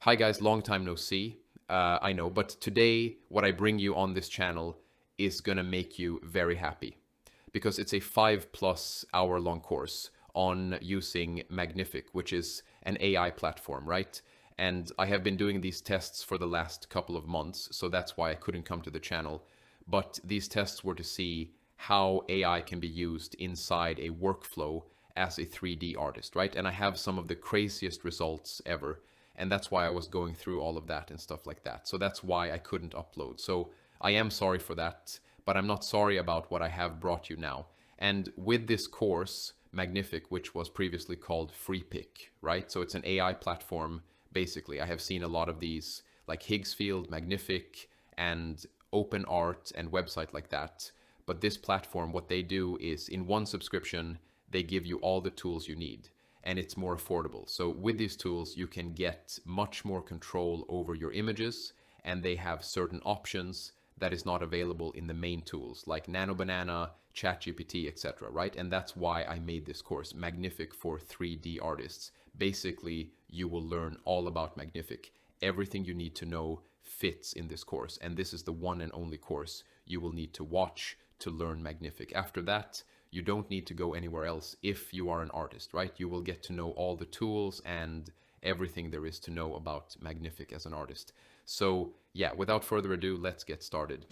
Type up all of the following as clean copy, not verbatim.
Hi guys, long time no see. I know, but today what I bring you on this channel is gonna make you very happy because it's a 5+ hour long course on using Magnific, which is an AI platform, right? And I have been doing these tests for the last couple of months, so that's why I couldn't come to the channel. But these tests were to see how AI can be used inside a workflow as a 3D artist, right? And I have some of the craziest results ever. And that's why I was going through all of that and stuff like that. So that's why I couldn't upload. So I am sorry for that, but I'm not sorry about what I have brought you now. And with this course, Magnific, which was previously called Freepik, right? So it's an AI platform, basically. I have seen a lot of these, like Higgsfield, Magnific, and OpenArt, and website like that. But this platform, what they do is in one subscription, they give you all the tools you need, and it's more affordable. So with these tools, you can get much more control over your images, and they have certain options that is not available in the main tools like Nano Banana, ChatGPT, etc. Right? And that's why I made this course, Magnific for 3D artists. Basically, you will learn all about Magnific. Everything you need to know fits in this course, and this is the one and only course you will need to watch to learn Magnific. After that, you don't need to go anywhere else if you are an artist, right? You will get to know all the tools and everything there is to know about Magnific as an artist. So yeah, without further ado, let's get started.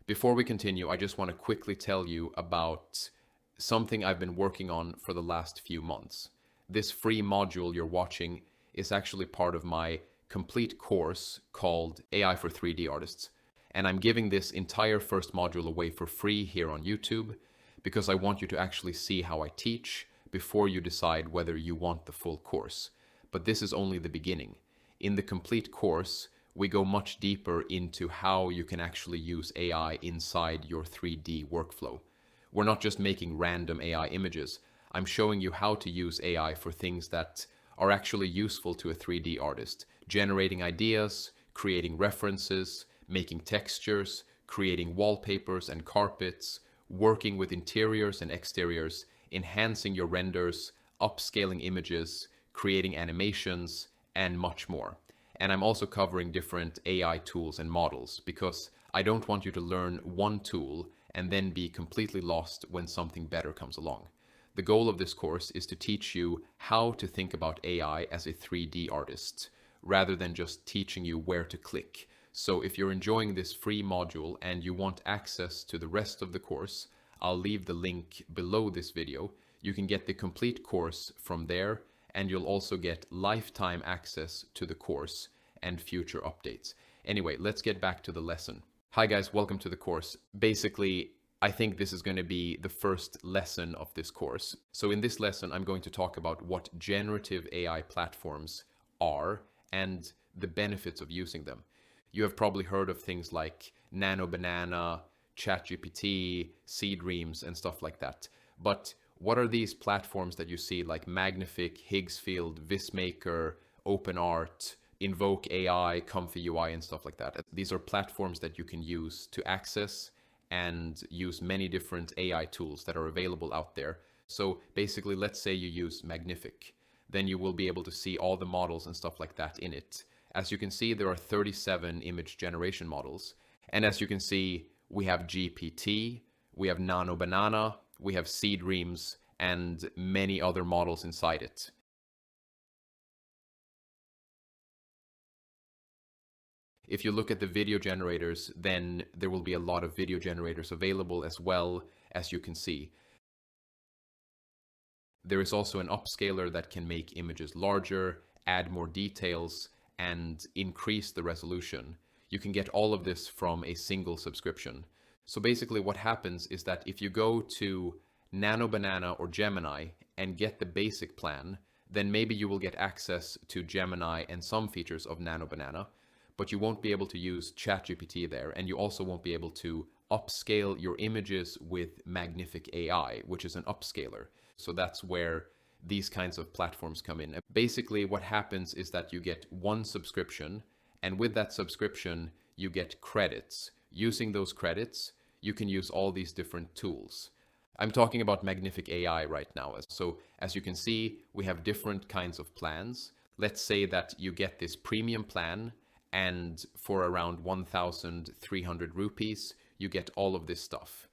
Before we continue, I just want to quickly tell you about something I've been working on for the last few months. This free module you're watching is actually part of my complete course called AI for 3D Artists. And I'm giving this entire first module away for free here on YouTube because I want you to actually see how I teach before you decide whether you want the full course. But this is only the beginning. In the complete course, we go much deeper into how you can actually use AI inside your 3D workflow. We're not just making random AI images. I'm showing you how to use AI for things that are actually useful to a 3D artist, generating ideas, creating references, making textures, creating wallpapers and carpets, working with interiors and exteriors, enhancing your renders, upscaling images, creating animations, and much more. And I'm also covering different AI tools and models because I don't want you to learn one tool and then be completely lost when something better comes along. The goal of this course is to teach you how to think about AI as a 3D artist, rather than just teaching you where to click. So if you're enjoying this free module and you want access to the rest of the course, I'll leave the link below this video. You can get the complete course from there, and you'll also get lifetime access to the course and future updates. Anyway, let's get back to the lesson. Hi guys, welcome to the course. Basically, I think this is going to be the first lesson of this course. So in this lesson, I'm going to talk about what generative AI platforms are and the benefits of using them. You have probably heard of things like Nano Banana, ChatGPT, Seedreams, and stuff like that. But what are these platforms that you see like Magnific, Higgsfield, Vizmaker, OpenArt, Invoke AI, ComfyUI, and stuff like that? These are platforms that you can use to access and use many different AI tools that are available out there. So basically, let's say you use Magnific, then you will be able to see all the models and stuff like that in it. As you can see, there are 37 image generation models. And as you can see, we have GPT, we have Nano Banana, we have Seedreams, and many other models inside it. If you look at the video generators, then there will be a lot of video generators available as well, as you can see. There is also an upscaler that can make images larger, add more details, and increase the resolution. You can get all of this from a single subscription. So basically what happens is that if you go to Nano Banana or Gemini and get the basic plan, then maybe you will get access to Gemini and some features of Nano Banana, but you won't be able to use ChatGPT there, and you also won't be able to upscale your images with Magnific AI, which is an upscaler. So that's where these kinds of platforms come in. Basically, what happens is that you get one subscription, and with that subscription, you get credits. Using those credits, you can use all these different tools. I'm talking about Magnific AI right now. So as you can see, we have different kinds of plans. Let's say that you get this premium plan, and for around 1,300 rupees, you get all of this stuff.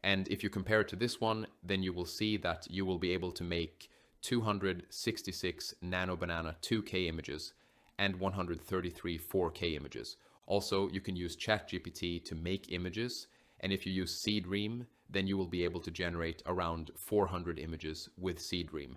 And if you compare it to this one, then you will see that you will be able to make 266 nano banana 2K images and 133 4K images. Also, you can use ChatGPT to make images, and if you use Seedream, then you will be able to generate around 400 images with Seedream.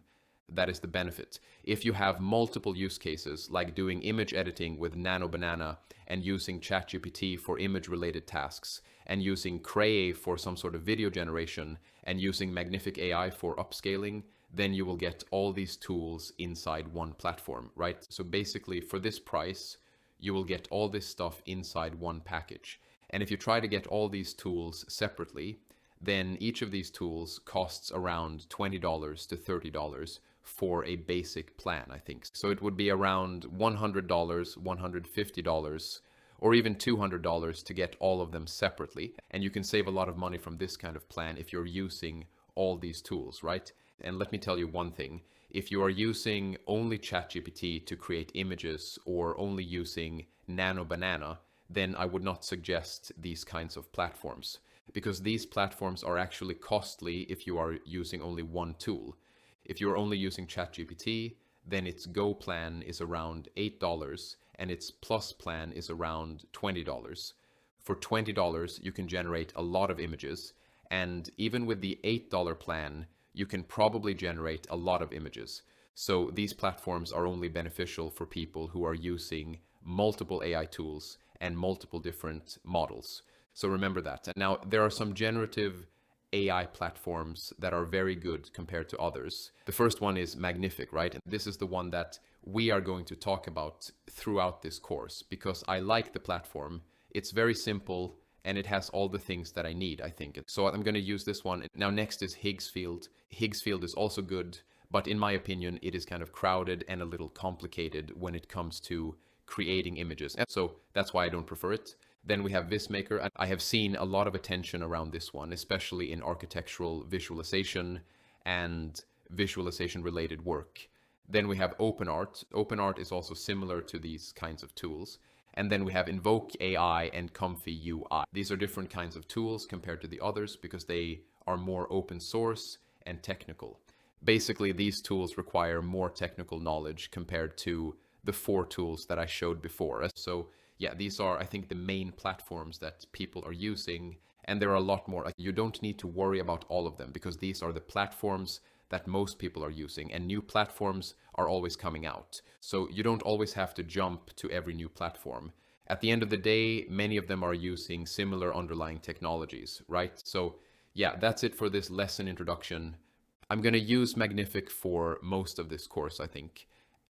That is the benefit. If you have multiple use cases, like doing image editing with Nano Banana and using ChatGPT for image-related tasks, and using Cray for some sort of video generation, and using Magnific AI for upscaling, then you will get all these tools inside one platform, right? So basically, for this price, you will get all this stuff inside one package. And if you try to get all these tools separately, then each of these tools costs around $20 to $30 for a basic plan, I think. So it would be around $100, $150, or even $200 to get all of them separately. And you can save a lot of money from this kind of plan if you're using all these tools, right? And let me tell you one thing. If you are using only ChatGPT to create images or only using Nano Banana, then I would not suggest these kinds of platforms, because these platforms are actually costly if you are using only one tool. If you're only using ChatGPT, then its Go plan is around $8 and its Plus plan is around $20. For $20, you can generate a lot of images, and even with the $8 plan, you can probably generate a lot of images. So these platforms are only beneficial for people who are using multiple AI tools and multiple different models. So remember that. And now there are some generative AI platforms that are very good compared to others. The first one is Magnific, right? And this is the one that we are going to talk about throughout this course because I like the platform. It's very simple and it has all the things that I need, I think. So I'm going to use this one. Now next is Higgsfield. Higgsfield is also good, but in my opinion, it is kind of crowded and a little complicated when it comes to creating images. And so that's why I don't prefer it. Then we have Vizmaker, and I have seen a lot of attention around this one, especially in architectural visualization and visualization related work. Then we have OpenArt. OpenArt is also similar to these kinds of tools. And then we have Invoke AI and ComfyUI. These are different kinds of tools compared to the others because they are more open source and technical. Basically, these tools require more technical knowledge compared to the 4 tools that I showed before. So yeah, these are, I think, the main platforms that people are using, and there are a lot more. You don't need to worry about all of them because these are the platforms that most people are using, and new platforms are always coming out. So you don't always have to jump to every new platform. At the end of the day, many of them are using similar underlying technologies, right? So yeah, that's it for this lesson introduction. I'm going to use Magnific for most of this course, I think.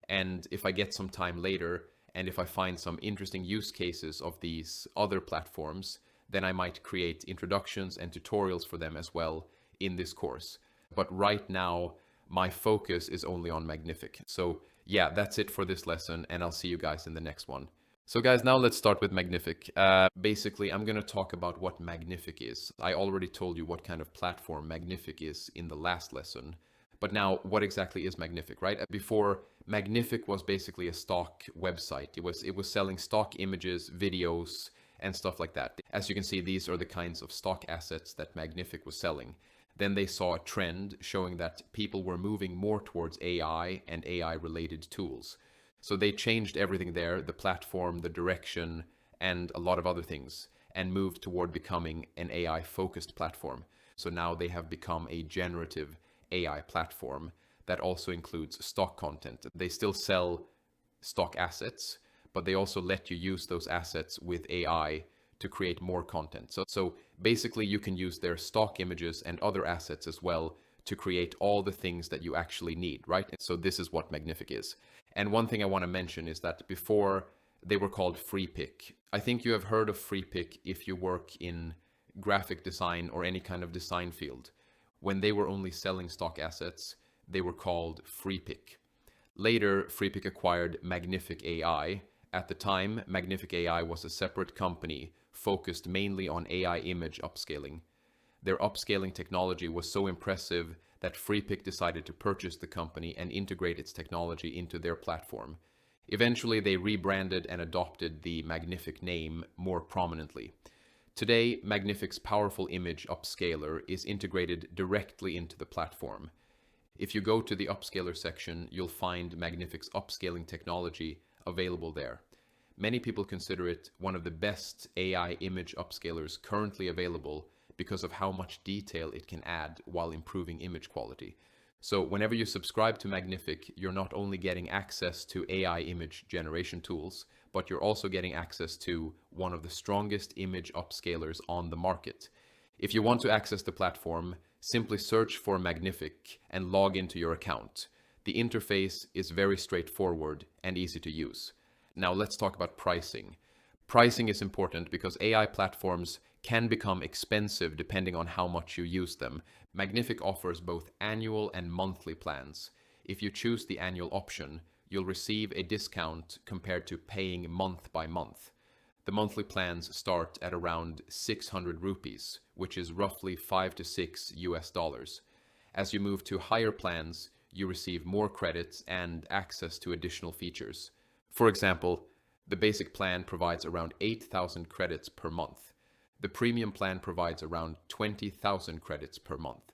And if I get some time later, and if I find some interesting use cases of these other platforms, then I might create introductions and tutorials for them as well in this course. But right now, my focus is only on Magnific. So yeah, that's it for this lesson, and I'll see you guys in the next one. So guys, now let's start with Magnific. Basically, I'm going to talk about what Magnific is. I already told you what kind of platform Magnific is in the last lesson. But now, what exactly is Magnific, right? Before, Magnific was basically a stock website. It was selling stock images, videos, and stuff like that. As you can see, these are the kinds of stock assets that Magnific was selling. Then they saw a trend showing that people were moving more towards AI and AI-related tools. So they changed everything there, the platform, the direction, and a lot of other things, and moved toward becoming an AI-focused platform. So now they have become a generative AI platform that also includes stock content. They still sell stock assets, but they also let you use those assets with AI to create more content. So basically you can use their stock images and other assets as well to create all the things that you actually need, right? So this is what Magnific is. And one thing I want to mention is that before they were called Freepik. I think you have heard of Freepik if you work in graphic design or any kind of design field. When they were only selling stock assets, they were called Freepik. Later, Freepik acquired Magnific AI. At the time, Magnific AI was a separate company focused mainly on AI image upscaling. Their upscaling technology was so impressive that Freepik decided to purchase the company and integrate its technology into their platform. Eventually, they rebranded and adopted the Magnific name more prominently. Today, Magnific's powerful image upscaler is integrated directly into the platform. If you go to the Upscaler section, you'll find Magnific's upscaling technology available there. Many people consider it one of the best AI image upscalers currently available because of how much detail it can add while improving image quality. So whenever you subscribe to Magnific, you're not only getting access to AI image generation tools, but you're also getting access to one of the strongest image upscalers on the market. If you want to access the platform, simply search for Magnific and log into your account. The interface is very straightforward and easy to use. Now let's talk about pricing. Pricing is important because AI platforms can become expensive depending on how much you use them. Magnific offers both annual and monthly plans. If you choose the annual option, you'll receive a discount compared to paying month by month. The monthly plans start at around 600 rupees, which is roughly $5 to $6. As you move to higher plans, you receive more credits and access to additional features. For example, the basic plan provides around 8,000 credits per month. The premium plan provides around 20,000 credits per month.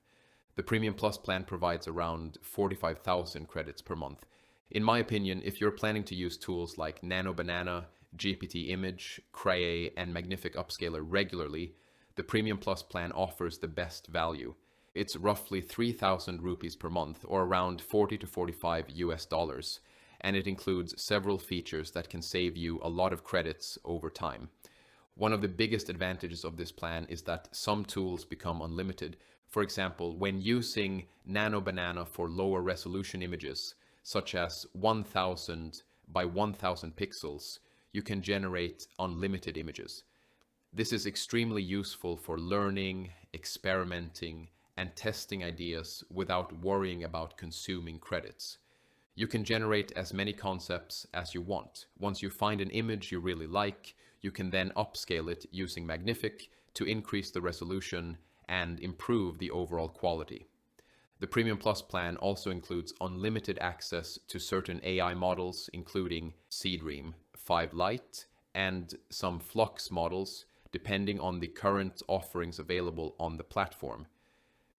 The premium plus plan provides around 45,000 credits per month. In my opinion, if you're planning to use tools like Nano Banana, GPT Image, Cray, and Magnific Upscaler regularly, the Premium Plus plan offers the best value. It's roughly 3,000 rupees per month, or around $40 to $45, and it includes several features that can save you a lot of credits over time. One of the biggest advantages of this plan is that some tools become unlimited. For example, when using Nano Banana for lower resolution images, such as 1000 by 1000 pixels, you can generate unlimited images. This is extremely useful for learning, experimenting, and testing ideas without worrying about consuming credits. You can generate as many concepts as you want. Once you find an image you really like, you can then upscale it using Magnific to increase the resolution and improve the overall quality. The Premium Plus plan also includes unlimited access to certain AI models, including Seedream, 5 Lite, and some Flux models, depending on the current offerings available on the platform.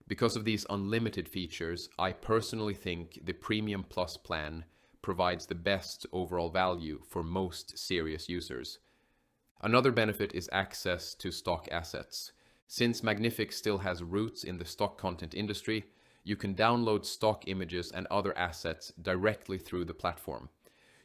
Because of these unlimited features, I personally think the Premium Plus plan provides the best overall value for most serious users. Another benefit is access to stock assets. Since Magnific still has roots in the stock content industry, you can download stock images and other assets directly through the platform.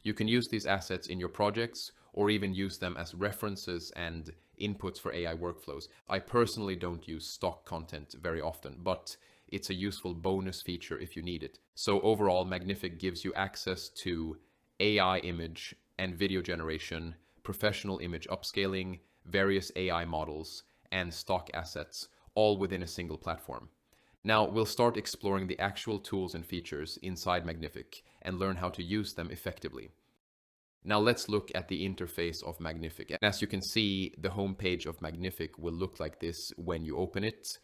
You can use these assets in your projects or even use them as references and inputs for AI workflows. I personally don't use stock content very often, but it's a useful bonus feature if you need it. So overall, Magnific gives you access to AI image and video generation, professional image upscaling, various AI models, and stock assets, all within a single platform. Now we'll start exploring the actual tools and features inside Magnific and learn how to use them effectively. Now let's look at the interface of Magnific. And as you can see, the homepage of Magnific will look like this when you open it.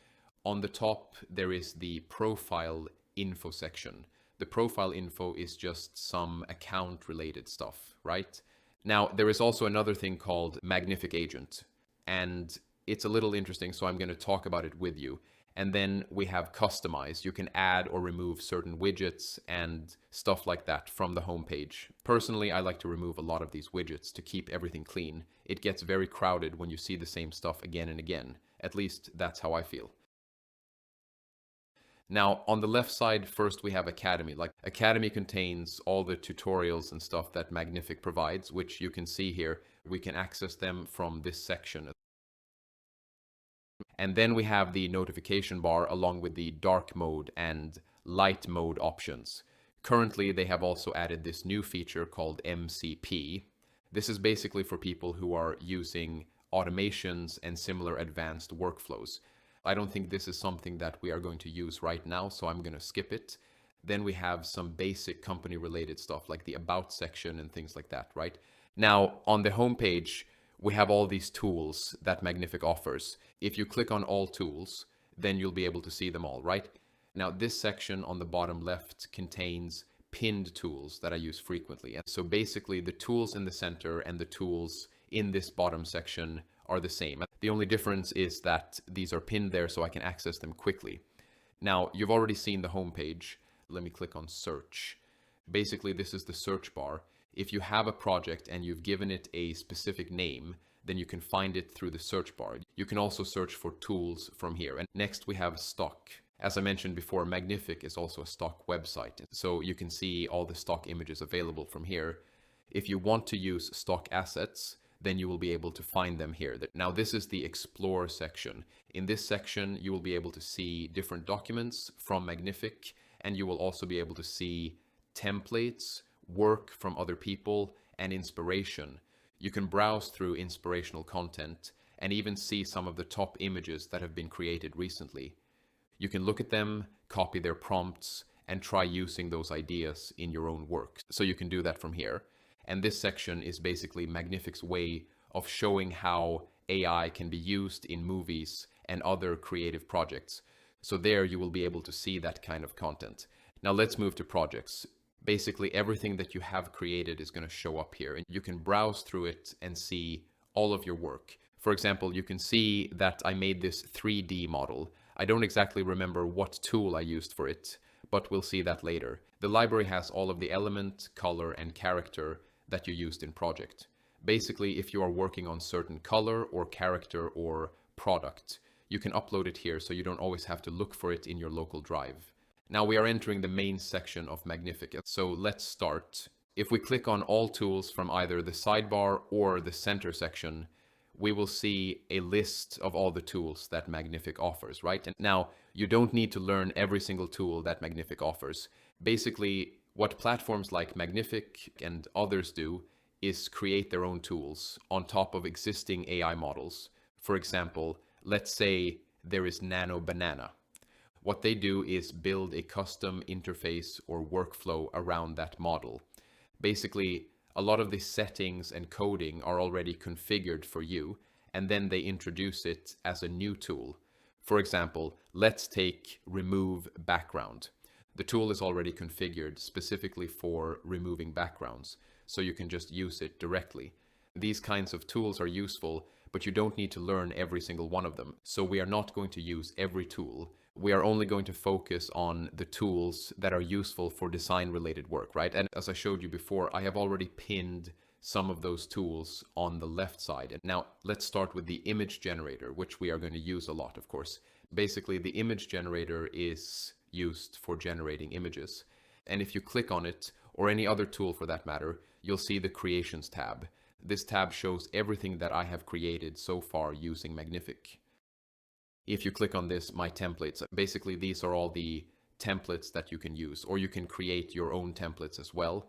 On the top, there is the profile info section. The profile info is just some account related stuff, right? Now, there is also another thing called Magnific Agent, and it's a little interesting, so I'm going to talk about it with you. And then we have customize. You can add or remove certain widgets and stuff like that from the homepage. Personally, I like to remove a lot of these widgets to keep everything clean. It gets very crowded when you see the same stuff again and again. At least that's how I feel. Now, on the left side, first we have Academy. Like, Academy contains all the tutorials and stuff that Magnific provides, which you can see here. We can access them from this section. And then we have the notification bar along with the dark mode and light mode options. Currently, they have also added this new feature called MCP. This is basically for people who are using automations and similar advanced workflows. I don't think this is something that we are going to use right now, so I'm going to skip it. Then we have some basic company related stuff like the about section and things like that, right? Now, on the homepage, we have all these tools that Magnific offers. If you click on all tools, then you'll be able to see them all, right? Now, this section on the bottom left contains pinned tools that I use frequently. And so basically the tools in the center and the tools in this bottom section are the same. The only difference is that these are pinned there so I can access them quickly. Now, you've already seen the home page. Let me click on search. Basically, this is the search bar. If you have a project and you've given it a specific name, then you can find it through the search bar. You can also search for tools from here. And next we have stock. As I mentioned before, Magnific is also a stock website, so you can see all the stock images available from here. If you want to use stock assets, then you will be able to find them here. Now, this is the Explore section. In this section, you will be able to see different documents from Magnific, and you will also be able to see templates, work from other people, and inspiration. You can browse through inspirational content and even see some of the top images that have been created recently. You can look at them, copy their prompts, and try using those ideas in your own work. So you can do that from here. And this section is basically Magnific's way of showing how AI can be used in movies and other creative projects. So there you will be able to see that kind of content. Now let's move to projects. Basically everything that you have created is going to show up here, and you can browse through it and see all of your work. For example, you can see that I made this 3D model. I don't exactly remember what tool I used for it, but we'll see that later. The library has all of the element, color, and character that you used in project. Basically, if you are working on certain color or character or product, you can upload it here so you don't always have to look for it in your local drive. Now we are entering the main section of Magnific, so let's start. If we click on all tools from either the sidebar or the center section, we will see a list of all the tools that Magnific offers, right? And now you don't need to learn every single tool that Magnific offers. Basically, what platforms like Magnific and others do is create their own tools on top of existing AI models. For example, let's say there is Nano Banana. What they do is build a custom interface or workflow around that model. Basically, a lot of the settings and coding are already configured for you, and then they introduce it as a new tool. For example, let's take Remove Background. The tool is already configured specifically for removing backgrounds, so you can just use it directly. These kinds of tools are useful, but you don't need to learn every single one of them. So we are not going to use every tool. We are only going to focus on the tools that are useful for design-related work, right? And as I showed you before, I have already pinned some of those tools on the left side. And now let's start with the image generator, which we are going to use a lot, of course. Basically, the image generator is used for generating images. And if you click on it, or any other tool for that matter, you'll see the Creations tab. This tab shows everything that I have created so far using Magnific. If you click on this, My Templates, basically these are all the templates that you can use, or you can create your own templates as well.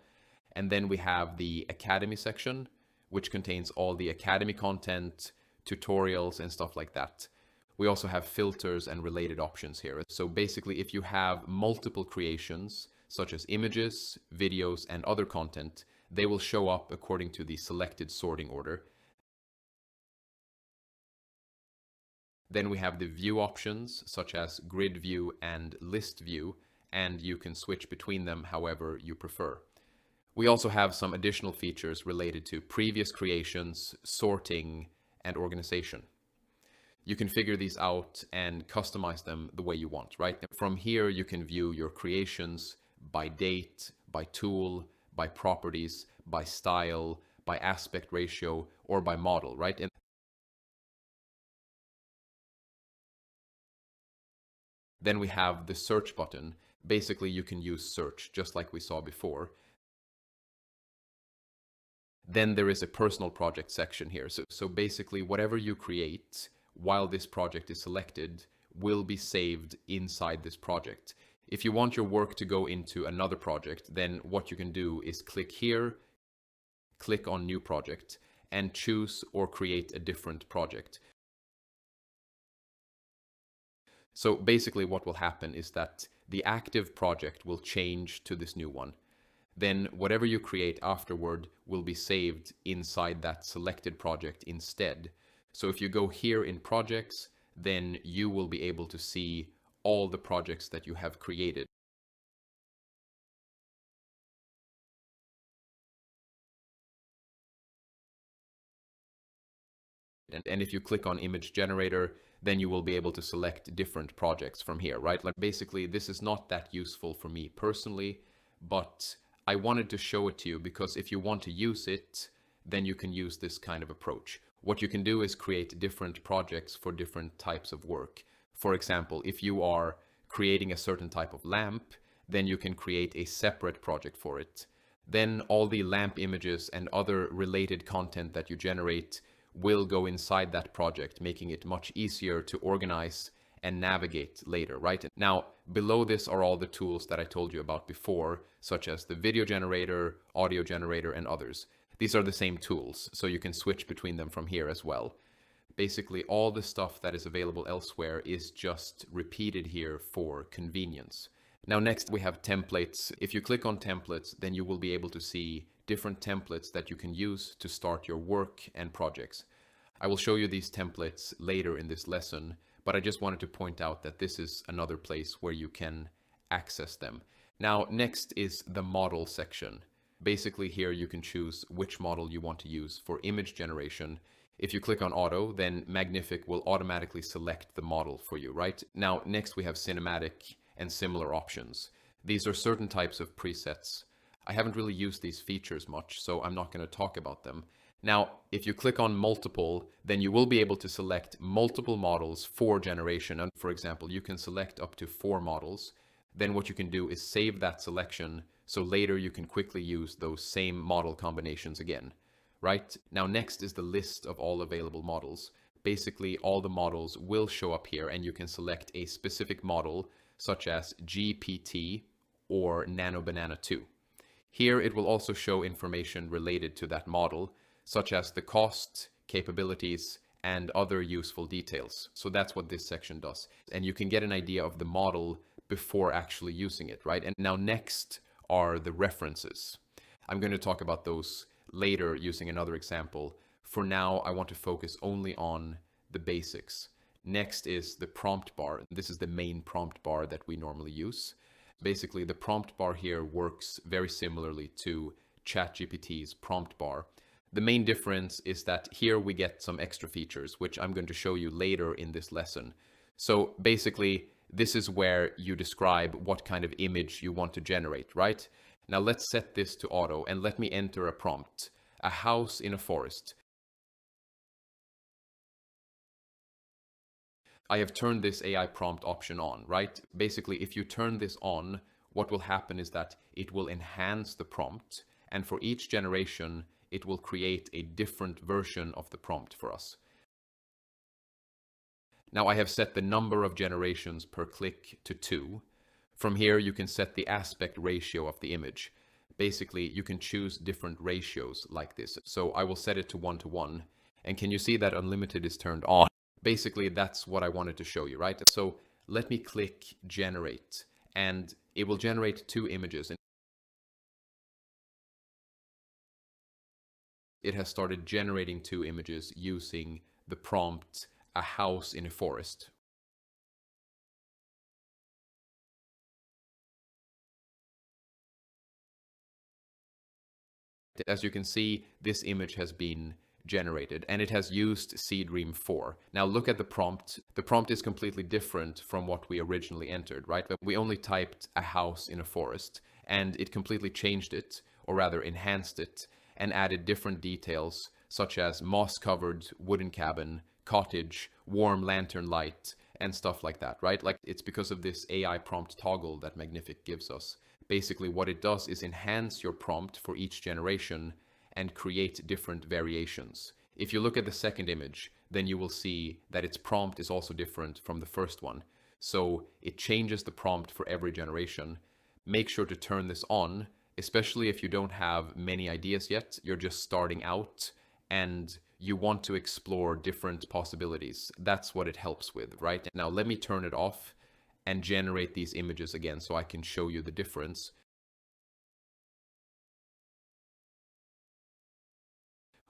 And then we have the Academy section, which contains all the Academy content, tutorials, and stuff like that. We also have filters and related options here. So basically, if you have multiple creations, such as images, videos, and other content, they will show up according to the selected sorting order. Then we have the view options, such as grid view and list view, and you can switch between them however you prefer. We also have some additional features related to previous creations, sorting, and organization. You can figure these out and customize them the way you want, right? From here, you can view your creations by date, by tool, by properties, by style, by aspect ratio, or by model, right? And then we have the search button. Basically, you can use search just like we saw before. Then there is a personal project section here. So basically, whatever you create while this project is selected will be saved inside this project. If you want your work to go into another project, then what you can do is click here, click on New Project, and choose or create a different project. So basically what will happen is that the active project will change to this new one. Then whatever you create afterward will be saved inside that selected project instead. So if you go here in projects, then you will be able to see all the projects that you have created. And if you click on image generator, then you will be able to select different projects from here, right? Like basically, this is not that useful for me personally, but I wanted to show it to you because if you want to use it, then you can use this kind of approach. What you can do is create different projects for different types of work. For example, if you are creating a certain type of lamp, then you can create a separate project for it. Then all the lamp images and other related content that you generate will go inside that project, making it much easier to organize and navigate later, right? Now, below this are all the tools that I told you about before, such as the video generator, audio generator, and others. These are the same tools, so you can switch between them from here as well. Basically, all the stuff that is available elsewhere is just repeated here for convenience. Now, next we have templates. If you click on templates, then you will be able to see different templates that you can use to start your work and projects. I will show you these templates later in this lesson, but I just wanted to point out that this is another place where you can access them. Now, next is the model section. Basically, here you can choose which model you want to use for image generation. If you click on auto, then Magnific will automatically select the model for you, right? Now, next we have cinematic and similar options. These are certain types of presets. I haven't really used these features much, so I'm not going to talk about them. Now, if you click on multiple, then you will be able to select multiple models for generation. And for example, you can select up to 4 models. Then what you can do is save that selection, so later you can quickly use those same model combinations again, right? Now, next is the list of all available models. Basically, all the models will show up here, and you can select a specific model, such as GPT or Nano Banana 2. Here it will also show information related to that model, such as the cost, capabilities, and other useful details. So that's what this section does. And you can get an idea of the model before actually using it, right? And now next are the references. I'm going to talk about those later using another example. For now, I want to focus only on the basics. Next is the prompt bar. This is the main prompt bar that we normally use. Basically, the prompt bar here works very similarly to ChatGPT's prompt bar. The main difference is that here we get some extra features, which I'm going to show you later in this lesson. So basically, this is where you describe what kind of image you want to generate, right? Now let's set this to auto and let me enter a prompt. A house in a forest. I have turned this AI prompt option on, right? Basically, if you turn this on, what will happen is that it will enhance the prompt, and for each generation, it will create a different version of the prompt for us. Now I have set the number of generations per click to 2. From here, you can set the aspect ratio of the image. Basically, you can choose different ratios like this. So I will set it to 1:1. And can you see that unlimited is turned on? Basically, that's what I wanted to show you, right? So let me click generate, and it will generate 2 images. It has started generating 2 images using the prompt, a house in a forest. As you can see, this image has been generated, and it has used Seedream 4. Now look at the prompt. The prompt is completely different from what we originally entered, right? But we only typed a house in a forest, and it completely changed it, or rather enhanced it, and added different details, such as moss-covered wooden cabin, cottage, warm lantern light, and stuff like that, right? Like, it's because of this AI prompt toggle that Magnific gives us. Basically, what it does is enhance your prompt for each generation and create different variations. If you look at the second image, then you will see that its prompt is also different from the first one. So it changes the prompt for every generation. Make sure to turn this on, especially if you don't have many ideas yet, you're just starting out and you want to explore different possibilities. That's what it helps with, right? Now let me turn it off and generate these images again so I can show you the difference.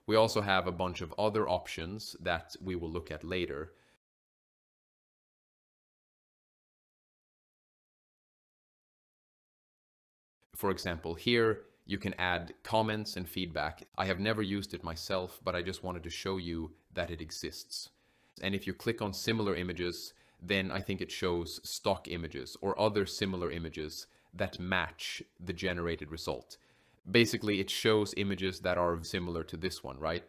We also have a bunch of other options that we will look at later. For example, here you can add comments and feedback. I have never used it myself, but I just wanted to show you that it exists. And if you click on similar images, then I think it shows stock images or other similar images that match the generated result. Basically, it shows images that are similar to this one, right?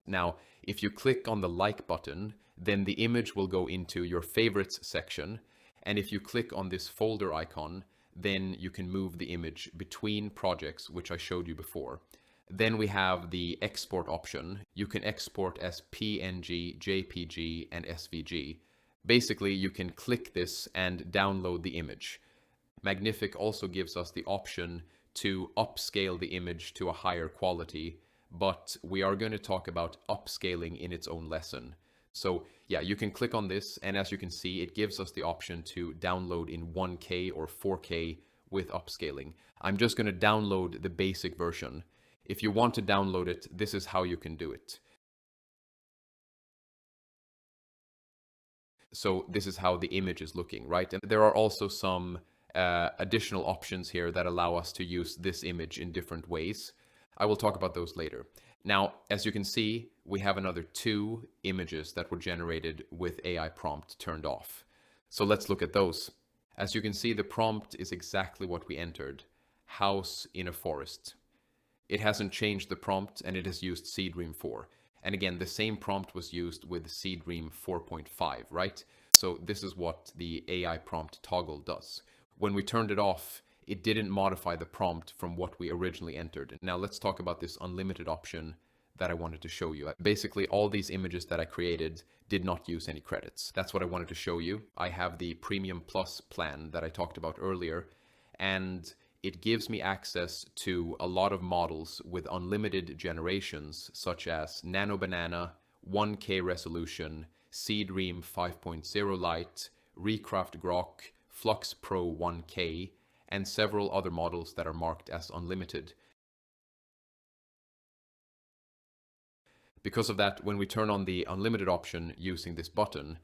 Now, if you click on the like button, then the image will go into your favorites section. And if you click on this folder icon, then you can move the image between projects, which I showed you before. Then we have the export option. You can export as PNG, JPG, and SVG. Basically, you can click this and download the image. Magnific also gives us the option to upscale the image to a higher quality, but we are going to talk about upscaling in its own lesson. So yeah, you can click on this, and as you can see, it gives us the option to download in 1K or 4K with upscaling. I'm just going to download the basic version. If you want to download it, this is how you can do it. So this is how the image is looking, right? And there are also some additional options here that allow us to use this image in different ways. I will talk about those later. Now, as you can see, we have another 2 images that were generated with AI prompt turned off. So let's look at those. As you can see, the prompt is exactly what we entered: house in a forest. It hasn't changed the prompt, and it has used Seedream 4. And again, the same prompt was used with Seedream 4.5, right? So this is what the AI prompt toggle does. When we turned it off, it didn't modify the prompt from what we originally entered. Now let's talk about this unlimited option that I wanted to show you. Basically, all these images that I created did not use any credits. That's what I wanted to show you. I have the Premium Plus plan that I talked about earlier, and it gives me access to a lot of models with unlimited generations, such as Nano Banana, 1K resolution, Seedream 5.0 Lite, Recraft Grok, Flux Pro 1K, and several other models that are marked as unlimited. Because of that, when we turn on the unlimited option using this button,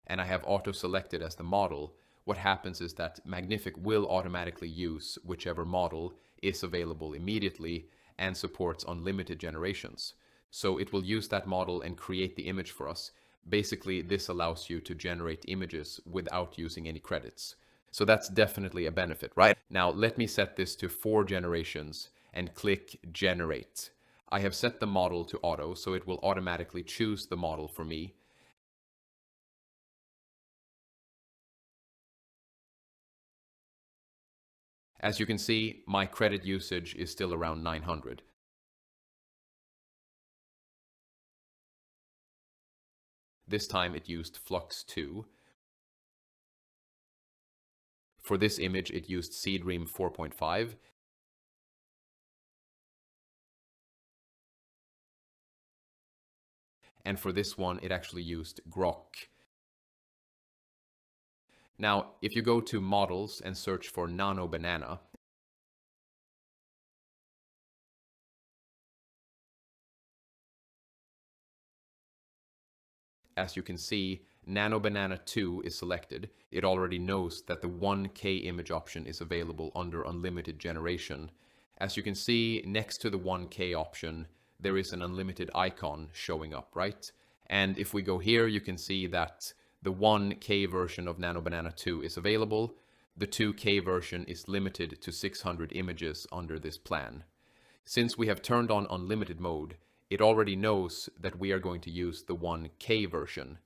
and I have auto selected as the model, what happens is that Magnific will automatically use whichever model is available immediately and supports unlimited generations. So it will use that model and create the image for us. Basically, this allows you to generate images without using any credits. So that's definitely a benefit, right? Now, let me set this to 4 generations and click Generate. I have set the model to auto, so it will automatically choose the model for me. As you can see, my credit usage is still around 900. This time it used Flux 2. For this image, it used Seedream 4.5. And for this one, it actually used Grok. Now, if you go to Models and search for Nano Banana, as you can see, Nano Banana 2 is selected. It already knows that the 1K image option is available under unlimited generation. As you can see, next to the 1K option, there is an unlimited icon showing up, right? And if we go here, you can see that the 1K version of Nano Banana 2 is available. The 2K version is limited to 600 images under this plan. Since we have turned on unlimited mode, it already knows that we are going to use the 1K version.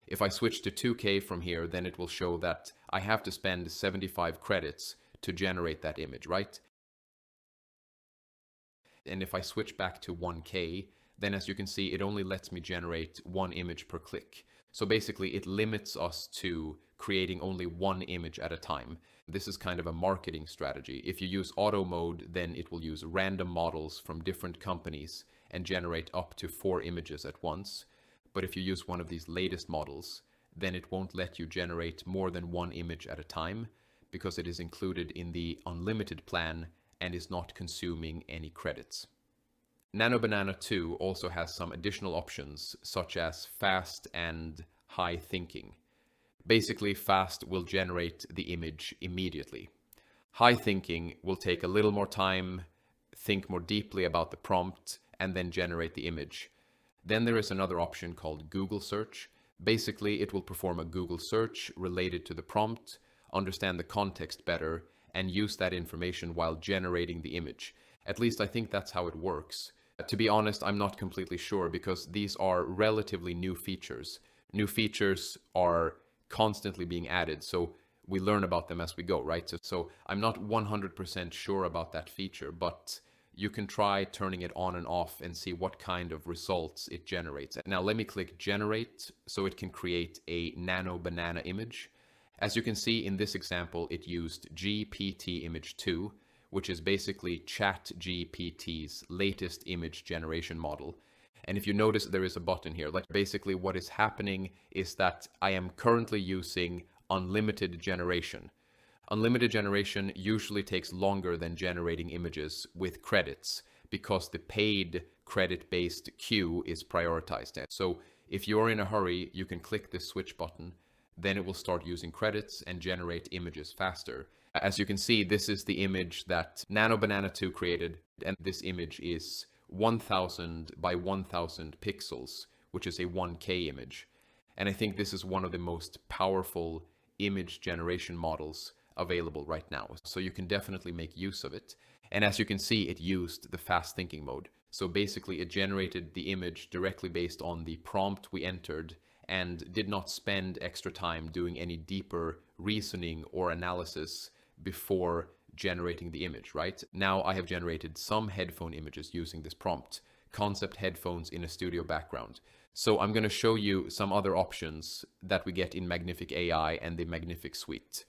If I switch to 2K from here, then it will show that I have to spend 75 credits to generate that image, right? And if I switch back to 1K, then as you can see, it only lets me generate 1 image per click. So basically, it limits us to creating only 1 image at a time. This is kind of a marketing strategy. If you use auto mode, then it will use random models from different companies and generate up to 4 images at once. But if you use one of these latest models, then it won't let you generate more than 1 image at a time because it is included in the unlimited plan and is not consuming any credits. Nano Banana 2 also has some additional options, such as fast and high thinking. Basically, fast will generate the image immediately. High thinking will take a little more time, think more deeply about the prompt, and then generate the image. Then there is another option called Google Search. Basically, it will perform a Google search related to the prompt, understand the context better, and use that information while generating the image. At least I think that's how it works. To be honest, I'm not completely sure because these are relatively new features. New features are constantly being added, so we learn about them as we go, right? So I'm not 100% sure about that feature, but you can try turning it on and off and see what kind of results it generates. Now let me click generate so it can create a nano banana image. As you can see in this example, it used GPT image 2, which is basically ChatGPT's latest image generation model. And if you notice, there is a button here. Like basically what is happening is that I am currently using unlimited generation. Unlimited generation usually takes longer than generating images with credits because the paid credit-based queue is prioritized. So if you're in a hurry, you can click this switch button, then it will start using credits and generate images faster. As you can see, this is the image that Nano Banana 2 created, and this image is 1000 by 1000 pixels, which is a 1K image. And I think this is one of the most powerful image generation models available right now. So you can definitely make use of it. And as you can see, it used the fast thinking mode. So basically it generated the image directly based on the prompt we entered and did not spend extra time doing any deeper reasoning or analysis before generating the image, right? Now I have generated some headphone images using this prompt, concept headphones in a studio background. So I'm going to show you some other options that we get in Magnific AI and the Magnific suite.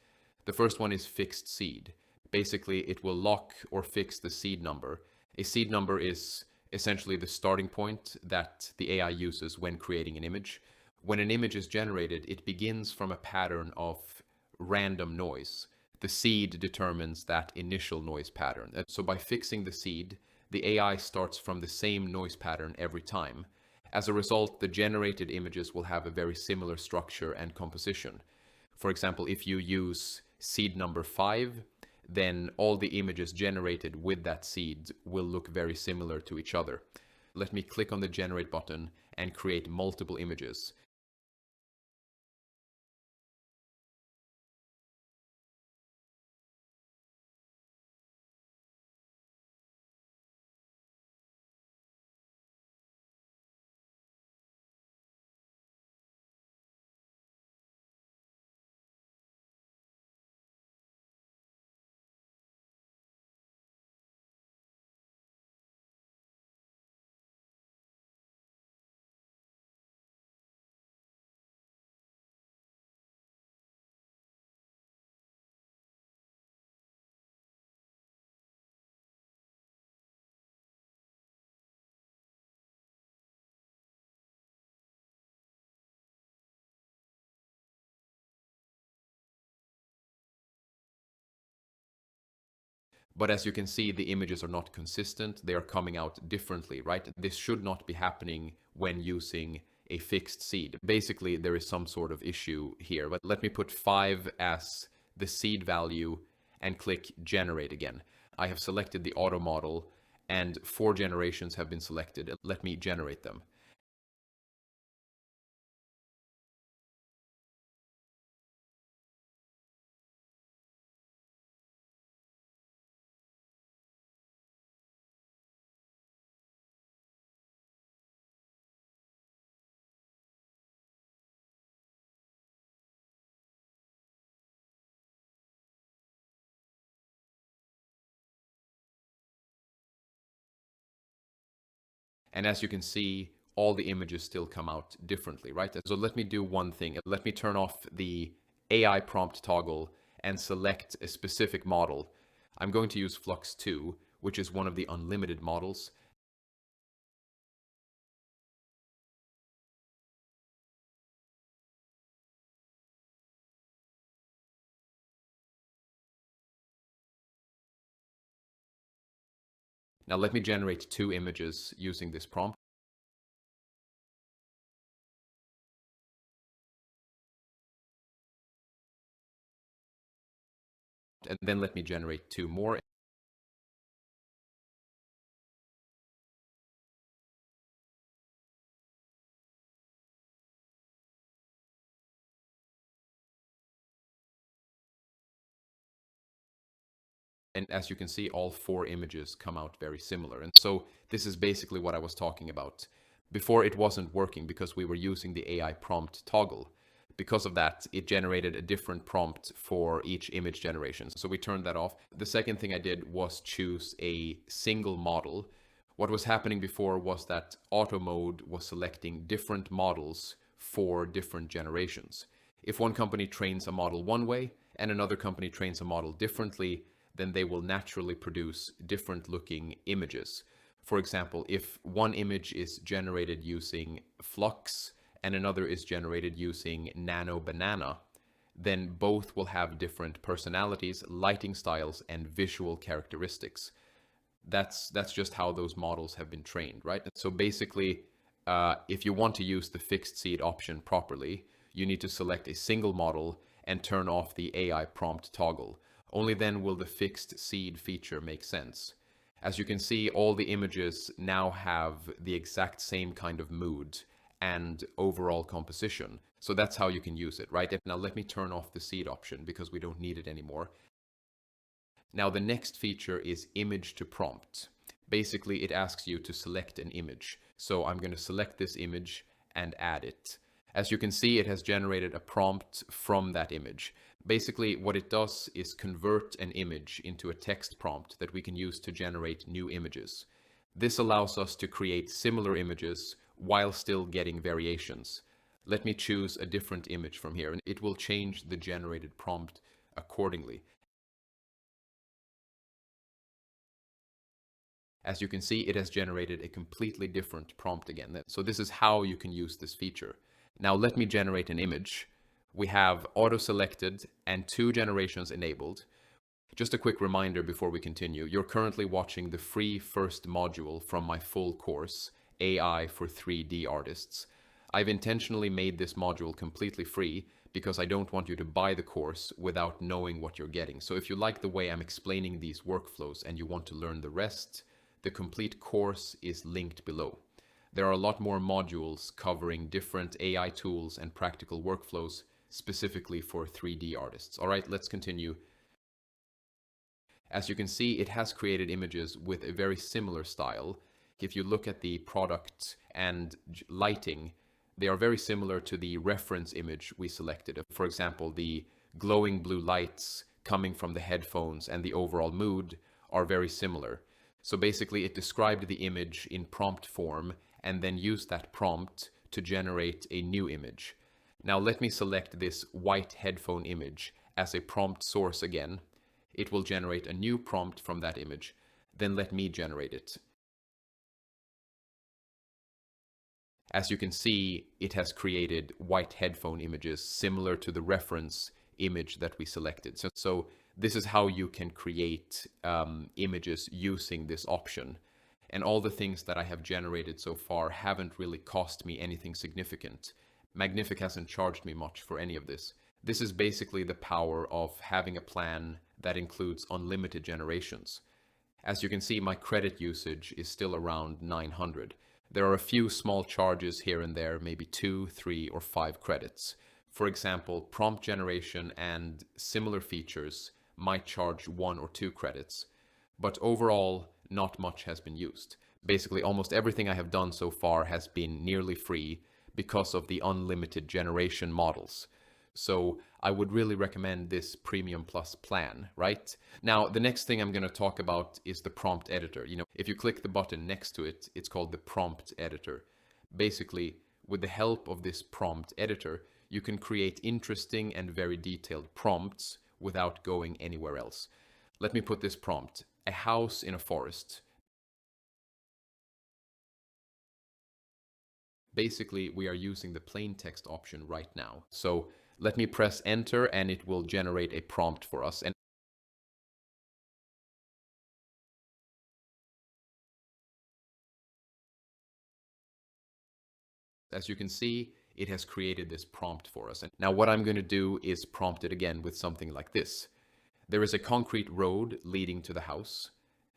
The first one is fixed seed. Basically, it will lock or fix the seed number. A seed number is essentially the starting point that the AI uses when creating an image. When an image is generated, it begins from a pattern of random noise. The seed determines that initial noise pattern. So by fixing the seed, the AI starts from the same noise pattern every time. As a result, the generated images will have a very similar structure and composition. For example, if you use seed number 5, then all the images generated with that seed will look very similar to each other. Let me click on the generate button and create multiple images. But as you can see, the images are not consistent. They are coming out differently, right? This should not be happening when using a fixed seed. Basically, there is some sort of issue here. But let me put 5 as the seed value and click generate again. I have selected the auto model and 4 generations have been selected. Let me generate them. And as you can see, all the images still come out differently, right? So let me do one thing. Let me turn off the AI prompt toggle and select a specific model. I'm going to use Flux 2, which is one of the unlimited models. Now let me generate two images using this prompt. And then let me generate two more. And as you can see, all four images come out very similar. And so this is basically what I was talking about. Before it wasn't working because we were using the AI prompt toggle. Because of that, it generated a different prompt for each image generation. So we turned that off. The second thing I did was choose a single model. What was happening before was that auto mode was selecting different models for different generations. If one company trains a model one way and another company trains a model differently, then they will naturally produce different looking images. For example, if one image is generated using Flux and another is generated using Nano Banana, then both will have different personalities, lighting styles, and visual characteristics. That's just how those models have been trained, right? So basically, if you want to use the fixed seed option properly, you need to select a single model and turn off the AI prompt toggle. Only then will the fixed seed feature make sense. As you can see, all the images now have the exact same kind of mood and overall composition. So that's how you can use it, right? Now let me turn off the seed option because we don't need it anymore. Now the next feature is image to prompt. Basically, it asks you to select an image. So I'm going to select this image and add it. As you can see, it has generated a prompt from that image. Basically, what it does is convert an image into a text prompt that we can use to generate new images. This allows us to create similar images while still getting variations. Let me choose a different image from here, and it will change the generated prompt accordingly. As you can see, it has generated a completely different prompt again. So this is how you can use this feature. Now let me generate an image. We have auto-selected and two generations enabled. Just a quick reminder before we continue. You're currently watching the free first module from my full course, AI for 3D Artists. I've intentionally made this module completely free because I don't want you to buy the course without knowing what you're getting. So if you like the way I'm explaining these workflows and you want to learn the rest, the complete course is linked below. There are a lot more modules covering different AI tools and practical workflows specifically for 3D artists. All right, let's continue. As you can see, it has created images with a very similar style. If you look at the product and lighting, they are very similar to the reference image we selected. For example, the glowing blue lights coming from the headphones and the overall mood are very similar. So basically, it described the image in prompt form and then used that prompt to generate a new image. Now let me select this white headphone image as a prompt source again. It will generate a new prompt from that image. Then let me generate it. As you can see, it has created white headphone images similar to the reference image that we selected. So this is how you can create images using this option. And all the things that I have generated so far haven't really cost me anything significant. Magnific hasn't charged me much for any of this. This is basically the power of having a plan that includes unlimited generations. As you can see, my credit usage is still around 900. There are a few small charges here and there, maybe 2, 3, or 5 credits. For example, prompt generation and similar features might charge 1 or 2 credits. But overall, not much has been used. Basically, almost everything I have done so far has been nearly free because of the unlimited generation models. So I would really recommend this Premium Plus plan, right? Now, the next thing I'm going to talk about is the prompt editor. If you click the button next to it, it's called the prompt editor. Basically, with the help of this prompt editor, you can create interesting and very detailed prompts without going anywhere else. Let me put this prompt: a house in a forest. Basically, we are using the plain text option right now. So let me press enter and it will generate a prompt for us. And As you can see, it has created this prompt for us. And now what I'm going to do is prompt it again with something like this. There is a concrete road leading to the house.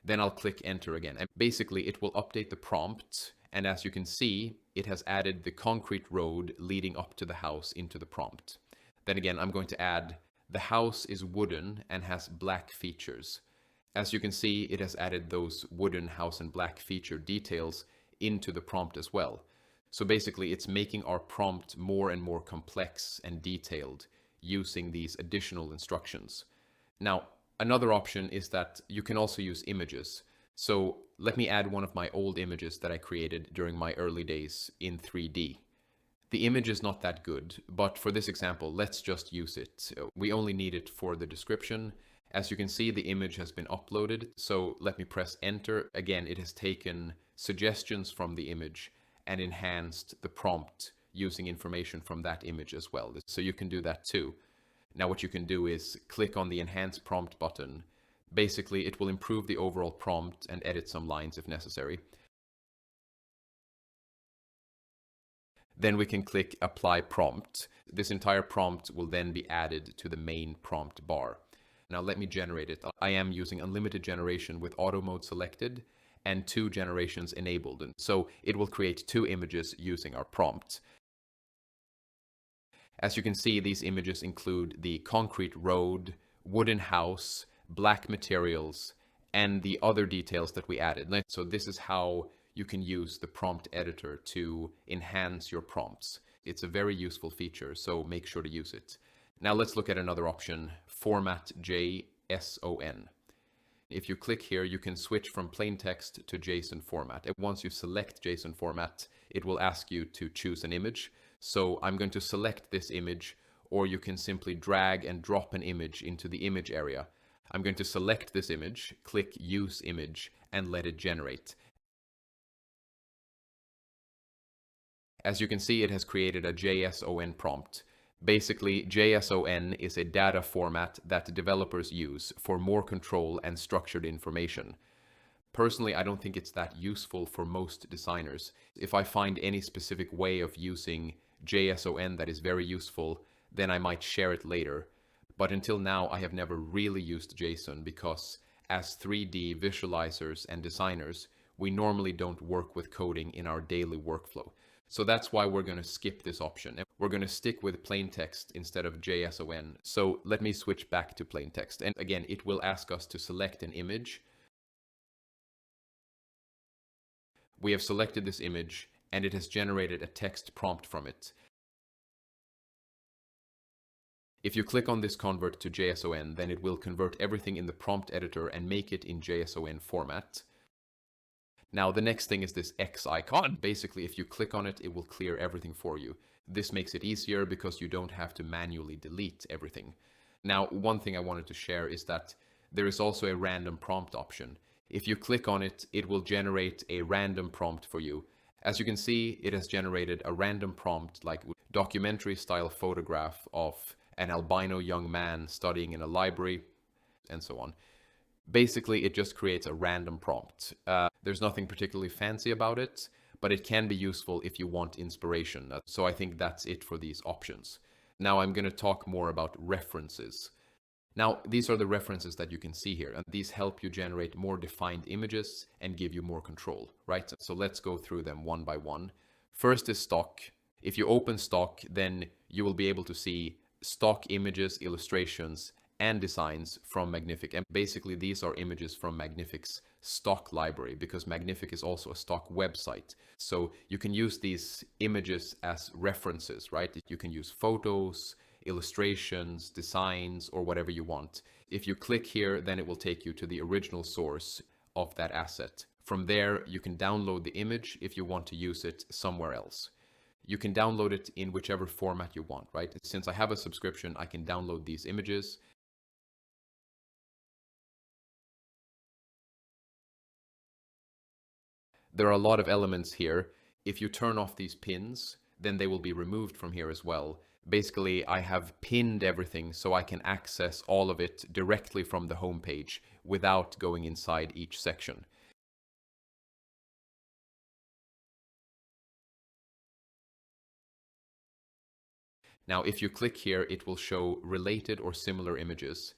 Then I'll click enter again. And basically it will update the prompt. And as you can see, it has added the concrete road leading up to the house into the prompt. Then again, I'm going to add the house is wooden and has black features. As you can see, it has added those wooden house and black feature details into the prompt as well. So basically, it's making our prompt more and more complex and detailed using these additional instructions. Now, another option is that you can also use images. So let me add one of my old images that I created during my early days in 3D. The image is not that good, but for this example, let's just use it. We only need it for the description. As you can see, the image has been uploaded. So let me press enter. Again, it has taken suggestions from the image and enhanced the prompt using information from that image as well. So you can do that too. Now what you can do is click on the enhance prompt button. Basically, it will improve the overall prompt and edit some lines if necessary. Then we can click apply prompt. This entire prompt will then be added to the main prompt bar. Now let me generate it. I am using unlimited generation with auto mode selected and 2 generations enabled. And so it will create 2 images using our prompt. As you can see, these images include the concrete road, wooden house, black materials, and the other details that we added. So this is how you can use the prompt editor to enhance your prompts. It's a very useful feature, so make sure to use it. Now let's look at another option, format JSON. If you click here, you can switch from plain text to JSON format. And once you select JSON format, it will ask you to choose an image. So I'm going to select this image, or you can simply drag and drop an image into the image area. I'm going to select this image, click use image, and let it generate. As you can see, it has created a JSON prompt. Basically, JSON is a data format that developers use for more control and structured information. Personally, I don't think it's that useful for most designers. If I find any specific way of using JSON that is very useful, then I might share it later. But until now, I have never really used JSON because as 3D visualizers and designers, we normally don't work with coding in our daily workflow. So that's why we're going to skip this option. We're going to stick with plain text instead of JSON. So let me switch back to plain text. And again, it will ask us to select an image. We have selected this image and it has generated a text prompt from it. If you click on this convert to JSON, then it will convert everything in the prompt editor and make it in JSON format. Now, the next thing is this X icon. Basically, if you click on it, it will clear everything for you. This makes it easier because you don't have to manually delete everything. Now, one thing I wanted to share is that there is also a random prompt option. If you click on it, it will generate a random prompt for you. As you can see, it has generated a random prompt like documentary style photograph of an albino young man studying in a library, and so on. Basically, it just creates a random prompt. There's nothing particularly fancy about it, but it can be useful if you want inspiration. So I think that's it for these options. Now I'm going to talk more about references. Now, these are the references that you can see here, and these help you generate more defined images and give you more control, right? So let's go through them one by one. First is stock. If you open stock, then you will be able to see stock images, illustrations, and designs from Magnific. And basically these are images from Magnific's stock library because Magnific is also a stock website. So you can use these images as references, right? You can use photos, illustrations, designs, or whatever you want. If you click here, then it will take you to the original source of that asset. From there, you can download the image if you want to use it somewhere else. You can download it in whichever format you want, right? Since I have a subscription, I can download these images. There are a lot of elements here. If you turn off these pins, then they will be removed from here as well. Basically, I have pinned everything so I can access all of it directly from the home page without going inside each section. Now, if you click here, it will show related or similar images.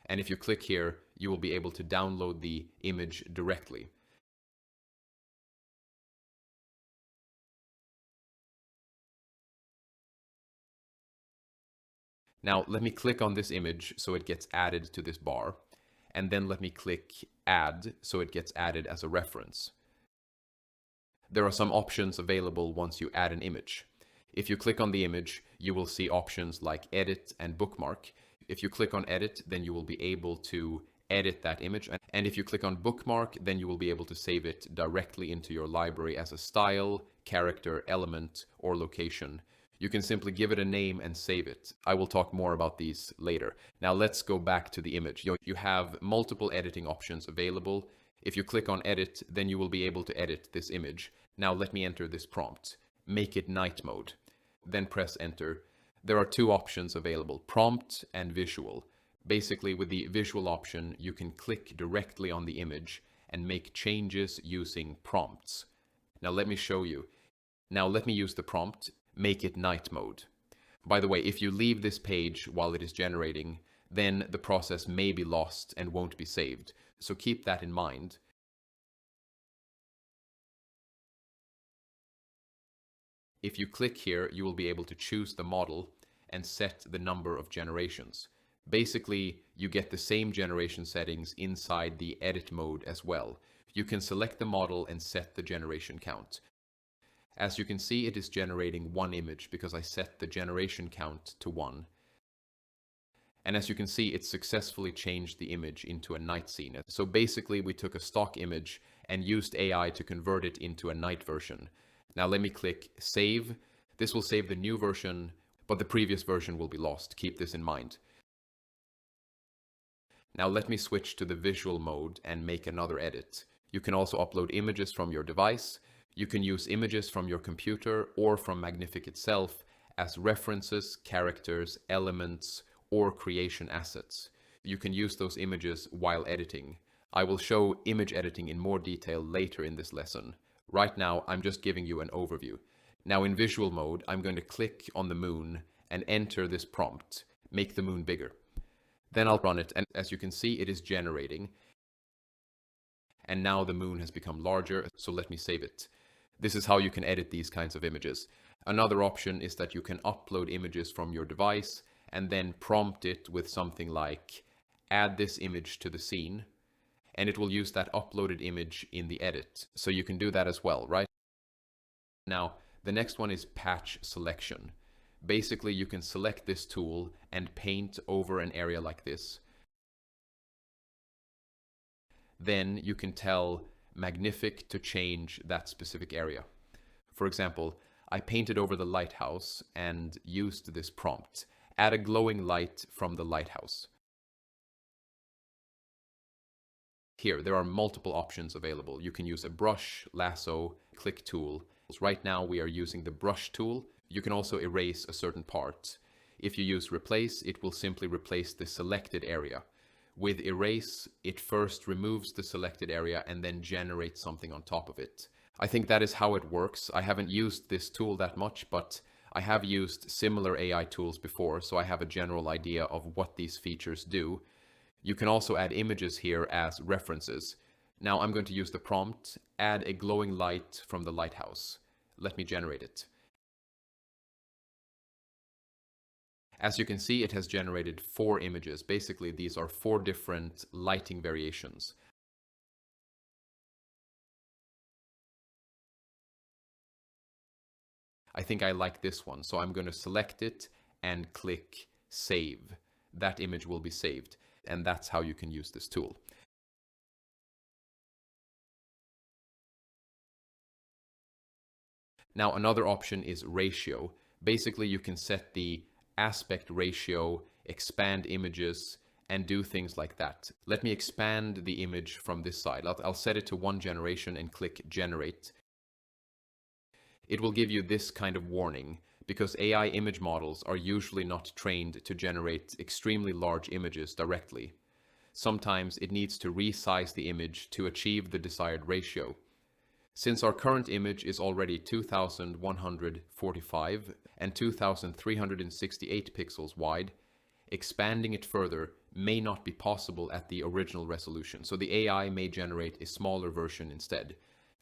And if you click here, you will be able to download the image directly. Now, let me click on this image so it gets added to this bar. And then let me click Add so it gets added as a reference. There are some options available once you add an image. If you click on the image, you will see options like Edit and Bookmark. If you click on Edit, then you will be able to edit that image. And if you click on Bookmark, then you will be able to save it directly into your library as a style, character, element, or location. You can simply give it a name and save it. I will talk more about these later. Now let's go back to the image. You have multiple editing options available. If you click on Edit, then you will be able to edit this image. Now let me enter this prompt. Make it night mode. Then press Enter. There are two options available, prompt and visual. Basically, with the visual option, you can click directly on the image and make changes using prompts. Now let me show you. Now let me use the prompt, make it night mode. By the way, if you leave this page while it is generating, then the process may be lost and won't be saved. So keep that in mind. If you click here, you will be able to choose the model and set the number of generations. Basically, you get the same generation settings inside the edit mode as well. You can select the model and set the generation count. As you can see, it is generating one image because I set the generation count to 1. And as you can see, it successfully changed the image into a night scene. So basically, we took a stock image and used AI to convert it into a night version. Now let me click Save. This will save the new version, but the previous version will be lost. Keep this in mind. Now let me switch to the visual mode and make another edit. You can also upload images from your device. You can use images from your computer or from Magnific itself as references, characters, elements, or creation assets. You can use those images while editing. I will show image editing in more detail later in this lesson. Right now, I'm just giving you an overview. Now in visual mode, I'm going to click on the moon and enter this prompt, make the moon bigger. Then I'll run it, and as you can see, it is generating. And now the moon has become larger, so let me save it. This is how you can edit these kinds of images. Another option is that you can upload images from your device and then prompt it with something like, add this image to the scene, and it will use that uploaded image in the edit. So you can do that as well, right? Now, the next one is patch selection. Basically, you can select this tool and paint over an area like this. Then you can tell Magnific to change that specific area. For example, I painted over the lighthouse and used this prompt. Add a glowing light from the lighthouse. Here, there are multiple options available. You can use a brush, lasso, click tool. Right now, we are using the brush tool. You can also erase a certain part. If you use replace, it will simply replace the selected area. With erase, it first removes the selected area and then generates something on top of it. I think that is how it works. I haven't used this tool that much, but I have used similar AI tools before, so I have a general idea of what these features do. You can also add images here as references. Now I'm going to use the prompt, add a glowing light from the lighthouse. Let me generate it. As you can see, it has generated 4 images. Basically, these are 4 different lighting variations. I think I like this one, so I'm going to select it and click Save. That image will be saved, and that's how you can use this tool. Now, another option is ratio. Basically, you can set the aspect ratio, expand images, and do things like that. Let me expand the image from this side. I'll set it to 1 generation and click Generate. It will give you this kind of warning because AI image models are usually not trained to generate extremely large images directly. Sometimes it needs to resize the image to achieve the desired ratio. Since our current image is already 2145 and 2368 pixels wide, expanding it further may not be possible at the original resolution, so the AI may generate a smaller version instead.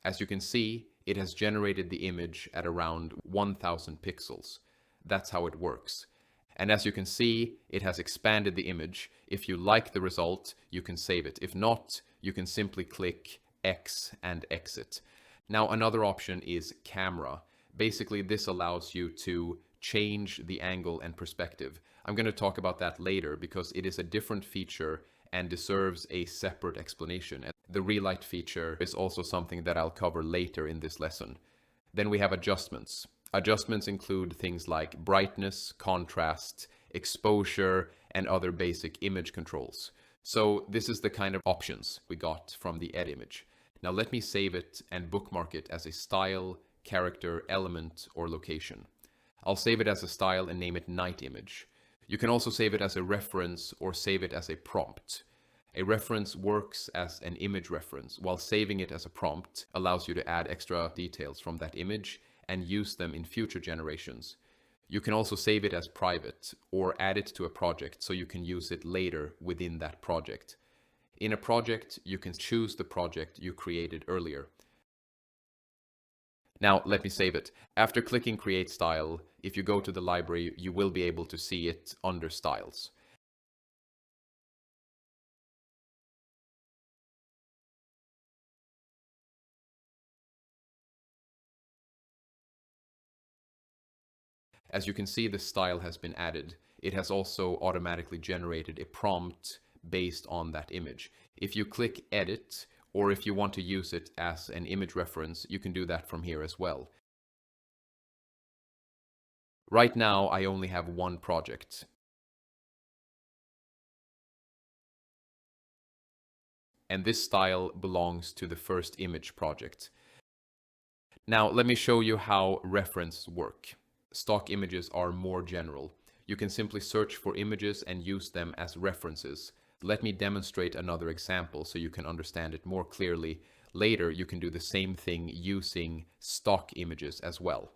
As you can see, it has generated the image at around 1000 pixels. That's how it works. And as you can see, it has expanded the image. If you like the result, you can save it. If not, you can simply click X and exit. Now, another option is camera. Basically, this allows you to change the angle and perspective. I'm going to talk about that later because it is a different feature and deserves a separate explanation. And the relight feature is also something that I'll cover later in this lesson. Then we have adjustments. Adjustments include things like brightness, contrast, exposure, and other basic image controls. So this is the kind of options we got from the Ed image. Now let me save it and bookmark it as a style, character, element, or location. I'll save it as a style and name it night image. You can also save it as a reference or save it as a prompt. A reference works as an image reference, while saving it as a prompt allows you to add extra details from that image and use them in future generations. You can also save it as private or add it to a project so you can use it later within that project. In a project, you can choose the project you created earlier. Now, let me save it. After clicking Create Style, if you go to the library, you will be able to see it under Styles. As you can see, the style has been added. It has also automatically generated a prompt based on that image. If you click Edit, or if you want to use it as an image reference, you can do that from here as well. Right now, I only have one project. And this style belongs to the first image project. Now, let me show you how references work. Stock images are more general. You can simply search for images and use them as references. Let me demonstrate another example so you can understand it more clearly. Later, you can do the same thing using stock images as well.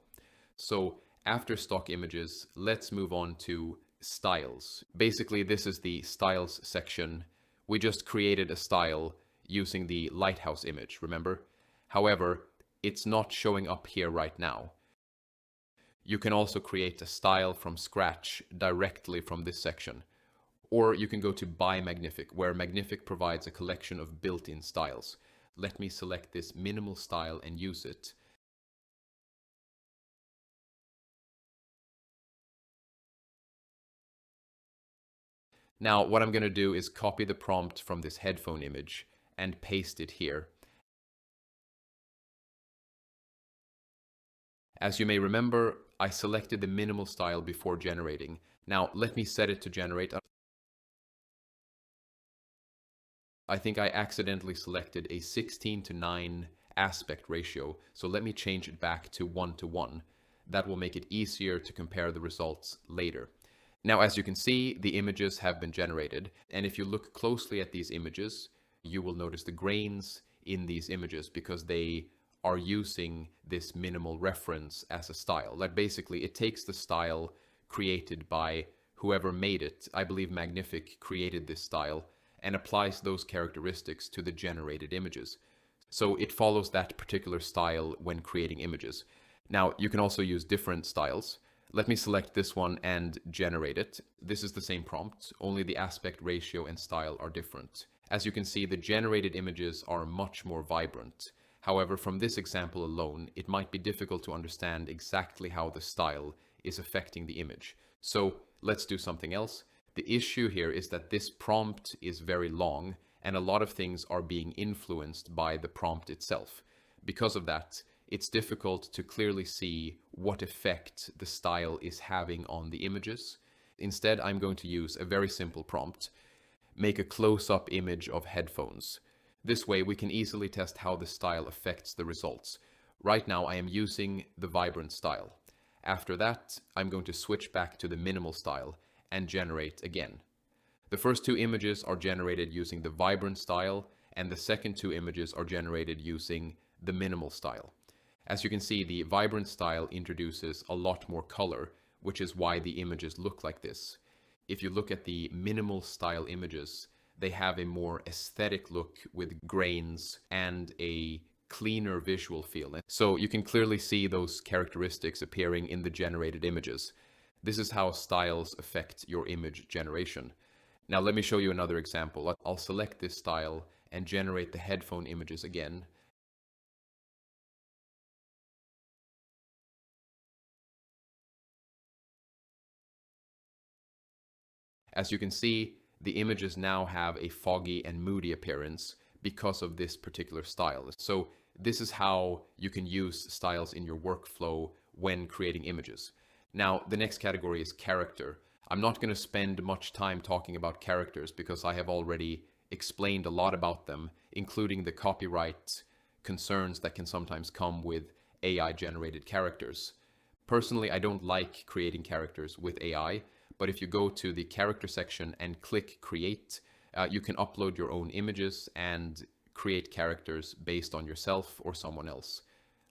So after stock images, let's move on to styles. Basically, this is the styles section. We just created a style using the lighthouse image, remember? However, it's not showing up here right now. You can also create a style from scratch directly from this section. Or you can go to Buy Magnific, where Magnific provides a collection of built-in styles. Let me select this minimal style and use it. Now, what I'm going to do is copy the prompt from this headphone image and paste it here. As you may remember, I selected the minimal style before generating. Now, let me set it to generate. I think I accidentally selected a 16:9 aspect ratio, so let me change it back to 1:1. That will make it easier to compare the results later. Now, as you can see, the images have been generated, and if you look closely at these images, you will notice the grains in these images because they are using this minimal reference as a style. Like basically, it takes the style created by whoever made it. I believe Magnific created this style and applies those characteristics to the generated images. So it follows that particular style when creating images. Now, you can also use different styles. Let me select this one and generate it. This is the same prompt, only the aspect ratio and style are different. As you can see, the generated images are much more vibrant. However, from this example alone, it might be difficult to understand exactly how the style is affecting the image. So let's do something else. The issue here is that this prompt is very long and a lot of things are being influenced by the prompt itself. Because of that, it's difficult to clearly see what effect the style is having on the images. Instead, I'm going to use a very simple prompt. Make a close-up image of headphones. This way, we can easily test how the style affects the results. Right now, I am using the vibrant style. After that, I'm going to switch back to the minimal style and generate again. The first two images are generated using the vibrant style, and the second two images are generated using the minimal style. As you can see, the vibrant style introduces a lot more color, which is why the images look like this. If you look at the minimal style images, they have a more aesthetic look with grains and a cleaner visual feel. So you can clearly see those characteristics appearing in the generated images. This is how styles affect your image generation. Now let me show you another example. I'll select this style and generate the headphone images again. As you can see, the images now have a foggy and moody appearance because of this particular style. So this is how you can use styles in your workflow when creating images. Now, the next category is character. I'm not going to spend much time talking about characters because I have already explained a lot about them, including the copyright concerns that can sometimes come with AI-generated characters. Personally, I don't like creating characters with AI, but if you go to the character section and click create, you can upload your own images and create characters based on yourself or someone else.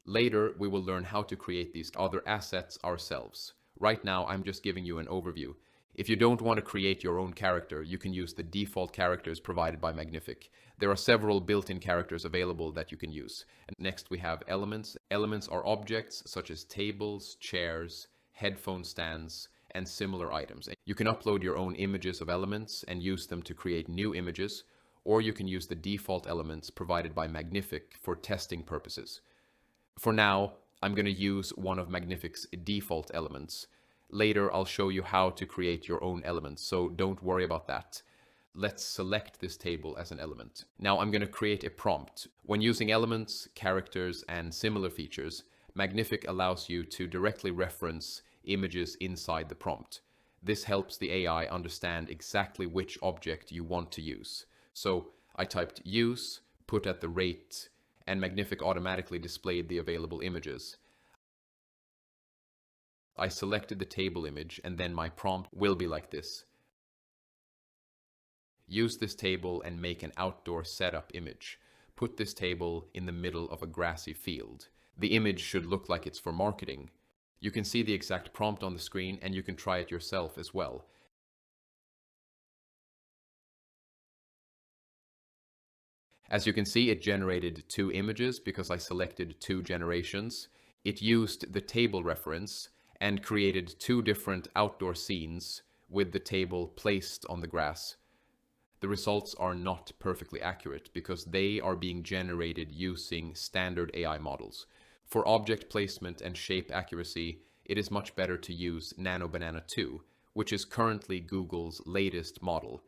Later, we will learn how to create these other assets ourselves. Right now, I'm just giving you an overview. If you don't want to create your own character, you can use the default characters provided by Magnific. There are several built-in characters available that you can use. And next, we have elements. Elements are objects such as tables, chairs, headphone stands, and similar items. You can upload your own images of elements and use them to create new images, or you can use the default elements provided by Magnific for testing purposes. For now, I'm going to use one of Magnific's default elements. Later, I'll show you how to create your own elements, so don't worry about that. Let's select this table as an element. Now I'm going to create a prompt. When using elements, characters, and similar features, Magnific allows you to directly reference images inside the prompt. This helps the AI understand exactly which object you want to use. So I typed use, put at the rate, and Magnific automatically displayed the available images. I selected the table image, and then my prompt will be like this. Use this table and make an outdoor setup image. Put this table in the middle of a grassy field. The image should look like it's for marketing. You can see the exact prompt on the screen, and you can try it yourself as well. As you can see, it generated two images because I selected two generations. It used the table reference and created two different outdoor scenes with the table placed on the grass. The results are not perfectly accurate because they are being generated using standard AI models. For object placement and shape accuracy, it is much better to use Nano Banana 2, which is currently Google's latest model.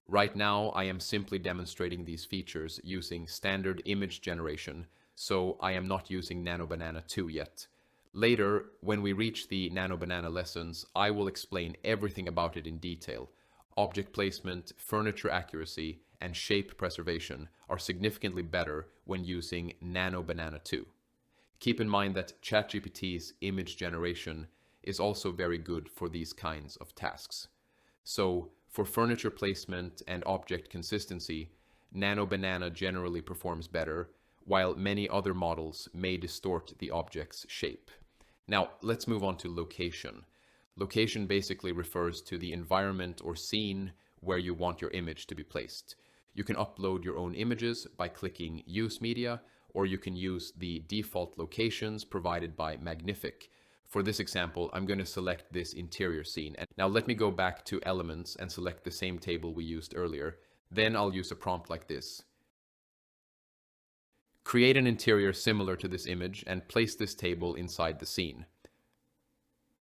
Right now, I am simply demonstrating these features using standard image generation, so I am not using Nano Banana 2 yet. Later, when we reach the Nano Banana lessons, I will explain everything about it in detail. Object placement, furniture accuracy, and shape preservation are significantly better when using Nano Banana 2. Keep in mind that ChatGPT's image generation is also very good for these kinds of tasks. So, for furniture placement and object consistency, Nano Banana generally performs better, while many other models may distort the object's shape. Now, let's move on to location. Location basically refers to the environment or scene where you want your image to be placed. You can upload your own images by clicking Use Media, or you can use the default locations provided by Magnific. For this example, I'm going to select this interior scene. And now let me go back to elements and select the same table we used earlier. Then I'll use a prompt like this. Create an interior similar to this image and place this table inside the scene.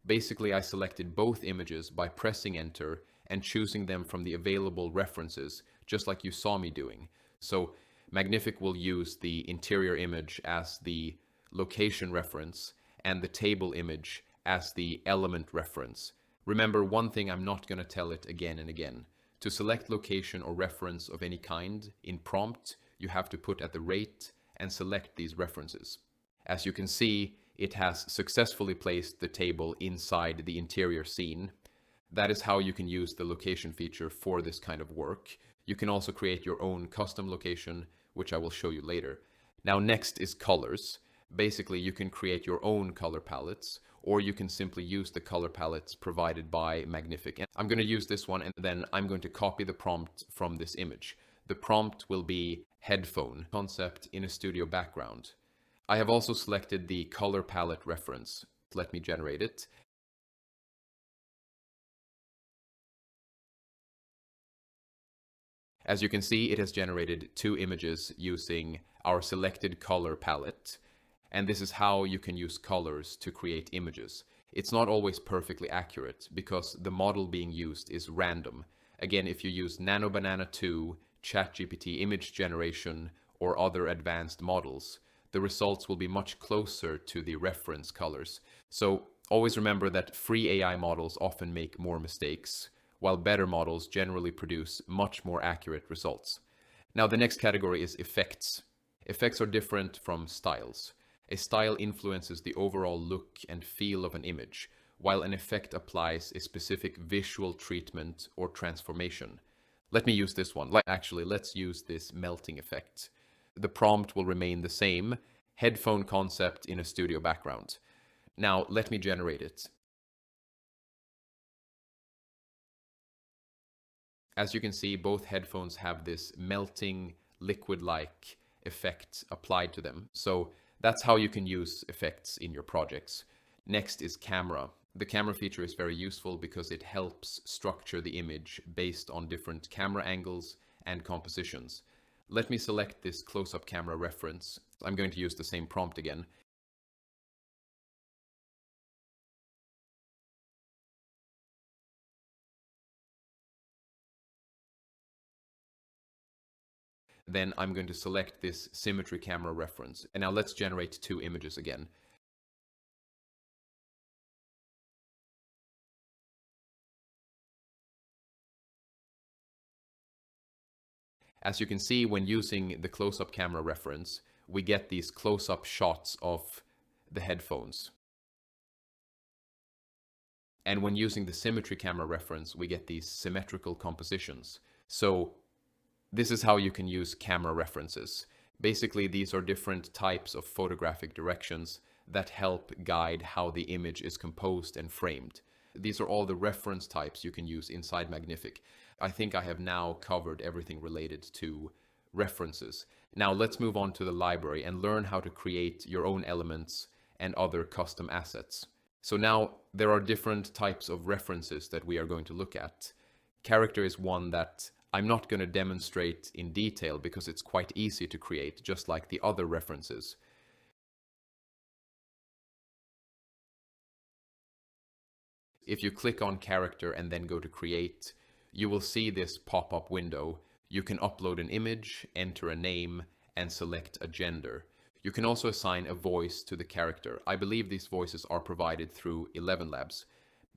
Basically, I selected both images by pressing enter and choosing them from the available references, just like you saw me doing. So Magnific will use the interior image as the location reference and the table image as the element reference. Remember, one thing I'm not going to tell it again and again. To select location or reference of any kind in prompt, you have to put at the rate and select these references. As you can see, it has successfully placed the table inside the interior scene. That is how you can use the location feature for this kind of work. You can also create your own custom location, which I will show you later. Now, next is colors. Basically, you can create your own color palettes, or you can simply use the color palettes provided by Magnific. And I'm going to use this one, and then I'm going to copy the prompt from this image. The prompt will be headphone concept in a studio background. I have also selected the color palette reference. Let me generate it. As you can see, it has generated 2 images using our selected color palette. And this is how you can use colors to create images. It's not always perfectly accurate because the model being used is random. Again, if you use NanoBanana 2, ChatGPT image generation, or other advanced models, the results will be much closer to the reference colors. So always remember that free AI models often make more mistakes, while better models generally produce much more accurate results. Now, the next category is effects. Effects are different from styles. A style influences the overall look and feel of an image, while an effect applies a specific visual treatment or transformation. Let me use this one. Actually, let's use this melting effect. The prompt will remain the same, headphone concept in a studio background. Now, let me generate it. As you can see, both headphones have this melting liquid-like effect applied to them. So that's how you can use effects in your projects. Next is camera. The camera feature is very useful because it helps structure the image based on different camera angles and compositions. Let me select this close-up camera reference. I'm going to use the same prompt again. Then I'm going to select this symmetry camera reference. And now let's generate 2 images again. As you can see, when using the close-up camera reference, we get these close-up shots of the headphones. And when using the symmetry camera reference, we get these symmetrical compositions. So this is how you can use camera references. Basically, these are different types of photographic directions that help guide how the image is composed and framed. These are all the reference types you can use inside Magnific. I think I have now covered everything related to references. Now let's move on to the library and learn how to create your own elements and other custom assets. So now there are different types of references that we are going to look at. Character is one that I'm not going to demonstrate in detail because it's quite easy to create, just like the other references. If you click on character and then go to create, you will see this pop-up window. You can upload an image, enter a name, and select a gender. You can also assign a voice to the character. I believe these voices are provided through 11 Labs.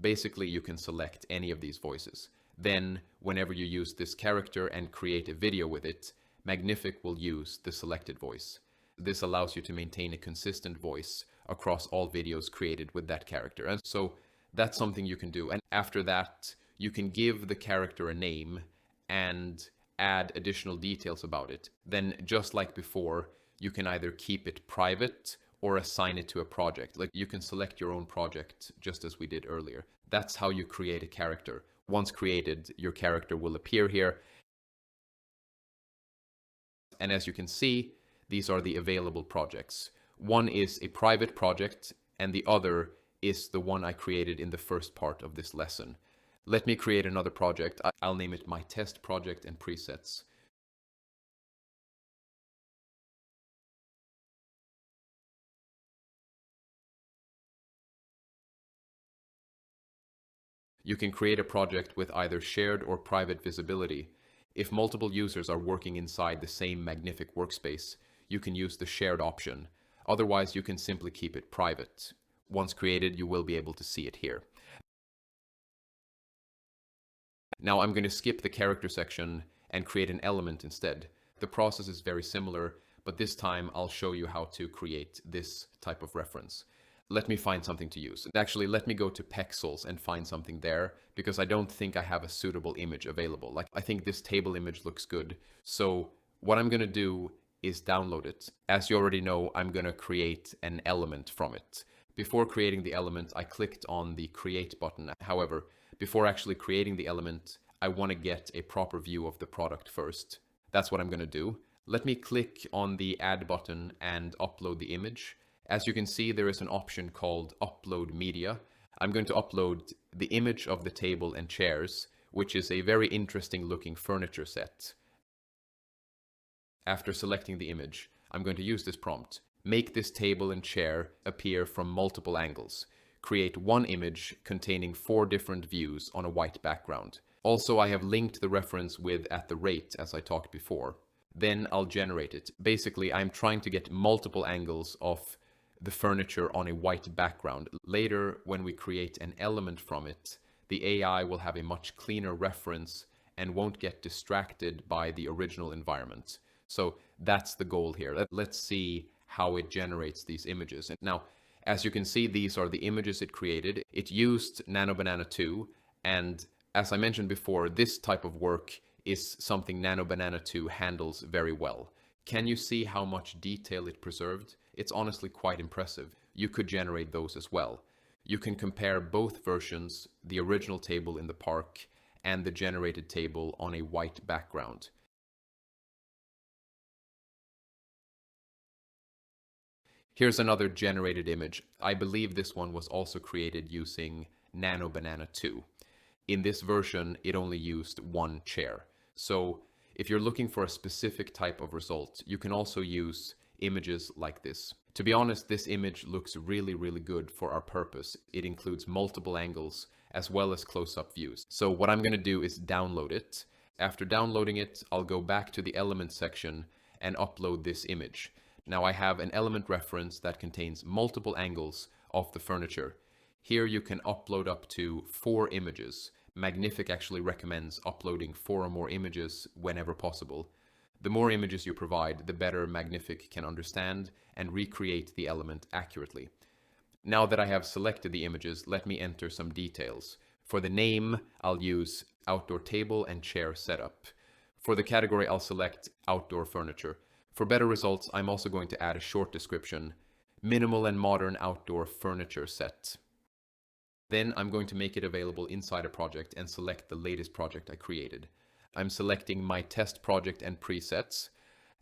Basically, you can select any of these voices. Then, whenever you use this character and create a video with it, Magnific will use the selected voice. This allows you to maintain a consistent voice across all videos created with that character. And so that's something you can do. And after that, you can give the character a name and add additional details about it. Then, just like before, you can either keep it private or assign it to a project. Like, you can select your own project just as we did earlier. That's how you create a character. Once created, your character will appear here. And as you can see, these are the available projects. One is a private project, and the other is the one I created in the first part of this lesson. Let me create another project. I'll name it my test project and presets. You can create a project with either shared or private visibility. If multiple users are working inside the same Magnific workspace, you can use the shared option. Otherwise, you can simply keep it private. Once created, you will be able to see it here. Now I'm going to skip the character section and create an element instead. The process is very similar, but this time I'll show you how to create this type of reference. Let me find something to use. Actually, let me go to Pexels and find something there, because I don't think I have a suitable image available. Like, I think this table image looks good. So what I'm going to do is download it. As you already know, I'm going to create an element from it. Before creating the element, I clicked on the create button. However, before actually creating the element, I want to get a proper view of the product first. That's what I'm going to do. Let me click on the add button and upload the image. As you can see, there is an option called upload media. I'm going to upload the image of the table and chairs, which is a very interesting looking furniture set. After selecting the image, I'm going to use this prompt. Make this table and chair appear from multiple angles. Create one image containing 4 different views on a white background. Also, I have linked the reference with @, as I talked before. Then I'll generate it. Basically, I'm trying to get multiple angles of the furniture on a white background. Later, when we create an element from it, the AI will have a much cleaner reference and won't get distracted by the original environment. So that's the goal here. Let's see how it generates these images. And now, as you can see, these are the images it created. It used Nano Banana 2, and as I mentioned before, this type of work is something Nano Banana 2 handles very well. Can you see how much detail it preserved? It's honestly quite impressive. You could generate those as well. You can compare both versions, the original table in the park and the generated table on a white background. Here's another generated image. I believe this one was also created using Nano Banana 2. In this version, it only used 1 chair. So if you're looking for a specific type of result, you can also use images like this. To be honest, this image looks really, really good for our purpose. It includes multiple angles as well as close-up views. So what I'm going to do is download it. After downloading it, I'll go back to the element section and upload this image. Now I have an element reference that contains multiple angles of the furniture. Here you can upload up to 4 images. Magnific actually recommends uploading 4 or more images whenever possible. The more images you provide, the better Magnific can understand and recreate the element accurately. Now that I have selected the images, let me enter some details. For the name, I'll use outdoor table and chair setup. For the category, I'll select outdoor furniture. For better results, I'm also going to add a short description: minimal and modern outdoor furniture set. Then I'm going to make it available inside a project and select the latest project I created. I'm selecting my test project and presets.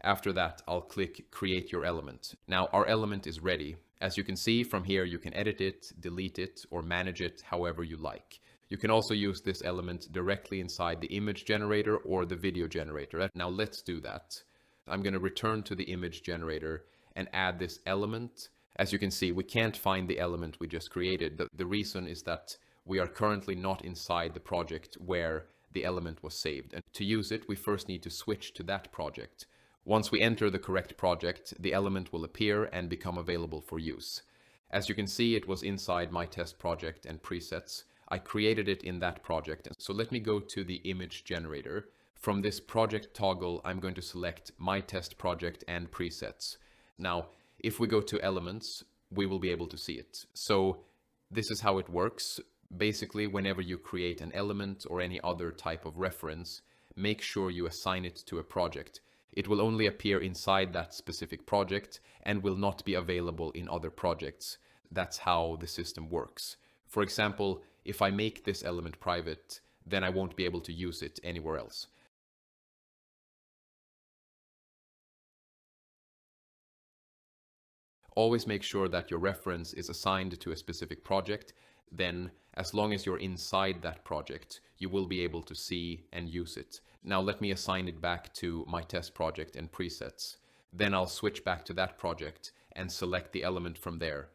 After that, I'll click Create Your Element. Now our element is ready. As you can see from here, you can edit it, delete it, or manage it however you like. You can also use this element directly inside the image generator or the video generator. Now let's do that. I'm going to return to the image generator and add this element. As you can see, we can't find the element we just created. The reason is that we are currently not inside the project where the element was saved. And to use it, we first need to switch to that project. Once we enter the correct project, the element will appear and become available for use. As you can see, it was inside my test project and presets. I created it in that project. So let me go to the image generator. From this project toggle, I'm going to select my test project and presets. Now, if we go to elements, we will be able to see it. So this is how it works. Basically, whenever you create an element or any other type of reference, make sure you assign it to a project. It will only appear inside that specific project and will not be available in other projects. That's how the system works. For example, if I make this element private, then I won't be able to use it anywhere else. Always make sure that your reference is assigned to a specific project. Then, as long as you're inside that project, you will be able to see and use it. Now let me assign it back to my test project and presets. Then I'll switch back to that project and select the element from there.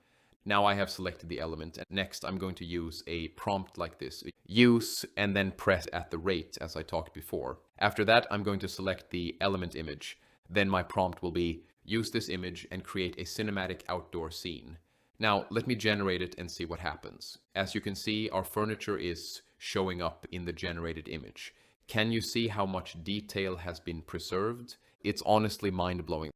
Now I have selected the element, and next I'm going to use a prompt like this. Use and then press @ as I talked before. After that, I'm going to select the element image. Then my prompt will be, use this image and create a cinematic outdoor scene. Now let me generate it and see what happens. As you can see, our furniture is showing up in the generated image. Can you see how much detail has been preserved? It's honestly mind-blowing.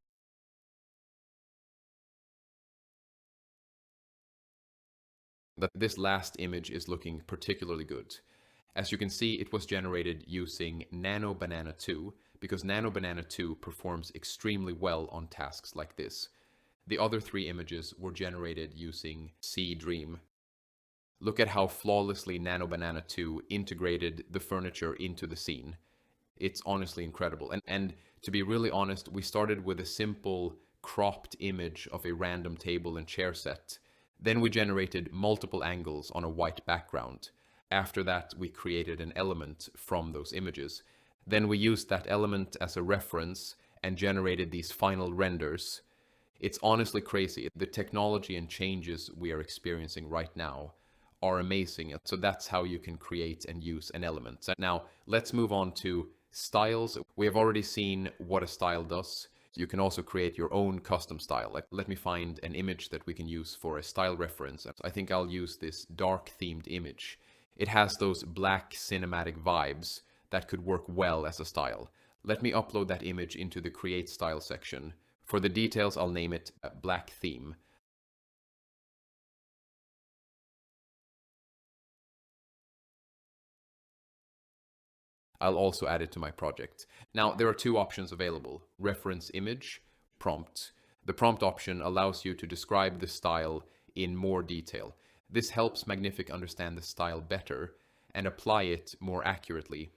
That this last image is looking particularly good. As you can see, it was generated using Nano Banana 2. because Nano Banana 2 performs extremely well on tasks like this. The other three images were generated using Dream. Look at how flawlessly Nano Banana 2 integrated the furniture into the scene. It's honestly incredible. And to be really honest, we started with a simple cropped image of a random table and chair set. Then we generated multiple angles on a white background. After that, we created an element from those images. Then we used that element as a reference and generated these final renders. It's honestly crazy. The technology and changes we are experiencing right now are amazing. So that's how you can create and use an element. Now, let's move on to styles. We have already seen what a style does. You can also create your own custom style. Like, let me find an image that we can use for a style reference. I think I'll use this dark themed image. It has those black cinematic vibes that could work well as a style. Let me upload that image into the Create Style section. For the details, I'll name it Black Theme. I'll also add it to my project. Now, there are two options available: reference image, prompt. The prompt option allows you to describe the style in more detail. This helps Magnific understand the style better and apply it more accurately.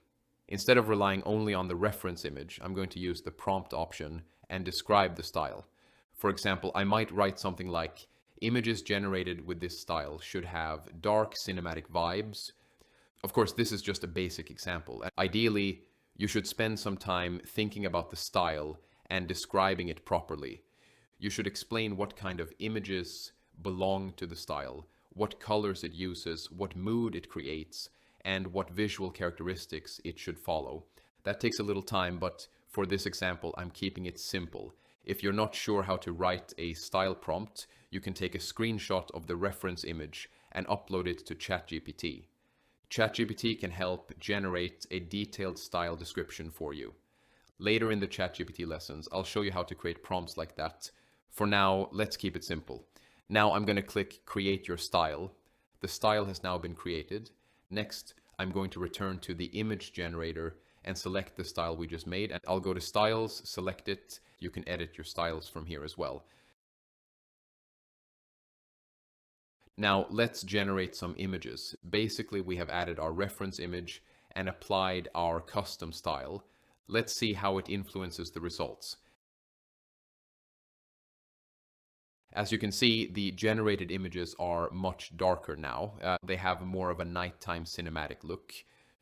Instead of relying only on the reference image, I'm going to use the prompt option and describe the style. For example, I might write something like, images generated with this style should have dark cinematic vibes. Of course, this is just a basic example. Ideally, you should spend some time thinking about the style and describing it properly. You should explain what kind of images belong to the style, what colors it uses, what mood it creates, and what visual characteristics it should follow. That takes a little time, but for this example, I'm keeping it simple. If you're not sure how to write a style prompt, you can take a screenshot of the reference image and upload it to ChatGPT. ChatGPT can help generate a detailed style description for you. Later in the ChatGPT lessons, I'll show you how to create prompts like that. For now, let's keep it simple. Now I'm going to click Create Your Style. The style has now been created. Next, I'm going to return to the image generator and select the style we just made. And I'll go to Styles, select it. You can edit your styles from here as well. Now let's generate some images. Basically, we have added our reference image and applied our custom style. Let's see how it influences the results. As you can see, the generated images are much darker now. They have more of a nighttime cinematic look.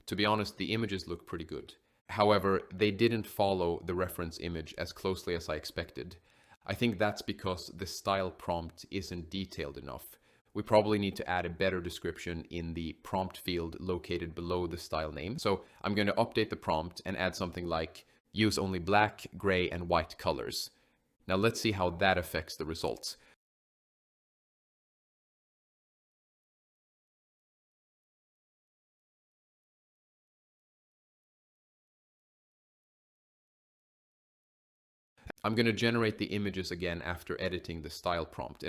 To be honest, the images look pretty good. However, they didn't follow the reference image as closely as I expected. I think that's because the style prompt isn't detailed enough. We probably need to add a better description in the prompt field located below the style name. So I'm going to update the prompt and add something like, use only black, gray, and white colors. Now let's see how that affects the results. I'm going to generate the images again after editing the style prompt.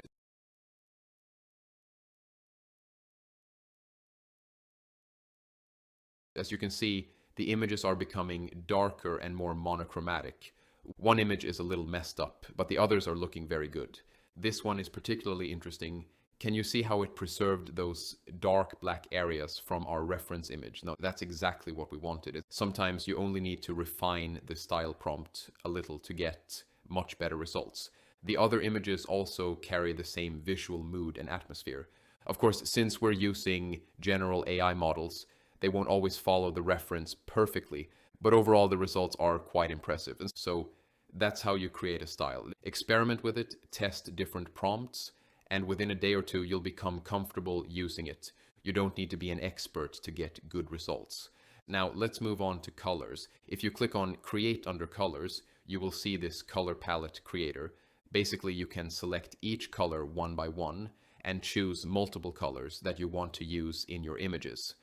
As you can see, the images are becoming darker and more monochromatic. One image is a little messed up, but the others are looking very good. This one is particularly interesting. Can you see how it preserved those dark black areas from our reference image? No, that's exactly what we wanted. Sometimes you only need to refine the style prompt a little to get much better results. The other images also carry the same visual mood and atmosphere. Of course, since we're using general AI models, they won't always follow the reference perfectly, but overall the results are quite impressive. And so that's how you create a style. Experiment with it, test different prompts, and within a day or two, you'll become comfortable using it. You don't need to be an expert to get good results. Now let's move on to colors. If you click on Create under Colors, you will see this color palette creator. Basically, you can select each color one by one and choose multiple colors that you want to use in your images.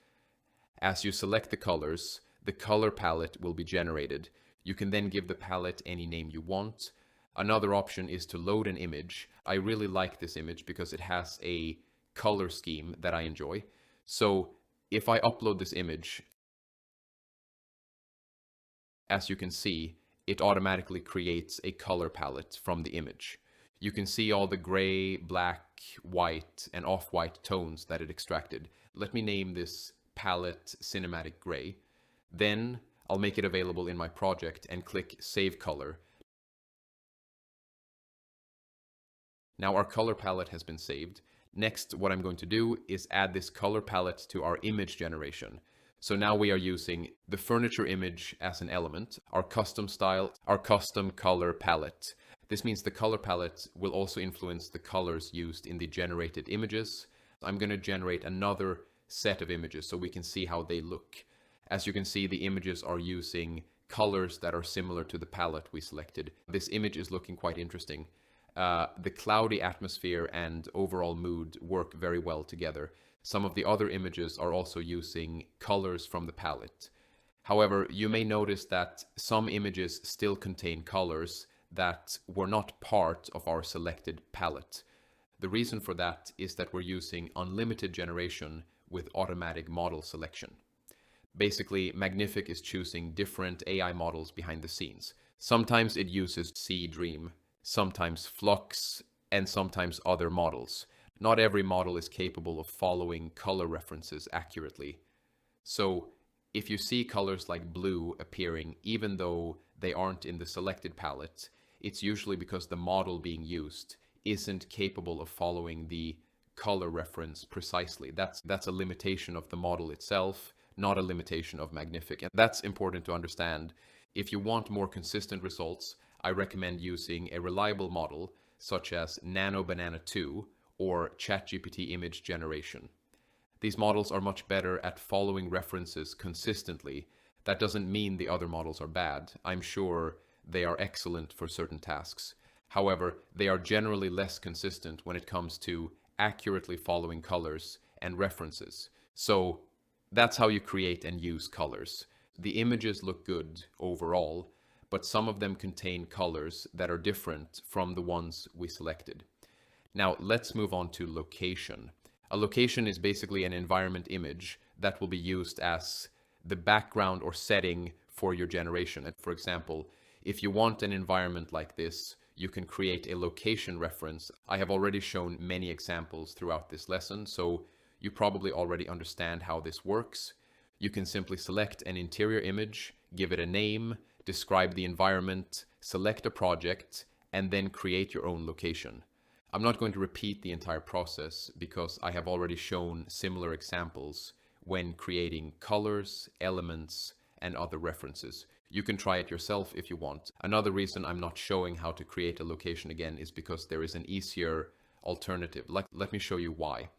As you select the colors, the color palette will be generated. You can then give the palette any name you want. Another option is to load an image. I really like this image because it has a color scheme that I enjoy. So if I upload this image, as you can see, it automatically creates a color palette from the image. You can see all the gray, black, white, and off-white tones that it extracted. Let me name this palette Cinematic Gray. Then I'll make it available in my project and click Save Color. Now our color palette has been saved. Next, what I'm going to do is add this color palette to our image generation. So now we are using the furniture image as an element, our custom style, our custom color palette. This means the color palette will also influence the colors used in the generated images. I'm going to generate another set of images so we can see how they look. As you can see, the images are using colors that are similar to the palette we selected. This image is looking quite interesting. The cloudy atmosphere and overall mood work very well together. Some of the other images are also using colors from the palette. However, you may notice that some images still contain colors that were not part of our selected palette. The reason for that is that we're using unlimited generation with automatic model selection. Basically, Magnific is choosing different AI models behind the scenes. Sometimes it uses Dream, sometimes Flux, and sometimes other models. Not every model is capable of following color references accurately. So if you see colors like blue appearing even though they aren't in the selected palette, it's usually because the model being used isn't capable of following the color reference precisely. That's a limitation of the model itself, not a limitation of Magnific. And that's important to understand. If you want more consistent results, I recommend using a reliable model such as Nano Banana 2 or ChatGPT image generation. These models are much better at following references consistently. That doesn't mean the other models are bad. I'm sure they are excellent for certain tasks. However, they are generally less consistent when it comes to accurately following colors and references. So that's how you create and use colors. The images look good overall, but some of them contain colors that are different from the ones we selected. Now let's move on to location. A location is basically an environment image that will be used as the background or setting for your generation. And for example, if you want an environment like this, you can create a location reference. I have already shown many examples throughout this lesson, so you probably already understand how this works. You can simply select an interior image, give it a name, describe the environment, select a project, and then create your own location. I'm not going to repeat the entire process because I have already shown similar examples when creating colors, elements, and other references. You can try it yourself if you want. Another reason I'm not showing how to create a location again is because there is an easier alternative. Let me show you why.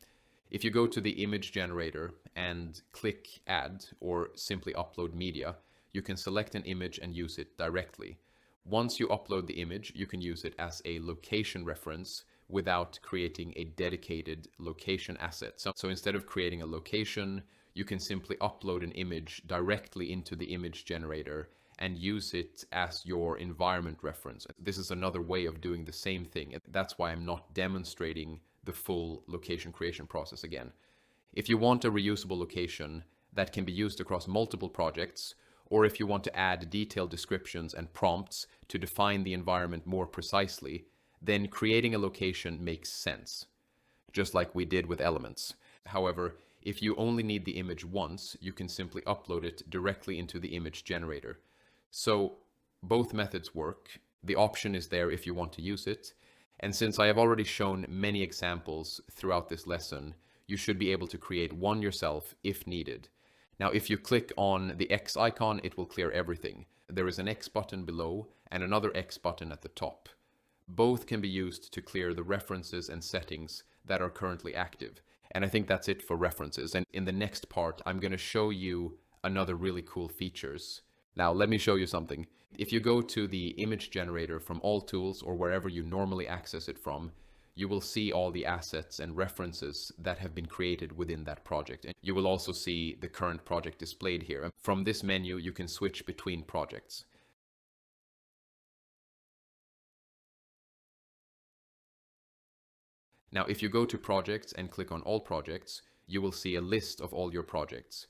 If you go to the image generator and click Add or simply Upload Media, you can select an image and use it directly. Once you upload the image, you can use it as a location reference without creating a dedicated location asset. So instead of creating a location, you can simply upload an image directly into the image generator and use it as your environment reference. This is another way of doing the same thing. That's why I'm not demonstrating the full location creation process again. If you want a reusable location that can be used across multiple projects, or if you want to add detailed descriptions and prompts to define the environment more precisely, then creating a location makes sense, just like we did with elements. However, if you only need the image once, you can simply upload it directly into the image generator. So both methods work. The option is there if you want to use it. And since I have already shown many examples throughout this lesson, you should be able to create one yourself if needed. Now, if you click on the X icon, it will clear everything. There is an X button below and another X button at the top. Both can be used to clear the references and settings that are currently active. And I think that's it for references. And in the next part, I'm going to show you another really cool features. Now, let me show you something. If you go to the image generator from All Tools or wherever you normally access it from, you will see all the assets and references that have been created within that project. And you will also see the current project displayed here. From this menu, you can switch between projects. Now, if you go to projects and click on all projects, you will see a list of all your projects.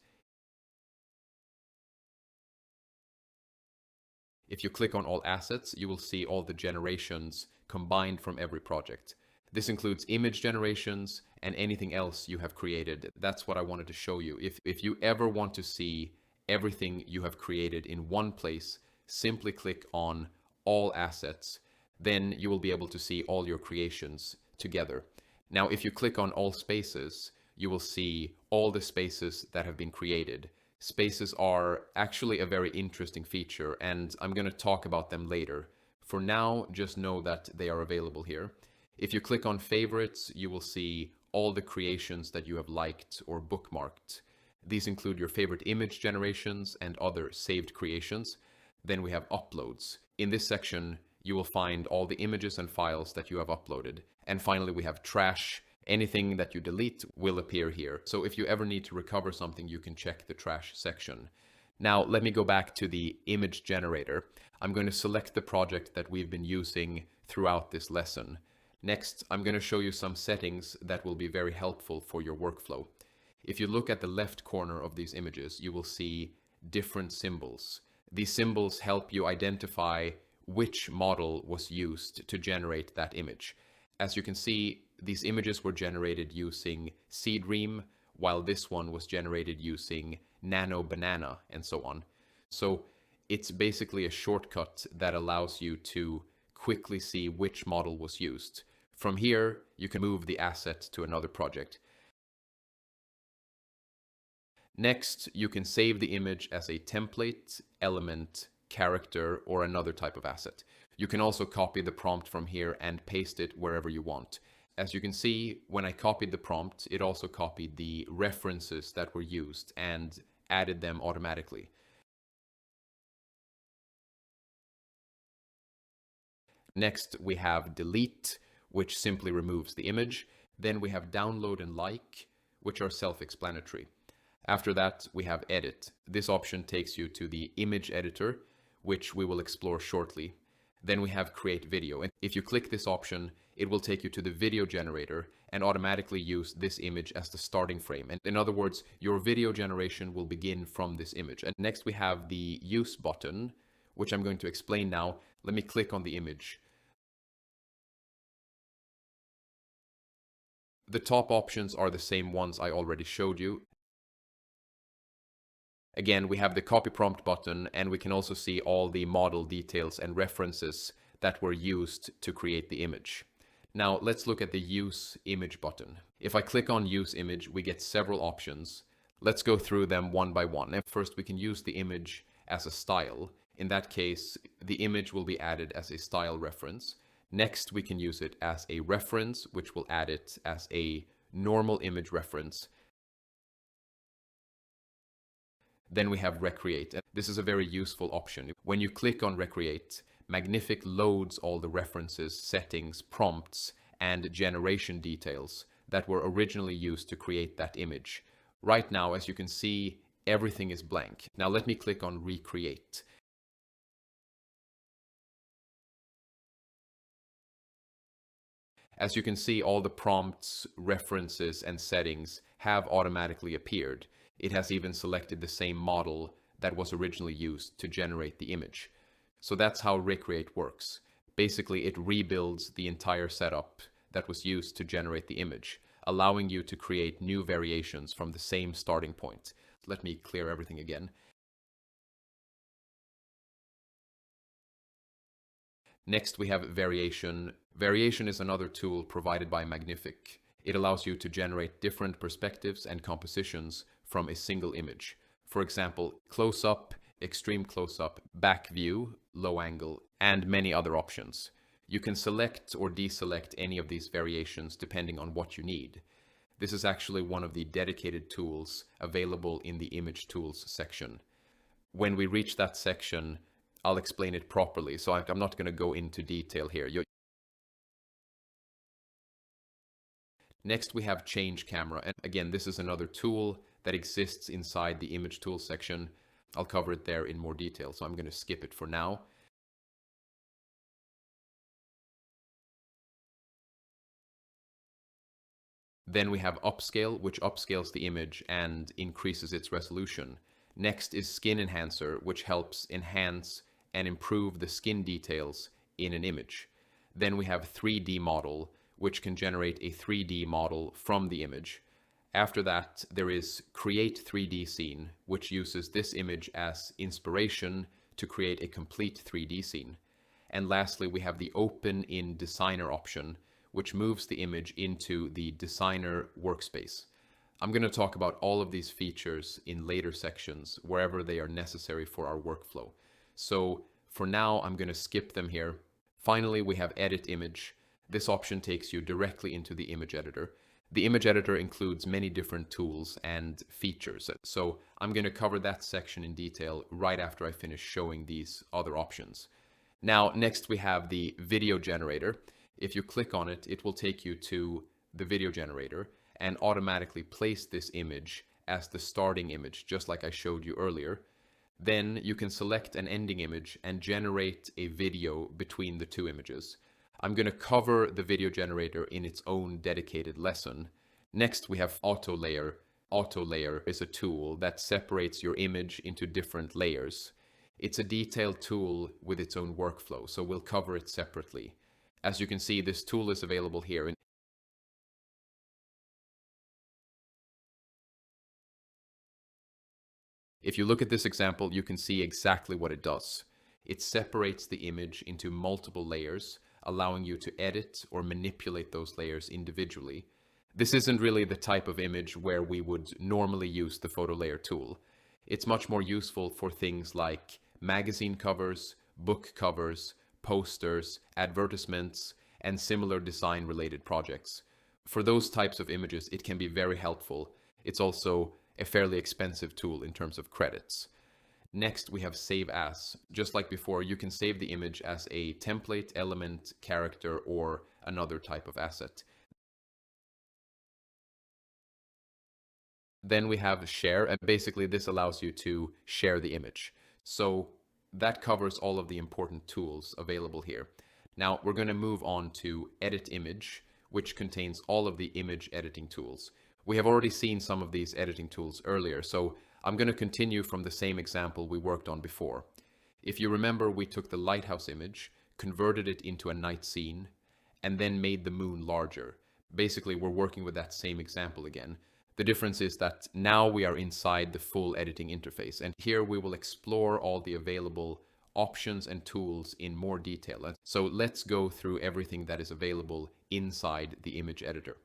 If you click on all assets, you will see all the generations combined from every project. This includes image generations and anything else you have created. That's what I wanted to show you. If you ever want to see everything you have created in one place, simply click on all assets. Then you will be able to see all your creations together. Now, if you click on all spaces, you will see all the spaces that have been created. Spaces are actually a very interesting feature, and I'm going to talk about them later. For now, just know that they are available here. If you click on favorites, you will see all the creations that you have liked or bookmarked. These include your favorite image generations and other saved creations. Then we have uploads. In this section, you will find all the images and files that you have uploaded. And finally, we have trash. Anything that you delete will appear here. So if you ever need to recover something, you can check the trash section. Now, let me go back to the image generator. I'm going to select the project that we've been using throughout this lesson. Next, I'm going to show you some settings that will be very helpful for your workflow. If you look at the left corner of these images, you will see different symbols. These symbols help you identify which model was used to generate that image. As you can see, these images were generated using Seedream, while this one was generated using Nano Banana, and so on. So it's basically a shortcut that allows you to quickly see which model was used. From here, you can move the asset to another project. Next, you can save the image as a template, element, character, or another type of asset. You can also copy the prompt from here and paste it wherever you want. As you can see, when I copied the prompt, it also copied the references that were used and added them automatically. Next, we have delete, which simply removes the image. Then we have download and like, which are self-explanatory. After that, we have edit. This option takes you to the image editor, which we will explore shortly. Then we have create video. And if you click this option, it will take you to the video generator and automatically use this image as the starting frame. And in other words, your video generation will begin from this image. And next we have the use button, which I'm going to explain now. Let me click on the image. The top options are the same ones I already showed you. Again, we have the copy prompt button, and we can also see all the model details and references that were used to create the image. Now let's look at the use image button. If I click on use image, we get several options. Let's go through them one by one. And first, we can use the image as a style. In that case, the image will be added as a style reference. Next, we can use it as a reference, which will add it as a normal image reference. Then we have Recreate. This is a very useful option. When you click on Recreate, Magnific loads all the references, settings, prompts, and generation details that were originally used to create that image. Right now, as you can see, everything is blank. Now let me click on Recreate. As you can see, all the prompts, references, and settings have automatically appeared. It has even selected the same model that was originally used to generate the image. So that's how Recreate works. Basically, it rebuilds the entire setup that was used to generate the image, allowing you to create new variations from the same starting point. Let me clear everything again. Next, we have Variation. Variation is another tool provided by Magnific. It allows you to generate different perspectives and compositions from a single image. For example, close-up, extreme close-up, back view, low angle, and many other options. You can select or deselect any of these variations depending on what you need. This is actually one of the dedicated tools available in the Image Tools section. When we reach that section, I'll explain it properly, so I'm not going to go into detail here. Next, we have Change Camera. And again, this is another tool that exists inside the Image Tools section. I'll cover it there in more detail, so I'm going to skip it for now. Then we have Upscale, which upscales the image and increases its resolution. Next is Skin Enhancer, which helps enhance and improve the skin details in an image. Then we have 3D model, which can generate a 3D model from the image. After that, there is create 3D scene, which uses this image as inspiration to create a complete 3D scene. And lastly, we have the open in designer option, which moves the image into the designer workspace. I'm going to talk about all of these features in later sections, wherever they are necessary for our workflow. So for now, I'm going to skip them here. Finally, we have edit image. This option takes you directly into the image editor. The image editor includes many different tools and features. So I'm going to cover that section in detail right after I finish showing these other options. Now, next we have the video generator. If you click on it, it will take you to the video generator and automatically place this image as the starting image, just like I showed you earlier. Then you can select an ending image and generate a video between the two images. I'm going to cover the video generator in its own dedicated lesson. Next, we have auto layer. Auto layer is a tool that separates your image into different layers. It's a detailed tool with its own workflow, so we'll cover it separately. As you can see, this tool is available here. If you look at this example, you can see exactly what it does. It separates the image into multiple layers, allowing you to edit or manipulate those layers individually. This isn't really the type of image where we would normally use the photo layer tool. It's much more useful for things like magazine covers, book covers, posters, advertisements, and similar design-related projects. For those types of images, it can be very helpful. It's also a fairly expensive tool in terms of credits. Next, we have Save As. Just like before, you can save the image as a template, element, character, or another type of asset. Then we have Share, and basically this allows you to share the image. So that covers all of the important tools available here. Now we're going to move on to Edit Image, which contains all of the image editing tools. We have already seen some of these editing tools earlier, so I'm going to continue from the same example we worked on before. If you remember, we took the lighthouse image, converted it into a night scene, and then made the moon larger. Basically, we're working with that same example again. The difference is that now we are inside the full editing interface, and here we will explore all the available options and tools in more detail. So let's go through everything that is available inside the image editor.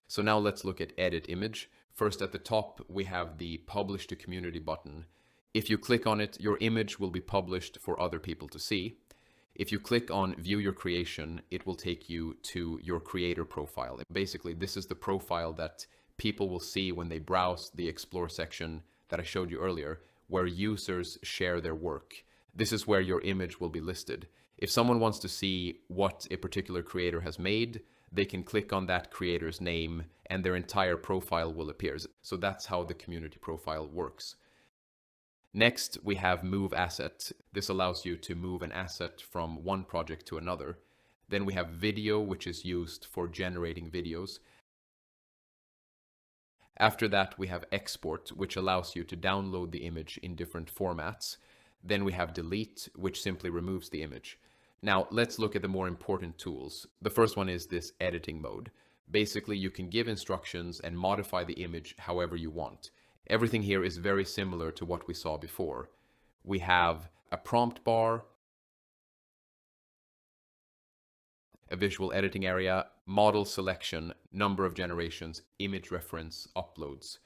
So now let's look at Edit Image. First, at the top, we have the Publish to Community button. If you click on it, your image will be published for other people to see. If you click on View Your Creation, it will take you to your creator profile. Basically, this is the profile that people will see when they browse the Explore section that I showed you earlier, where users share their work. This is where your image will be listed. If someone wants to see what a particular creator has made, they can click on that creator's name and their entire profile will appear. So that's how the community profile works. Next, we have Move Asset. This allows you to move an asset from one project to another. Then we have Video, which is used for generating videos. After that, we have Export, which allows you to download the image in different formats. Then we have Delete, which simply removes the image. Now, let's look at the more important tools. The first one is this editing mode. Basically, you can give instructions and modify the image however you want. Everything here is very similar to what we saw before. We have a prompt bar, a visual editing area, model selection, number of generations, image reference, uploads.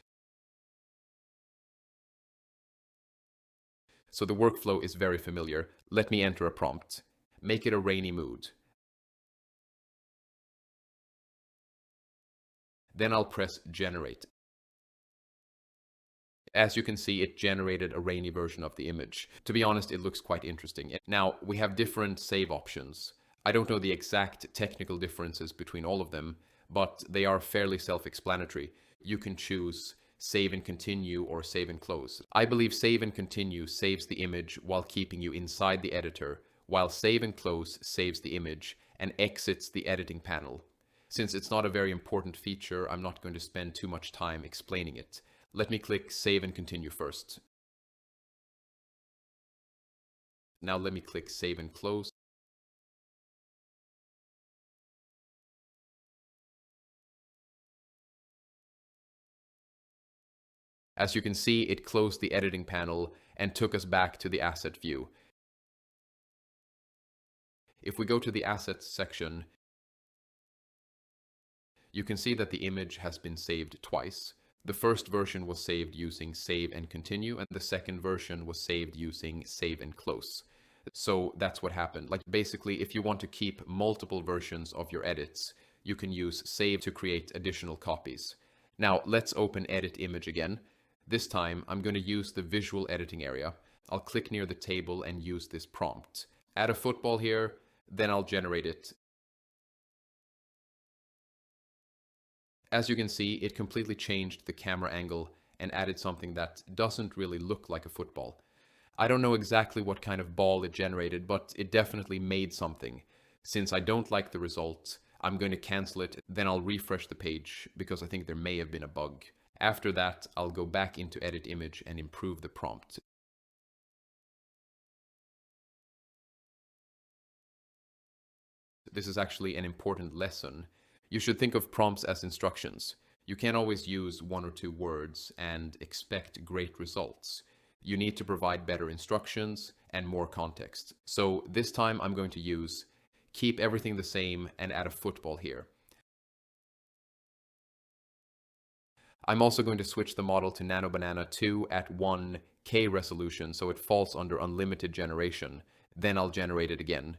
So the workflow is very familiar. Let me enter a prompt. Make it a rainy mood. Then I'll press Generate. As you can see, it generated a rainy version of the image. To be honest, it looks quite interesting. Now, we have different save options. I don't know the exact technical differences between all of them, but they are fairly self-explanatory. You can choose Save and Continue or Save and Close. I believe Save and Continue saves the image while keeping you inside the editor, while Save and Close saves the image and exits the editing panel. Since it's not a very important feature, I'm not going to spend too much time explaining it. Let me click Save and Continue first. Now let me click Save and Close. As you can see, it closed the editing panel and took us back to the asset view. If we go to the Assets section, you can see that the image has been saved twice. The first version was saved using Save and Continue, and the second version was saved using Save and Close. So that's what happened. Like basically, if you want to keep multiple versions of your edits, you can use Save to create additional copies. Now let's open Edit Image again. This time I'm going to use the visual editing area. I'll click near the table and use this prompt. Add a football here, then I'll generate it. As you can see, it completely changed the camera angle and added something that doesn't really look like a football. I don't know exactly what kind of ball it generated, but it definitely made something. Since I don't like the result, I'm going to cancel it, then I'll refresh the page because I think there may have been a bug. After that, I'll go back into Edit Image and improve the prompt. This is actually an important lesson. You should think of prompts as instructions. You can't always use one or two words and expect great results. You need to provide better instructions and more context. So this time I'm going to use keep everything the same and add a football here. I'm also going to switch the model to NanoBanana 2 at 1K resolution so it falls under unlimited generation. Then I'll generate it again.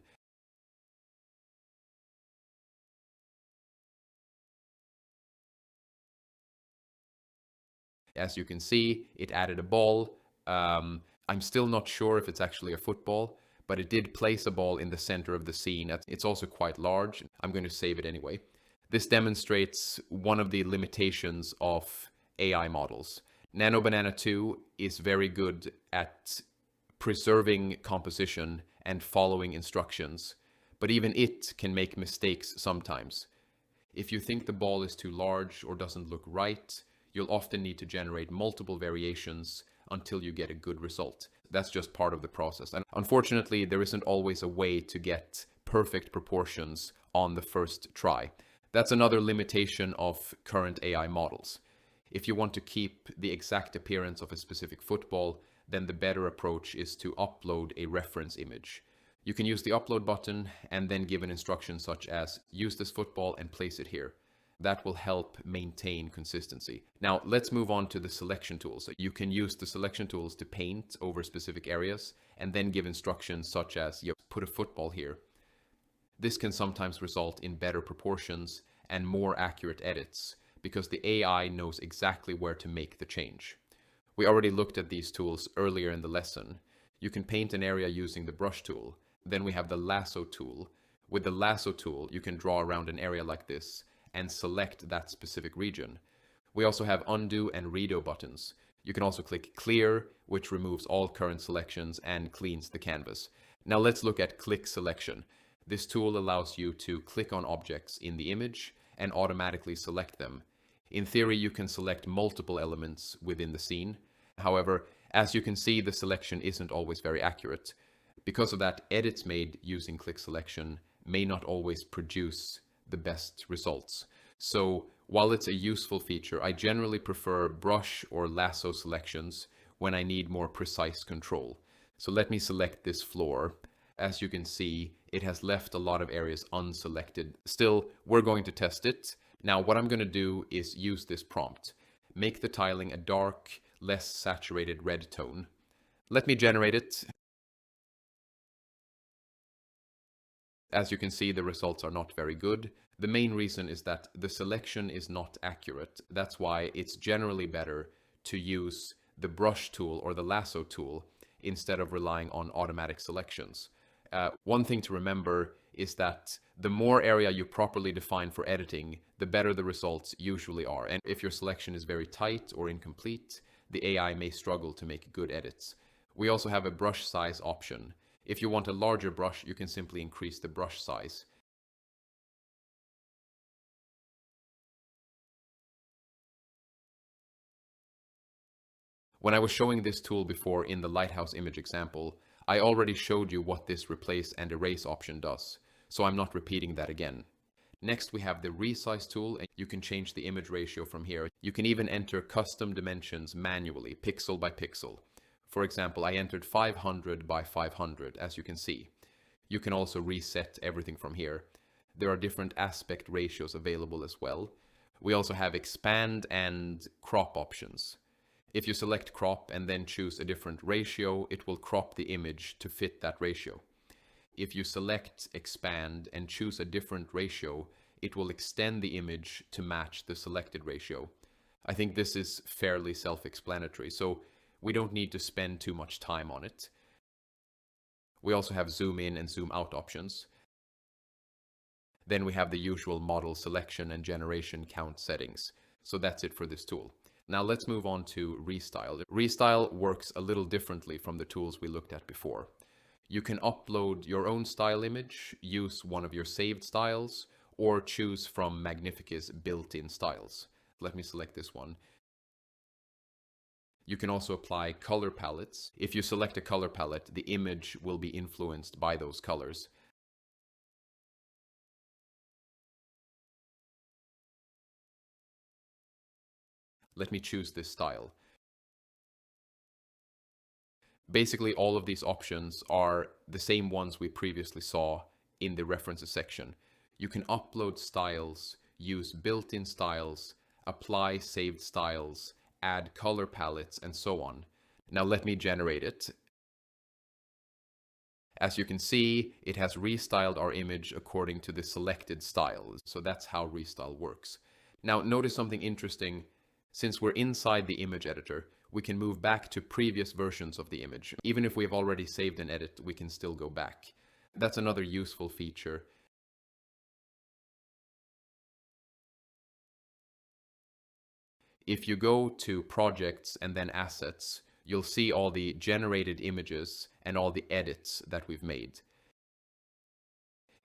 As you can see, it added a ball. I'm still not sure if it's actually a football, but it did place a ball in the center of the scene. It's also quite large. I'm going to save it anyway. This demonstrates one of the limitations of AI models. NanoBanana 2 is very good at preserving composition and following instructions, but even it can make mistakes sometimes. If you think the ball is too large or doesn't look right, you'll often need to generate multiple variations until you get a good result. That's just part of the process. And unfortunately, there isn't always a way to get perfect proportions on the first try. That's another limitation of current AI models. If you want to keep the exact appearance of a specific football, then the better approach is to upload a reference image. You can use the upload button and then give an instruction such as use this football and place it here. That will help maintain consistency. Now let's move on to the selection tools. You can use the selection tools to paint over specific areas and then give instructions such as put a football here. This can sometimes result in better proportions and more accurate edits because the AI knows exactly where to make the change. We already looked at these tools earlier in the lesson. You can paint an area using the brush tool. Then we have the lasso tool. With the lasso tool, you can draw around an area like this and select that specific region. We also have undo and redo buttons. You can also click clear, which removes all current selections and cleans the canvas. Now let's look at click selection. This tool allows you to click on objects in the image and automatically select them. In theory, you can select multiple elements within the scene. However, as you can see, the selection isn't always very accurate. Because of that, edits made using click selection may not always produce the best results. So while it's a useful feature, I generally prefer brush or lasso selections when I need more precise control. So let me select this floor. As you can see, it has left a lot of areas unselected. Still, we're going to test it. Now, what I'm going to do is use this prompt. Make the tiling a dark, less saturated red tone. Let me generate it. As you can see, the results are not very good. The main reason is that the selection is not accurate. That's why it's generally better to use the brush tool or the lasso tool instead of relying on automatic selections. One thing to remember is that the more area you properly define for editing, the better the results usually are. And if your selection is very tight or incomplete, the AI may struggle to make good edits. We also have a brush size option. If you want a larger brush, you can simply increase the brush size. When I was showing this tool before in the lighthouse image example, I already showed you what this replace and erase option does, so I'm not repeating that again. Next, we have the resize tool, and you can change the image ratio from here. You can even enter custom dimensions manually, pixel by pixel. For example, I entered 500 by 500, as you can see. You can also reset everything from here. There are different aspect ratios available as well. We also have expand and crop options. If you select crop and then choose a different ratio, it will crop the image to fit that ratio. If you select expand and choose a different ratio, it will extend the image to match the selected ratio. I think this is fairly self-explanatory, so we don't need to spend too much time on it. We also have zoom in and zoom out options. Then we have the usual model selection and generation count settings. So that's it for this tool. Now let's move on to Restyle. Restyle works a little differently from the tools we looked at before. You can upload your own style image, use one of your saved styles, or choose from Magnific's built-in styles. Let me select this one. You can also apply color palettes. If you select a color palette, the image will be influenced by those colors. Let me choose this style. Basically, all of these options are the same ones we previously saw in the references section. You can upload styles, use built-in styles, apply saved styles, add color palettes, and so on. Now let me generate it. As you can see, it has restyled our image according to the selected style. So that's how Restyle works. Now notice something interesting. Since we're inside the image editor, we can move back to previous versions of the image. Even if we've already saved an edit, we can still go back. That's another useful feature. If you go to projects and then assets, you'll see all the generated images and all the edits that we've made.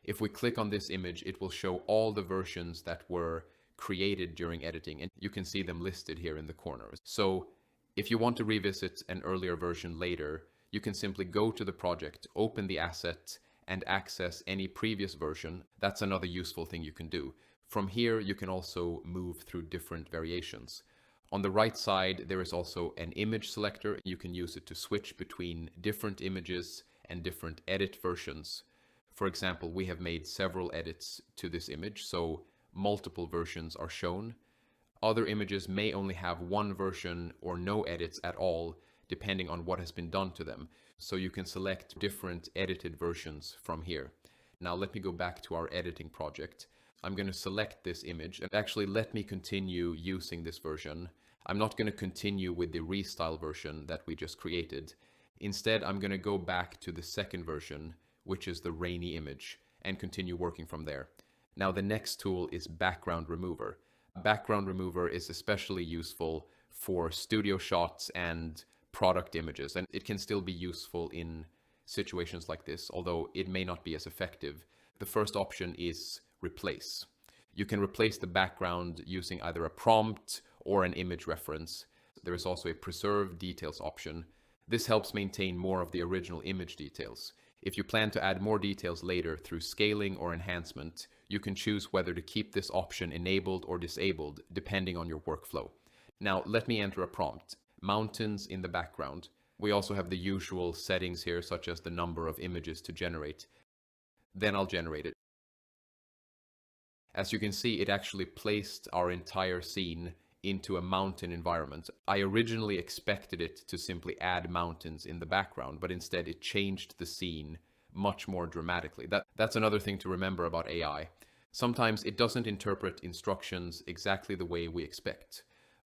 If we click on this image, it will show all the versions that were created during editing, and you can see them listed here in the corners. So if you want to revisit an earlier version later, you can simply go to the project, open the asset, and access any previous version. That's another useful thing you can do. From here, you can also move through different variations. On the right side, there is also an image selector. You can use it to switch between different images and different edit versions. For example, we have made several edits to this image, so multiple versions are shown. Other images may only have one version or no edits at all, depending on what has been done to them. So you can select different edited versions from here. Now let me go back to our editing project. I'm going to select this image and actually let me continue using this version. I'm not going to continue with the Restyle version that we just created. Instead, I'm going to go back to the second version, which is the rainy image, and continue working from there. Now the next tool is Background Remover. Background Remover is especially useful for studio shots and product images, and it can still be useful in situations like this, although it may not be as effective. The first option is Replace. You can replace the background using either a prompt or an image reference. There is also a Preserve Details option. This helps maintain more of the original image details. If you plan to add more details later through scaling or enhancement, you can choose whether to keep this option enabled or disabled depending on your workflow. Now let me enter a prompt. Mountains in the background. We also have the usual settings here, such as the number of images to generate. Then I'll generate it. As you can see, it actually placed our entire scene into a mountain environment. I originally expected it to simply add mountains in the background, but instead it changed the scene much more dramatically. That's another thing to remember about AI. Sometimes it doesn't interpret instructions exactly the way we expect.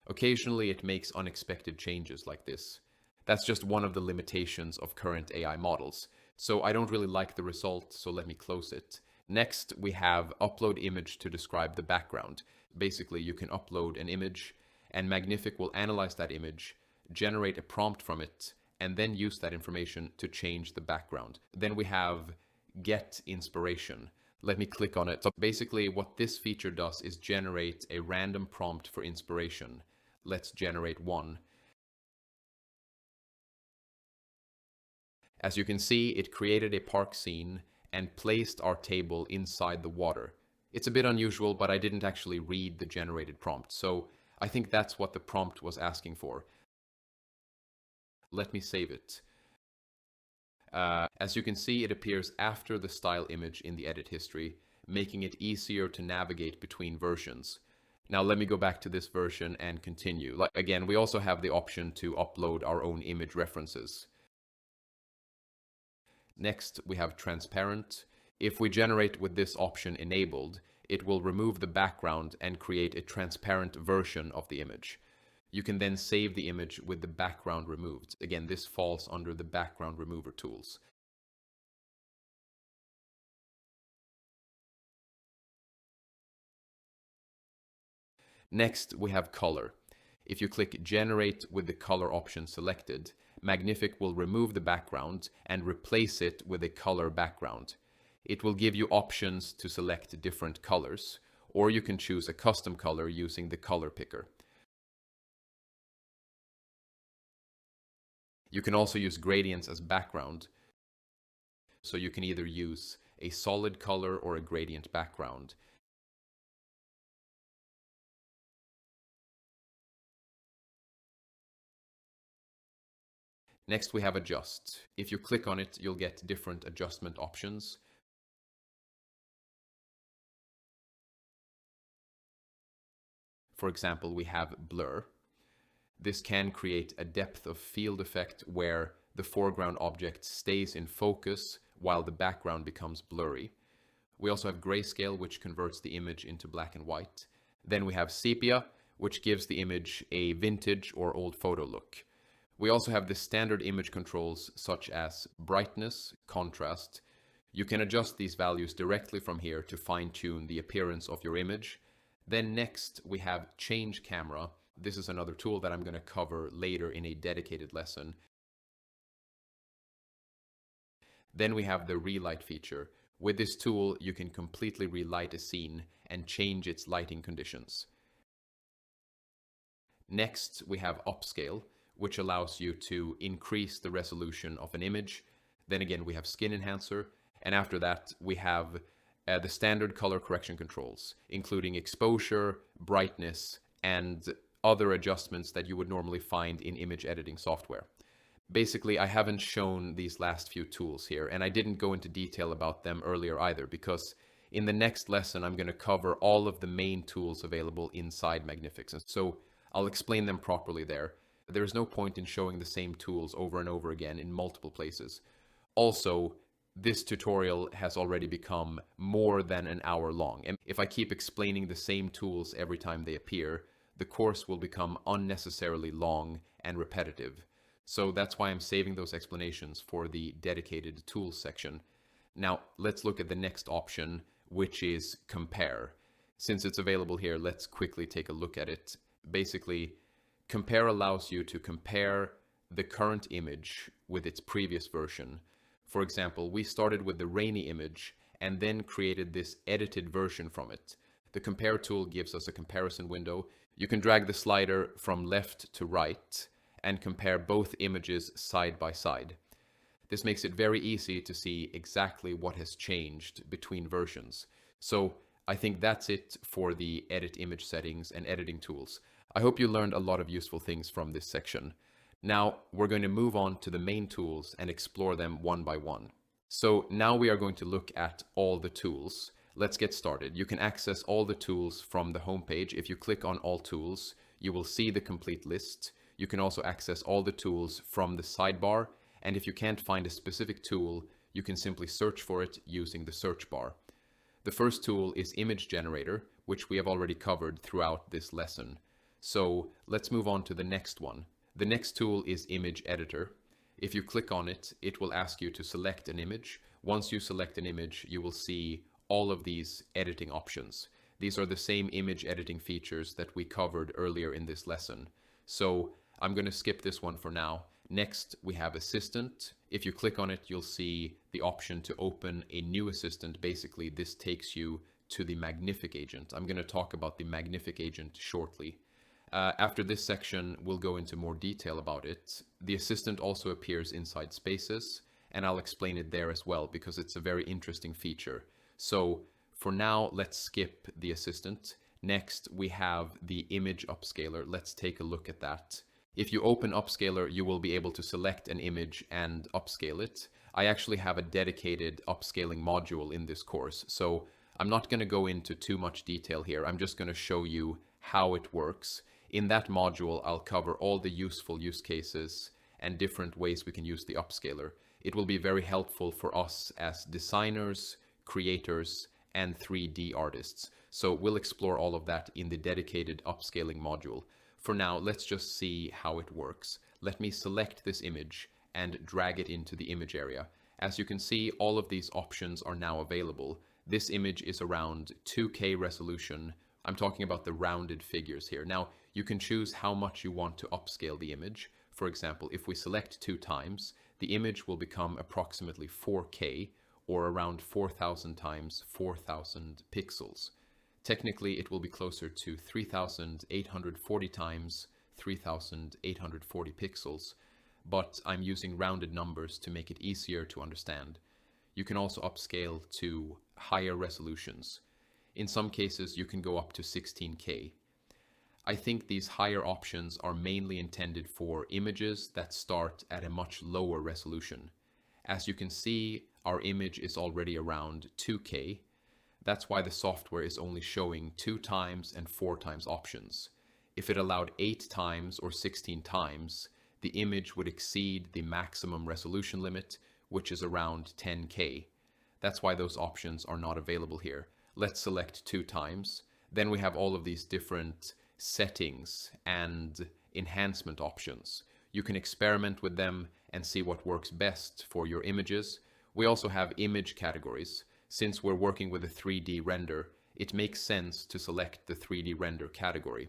Occasionally it makes unexpected changes like this. That's just one of the limitations of current AI models. So I don't really like the result, so let me close it. Next, we have Upload Image to describe the background. Basically, you can upload an image, and Magnific will analyze that image, generate a prompt from it, and then use that information to change the background. Then we have Get Inspiration. Let me click on it. So basically, what this feature does is generate a random prompt for inspiration. Let's generate one. As you can see, it created a park scene and placed our table inside the water. It's a bit unusual, but I didn't actually read the generated prompt, so I think that's what the prompt was asking for. Let me save it. As you can see, it appears after the style image in the edit history, making it easier to navigate between versions. Now let me go back to this version and continue. Again, we also have the option to upload our own image references. Next, we have transparent. If we generate with this option enabled, it will remove the background and create a transparent version of the image. You can then save the image with the background removed. Again, this falls under the background remover tools. Next, we have color. If you click Generate with the color option selected, Magnific will remove the background and replace it with a color background. It will give you options to select different colors, or you can choose a custom color using the color picker. You can also use gradients as background, so you can either use a solid color or a gradient background. Next, we have adjust. If you click on it, you'll get different adjustment options. For example, we have blur. This can create a depth of field effect where the foreground object stays in focus while the background becomes blurry. We also have grayscale, which converts the image into black and white. Then we have sepia, which gives the image a vintage or old photo look. We also have the standard image controls such as brightness, contrast. You can adjust these values directly from here to fine-tune the appearance of your image. Then next, we have change camera. This is another tool that I'm going to cover later in a dedicated lesson. Then we have the relight feature. With this tool, you can completely relight a scene and change its lighting conditions. Next, we have upscale, which allows you to increase the resolution of an image. Then again, we have skin enhancer. And after that, we have the standard color correction controls, including exposure, brightness, and other adjustments that you would normally find in image editing software. Basically, I haven't shown these last few tools here, and I didn't go into detail about them earlier either, because in the next lesson, I'm going to cover all of the main tools available inside Magnific. And so I'll explain them properly there. There is no point in showing the same tools over and over again in multiple places. Also, this tutorial has already become more than an hour long. And if I keep explaining the same tools every time they appear, the course will become unnecessarily long and repetitive. So that's why I'm saving those explanations for the dedicated tools section. Now, let's look at the next option, which is compare. Since it's available here, let's quickly take a look at it. Basically, compare allows you to compare the current image with its previous version. For example, we started with the rainy image and then created this edited version from it. The compare tool gives us a comparison window. You can drag the slider from left to right and compare both images side by side. This makes it very easy to see exactly what has changed between versions. So I think that's it for the edit image settings and editing tools. I hope you learned a lot of useful things from this section. Now we're going to move on to the main tools and explore them one by one. So now we are going to look at all the tools. Let's get started. You can access all the tools from the homepage. If you click on all tools, you will see the complete list. You can also access all the tools from the sidebar. And if you can't find a specific tool, you can simply search for it using the search bar. The first tool is Image Generator, which we have already covered throughout this lesson. So let's move on to the next one. The next tool is Image Editor. If you click on it, it will ask you to select an image. Once you select an image, you will see all of these editing options. These are the same image editing features that we covered earlier in this lesson. So I'm going to skip this one for now. Next, we have Assistant. If you click on it, you'll see the option to open a new assistant. Basically, this takes you to the Magnific agent. I'm going to talk about the Magnific agent shortly. After this section, we'll go into more detail about it. The assistant also appears inside spaces, and I'll explain it there as well because it's a very interesting feature. So for now, let's skip the assistant. Next, we have the image upscaler. Let's take a look at that. If you open Upscaler, you will be able to select an image and upscale it. I actually have a dedicated upscaling module in this course, so I'm not going to go into too much detail here. I'm just going to show you how it works. In that module, I'll cover all the useful use cases and different ways we can use the upscaler. It will be very helpful for us as designers, creators, and 3D artists. So we'll explore all of that in the dedicated upscaling module. For now, let's just see how it works. Let me select this image and drag it into the image area. As you can see, all of these options are now available. This image is around 2K resolution. I'm talking about the rounded figures here. Now, you can choose how much you want to upscale the image. For example, if we select 2 times, the image will become approximately 4K, or around 4,000 times 4,000 pixels. Technically, it will be closer to 3,840 times 3,840 pixels, but I'm using rounded numbers to make it easier to understand. You can also upscale to higher resolutions. In some cases, you can go up to 16K. I think these higher options are mainly intended for images that start at a much lower resolution. As you can see, our image is already around 2K. That's why the software is only showing 2 times and 4 times options. If it allowed 8 times or 16 times, the image would exceed the maximum resolution limit, which is around 10K. That's why those options are not available here. Let's select 2 times. Then we have all of these different settings and enhancement options. You can experiment with them and see what works best for your images. We also have image categories. Since we're working with a 3D render, it makes sense to select the 3D render category.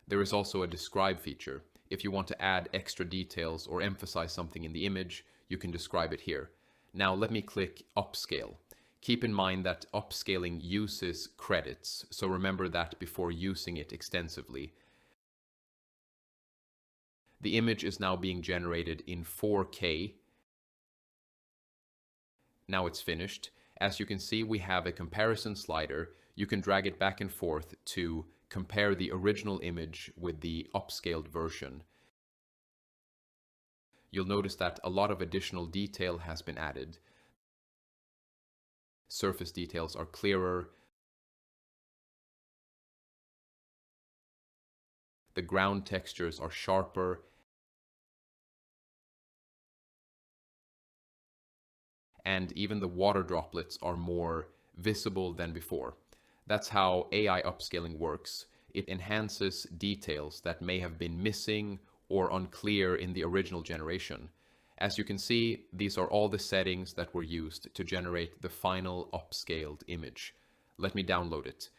There is also a describe feature. If you want to add extra details or emphasize something in the image, you can describe it here. Now let me click upscale. Keep in mind that upscaling uses credits, so remember that before using it extensively. The image is now being generated in 4K. Now it's finished. As you can see, we have a comparison slider. You can drag it back and forth to compare the original image with the upscaled version. You'll notice that a lot of additional detail has been added. Surface details are clearer. The ground textures are sharper. And even the water droplets are more visible than before. That's how AI upscaling works. It enhances details that may have been missing or unclear in the original generation. As you can see, these are all the settings that were used to generate the final upscaled image. Let me download it.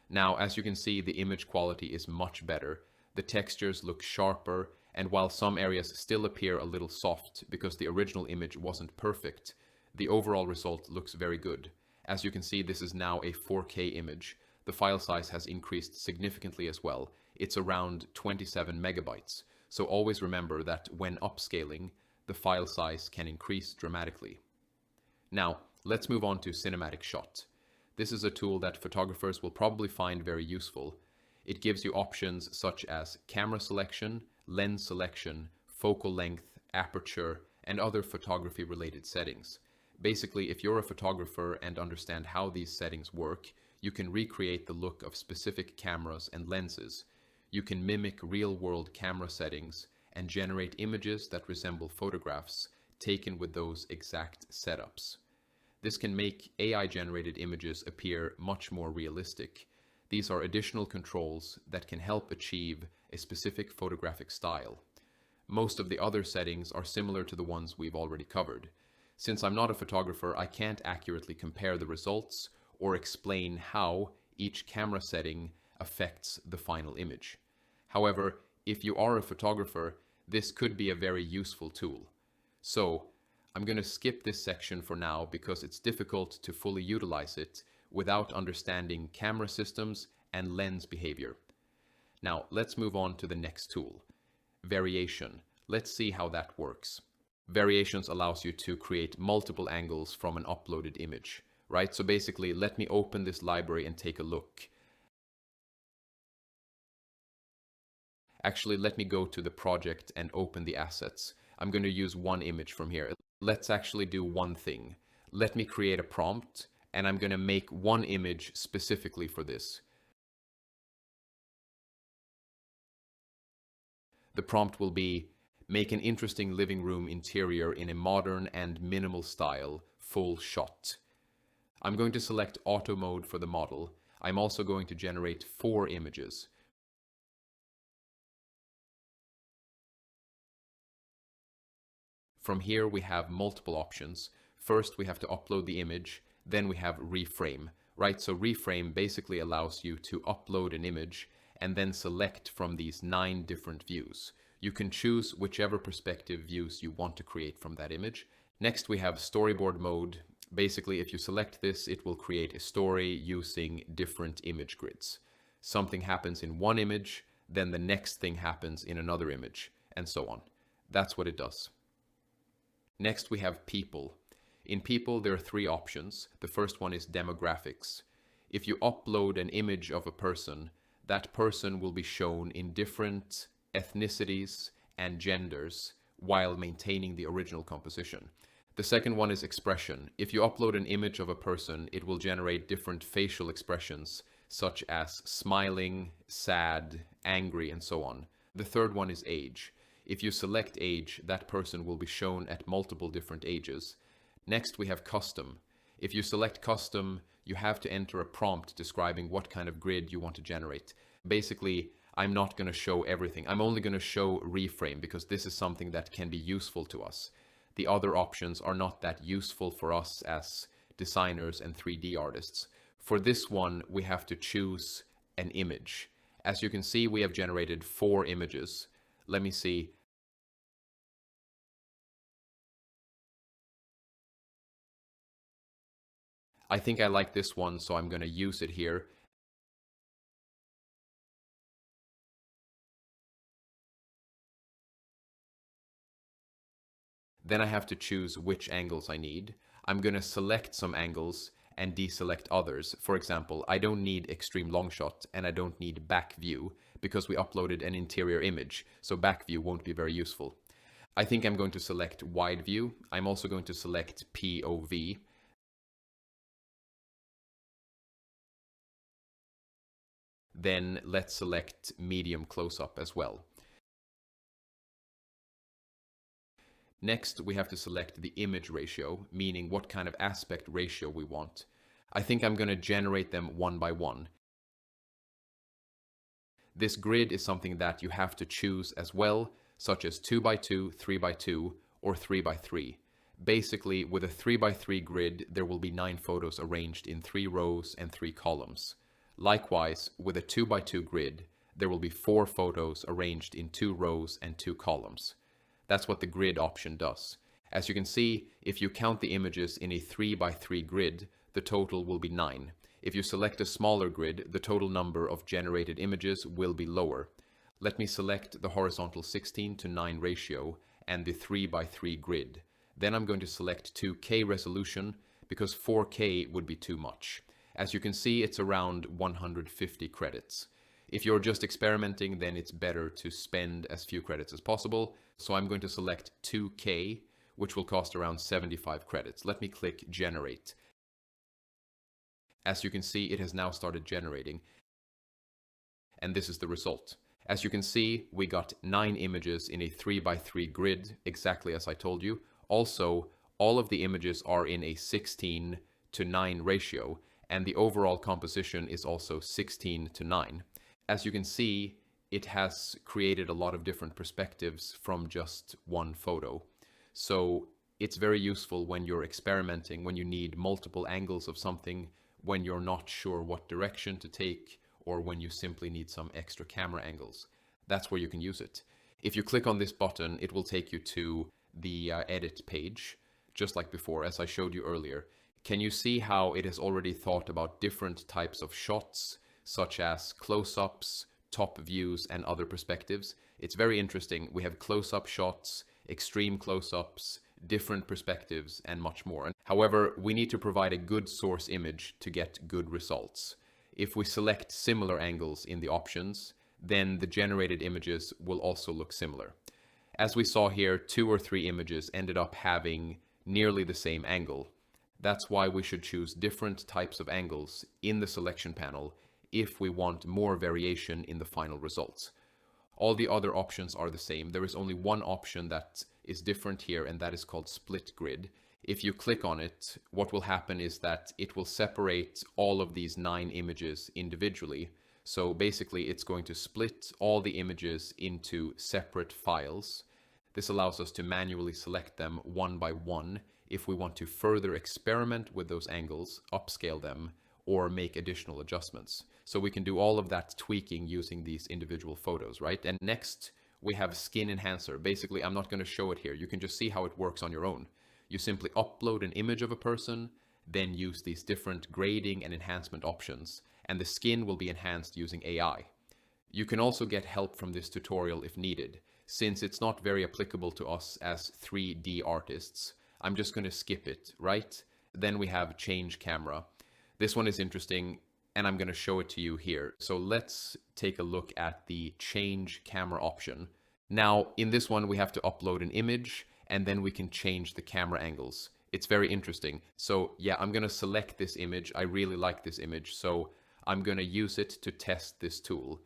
Now, as you can see, the image quality is much better. The textures look sharper, and while some areas still appear a little soft because the original image wasn't perfect, the overall result looks very good. As you can see, this is now a 4K image. The file size has increased significantly as well. It's around 27 megabytes. So always remember that when upscaling, the file size can increase dramatically. Now, let's move on to Cinematic Shot. This is a tool that photographers will probably find very useful. It gives you options such as camera selection, lens selection, focal length, aperture, and other photography-related settings. Basically, if you're a photographer and understand how these settings work, you can recreate the look of specific cameras and lenses. You can mimic real-world camera settings and generate images that resemble photographs taken with those exact setups. This can make AI-generated images appear much more realistic. These are additional controls that can help achieve a specific photographic style. Most of the other settings are similar to the ones we've already covered. Since I'm not a photographer, I can't accurately compare the results or explain how each camera setting affects the final image. However, if you are a photographer, this could be a very useful tool. So, I'm going to skip this section for now because it's difficult to fully utilize it without understanding camera systems and lens behavior. Now, let's move on to the next tool, variation. Let's see how that works. Variations allows you to create multiple angles from an uploaded image, right? So basically, let me open this library and take a look. Actually, let me go to the project and open the assets. I'm going to use one image from here. Let's actually do one thing. Let me create a prompt, and I'm going to make one image specifically for this. The prompt will be, make an interesting living room interior in a modern and minimal style, full shot. I'm going to select auto mode for the model. I'm also going to generate 4 images. From here, we have multiple options. First, we have to upload the image. Then we have reframe, right? So reframe basically allows you to upload an image and then select from these 9 different views. You can choose whichever perspective views you want to create from that image. Next, we have storyboard mode. Basically, if you select this, it will create a story using different image grids. Something happens in one image, then the next thing happens in another image, and so on. That's what it does. Next, we have people. In people, there are 3 options. The first one is demographics. If you upload an image of a person, that person will be shown in different ethnicities and genders while maintaining the original composition. The second one is expression. If you upload an image of a person, it will generate different facial expressions, such as smiling, sad, angry, and so on. The third one is age. If you select age, that person will be shown at multiple different ages. Next, we have custom. If you select custom, you have to enter a prompt describing what kind of grid you want to generate. Basically, I'm not going to show everything. I'm only going to show reframe because this is something that can be useful to us. The other options are not that useful for us as designers and 3D artists. For this one, we have to choose an image. As you can see, we have generated 4 images. Let me see. I think I like this one, so I'm going to use it here. Then I have to choose which angles I need. I'm going to select some angles and deselect others. For example, I don't need extreme long shot and I don't need back view because we uploaded an interior image, so back view won't be very useful. I think I'm going to select wide view. I'm also going to select POV. Then let's select medium close-up as well. Next, we have to select the image ratio, meaning what kind of aspect ratio we want. I think I'm going to generate them one by one. This grid is something that you have to choose as well, such as 2x2, 3x2, or 3x3. Basically, with a 3x3 grid, there will be 9 photos arranged in 3 rows and 3 columns. Likewise, with a 2x2 grid, there will be 4 photos arranged in 2 rows and 2 columns. That's what the grid option does. As you can see, if you count the images in a 3x3 grid, the total will be 9. If you select a smaller grid, the total number of generated images will be lower. Let me select the horizontal 16:9 ratio and the 3x3 grid. Then I'm going to select 2K resolution because 4K would be too much. As you can see, it's around 150 credits. If you're just experimenting, then it's better to spend as few credits as possible. So I'm going to select 2K, which will cost around 75 credits. Let me click Generate. As you can see, it has now started generating. And this is the result. As you can see, we got 9 images in a 3x3 grid, exactly as I told you. Also, all of the images are in a 16:9 ratio, and the overall composition is also 16:9. As you can see, it has created a lot of different perspectives from just one photo. So it's very useful when you're experimenting, when you need multiple angles of something, when you're not sure what direction to take, or when you simply need some extra camera angles. That's where you can use it. If you click on this button, it will take you to the edit page, just like before, as I showed you earlier. Can you see how it has already thought about different types of shots, such as close-ups, top views, and other perspectives? It's very interesting. We have close-up shots, extreme close-ups, different perspectives, and much more. However, we need to provide a good source image to get good results. If we select similar angles in the options, then the generated images will also look similar. As we saw here, 2 or 3 images ended up having nearly the same angle. That's why we should choose different types of angles in the selection panel if we want more variation in the final results. All the other options are the same. There is only one option that is different here, and that is called split grid. If you click on it, what will happen is that it will separate all of these 9 images individually. So basically, it's going to split all the images into separate files. This allows us to manually select them one by one if we want to further experiment with those angles, upscale them, or make additional adjustments. So we can do all of that tweaking using these individual photos, right? And next, we have Skin Enhancer. Basically, I'm not going to show it here. You can just see how it works on your own. You simply upload an image of a person, then use these different grading and enhancement options, and the skin will be enhanced using AI. You can also get help from this tutorial if needed. Since it's not very applicable to us as 3D artists, I'm just going to skip it, right? Then we have Change Camera. This one is interesting, and I'm going to show it to you here. So let's take a look at the Change Camera option. Now, in this one, we have to upload an image, and then we can change the camera angles. It's very interesting. So yeah, I'm going to select this image. I really like this image, so I'm going to use it to test this tool.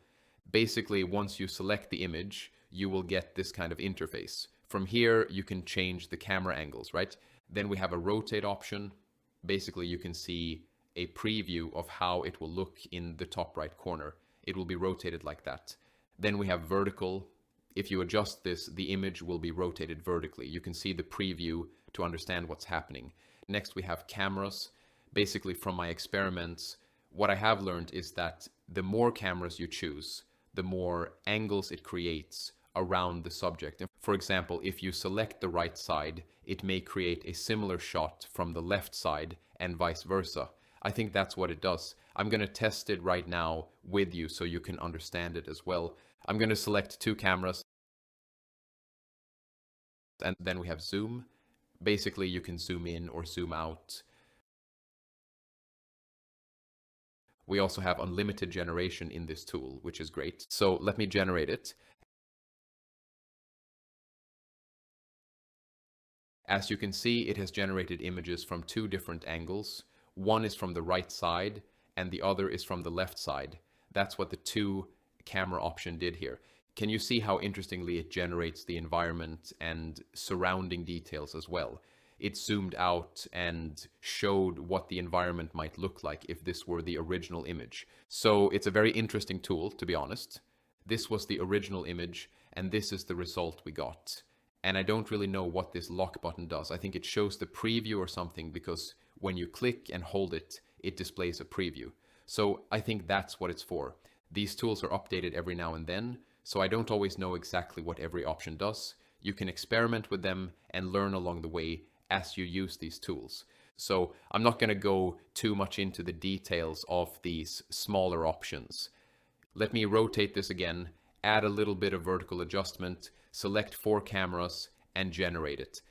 Basically, once you select the image, you will get this kind of interface. From here, you can change the camera angles, right? Then we have a rotate option. Basically, you can see a preview of how it will look in the top right corner. It will be rotated like that. Then we have vertical. If you adjust this, the image will be rotated vertically. You can see the preview to understand what's happening. Next, we have cameras. Basically, from my experiments, what I have learned is that the more cameras you choose, the more angles it creates around the subject. For example, if you select the right side, it may create a similar shot from the left side and vice versa. I think that's what it does. I'm going to test it right now with you so you can understand it as well. I'm going to select 2 cameras, and then we have zoom. Basically, you can zoom in or zoom out. We also have unlimited generation in this tool, which is great. So let me generate it. As you can see, it has generated images from 2 different angles. One is from the right side and the other is from the left side. That's what the 2 camera option did here. Can you see how interestingly it generates the environment and surrounding details as well? It zoomed out and showed what the environment might look like if this were the original image. So it's a very interesting tool, to be honest. This was the original image, and this is the result we got. And I don't really know what this lock button does. I think it shows the preview or something, because when you click and hold it, it displays a preview. So I think that's what it's for. These tools are updated every now and then, so I don't always know exactly what every option does. You can experiment with them and learn along the way as you use these tools. So I'm not going to go too much into the details of these smaller options. Let me rotate this again, add a little bit of vertical adjustment, select 4 cameras, and generate it.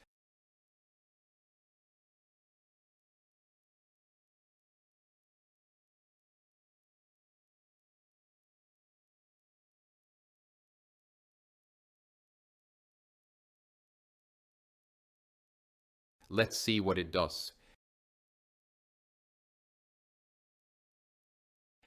Let's see what it does.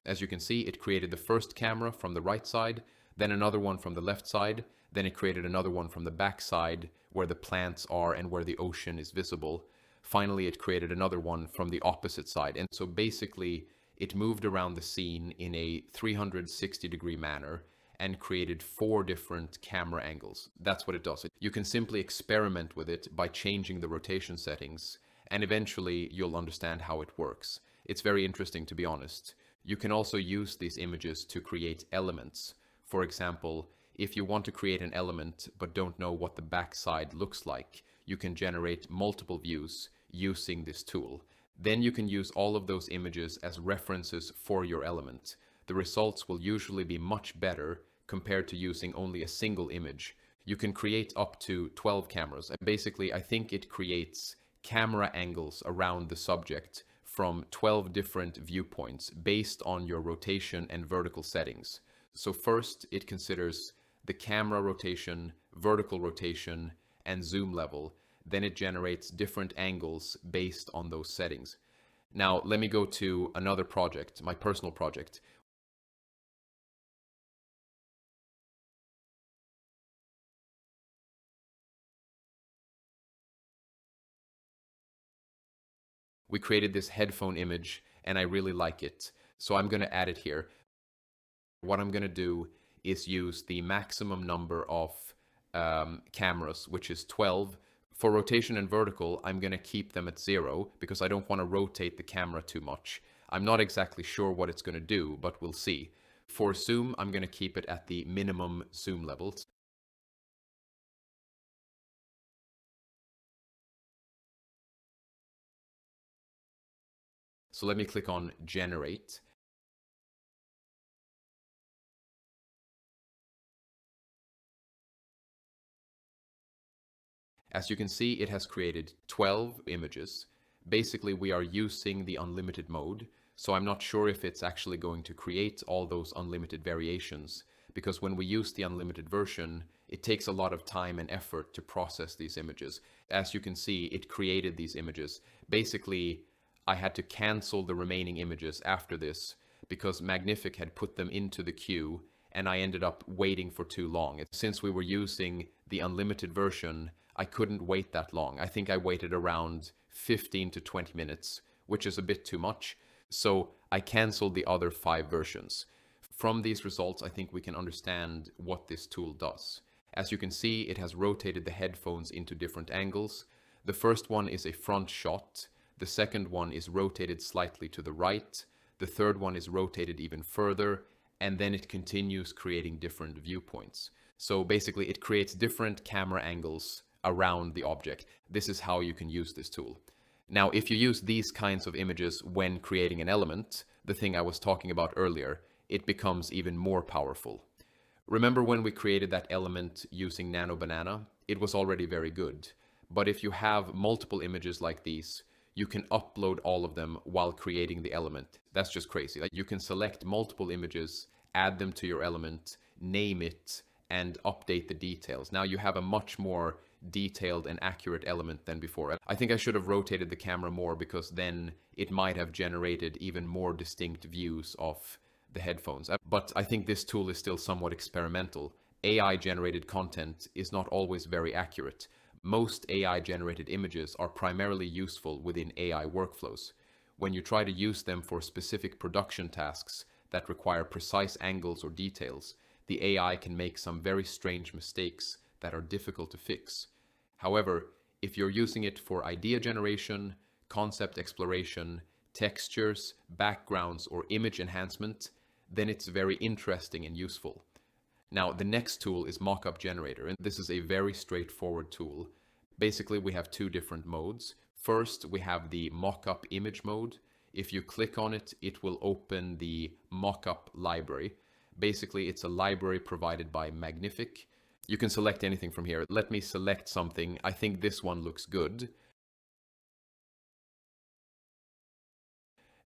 As you can see, it created the first camera from the right side, then another one from the left side, then it created another one from the back side where the plants are and where the ocean is visible. Finally, it created another one from the opposite side. And so basically, it moved around the scene in a 360-degree manner and created 4 different camera angles. That's what it does. You can simply experiment with it by changing the rotation settings, and eventually you'll understand how it works. It's very interesting, to be honest. You can also use these images to create elements. For example, if you want to create an element but don't know what the backside looks like, you can generate multiple views using this tool. Then you can use all of those images as references for your element. The results will usually be much better compared to using only a single image. You can create up to 12 cameras. And basically, I think it creates camera angles around the subject from 12 different viewpoints based on your rotation and vertical settings. So first, it considers the camera rotation, vertical rotation, and zoom level. Then it generates different angles based on those settings. Now, let me go to another project, my personal project. We created this headphone image and I really like it. So I'm going to add it here. What I'm going to do is use the maximum number of cameras, which is 12. For rotation and vertical, I'm going to keep them at 0 because I don't want to rotate the camera too much. I'm not exactly sure what it's going to do, but we'll see. For zoom, I'm going to keep it at the minimum zoom levels. So let me click on generate. As you can see, it has created 12 images. Basically, we are using the unlimited mode, so I'm not sure if it's actually going to create all those unlimited variations, because when we use the unlimited version, it takes a lot of time and effort to process these images. As you can see, it created these images. Basically, I had to cancel the remaining images after this because Magnific had put them into the queue and I ended up waiting for too long. Since we were using the unlimited version, I couldn't wait that long. I think I waited around 15 to 20 minutes, which is a bit too much. So I canceled the other 5 versions. From these results, I think we can understand what this tool does. As you can see, it has rotated the headphones into different angles. The first one is a front shot. The second one is rotated slightly to the right. The third one is rotated even further. And then it continues creating different viewpoints. So basically, it creates different camera angles around the object. This is how you can use this tool. Now, if you use these kinds of images when creating an element, the thing I was talking about earlier, it becomes even more powerful. Remember when we created that element using Nano Banana? It was already very good. But if you have multiple images like these, you can upload all of them while creating the element. That's just crazy. Like, you can select multiple images, add them to your element, name it, and update the details. Now you have a much more detailed and accurate element than before. I think I should have rotated the camera more because then it might have generated even more distinct views of the headphones. But I think this tool is still somewhat experimental. AI generated content is not always very accurate. Most AI generated images are primarily useful within AI workflows. When you try to use them for specific production tasks that require precise angles or details, the AI can make some very strange mistakes that are difficult to fix. However, if you're using it for idea generation, concept exploration, textures, backgrounds, or image enhancement, then it's very interesting and useful. Now, the next tool is Mockup Generator, and this is a very straightforward tool. Basically, we have 2 different modes. First, we have the Mockup Image mode. If you click on it, it will open the Mockup library. Basically, it's a library provided by Magnific. You can select anything from here. Let me select something. I think this one looks good.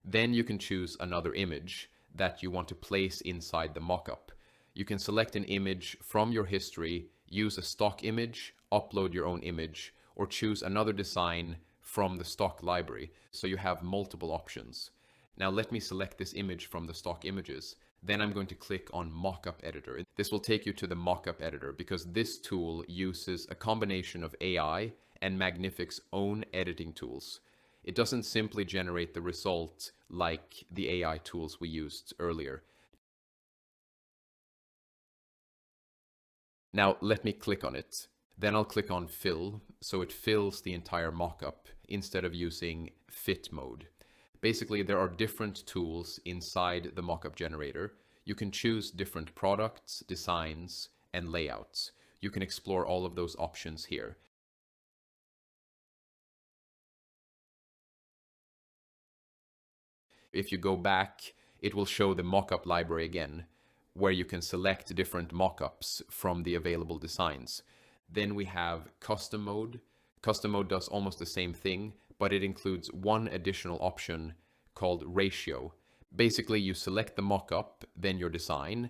Then you can choose another image that you want to place inside the mockup. You can select an image from your history, use a stock image, upload your own image, or choose another design from the stock library. So you have multiple options. Now let me select this image from the stock images. Then I'm going to click on Mockup Editor. This will take you to the Mockup Editor because this tool uses a combination of AI and Magnific's own editing tools. It doesn't simply generate the result like the AI tools we used earlier. Now let me click on it. Then I'll click on Fill, so it fills the entire mockup instead of using Fit mode. Basically, there are different tools inside the mockup generator. You can choose different products, designs, and layouts. You can explore all of those options here. If you go back, it will show the mockup library again, where you can select different mockups from the available designs. Then we have custom mode. Custom mode does almost the same thing, but it includes one additional option called ratio. Basically, you select the mockup, then your design,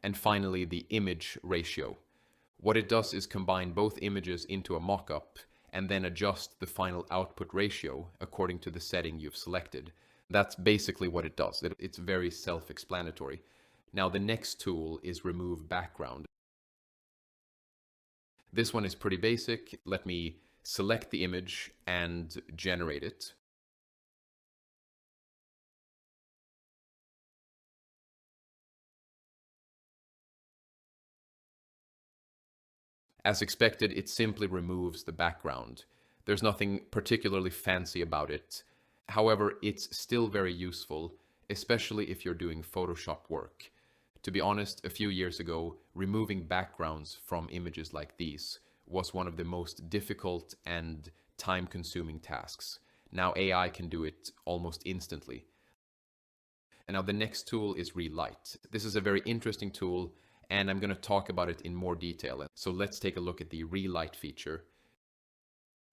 and finally the image ratio. What it does is combine both images into a mockup and then adjust the final output ratio according to the setting you've selected. That's basically what it does. It's very self-explanatory. Now the next tool is remove background. This one is pretty basic. Let me select the image and generate it. As expected, it simply removes the background. There's nothing particularly fancy about it. However, it's still very useful, especially if you're doing Photoshop work. To be honest, a few years ago, removing backgrounds from images like these was one of the most difficult and time-consuming tasks. Now AI can do it almost instantly. And now the next tool is Relight. This is a very interesting tool, and I'm going to talk about it in more detail. So let's take a look at the Relight feature.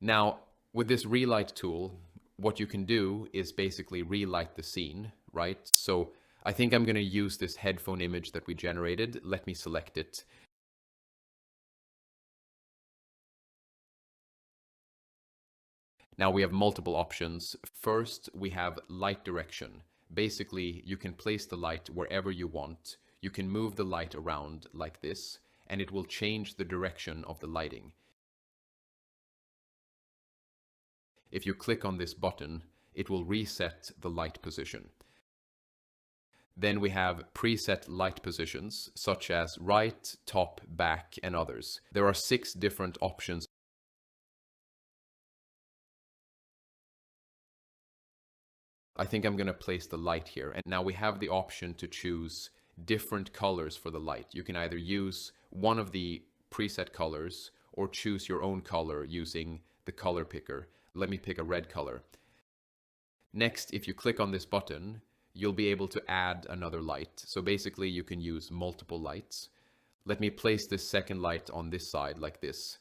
Now, with this Relight tool, what you can do is basically relight the scene, right? So I think I'm going to use this headphone image that we generated. Let me select it. Now we have multiple options. First, we have light direction. Basically, you can place the light wherever you want. You can move the light around like this, and it will change the direction of the lighting. If you click on this button, it will reset the light position. Then we have preset light positions, such as right, top, back, and others. There are 6 different options. I think I'm going to place the light here. And now we have the option to choose different colors for the light. You can either use one of the preset colors or choose your own color using the color picker. Let me pick a red color. Next, if you click on this button, you'll be able to add another light. So basically you can use multiple lights. Let me place this second light on this side like this.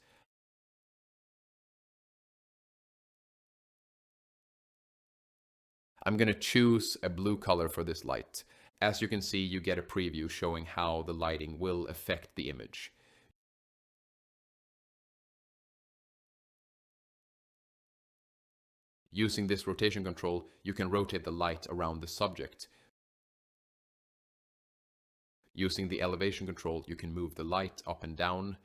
I'm going to choose a blue color for this light. As you can see, you get a preview showing how the lighting will affect the image. Using this rotation control, you can rotate the light around the subject. Using the elevation control, you can move the light up and down.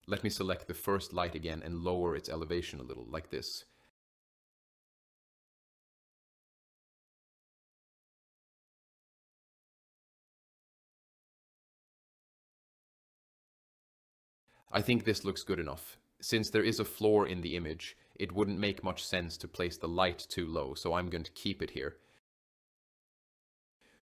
Let me select the first light again and lower its elevation a little, like this. I think this looks good enough. Since there is a floor in the image, it wouldn't make much sense to place the light too low, so I'm going to keep it here.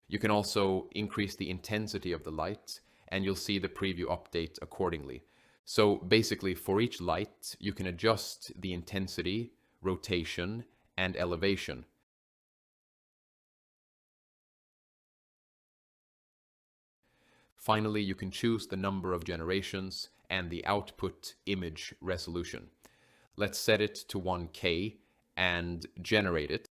You can also increase the intensity of the light, and you'll see the preview update accordingly. So basically, for each light, you can adjust the intensity, rotation, and elevation. Finally, you can choose the number of generations and the output image resolution. Let's set it to 1K and generate it.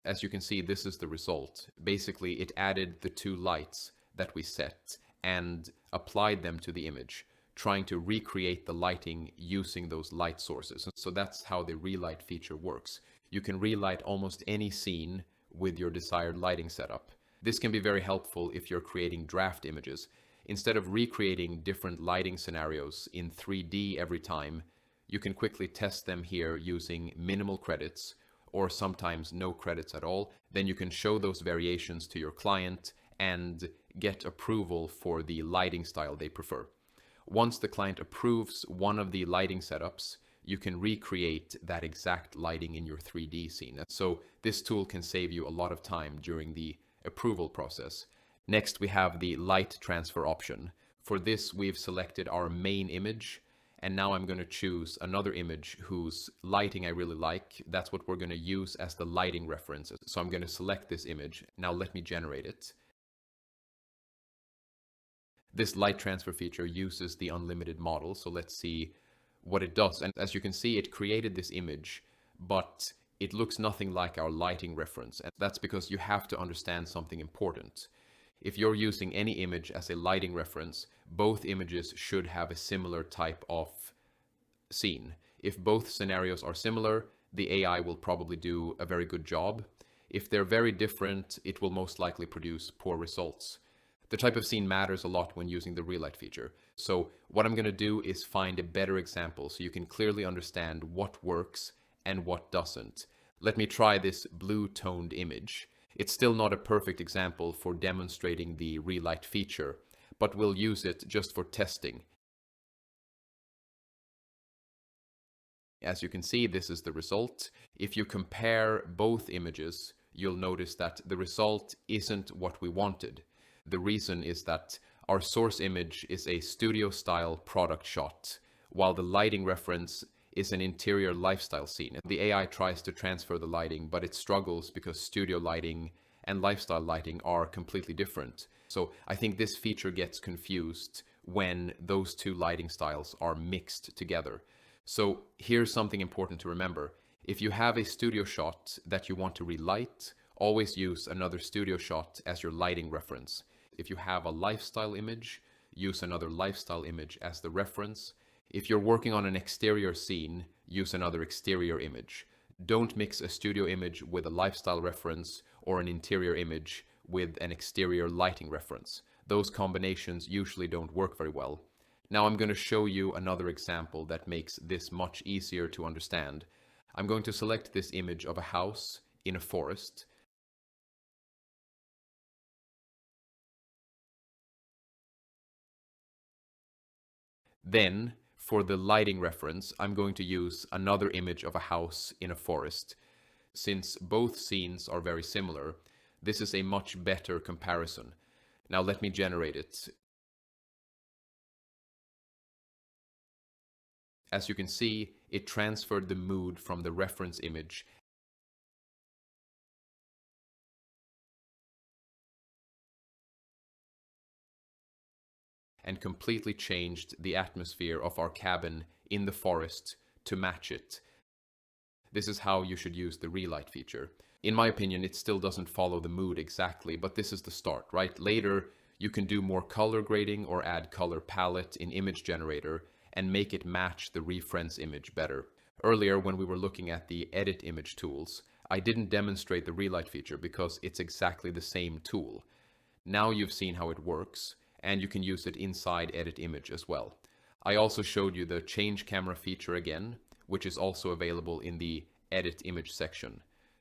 As you can see, this is the result. Basically, it added the 2 lights that we set and applied them to the image, trying to recreate the lighting using those light sources. So that's how the relight feature works. You can relight almost any scene with your desired lighting setup. This can be very helpful if you're creating draft images. Instead of recreating different lighting scenarios in 3D every time, you can quickly test them here using minimal credits or sometimes no credits at all. Then you can show those variations to your client and get approval for the lighting style they prefer. Once the client approves one of the lighting setups, you can recreate that exact lighting in your 3D scene. So this tool can save you a lot of time during the approval process. Next, we have the light transfer option. For this, we've selected our main image, and now I'm going to choose another image whose lighting I really like. That's what we're going to use as the lighting reference. So I'm going to select this image. Now let me generate it. This light transfer feature uses the unlimited model, so let's see what it does. And as you can see, it created this image, but it looks nothing like our lighting reference. And that's because you have to understand something important. If you're using any image as a lighting reference, both images should have a similar type of scene. If both scenarios are similar, the AI will probably do a very good job. If they're very different, it will most likely produce poor results. The type of scene matters a lot when using the relight feature. So what I'm going to do is find a better example so you can clearly understand what works and what doesn't. Let me try this blue-toned image. It's still not a perfect example for demonstrating the relight feature, but we'll use it just for testing. As you can see, this is the result. If you compare both images, you'll notice that the result isn't what we wanted. The reason is that our source image is a studio-style product shot, while the lighting reference is an interior lifestyle scene. The AI tries to transfer the lighting, but it struggles because studio lighting and lifestyle lighting are completely different. So I think this feature gets confused when those two lighting styles are mixed together. So here's something important to remember. If you have a studio shot that you want to relight, always use another studio shot as your lighting reference. If you have a lifestyle image, use another lifestyle image as the reference. If you're working on an exterior scene, use another exterior image. Don't mix a studio image with a lifestyle reference or an interior image with an exterior lighting reference. Those combinations usually don't work very well. Now I'm going to show you another example that makes this much easier to understand. I'm going to select this image of a house in a forest. Then, for the lighting reference, I'm going to use another image of a house in a forest. Since both scenes are very similar, this is a much better comparison. Now let me generate it. As you can see, it transferred the mood from the reference image and completely changed the atmosphere of our cabin in the forest to match it. This is how you should use the relight feature. In my opinion, it still doesn't follow the mood exactly, but this is the start, right? Later, you can do more color grading or add color palette in image generator and make it match the reference image better. Earlier, when we were looking at the edit image tools, I didn't demonstrate the relight feature because it's exactly the same tool. Now you've seen how it works, and you can use it inside edit image as well. I also showed you the change camera feature again, which is also available in the edit image section.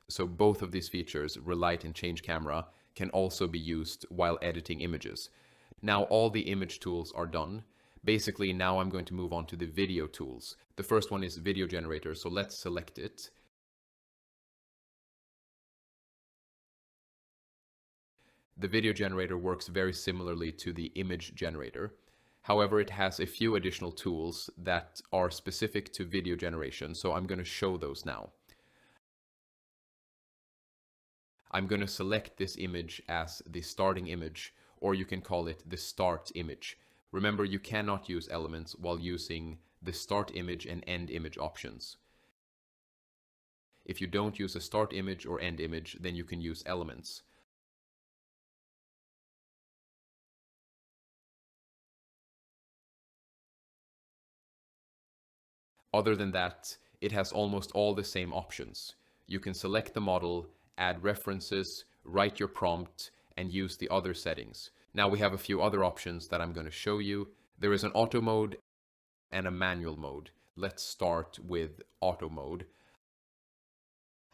So both of these features, relight and change camera, can also be used while editing images. Now all the image tools are done. Basically, now I'm going to move on to the video tools. The first one is video generator, so let's select it. The video generator works very similarly to the image generator. However, it has a few additional tools that are specific to video generation, so I'm going to show those now. I'm going to select this image as the starting image, or you can call it the start image. Remember, you cannot use elements while using the start image and end image options. If you don't use a start image or end image, then you can use elements. Other than that, it has almost all the same options. You can select the model, add references, write your prompt, and use the other settings. Now we have a few other options that I'm going to show you. There is an auto mode and a manual mode. Let's start with auto mode.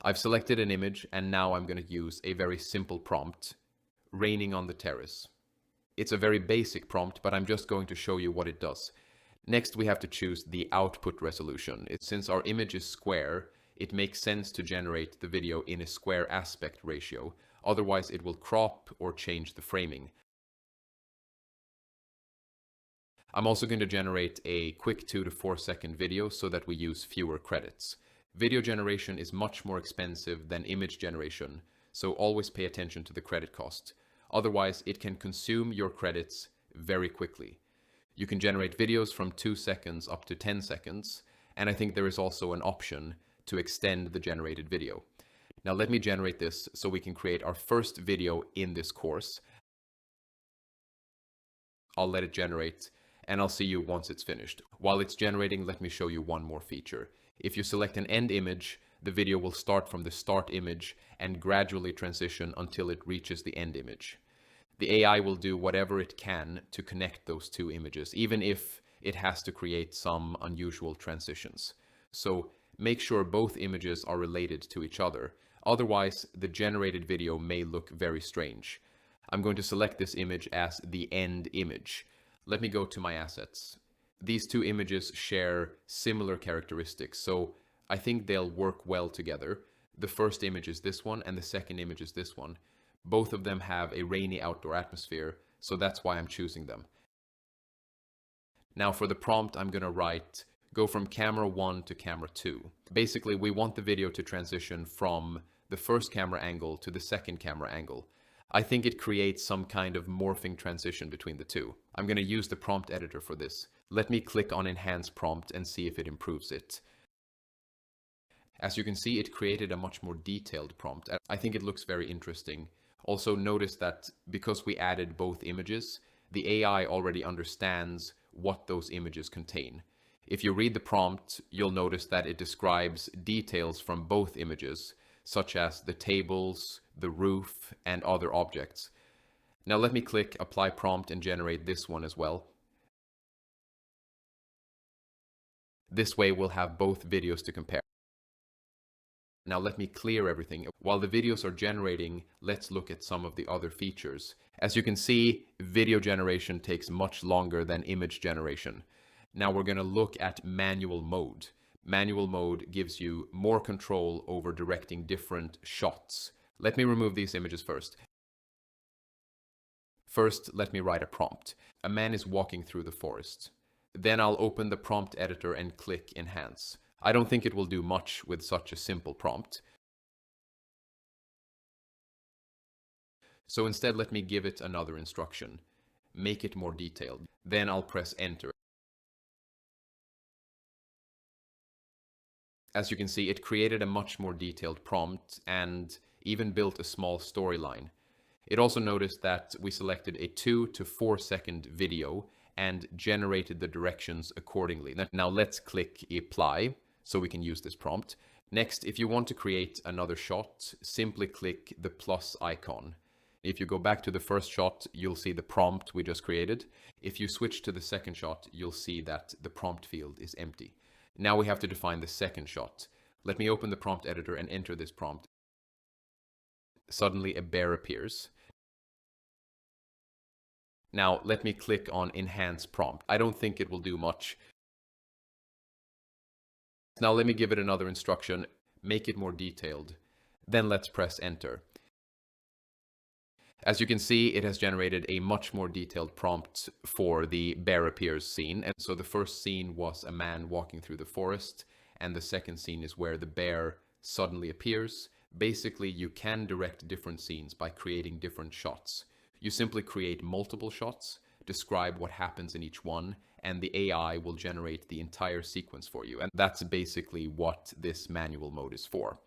I've selected an image and now I'm going to use a very simple prompt, raining on the terrace. It's a very basic prompt, but I'm just going to show you what it does. Next, we have to choose the output resolution. Since our image is square, it makes sense to generate the video in a square aspect ratio. Otherwise, it will crop or change the framing. I'm also going to generate a quick 2 to 4 second video so that we use fewer credits. Video generation is much more expensive than image generation, so always pay attention to the credit cost. Otherwise, it can consume your credits very quickly. You can generate videos from 2 seconds up to 10 seconds, and I think there is also an option to extend the generated video. Now let me generate this so we can create our first video in this course. I'll let it generate, and I'll see you once it's finished. While it's generating, let me show you one more feature. If you select an end image, the video will start from the start image and gradually transition until it reaches the end image. The AI will do whatever it can to connect those two images, even if it has to create some unusual transitions. So make sure both images are related to each other. Otherwise, the generated video may look very strange. I'm going to select this image as the end image. Let me go to my assets. These two images share similar characteristics, so I think they'll work well together. The first image is this one, and the second image is this one. Both of them have a rainy outdoor atmosphere, so that's why I'm choosing them. Now for the prompt, I'm going to write, go from camera 1 to camera 2. Basically, we want the video to transition from the first camera angle to the second camera angle. I think it creates some kind of morphing transition between the two. I'm going to use the prompt editor for this. Let me click on Enhance Prompt and see if it improves it. As you can see, it created a much more detailed prompt. I think it looks very interesting. Also notice that because we added both images, the AI already understands what those images contain. If you read the prompt, you'll notice that it describes details from both images, such as the tables, the roof, and other objects. Now let me click Apply Prompt and generate this one as well. This way we'll have both videos to compare. Now let me clear everything. While the videos are generating, let's look at some of the other features. As you can see, video generation takes much longer than image generation. Now we're going to look at manual mode. Manual mode gives you more control over directing different shots. Let me remove these images first. First, let me write a prompt. A man is walking through the forest. Then I'll open the prompt editor and click Enhance. I don't think it will do much with such a simple prompt. So instead, let me give it another instruction. Make it more detailed. Then I'll press Enter. As you can see, it created a much more detailed prompt and even built a small storyline. It also noticed that we selected a 2 to 4 second video and generated the directions accordingly. Now let's click Apply so we can use this prompt. Next, if you want to create another shot, simply click the plus icon. If you go back to the first shot, you'll see the prompt we just created. If you switch to the second shot, you'll see that the prompt field is empty. Now we have to define the second shot. Let me open the prompt editor and enter this prompt. Suddenly a bear appears. Now let me click on Enhance Prompt. I don't think it will do much. Now let me give it another instruction, make it more detailed. Then let's press Enter. As you can see, it has generated a much more detailed prompt for the bear appears scene. And so the first scene was a man walking through the forest, and the second scene is where the bear suddenly appears. Basically, you can direct different scenes by creating different shots. You simply create multiple shots, describe what happens in each one, and the AI will generate the entire sequence for you. And that's basically what this manual mode is for.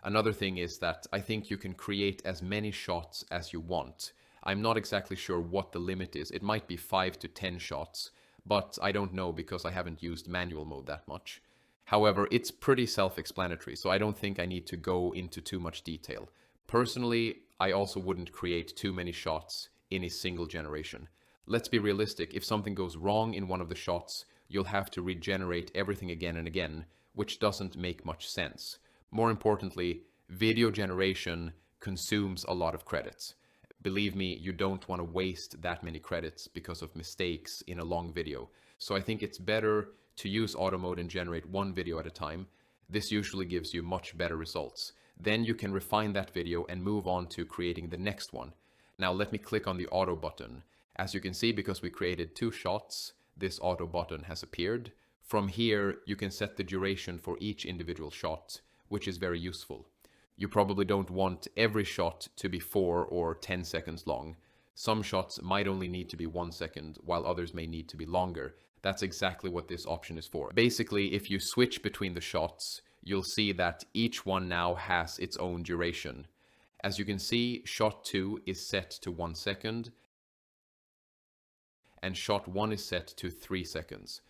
Another thing is that I think you can create as many shots as you want. I'm not exactly sure what the limit is. It might be 5 to 10 shots, but I don't know because I haven't used manual mode that much. However, it's pretty self-explanatory, so I don't think I need to go into too much detail. Personally, I also wouldn't create too many shots in a single generation. Let's be realistic, if something goes wrong in one of the shots, you'll have to regenerate everything again and again, which doesn't make much sense. More importantly, video generation consumes a lot of credits. Believe me, you don't want to waste that many credits because of mistakes in a long video. So I think it's better to use auto mode and generate one video at a time. This usually gives you much better results. Then you can refine that video and move on to creating the next one. Now let me click on the auto button. As you can see, because we created 2 shots, this auto button has appeared. From here, you can set the duration for each individual shot, which is very useful. You probably don't want every shot to be 4 or 10 seconds long. Some shots might only need to be 1 second, while others may need to be longer. That's exactly what this option is for. Basically, if you switch between the shots, you'll see that each one now has its own duration. As you can see, shot 2 is set to 1 second, and shot 1 is set to 3 seconds.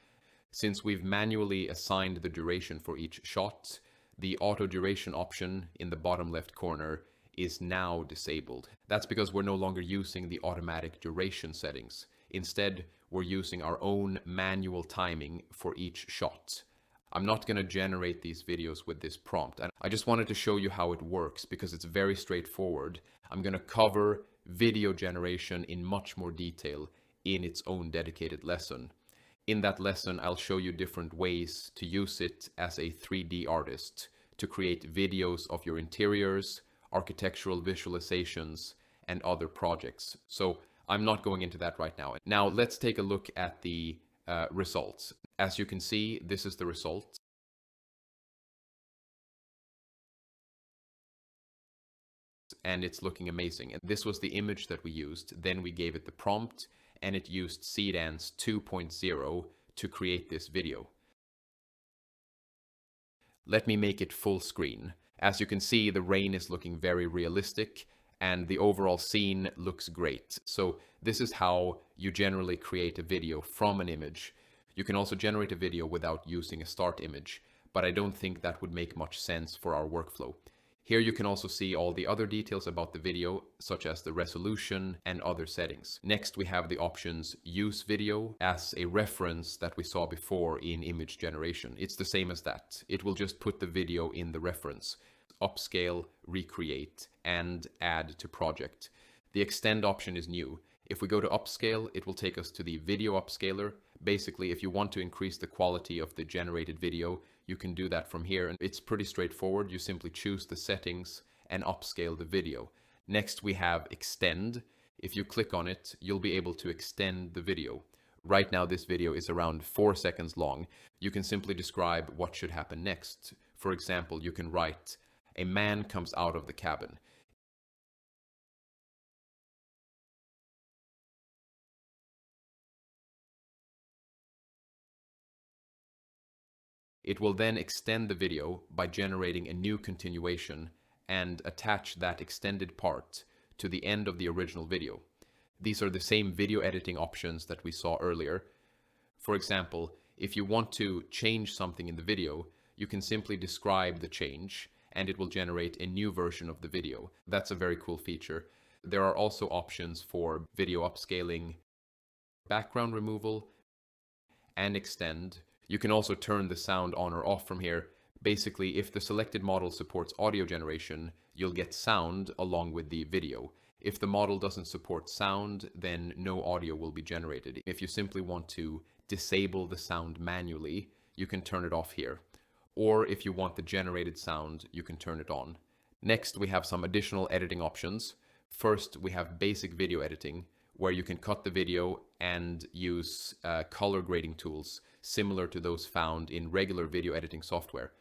Since we've manually assigned the duration for each shot, the auto duration option in the bottom left corner is now disabled. That's because we're no longer using the automatic duration settings. Instead, we're using our own manual timing for each shot. I'm not going to generate these videos with this prompt, and I just wanted to show you how it works because it's very straightforward. I'm going to cover video generation in much more detail in its own dedicated lesson. In that lesson, I'll show you different ways to use it as a 3D artist to create videos of your interiors, architectural visualizations, and other projects. So I'm not going into that right now. Now let's take a look at the results. As you can see, this is the result. And it's looking amazing. And this was the image that we used. Then we gave it the prompt, and it used Seedance 2.0 to create this video. Let me make it full screen. As you can see, the rain is looking very realistic, and the overall scene looks great. So this is how you generally create a video from an image. You can also generate a video without using a start image, but I don't think that would make much sense for our workflow. Here you can also see all the other details about the video, such as the resolution and other settings. Next, we have the options Use Video as a reference that we saw before in image generation. It's the same as that. It will just put the video in the reference. Upscale, Recreate, and Add to Project. The Extend option is new. If we go to Upscale, it will take us to the Video Upscaler. Basically, if you want to increase the quality of the generated video, you can do that from here, and it's pretty straightforward. You simply choose the settings and upscale the video. Next, we have Extend. If you click on it, you'll be able to extend the video. Right now, this video is around 4 seconds long. You can simply describe what should happen next. For example, you can write, "A man comes out of the cabin." It will then extend the video by generating a new continuation and attach that extended part to the end of the original video. These are the same video editing options that we saw earlier. For example, if you want to change something in the video, you can simply describe the change and it will generate a new version of the video. That's a very cool feature. There are also options for video upscaling, background removal, and extend. You can also turn the sound on or off from here. Basically, if the selected model supports audio generation, you'll get sound along with the video. If the model doesn't support sound, then no audio will be generated. If you simply want to disable the sound manually, you can turn it off here. Or if you want the generated sound, you can turn it on. Next, we have some additional editing options. First, we have basic video editing, where you can cut the video and use color grading tools similar to those found in regular video editing software.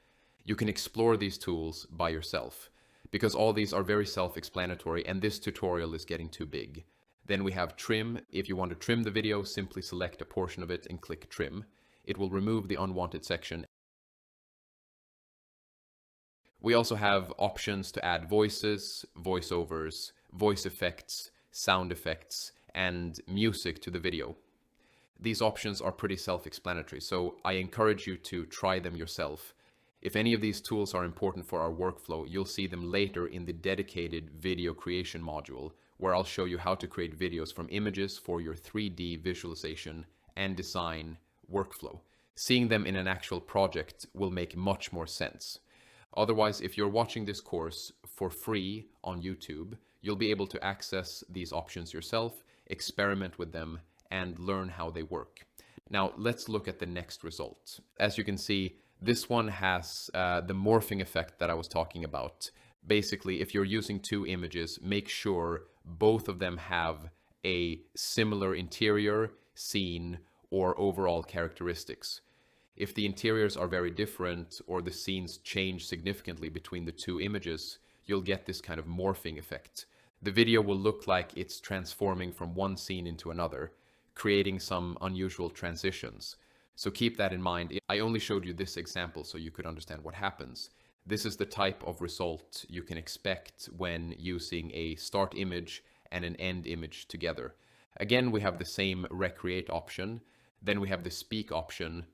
You can explore these tools by yourself, because all these are very self-explanatory and this tutorial is getting too big. Then we have trim. If you want to trim the video, simply select a portion of it and click trim. It will remove the unwanted section. We also have options to add voices, voiceovers, voice effects, sound effects, and music to the video. These options are pretty self-explanatory, so I encourage you to try them yourself. If any of these tools are important for our workflow, you'll see them later in the dedicated video creation module, where I'll show you how to create videos from images for your 3D visualization and design workflow. Seeing them in an actual project will make much more sense. Otherwise, if you're watching this course for free on YouTube, You'll be able to access these options yourself, experiment with them, and learn how they work. Now, let's look at the next result. As you can see, this one has the morphing effect that I was talking about. Basically, if you're using two images, make sure both of them have a similar interior, scene, or overall characteristics. If the interiors are very different or the scenes change significantly between the two images, you'll get this kind of morphing effect. The video will look like it's transforming from one scene into another, creating some unusual transitions. So keep that in mind. I only showed you this example so you could understand what happens. This is the type of result you can expect when using a start image and an end image together. Again, we have the same recreate option. Then we have the speak option.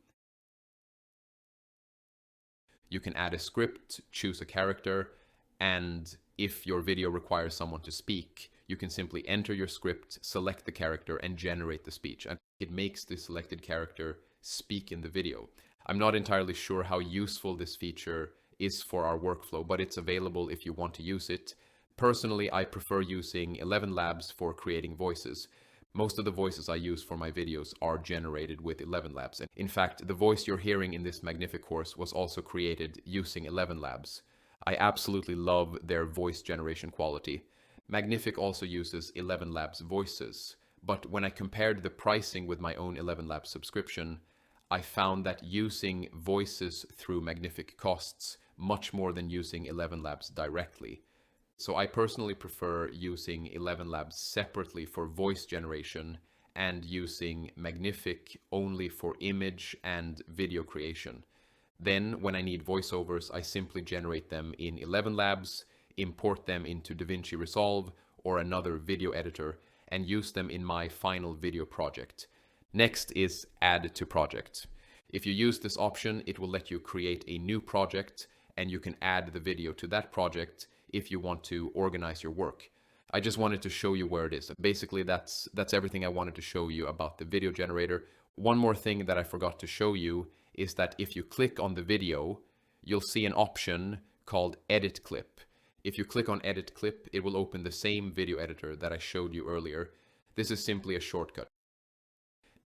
You can add a script, choose a character, and if your video requires someone to speak, you can simply enter your script, select the character, and generate the speech. And it makes the selected character speak in the video. I'm not entirely sure how useful this feature is for our workflow, but it's available if you want to use it. Personally, I prefer using 11 Labs for creating voices. Most of the voices I use for my videos are generated with 11 Labs. And in fact, the voice you're hearing in this Magnific course was also created using 11 Labs. I absolutely love their voice generation quality. Magnific also uses 11 Labs voices, but when I compared the pricing with my own 11 Labs subscription, I found that using voices through Magnific costs much more than using 11 Labs directly. So I personally prefer using 11 Labs separately for voice generation and using Magnific only for image and video creation. Then when I need voiceovers, I simply generate them in 11 Labs, import them into DaVinci Resolve or another video editor, and use them in my final video project. Next is Add to Project. If you use this option, it will let you create a new project, and you can add the video to that project if you want to organize your work. I just wanted to show you where it is. Basically, that's everything I wanted to show you about the video generator. One more thing that I forgot to show you is that if you click on the video, you'll see an option called Edit Clip. If you click on Edit Clip, it will open the same video editor that I showed you earlier. This is simply a shortcut.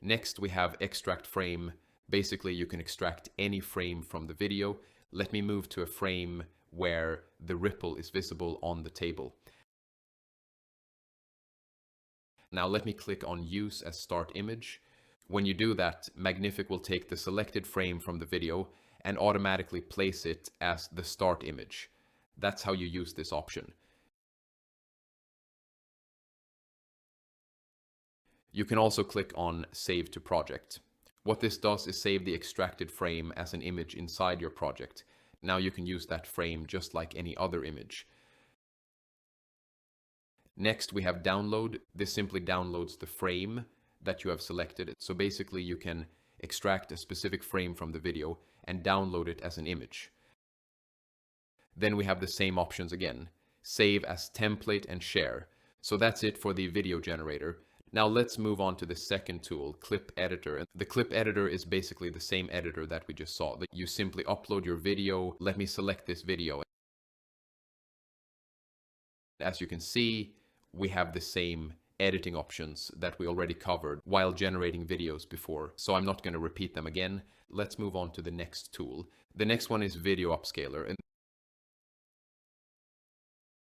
Next, we have Extract Frame. Basically, you can extract any frame from the video. Let me move to a frame where the ripple is visible on the table. Now let me click on Use as Start Image. When you do that, Magnific will take the selected frame from the video and automatically place it as the start image. That's how you use this option. You can also click on Save to Project. What this does is save the extracted frame as an image inside your project. Now you can use that frame just like any other image. Next, we have Download. This simply downloads the frame that you have selected. So basically, you can extract a specific frame from the video and download it as an image. Then we have the same options again. Save as template and share. So that's it for the video generator. Now let's move on to the second tool, Clip Editor. The Clip Editor is basically the same editor that we just saw. You simply upload your video. Let me select this video. As you can see, we have the same editing options that we already covered while generating videos before. So I'm not going to repeat them again. Let's move on to the next tool. The next one is Video Upscaler. And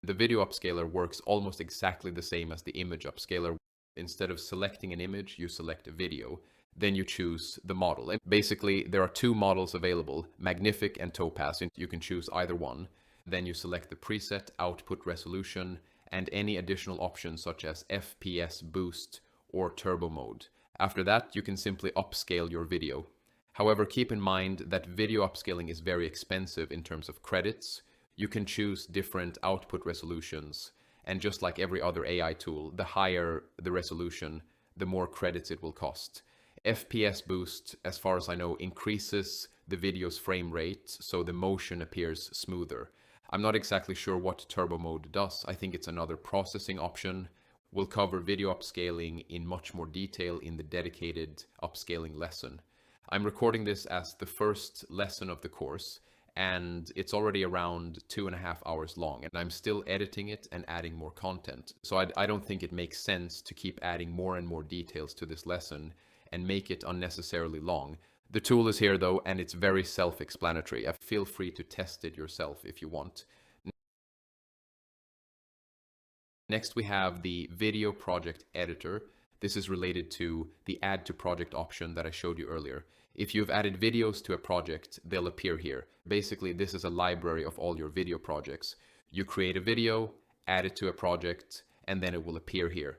the Video Upscaler works almost exactly the same as the Image Upscaler. Instead of selecting an image, you select a video. Then you choose the model. And basically, there are two models available, Magnific and Topaz. You can choose either one. Then you select the preset, output resolution, and any additional options such as FPS boost or turbo mode. After that, you can simply upscale your video. However, keep in mind that video upscaling is very expensive in terms of credits. You can choose different output resolutions, and just like every other AI tool, the higher the resolution, the more credits it will cost. FPS boost, as far as I know, increases the video's frame rate, so the motion appears smoother. I'm not exactly sure what turbo mode does. I think it's another processing option. We'll cover video upscaling in much more detail in the dedicated upscaling lesson. I'm recording this as the first lesson of the course, and it's already around 2.5 hours long, and I'm still editing it and adding more content. So I don't think it makes sense to keep adding more and more details to this lesson and make it unnecessarily long. The tool is here though, and it's very self-explanatory. Feel free to test it yourself if you want. Next, we have the video project editor. This is related to the add to project option that I showed you earlier. If you've added videos to a project, they'll appear here. Basically, this is a library of all your video projects. You create a video, add it to a project, and then it will appear here.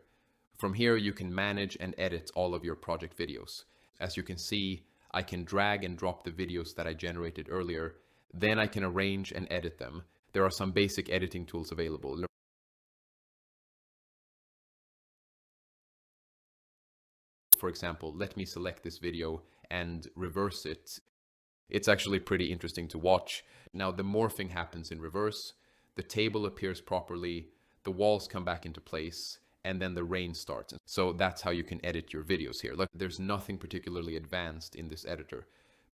From here, you can manage and edit all of your project videos. As you can see, I can drag and drop the videos that I generated earlier. Then I can arrange and edit them. There are some basic editing tools available. For example, let me select this video and reverse it. It's actually pretty interesting to watch. Now the morphing happens in reverse, the table appears properly, the walls come back into place, and then the rain starts. So that's how you can edit your videos here. Look, there's nothing particularly advanced in this editor.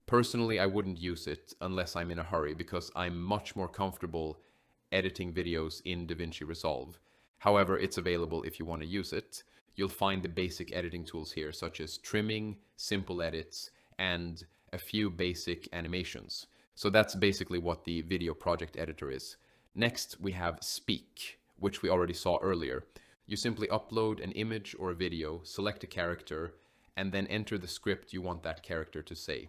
Personally, I wouldn't use it unless I'm in a hurry because I'm much more comfortable editing videos in DaVinci Resolve. However, it's available if you want to use it. You'll find the basic editing tools here, such as trimming, simple edits, and a few basic animations. So that's basically what the video project editor is. Next, we have Speak, which we already saw earlier. You simply upload an image or a video, select a character, and then enter the script you want that character to say.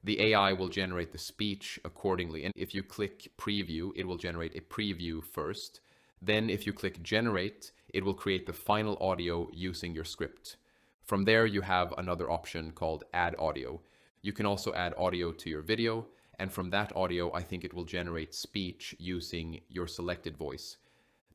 The AI will generate the speech accordingly, and if you click preview, it will generate a preview first. Then if you click generate, it will create the final audio using your script. From there, you have another option called add audio. You can also add audio to your video, and from that audio, I think it will generate speech using your selected voice.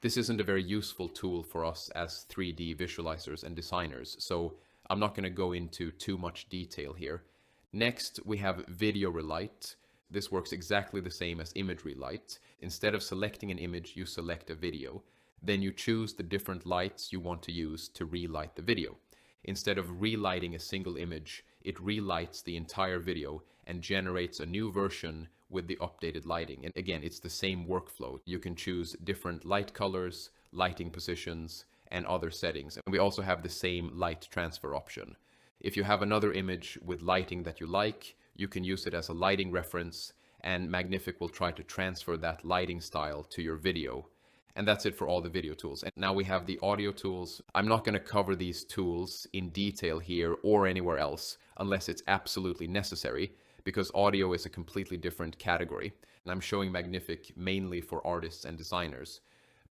This isn't a very useful tool for us as 3D visualizers and designers, so I'm not going to go into too much detail here. Next, we have Video Relight. This works exactly the same as Image Relight. Instead of selecting an image, you select a video. Then you choose the different lights you want to use to relight the video. Instead of relighting a single image, it relights the entire video and generates a new version with the updated lighting. And again, it's the same workflow. You can choose different light colors, lighting positions, and other settings. And we also have the same light transfer option. If you have another image with lighting that you like, you can use it as a lighting reference, and Magnific will try to transfer that lighting style to your video. And that's it for all the video tools. And now we have the audio tools. I'm not going to cover these tools in detail here or anywhere else unless it's absolutely necessary, because audio is a completely different category. And I'm showing Magnific mainly for artists and designers.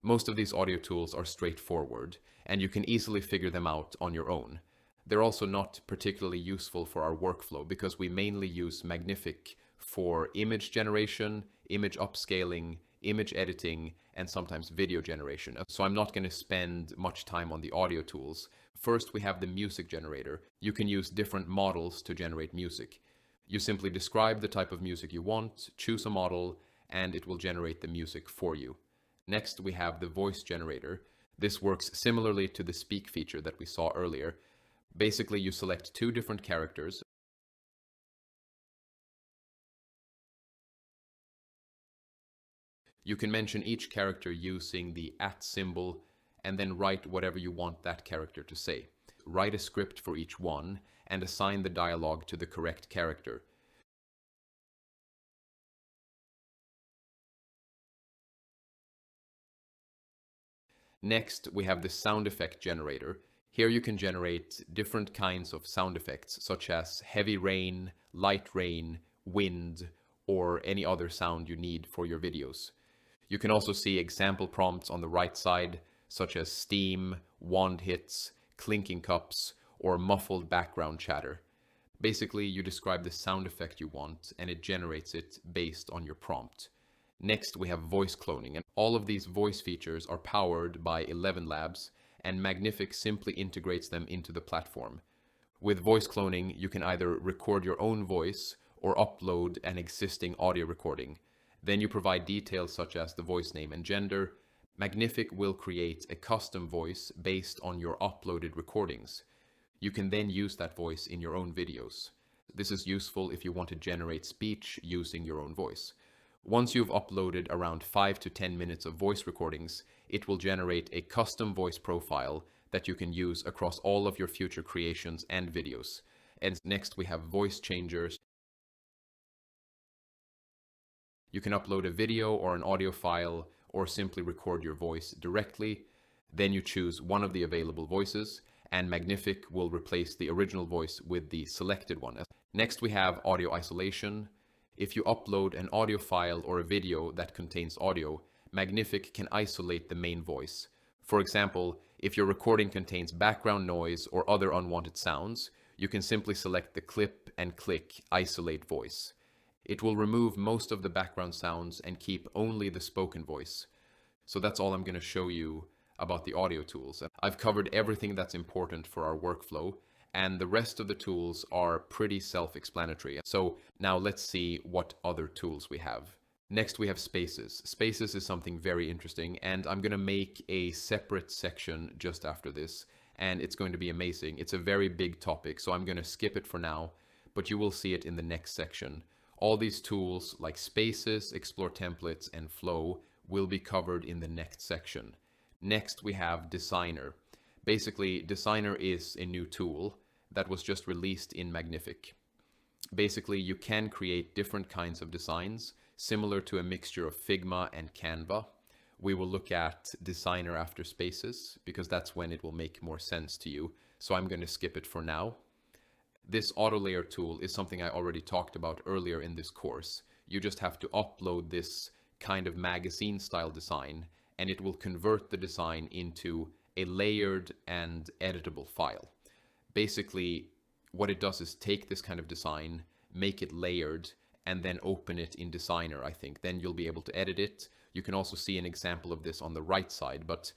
Most of these audio tools are straightforward, and you can easily figure them out on your own. They're also not particularly useful for our workflow because we mainly use Magnific for image generation, image upscaling, image editing, and sometimes video generation. So I'm not going to spend much time on the audio tools. First, we have the music generator. You can use different models to generate music. You simply describe the type of music you want, choose a model, and it will generate the music for you. Next, we have the voice generator. This works similarly to the speak feature that we saw earlier. Basically, you select two different characters. You can mention each character using the @ symbol and then write whatever you want that character to say. Write a script for each one and assign the dialogue to the correct character. Next, we have the sound effect generator. Here you can generate different kinds of sound effects, such as heavy rain, light rain, wind, or any other sound you need for your videos. You can also see example prompts on the right side, such as steam, wand hits, clinking cups, or muffled background chatter. Basically, you describe the sound effect you want, and it generates it based on your prompt. Next, we have voice cloning, and all of these voice features are powered by 11 Labs, and Magnific simply integrates them into the platform. With voice cloning, you can either record your own voice or upload an existing audio recording. Then you provide details such as the voice name and gender. Magnific will create a custom voice based on your uploaded recordings. You can then use that voice in your own videos. This is useful if you want to generate speech using your own voice. Once you've uploaded around 5 to 10 minutes of voice recordings, it will generate a custom voice profile that you can use across all of your future creations and videos. And next we have voice changers. You can upload a video or an audio file or simply record your voice directly. Then you choose one of the available voices and Magnific will replace the original voice with the selected one. Next we have audio isolation. If you upload an audio file or a video that contains audio, Magnific can isolate the main voice. For example, if your recording contains background noise or other unwanted sounds, you can simply select the clip and click Isolate Voice. It will remove most of the background sounds and keep only the spoken voice. So that's all I'm going to show you about the audio tools. I've covered everything that's important for our workflow, and the rest of the tools are pretty self-explanatory. So now let's see what other tools we have. Next we have Spaces. Spaces is something very interesting, and I'm going to make a separate section just after this, and it's going to be amazing. It's a very big topic, so I'm going to skip it for now, but you will see it in the next section. All these tools like Spaces, Explore Templates, and Flow will be covered in the next section. Next, we have Designer. Basically, Designer is a new tool that was just released in Magnific. Basically, you can create different kinds of designs, similar to a mixture of Figma and Canva. We will look at Designer after Spaces, because that's when it will make more sense to you. So I'm going to skip it for now. This auto layer tool is something I already talked about earlier in this course. You just have to upload this kind of magazine style design and it will convert the design into a layered and editable file. Basically, what it does is take this kind of design, make it layered, and then open it in Designer, I think. Then you'll be able to edit it. You can also see an example of this on the right side, but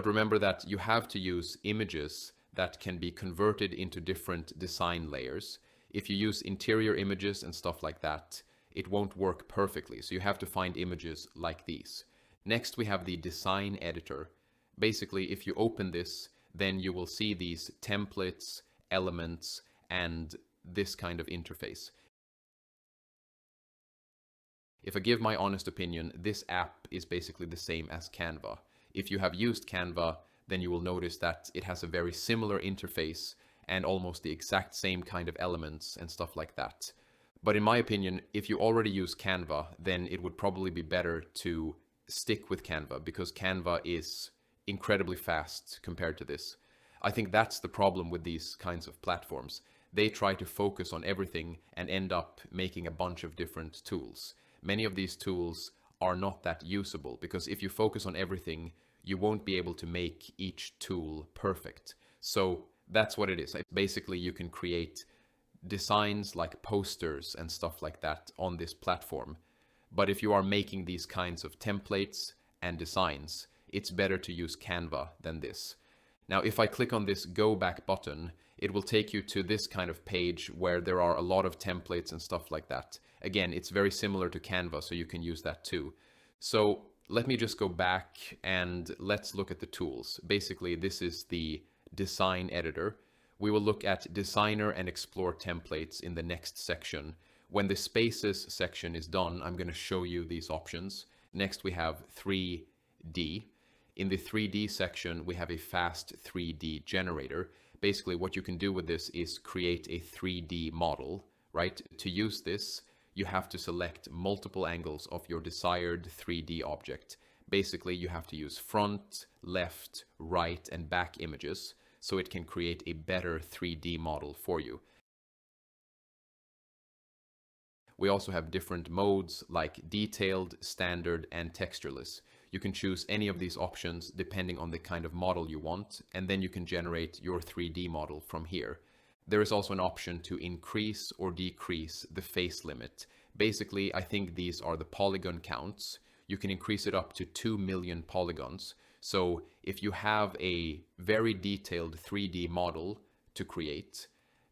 remember that you have to use images that can be converted into different design layers. If you use interior images and stuff like that, it won't work perfectly. So you have to find images like these. Next, we have the design editor. Basically, if you open this, then you will see these templates, elements, and this kind of interface. If I give my honest opinion, this app is basically the same as Canva. If you have used Canva, then you will notice that it has a very similar interface and almost the exact same kind of elements and stuff like that. But in my opinion, if you already use Canva, then it would probably be better to stick with Canva because Canva is incredibly fast compared to this. I think that's the problem with these kinds of platforms. They try to focus on everything and end up making a bunch of different tools. Many of these tools are not that usable because if you focus on everything, you won't be able to make each tool perfect. So that's what it is. Basically, you can create designs like posters and stuff like that on this platform. But if you are making these kinds of templates and designs, it's better to use Canva than this. Now, if I click on this Go Back button, it will take you to this kind of page where there are a lot of templates and stuff like that. Again, it's very similar to Canva, so you can use that too. So let me just go back and let's look at the tools. Basically, this is the design editor. We will look at Designer and Explore Templates in the next section. When the Spaces section is done, I'm going to show you these options. Next, we have 3D. In the 3D section, we have a fast 3D generator. Basically, what you can do with this is create a 3D model, right? To use this, you have to select multiple angles of your desired 3D object. Basically, you have to use front, left, right, and back images so it can create a better 3D model for you. We also have different modes like detailed, standard, and textureless. You can choose any of these options depending on the kind of model you want, and then you can generate your 3D model from here. There is also an option to increase or decrease the face limit. Basically, I think these are the polygon counts. You can increase it up to 2 million polygons. So if you have a very detailed 3D model to create,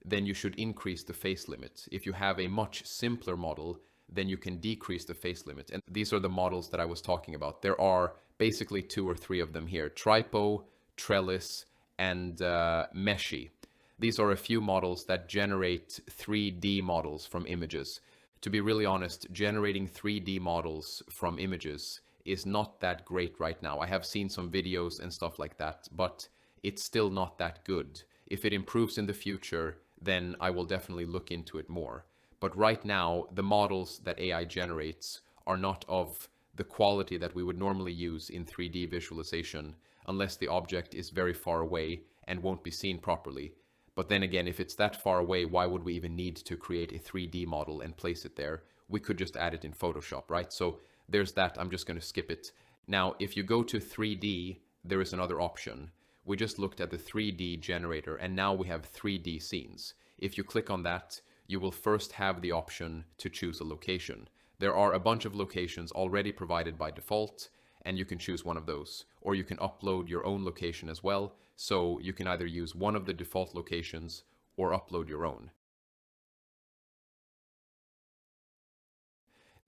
then you should increase the face limit. If you have a much simpler model, then you can decrease the face limit. And these are the models that I was talking about. There are basically 2 or 3 of them here: Tripo, Trellis, and Meshy. These are a few models that generate 3D models from images. To be really honest, generating 3D models from images is not that great right now. I have seen some videos and stuff like that, but it's still not that good. If it improves in the future, then I will definitely look into it more. But right now, the models that AI generates are not of the quality that we would normally use in 3D visualization unless the object is very far away and won't be seen properly. But then again, if it's that far away, why would we even need to create a 3D model and place it there? We could just add it in Photoshop, right? So there's that. I'm just going to skip it. Now, if you go to 3D, there is another option. We just looked at the 3D generator, and now we have 3D scenes. If you click on that, you will first have the option to choose a location. There are a bunch of locations already provided by default, and you can choose one of those. Or you can upload your own location as well, so you can either use one of the default locations or upload your own.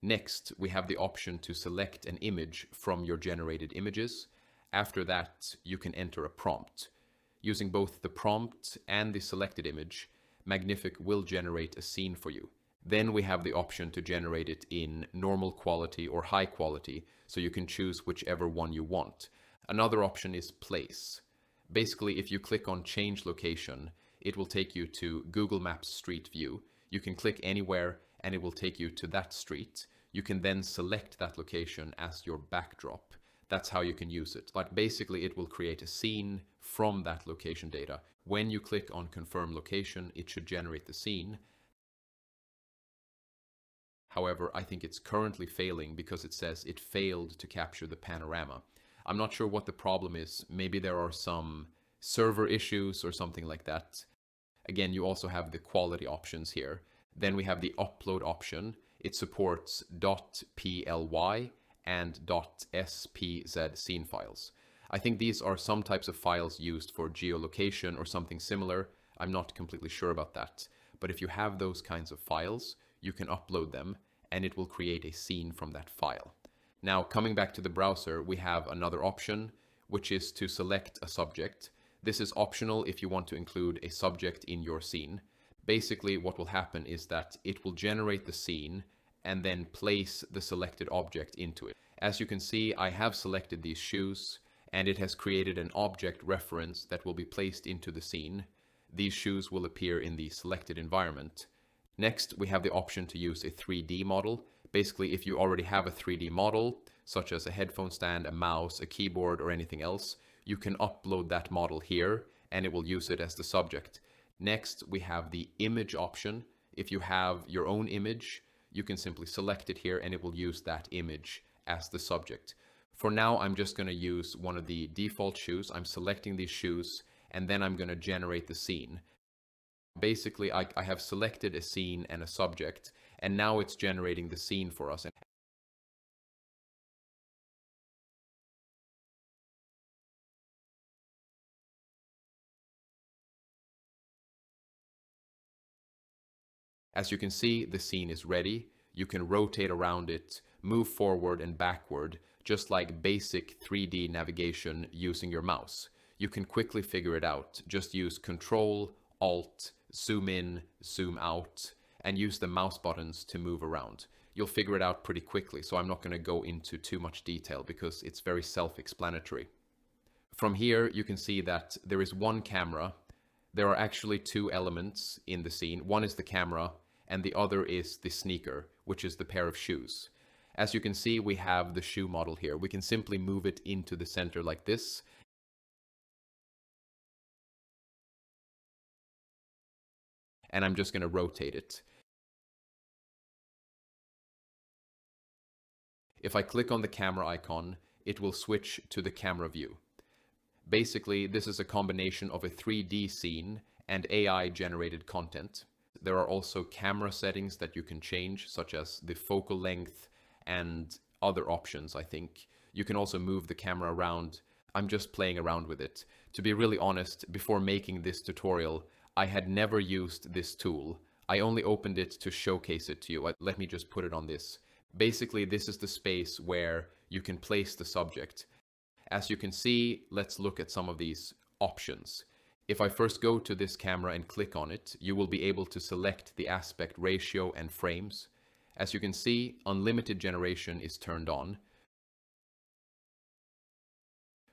Next, we have the option to select an image from your generated images. After that, you can enter a prompt. Using both the prompt and the selected image, Magnific will generate a scene for you. Then we have the option to generate it in normal quality or high quality, so you can choose whichever one you want. Another option is place. Basically, if you click on change location, it will take you to Google Maps Street View. You can click anywhere and it will take you to that street. You can then select that location as your backdrop. That's how you can use it. Like basically it will create a scene from that location data. When you click on confirm location, it should generate the scene. However, I think it's currently failing because it says it failed to capture the panorama. I'm not sure what the problem is. Maybe there are some server issues or something like that. Again, you also have the quality options here. Then we have the upload option. It supports .ply and .spz scene files. I think these are some types of files used for geolocation or something similar. I'm not completely sure about that. But if you have those kinds of files, you can upload them and it will create a scene from that file. Now, coming back to the browser, we have another option, which is to select a subject. This is optional if you want to include a subject in your scene. Basically, what will happen is that it will generate the scene and then place the selected object into it. As you can see, I have selected these shoes and it has created an object reference that will be placed into the scene. These shoes will appear in the selected environment. Next, we have the option to use a 3D model. Basically, if you already have a 3D model, such as a headphone stand, a mouse, a keyboard, or anything else, you can upload that model here and it will use it as the subject. Next, we have the image option. If you have your own image, you can simply select it here and it will use that image as the subject. For now, I'm just going to use one of the default shoes. I'm selecting these shoes and then I'm going to generate the scene. Basically, I have selected a scene and a subject, and now it's generating the scene for us. As you can see, the scene is ready. You can rotate around it, move forward and backward, just like basic 3D navigation using your mouse. You can quickly figure it out. Just use Control, Alt, zoom in, zoom out, and use the mouse buttons to move around. You'll figure it out pretty quickly, so I'm not going to go into too much detail because it's very self-explanatory. From here, you can see that there is one camera. There are actually two elements in the scene. One is the camera, and the other is the sneaker, which is the pair of shoes. As you can see, we have the shoe model here. We can simply move it into the center like this. And I'm just going to rotate it. If I click on the camera icon, it will switch to the camera view. Basically, this is a combination of a 3D scene and AI-generated content. There are also camera settings that you can change, such as the focal length and other options, I think. You can also move the camera around. I'm just playing around with it. To be really honest, before making this tutorial, I had never used this tool. I only opened it to showcase it to you. Let me just put it on this. Basically, this is the space where you can place the subject. As you can see, let's look at some of these options. If I first go to this camera and click on it, you will be able to select the aspect ratio and frames. As you can see, unlimited generation is turned on.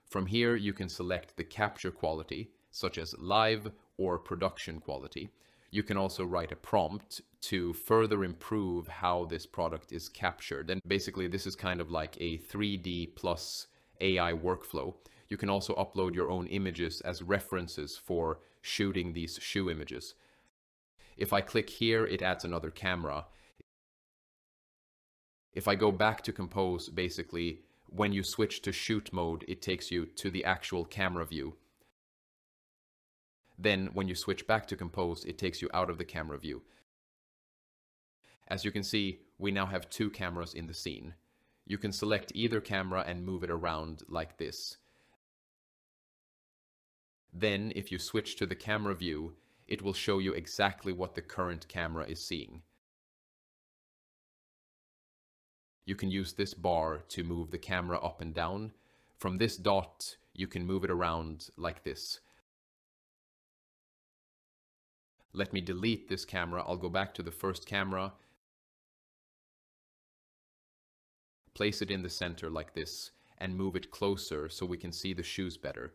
From here, you can select the capture quality, such as live or production quality. You can also write a prompt to further improve how this product is captured. And basically, this is kind of like a 3D plus AI workflow. You can also upload your own images as references for shooting these shoe images. If I click here, it adds another camera. If I go back to compose, basically, when you switch to shoot mode, it takes you to the actual camera view. Then when you switch back to compose, it takes you out of the camera view. As you can see, we now have two cameras in the scene. You can select either camera and move it around like this. Then, if you switch to the camera view, it will show you exactly what the current camera is seeing. You can use this bar to move the camera up and down. From this dot, you can move it around like this. Let me delete this camera. I'll go back to the first camera. Place it in the center like this and move it closer so we can see the shoes better.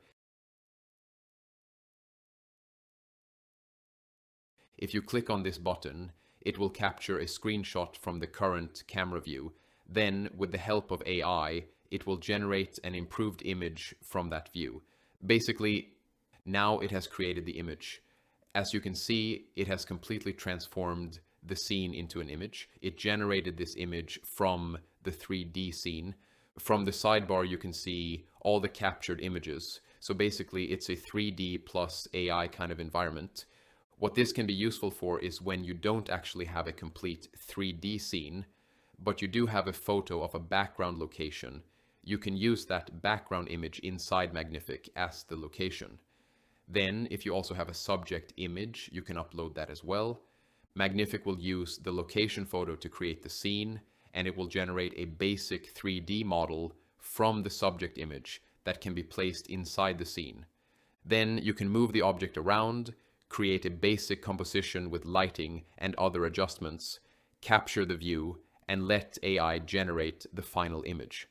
If you click on this button, it will capture a screenshot from the current camera view. Then, with the help of AI, it will generate an improved image from that view. Basically, now it has created the image. As you can see, it has completely transformed the scene into an image. It generated this image from the 3D scene. From the sidebar, you can see all the captured images. So basically, it's a 3D plus AI kind of environment. What this can be useful for is when you don't actually have a complete 3D scene, but you do have a photo of a background location. You can use that background image inside Magnific as the location. Then, if you also have a subject image, you can upload that as well. Magnific will use the location photo to create the scene, and it will generate a basic 3D model from the subject image that can be placed inside the scene. Then you can move the object around, create a basic composition with lighting and other adjustments, capture the view, and let AI generate the final image.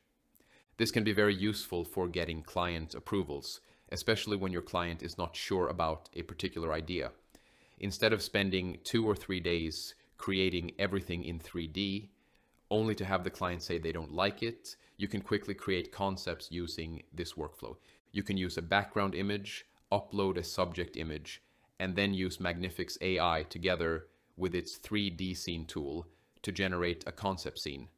This can be very useful for getting client approvals, especially when your client is not sure about a particular idea. Instead of spending 2 or 3 days creating everything in 3D, only to have the client say they don't like it, you can quickly create concepts using this workflow. You can use a background image, upload a subject image, and then use Magnific's AI together with its 3D scene tool to generate a concept scene.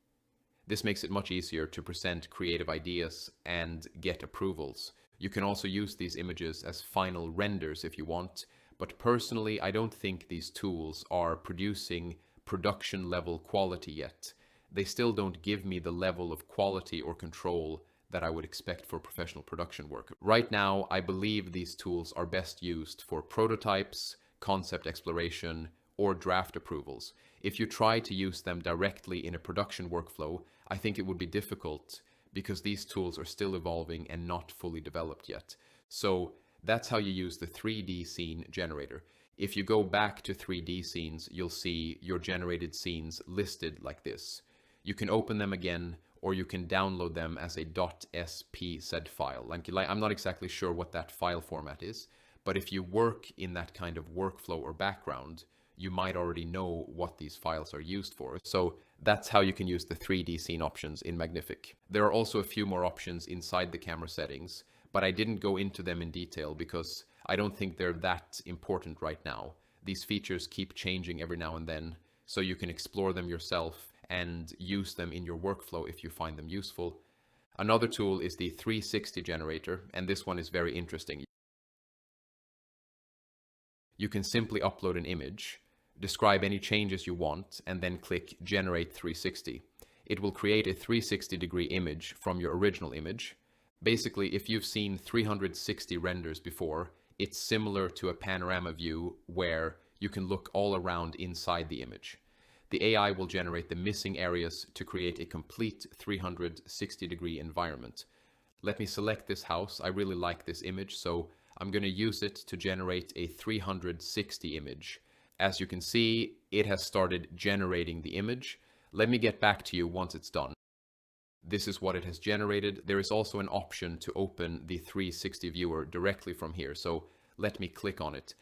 This makes it much easier to present creative ideas and get approvals. You can also use these images as final renders if you want, but personally, I don't think these tools are producing production level quality yet. They still don't give me the level of quality or control that I would expect for professional production work. Right now, I believe these tools are best used for prototypes, concept exploration, or draft approvals. If you try to use them directly in a production workflow, I think it would be difficult because these tools are still evolving and not fully developed yet. So that's how you use the 3D scene generator. If you go back to 3D scenes, you'll see your generated scenes listed like this. You can open them again, or you can download them as a .spz file. I'm not exactly sure what that file format is, but if you work in that kind of workflow or background, you might already know what these files are used for. So that's how you can use the 3D scene options in Magnific. There are also a few more options inside the camera settings, but I didn't go into them in detail because I don't think they're that important right now. These features keep changing every now and then, so you can explore them yourself and use them in your workflow if you find them useful. Another tool is the 360 generator, and this one is very interesting. You can simply upload an image, describe any changes you want, and then click Generate 360. It will create a 360-degree image from your original image. Basically, if you've seen 360 renders before, it's similar to a panorama view where you can look all around inside the image. The AI will generate the missing areas to create a complete 360-degree environment. Let me select this house. I really like this image, so I'm going to use it to generate a 360 image. As you can see, it has started generating the image. Let me get back to you once it's done. This is what it has generated. There is also an option to open the 360 viewer directly from here. So let me click on it.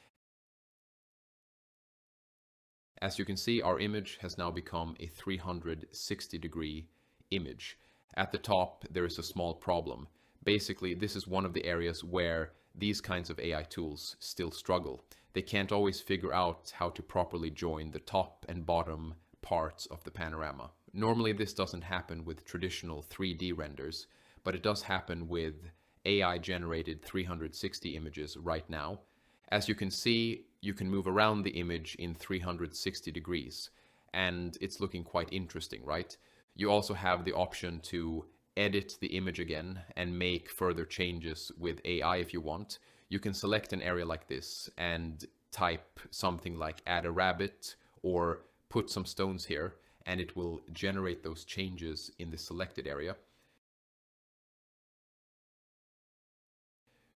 As you can see, our image has now become a 360-degree image. At the top, there is a small problem. Basically, this is one of the areas where these kinds of AI tools still struggle. They can't always figure out how to properly join the top and bottom parts of the panorama. Normally, this doesn't happen with traditional 3D renders, but it does happen with AI-generated 360 images right now. As you can see, you can move around the image in 360 degrees, and it's looking quite interesting, right? You also have the option to edit the image again and make further changes with AI if you want. You can select an area like this and type something like add a rabbit or put some stones here, and it will generate those changes in the selected area.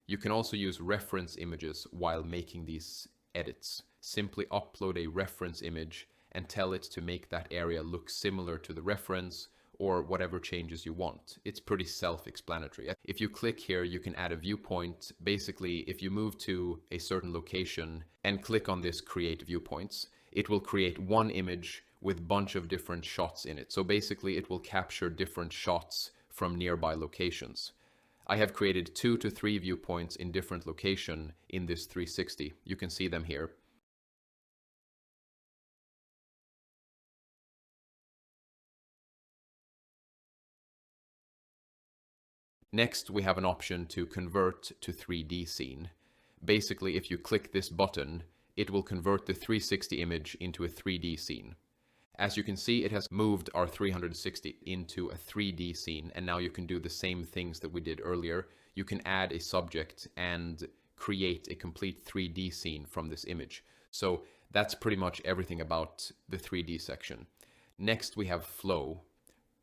You can also use reference images while making these edits. Simply upload a reference image and tell it to make that area look similar to the reference or whatever changes you want. It's pretty self-explanatory. If you click here, you can add a viewpoint. Basically, if you move to a certain location and click on this create viewpoints, it will create one image with a bunch of different shots in it. So basically, it will capture different shots from nearby locations. I have created 2 to 3 viewpoints in different location in this 360. You can see them here. Next, we have an option to convert to 3D scene. Basically, if you click this button, it will convert the 360 image into a 3D scene. As you can see, it has moved our 360 into a 3D scene, and now you can do the same things that we did earlier. You can add a subject and create a complete 3D scene from this image. So that's pretty much everything about the 3D section. Next, we have flow.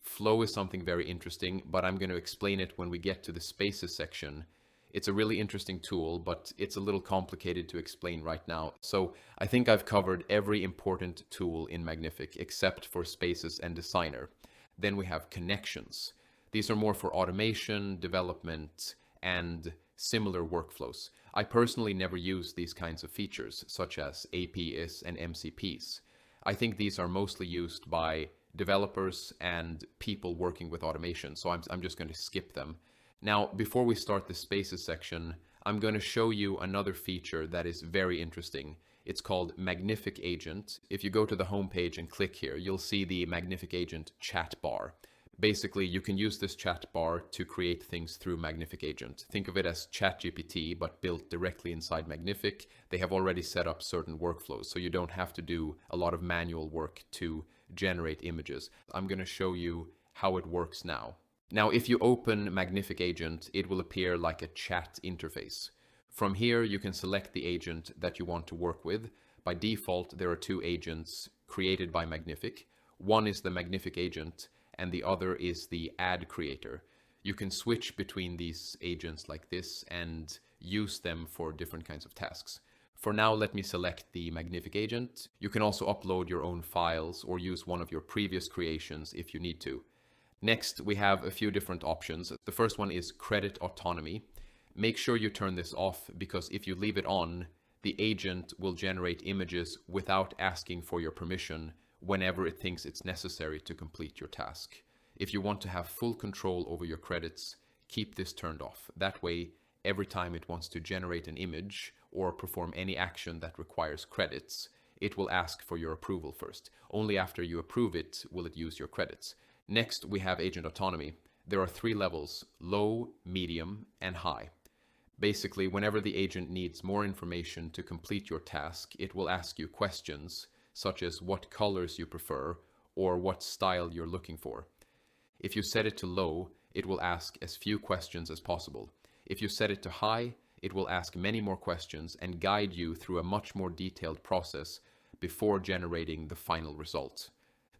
Flow is something very interesting, but I'm going to explain it when we get to the spaces section. It's a really interesting tool, but it's a little complicated to explain right now. So I think I've covered every important tool in Magnific except for spaces and designer. Then we have connections. These are more for automation, development, and similar workflows. I personally never use these kinds of features, such as APIs and MCPs. I think these are mostly used by developers and people working with automation, so I'm just going to skip them. Now, before we start the spaces section, I'm going to show you another feature that is very interesting. It's called Magnific Agent. If you go to the home page and click here, you'll see the Magnific Agent chat bar. Basically, you can use this chat bar to create things through Magnific Agent. Think of it as ChatGPT, but built directly inside Magnific. They have already set up certain workflows, so you don't have to do a lot of manual work to generate images. I'm going to show you how it works now. Now, if you open Magnific Agent, it will appear like a chat interface. From here, you can select the agent that you want to work with. By default, there are 2 agents created by Magnific. One is the Magnific Agent, and the other is the ad creator. You can switch between these agents like this and use them for different kinds of tasks. For now, let me select the Magnific Agent. You can also upload your own files or use one of your previous creations if you need to. Next, we have a few different options. The first one is credit autonomy. Make sure you turn this off, because if you leave it on, the agent will generate images without asking for your permission whenever it thinks it's necessary to complete your task. If you want to have full control over your credits, keep this turned off. That way, every time it wants to generate an image or perform any action that requires credits, it will ask for your approval first. Only after you approve it will it use your credits. Next, we have agent autonomy. There are 3 levels: low, medium, and high. Basically, whenever the agent needs more information to complete your task, it will ask you questions such as what colors you prefer or what style you're looking for. If you set it to low, it will ask as few questions as possible. If you set it to high, it will ask many more questions and guide you through a much more detailed process before generating the final result.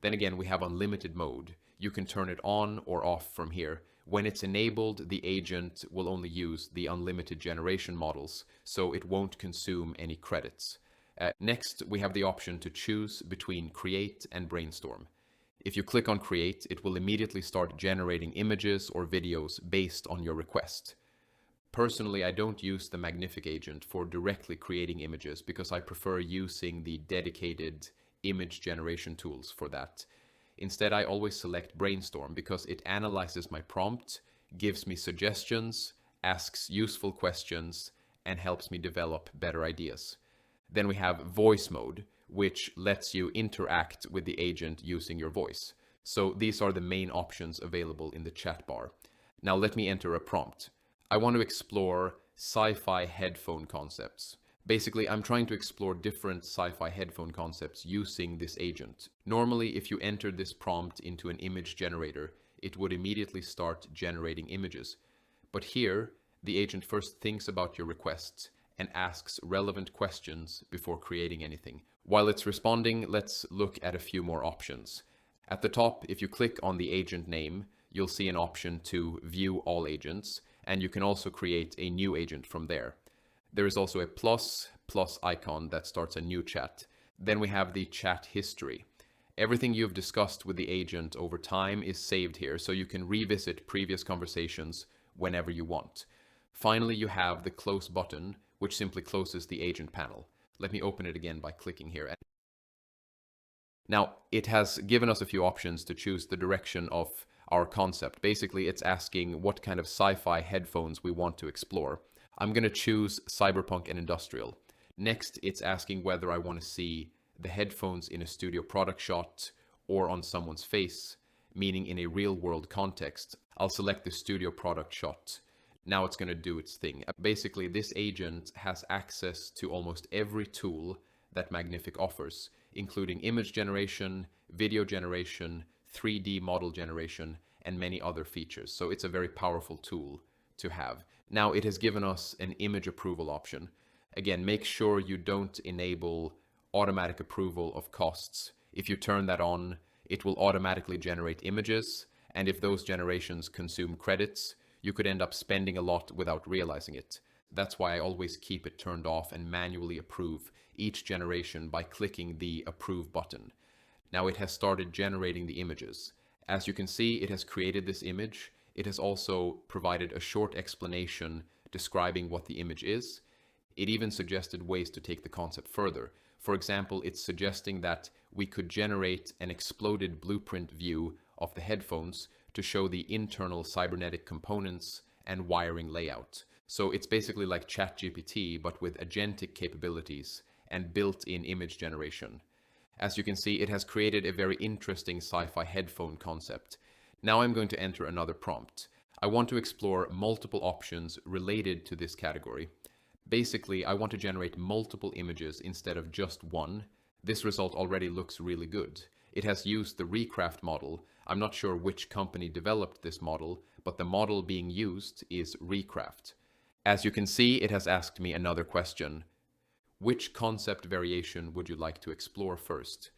Then again, we have unlimited mode. You can turn it on or off from here. When it's enabled, the agent will only use the unlimited generation models, so it won't consume any credits. Next, we have the option to choose between create and brainstorm. If you click on create, it will immediately start generating images or videos based on your request. Personally, I don't use the Magnific agent for directly creating images because I prefer using the dedicated image generation tools for that. Instead, I always select Brainstorm because it analyzes my prompt, gives me suggestions, asks useful questions, and helps me develop better ideas. Then we have voice mode, which lets you interact with the agent using your voice. So these are the main options available in the chat bar. Now let me enter a prompt. I want to explore sci-fi headphone concepts. Basically, I'm trying to explore different sci-fi headphone concepts using this agent. Normally, if you enter this prompt into an image generator, it would immediately start generating images. But here, the agent first thinks about your requests and asks relevant questions before creating anything. While it's responding, let's look at a few more options. At the top, if you click on the agent name, you'll see an option to view all agents, and you can also create a new agent from there. There is also a plus icon that starts a new chat. Then we have the chat history. Everything you've discussed with the agent over time is saved here, so you can revisit previous conversations whenever you want. Finally, you have the close button, which simply closes the agent panel. Let me open it again by clicking here. Now, it has given us a few options to choose the direction of our concept. Basically, it's asking what kind of sci-fi headphones we want to explore. I'm going to choose cyberpunk and industrial. Next, it's asking whether I want to see the headphones in a studio product shot or on someone's face, meaning in a real-world context. I'll select the studio product shot. Now it's going to do its thing. Basically, this agent has access to almost every tool that Magnific offers, including image generation, video generation, 3D model generation, and many other features. So it's a very powerful tool to have. Now it has given us an image approval option. Again, make sure you don't enable automatic approval of costs. If you turn that on, it will automatically generate images, and if those generations consume credits, you could end up spending a lot without realizing it. That's why I always keep it turned off and manually approve each generation by clicking the approve button. Now it has started generating the images. As you can see, it has created this image. It has also provided a short explanation describing what the image is. It even suggested ways to take the concept further. For example, it's suggesting that we could generate an exploded blueprint view of the headphones to show the internal cybernetic components and wiring layout. So it's basically like ChatGPT, but with agentic capabilities and built-in image generation. As you can see, it has created a very interesting sci-fi headphone concept. Now I'm going to enter another prompt. I want to explore multiple options related to this category. Basically, I want to generate multiple images instead of just one. This result already looks really good. It has used the Recraft model. I'm not sure which company developed this model, but the model being used is Recraft. As you can see, it has asked me another question. Which concept variation would you like to explore first?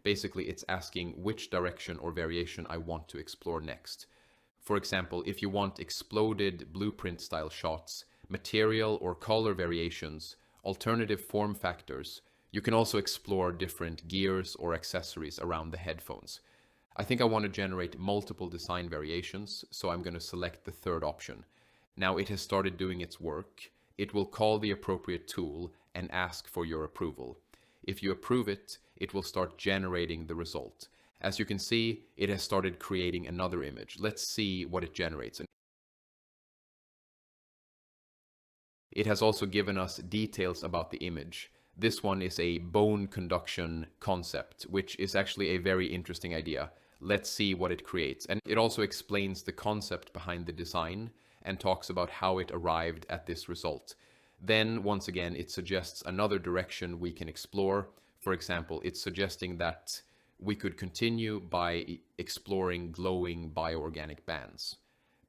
Basically, it's asking which direction or variation I want to explore next. For example, if you want exploded blueprint style shots, material or color variations, alternative form factors, you can also explore different gears or accessories around the headphones. I think I want to generate multiple design variations, so I'm going to select the third option. Now it has started doing its work. It will call the appropriate tool and ask for your approval. If you approve it, it will start generating the result. As you can see, it has started creating another image. Let's see what it generates. It has also given us details about the image. This one is a bone conduction concept, which is actually a very interesting idea. Let's see what it creates. And it also explains the concept behind the design and talks about how it arrived at this result. Then, once again, it suggests another direction we can explore. For example, it's suggesting that we could continue by exploring glowing bioorganic bands.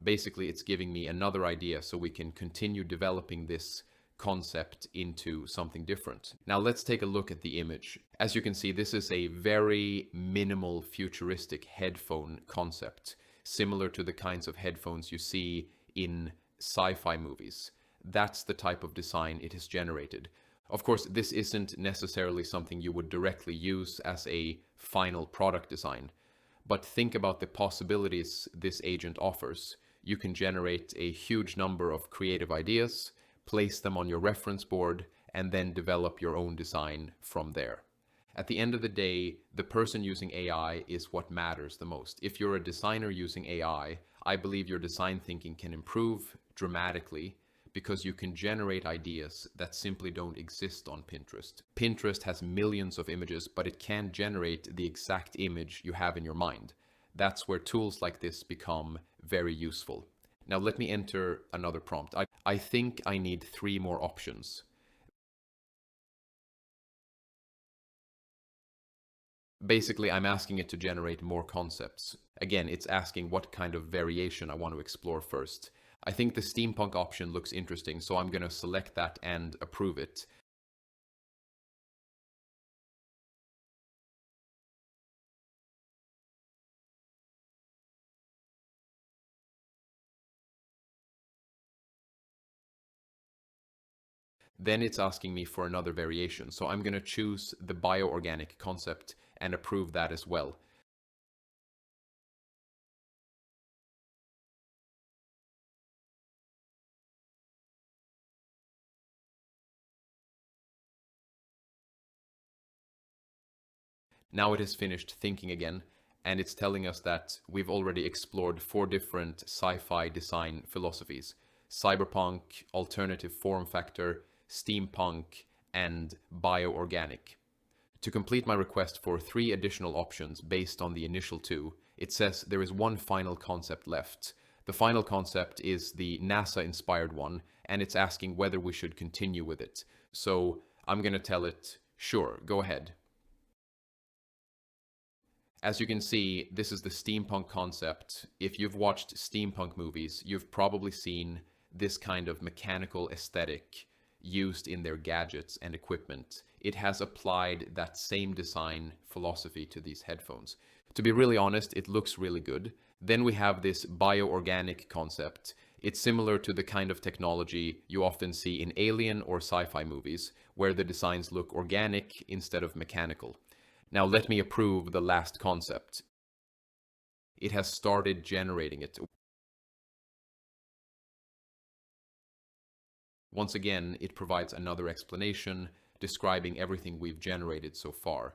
Basically, it's giving me another idea so we can continue developing this concept into something different. Now let's take a look at the image. As you can see, this is a very minimal futuristic headphone concept, similar to the kinds of headphones you see in sci-fi movies. That's the type of design it has generated. Of course, this isn't necessarily something you would directly use as a final product design, But think about the possibilities this agent offers. You can generate a huge number of creative ideas, place them on your reference board, and then develop your own design from there. At the end of the day, the person using AI is what matters the most. If you're a designer using AI, I believe your design thinking can improve dramatically because you can generate ideas that simply don't exist on Pinterest. Pinterest has millions of images, but it can't generate the exact image you have in your mind. That's where tools like this become very useful. Now let me enter another prompt. I think I need 3 more options. Basically, I'm asking it to generate more concepts. Again, it's asking what kind of variation I want to explore first. I think the steampunk option looks interesting, so I'm going to select that and approve it. Then it's asking me for another variation, so I'm going to choose the bioorganic concept and approve that as well. Now it has finished thinking again, and it's telling us that we've already explored 4 different sci-fi design philosophies: cyberpunk, alternative form factor, steampunk, and bioorganic. To complete my request for 3 additional options based on the initial 2, it says there is one final concept left. The final concept is the NASA-inspired one, and it's asking whether we should continue with it. So I'm going to tell it, sure, go ahead. As you can see, this is the steampunk concept. If you've watched steampunk movies, you've probably seen this kind of mechanical aesthetic used in their gadgets and equipment. It has applied that same design philosophy to these headphones. To be really honest, it looks really good. Then we have this bioorganic concept. It's similar to the kind of technology you often see in alien or sci-fi movies, where the designs look organic instead of mechanical. Now let me approve the last concept. It has started generating it. Once again, it provides another explanation describing everything we've generated so far.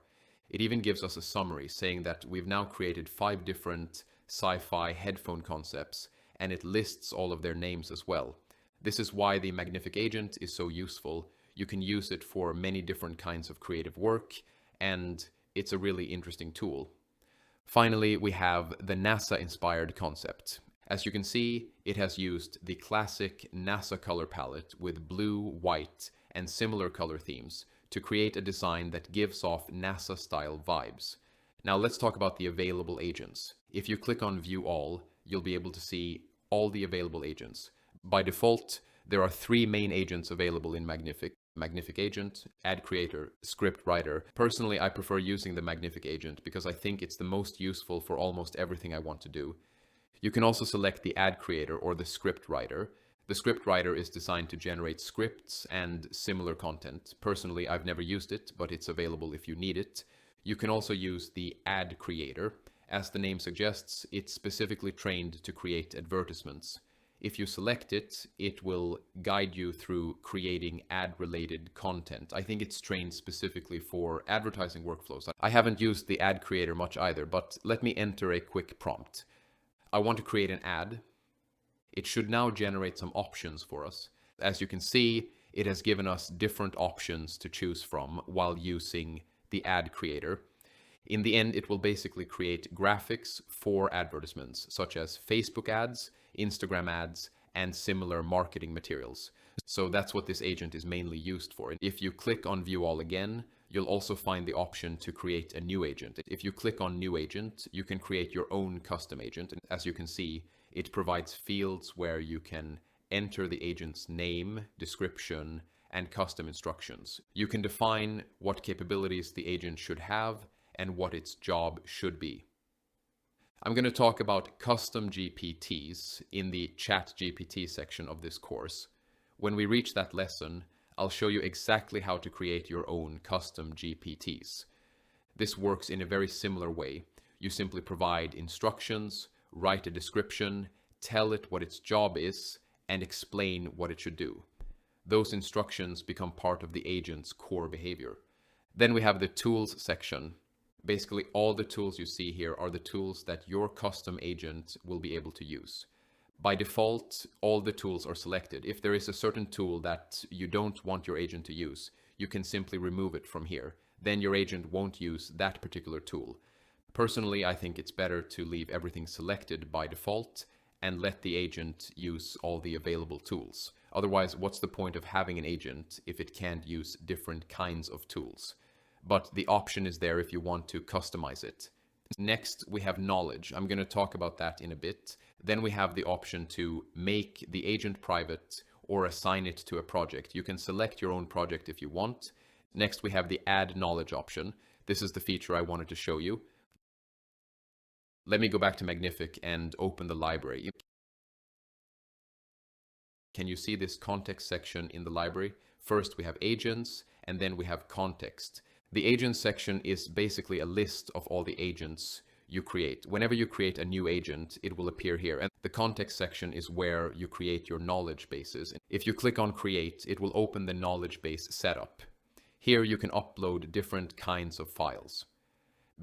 It even gives us a summary saying that we've now created 5 different sci-fi headphone concepts, and it lists all of their names as well. This is why the Magnific agent is so useful. You can use it for many different kinds of creative work, and it's a really interesting tool. Finally, we have the NASA-inspired concept. As you can see, it has used the classic NASA color palette with blue, white, and similar color themes to create a design that gives off NASA-style vibes. Now let's talk about the available agents. If you click on View All, you'll be able to see all the available agents. By default, there are 3 main agents available in Magnific: Magnific Agent, Ad Creator, Script Writer. Personally, I prefer using the Magnific Agent because I think it's the most useful for almost everything I want to do. You can also select the Ad Creator or the Script Writer. The Script Writer is designed to generate scripts and similar content. Personally, I've never used it, but it's available if you need it. You can also use the Ad Creator. As the name suggests, it's specifically trained to create advertisements. If you select it, it will guide you through creating ad-related content. I think it's trained specifically for advertising workflows. I haven't used the ad creator much either, but let me enter a quick prompt. I want to create an ad. It should now generate some options for us. As you can see, it has given us different options to choose from while using the ad creator. In the end, it will basically create graphics for advertisements, such as Facebook ads, Instagram ads, and similar marketing materials. So that's what this agent is mainly used for. If you click on View All again, you'll also find the option to create a new agent. If you click on New Agent, you can create your own custom agent. And as you can see, it provides fields where you can enter the agent's name, description, and custom instructions. You can define what capabilities the agent should have and what its job should be. I'm going to talk about custom GPTs in the Chat GPT section of this course. When we reach that lesson, I'll show you exactly how to create your own custom GPTs. This works in a very similar way. You simply provide instructions, write a description, tell it what its job is, and explain what it should do. Those instructions become part of the agent's core behavior. Then we have the tools section. Basically, all the tools you see here are the tools that your custom agent will be able to use. By default, all the tools are selected. If there is a certain tool that you don't want your agent to use, you can simply remove it from here. Then your agent won't use that particular tool. Personally, I think it's better to leave everything selected by default and let the agent use all the available tools. Otherwise, what's the point of having an agent if it can't use different kinds of tools? But the option is there if you want to customize it. Next, we have knowledge. I'm going to talk about that in a bit. Then we have the option to make the agent private or assign it to a project. You can select your own project if you want. Next, we have the add knowledge option. This is the feature I wanted to show you. Let me go back to Magnific and open the library. Can you see this context section in the library? First, we have agents, and then we have context. The agents section is basically a list of all the agents you create. Whenever you create a new agent, it will appear here. And the context section is where you create your knowledge bases. If you click on create, it will open the knowledge base setup. Here you can upload different kinds of files.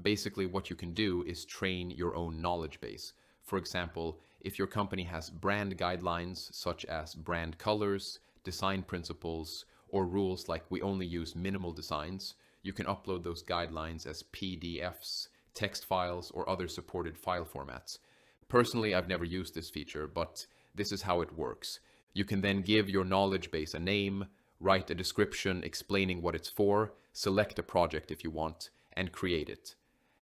Basically, what you can do is train your own knowledge base. For example, if your company has brand guidelines such as brand colors, design principles, or rules like we only use minimal designs, you can upload those guidelines as PDFs, text files, or other supported file formats. Personally, I've never used this feature, but this is how it works. You can then give your knowledge base a name, write a description explaining what it's for, select a project if you want, and create it.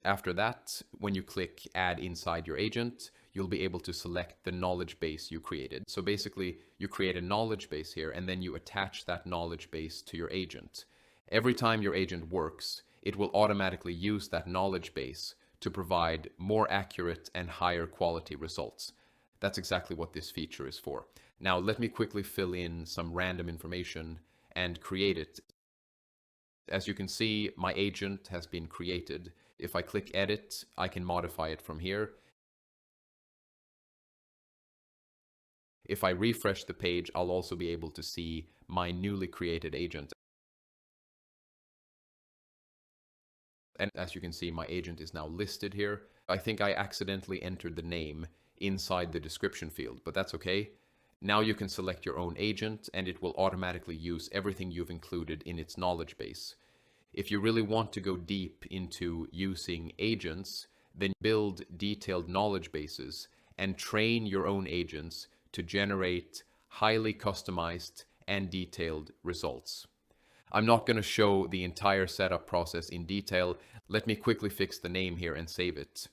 After that, when you click Add inside your agent, you'll be able to select the knowledge base you created. So basically, you create a knowledge base here, and then you attach that knowledge base to your agent. Every time your agent works, it will automatically use that knowledge base to provide more accurate and higher quality results. That's exactly what this feature is for. Now, let me quickly fill in some random information and create it. As you can see, my agent has been created. If I click edit, I can modify it from here. If I refresh the page, I'll also be able to see my newly created agent. And as you can see, my agent is now listed here. I think I accidentally entered the name inside the description field, but that's okay. Now you can select your own agent and it will automatically use everything you've included in its knowledge base. If you really want to go deep into using agents, then build detailed knowledge bases and train your own agents to generate highly customized and detailed results. I'm not going to show the entire setup process in detail. Let me quickly fix the name here and save it.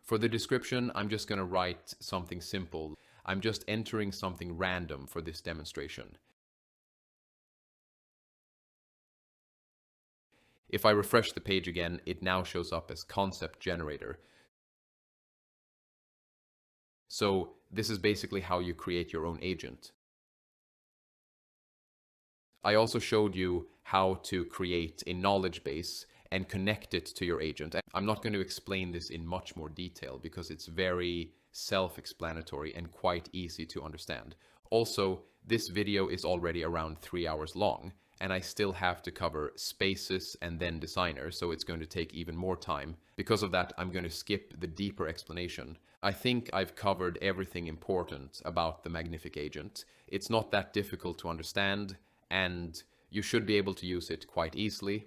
For the description, I'm just going to write something simple. I'm just entering something random for this demonstration. If I refresh the page again, it now shows up as concept generator. So this is basically how you create your own agent. I also showed you how to create a knowledge base and connect it to your agent. I'm not going to explain this in much more detail because it's very self-explanatory and quite easy to understand. Also, this video is already around 3 hours long, and I still have to cover spaces and then designer, so it's going to take even more time. Because of that, I'm going to skip the deeper explanation. I think I've covered everything important about the Magnific agent. It's not that difficult to understand, and you should be able to use it quite easily.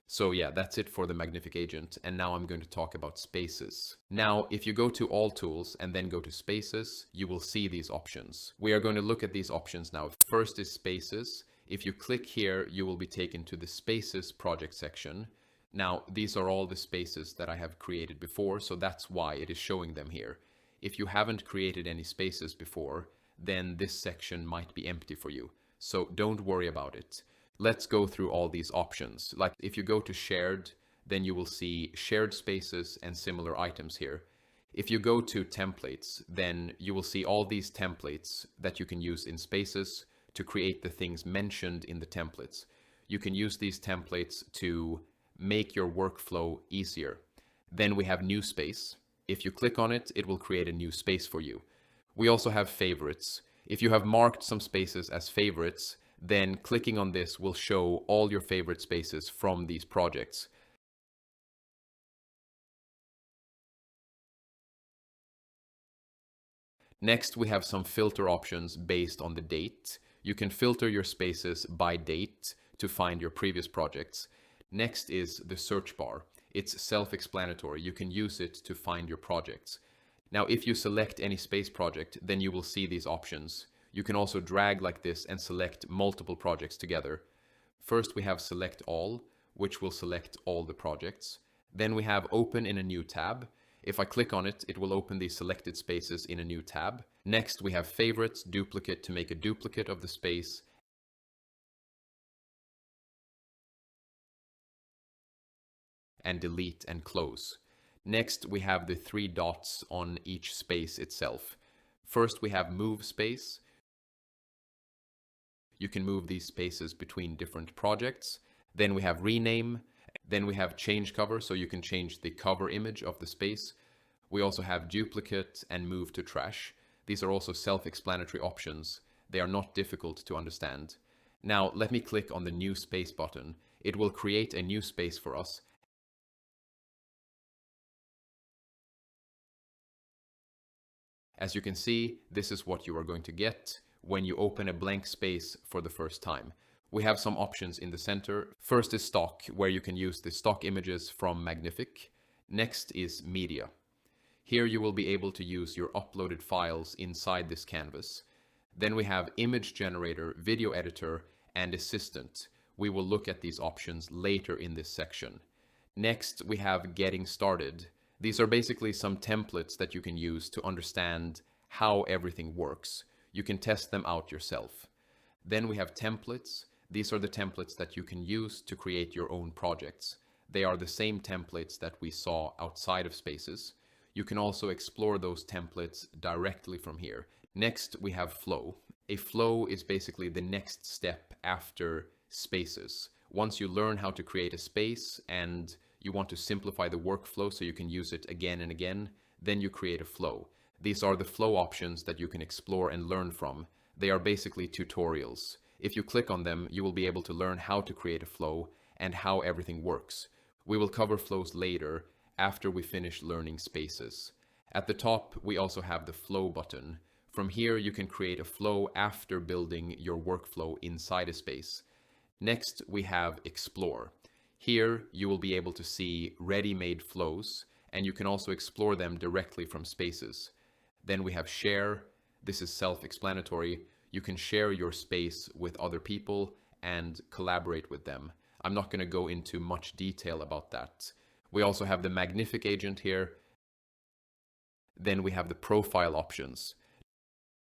So yeah, that's it for the Magnific agent, and now I'm going to talk about spaces. Now, if you go to all tools and then go to spaces, you will see these options. We are going to look at these options now. First is spaces. If you click here, you will be taken to the spaces project section. Now, these are all the spaces that I have created before, so that's why it is showing them here. If you haven't created any spaces before, then this section might be empty for you. So don't worry about it. Let's go through all these options. Like if you go to shared, then you will see shared spaces and similar items here. If you go to templates, then you will see all these templates that you can use in spaces to create the things mentioned in the templates. You can use these templates to make your workflow easier. Then we have new space. If you click on it, it will create a new space for you. We also have favorites. If you have marked some spaces as favorites, then clicking on this will show all your favorite spaces from these projects. Next, we have some filter options based on the date. You can filter your spaces by date to find your previous projects. Next is the search bar. It's self-explanatory. You can use it to find your projects. Now, if you select any space project, then you will see these options. You can also drag like this and select multiple projects together. First, we have select all, which will select all the projects. Then we have open in a new tab. If I click on it, it will open these selected spaces in a new tab. Next, we have favorites, duplicate to make a duplicate of the space, and delete and close. Next, we have the three dots on each space itself. First, we have move space. You can move these spaces between different projects. Then we have rename. Then we have change cover, so you can change the cover image of the space. We also have duplicate and move to trash. These are also self-explanatory options. They are not difficult to understand. Now, let me click on the new space button. It will create a new space for us. As you can see, this is what you are going to get when you open a blank space for the first time. We have some options in the center. First is stock, where you can use the stock images from Magnific. Next is media. Here you will be able to use your uploaded files inside this canvas. Then we have image generator, video editor, and assistant. We will look at these options later in this section. Next, we have getting started. These are basically some templates that you can use to understand how everything works. You can test them out yourself. Then we have templates. These are the templates that you can use to create your own projects. They are the same templates that we saw outside of spaces. You can also explore those templates directly from here. Next, we have flow. A flow is basically the next step after spaces. Once you learn how to create a space and you want to simplify the workflow so you can use it again and again, then you create a flow. These are the flow options that you can explore and learn from. They are basically tutorials. If you click on them, you will be able to learn how to create a flow and how everything works. We will cover flows later after we finish learning spaces. At the top, we also have the flow button. From here, you can create a flow after building your workflow inside a space. Next, we have explore. Here, you will be able to see ready-made flows, and you can also explore them directly from spaces. Then we have share. This is self-explanatory. You can share your space with other people and collaborate with them. I'm not going to go into much detail about that. We also have the Magnific agent here. Then we have the profile options.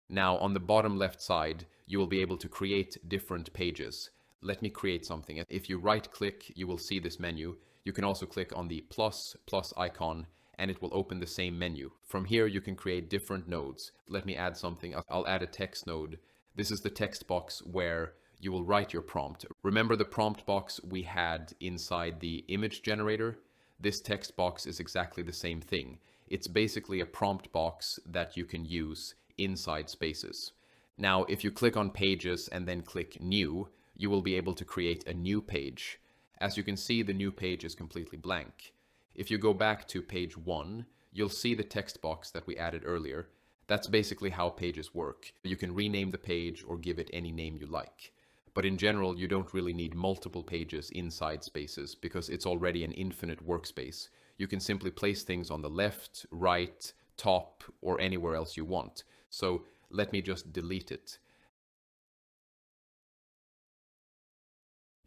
Now, on the bottom left side, you will be able to create different pages. Let me create something. If you right-click, you will see this menu. You can also click on the plus icon, and it will open the same menu. From here, you can create different nodes. Let me add something. I'll add a text node. This is the text box where you will write your prompt. Remember the prompt box we had inside the image generator? This text box is exactly the same thing. It's basically a prompt box that you can use inside spaces. Now, if you click on pages and then click new, you will be able to create a new page. As you can see, the new page is completely blank. If you go back to page 1, you'll see the text box that we added earlier. That's basically how pages work. You can rename the page or give it any name you like. But in general, you don't really need multiple pages inside spaces because it's already an infinite workspace. You can simply place things on the left, right, top, or anywhere else you want. So let me just delete it.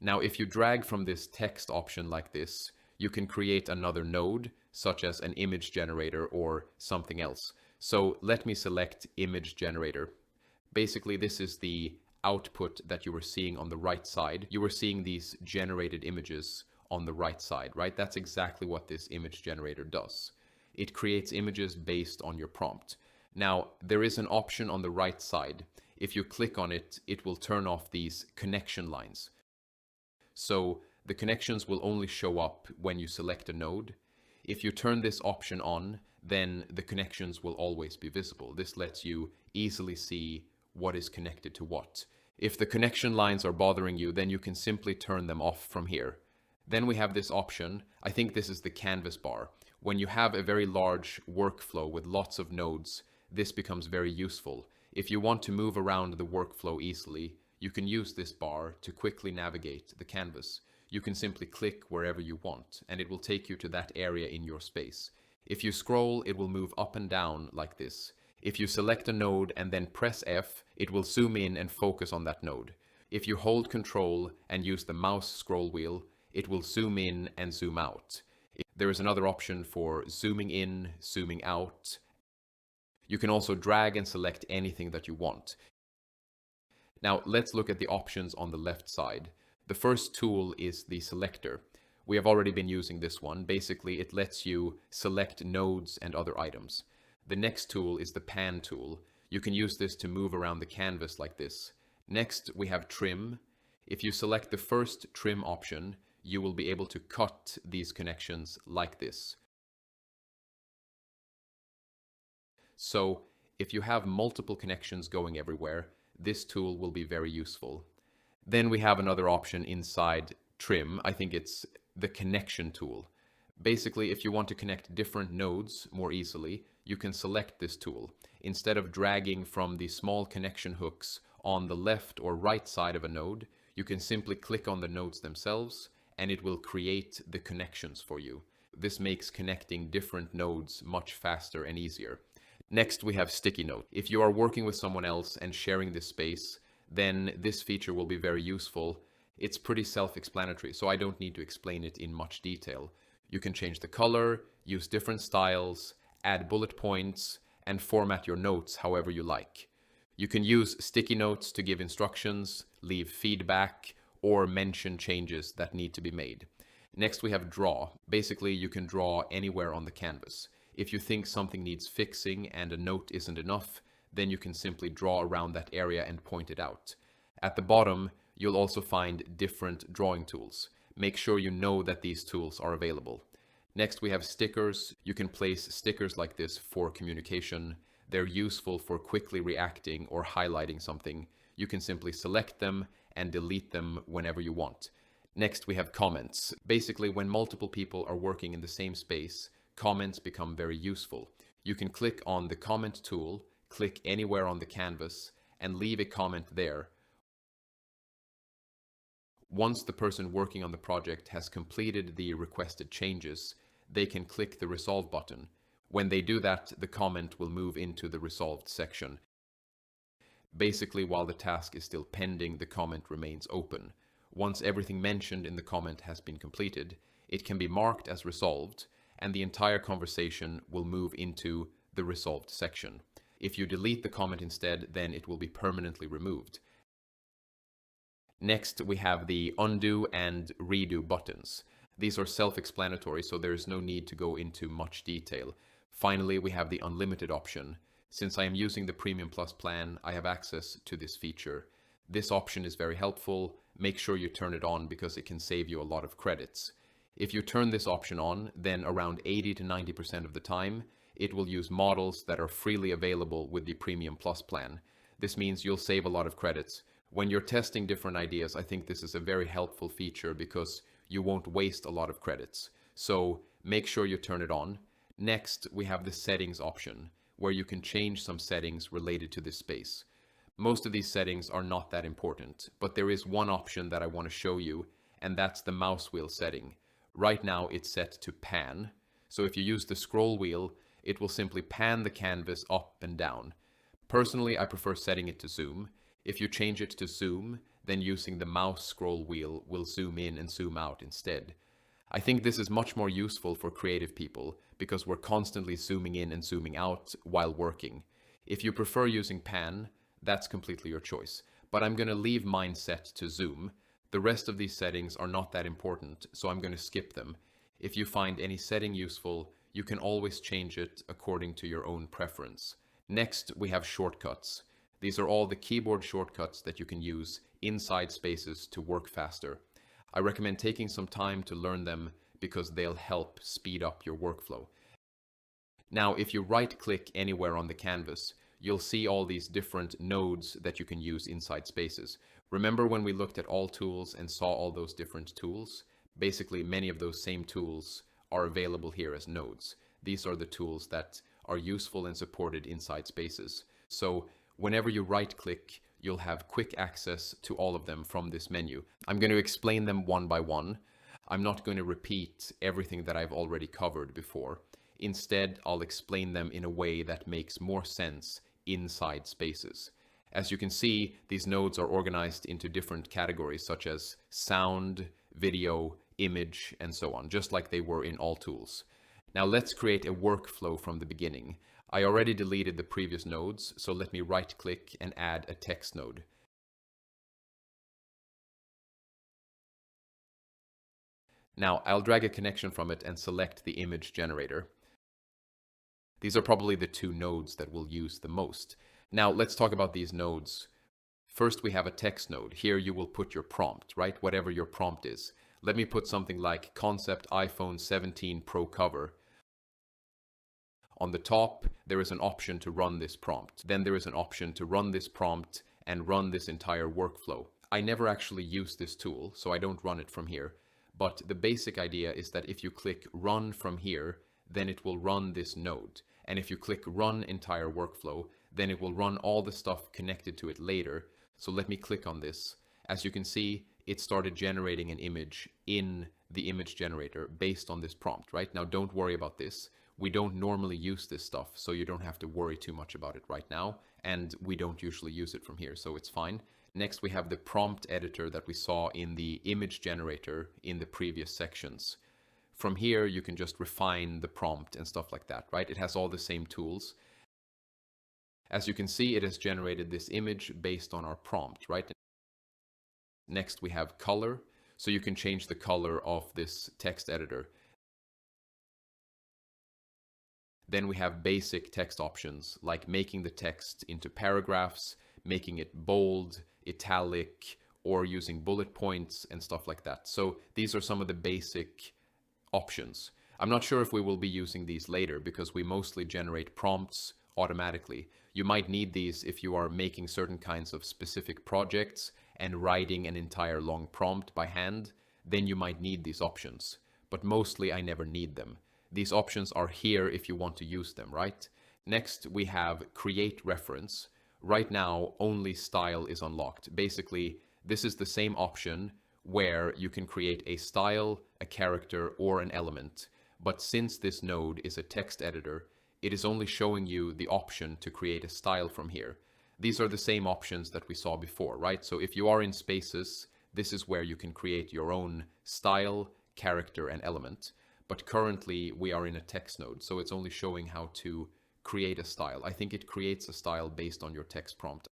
Now, if you drag from this text option like this, you can create another node, such as an image generator or something else. So let me select image generator. Basically, this is the output that you were seeing on the right side. You were seeing these generated images on the right side, right? That's exactly what this image generator does. It creates images based on your prompt. Now, there is an option on the right side. if you click on it, it will turn off these connection lines. So the connections will only show up when you select a node. If you turn this option on, then the connections will always be visible. This lets you easily see what is connected to what. If the connection lines are bothering you, then you can simply turn them off from here. Then we have this option. I think this is the canvas bar. When you have a very large workflow with lots of nodes, this becomes very useful. If you want to move around the workflow easily, you can use this bar to quickly navigate the canvas. You can simply click wherever you want, and it will take you to that area in your space. If you scroll, it will move up and down like this. If you select a node and then press F, it will zoom in and focus on that node. If you hold Control and use the mouse scroll wheel, it will zoom in and zoom out. There is another option for zooming in, zooming out. You can also drag and select anything that you want. Now let's look at the options on the left side. The first tool is the selector. We have already been using this one. Basically, it lets you select nodes and other items. The next tool is the pan tool. You can use this to move around the canvas like this. Next, we have trim. If you select the first trim option, you will be able to cut these connections like this. So if you have multiple connections going everywhere, this tool will be very useful. Then we have another option inside trim. I think it's the connection tool. Basically, if you want to connect different nodes more easily, you can select this tool. Instead of dragging from the small connection hooks on the left or right side of a node, you can simply click on the nodes themselves and it will create the connections for you. This makes connecting different nodes much faster and easier. Next, we have sticky note. If you are working with someone else and sharing this space, then this feature will be very useful. It's pretty self-explanatory, so I don't need to explain it in much detail. You can change the color, use different styles, add bullet points, and format your notes however you like. You can use sticky notes to give instructions, leave feedback, or mention changes that need to be made. Next, we have draw. Basically, you can draw anywhere on the canvas. If you think something needs fixing and a note isn't enough, then you can simply draw around that area and point it out. At the bottom, you'll also find different drawing tools. Make sure you know that these tools are available. Next, we have stickers. You can place stickers like this for communication. They're useful for quickly reacting or highlighting something. You can simply select them and delete them whenever you want. Next, we have comments. Basically, when multiple people are working in the same space, comments become very useful. You can click on the comment tool, click anywhere on the canvas, and leave a comment there. Once the person working on the project has completed the requested changes, they can click the Resolve button. When they do that, the comment will move into the Resolved section. Basically, while the task is still pending, the comment remains open. Once everything mentioned in the comment has been completed, it can be marked as resolved, and the entire conversation will move into the Resolved section. If you delete the comment instead, then it will be permanently removed. Next, we have the undo and redo buttons. These are self-explanatory, so there is no need to go into much detail. Finally, we have the unlimited option. Since I am using the Premium Plus plan, I have access to this feature. This option is very helpful. Make sure you turn it on because it can save you a lot of credits. If you turn this option on, then around 80 to 90% of the time, it will use models that are freely available with the Premium Plus plan. This means you'll save a lot of credits. When you're testing different ideas, I think this is a very helpful feature because you won't waste a lot of credits. So make sure you turn it on. Next, we have the settings option, where you can change some settings related to this space. Most of these settings are not that important, but there is one option that I want to show you, and that's the mouse wheel setting. Right now it's set to pan. So if you use the scroll wheel, it will simply pan the canvas up and down. Personally, I prefer setting it to zoom. If you change it to zoom, then using the mouse scroll wheel will zoom in and zoom out instead. I think this is much more useful for creative people because we're constantly zooming in and zooming out while working. If you prefer using pan, that's completely your choice. But I'm going to leave mine set to zoom. The rest of these settings are not that important, so I'm going to skip them. If you find any setting useful, you can always change it according to your own preference. Next, we have shortcuts. These are all the keyboard shortcuts that you can use inside Spaces to work faster. I recommend taking some time to learn them because they'll help speed up your workflow. Now, if you right-click anywhere on the canvas, you'll see all these different nodes that you can use inside Spaces. Remember when we looked at all tools and saw all those different tools? Basically, many of those same tools are available here as nodes. These are the tools that are useful and supported inside Spaces. So whenever you right-click, you'll have quick access to all of them from this menu. I'm going to explain them one by one. I'm not going to repeat everything that I've already covered before. Instead, I'll explain them in a way that makes more sense inside Spaces. As you can see, these nodes are organized into different categories such as sound, video, image, and so on, just like they were in all tools. Now let's create a workflow from the beginning. I already deleted the previous nodes, so let me right-click and add a text node. Now I'll drag a connection from it and select the image generator. These are probably the two nodes that we'll use the most. Now let's talk about these nodes. First, we have a text node. Here you will put your prompt, right? Whatever your prompt is. Let me put something like concept iPhone 17 Pro cover. On the top, there is an option to run this prompt. Then there is an option to run this prompt and run this entire workflow. I never actually use this tool, so I don't run it from here. But the basic idea is that if you click run from here, then it will run this node. And if you click run entire workflow, then it will run all the stuff connected to it later. So let me click on this. As you can see, it started generating an image in the image generator based on this prompt, right? Now don't worry about this. We don't normally use this stuff, so you don't have to worry too much about it right now. And we don't usually use it from here, so it's fine. Next, we have the prompt editor that we saw in the image generator in the previous sections. From here, you can just refine the prompt and stuff like that, right? It has all the same tools. As you can see, it has generated this image based on our prompt, right? Next, we have color. So you can change the color of this text editor. Then we have basic text options, like making the text into paragraphs, making it bold, italic, or using bullet points and stuff like that. So these are some of the basic options. I'm not sure if we will be using these later because we mostly generate prompts automatically. You might need these if you are making certain kinds of specific projects and writing an entire long prompt by hand, then you might need these options. But mostly I never need them. These options are here if you want to use them, right? Next, we have create reference. Right now, only style is unlocked. Basically, this is the same option where you can create a style, a character, or an element. But since this node is a text editor, it is only showing you the option to create a style from here. These are the same options that we saw before, right? So if you are in Spaces, this is where you can create your own style, character, and element. But currently we are in a text node, so it's only showing how to create a style. I think it creates a style based on your text prompt.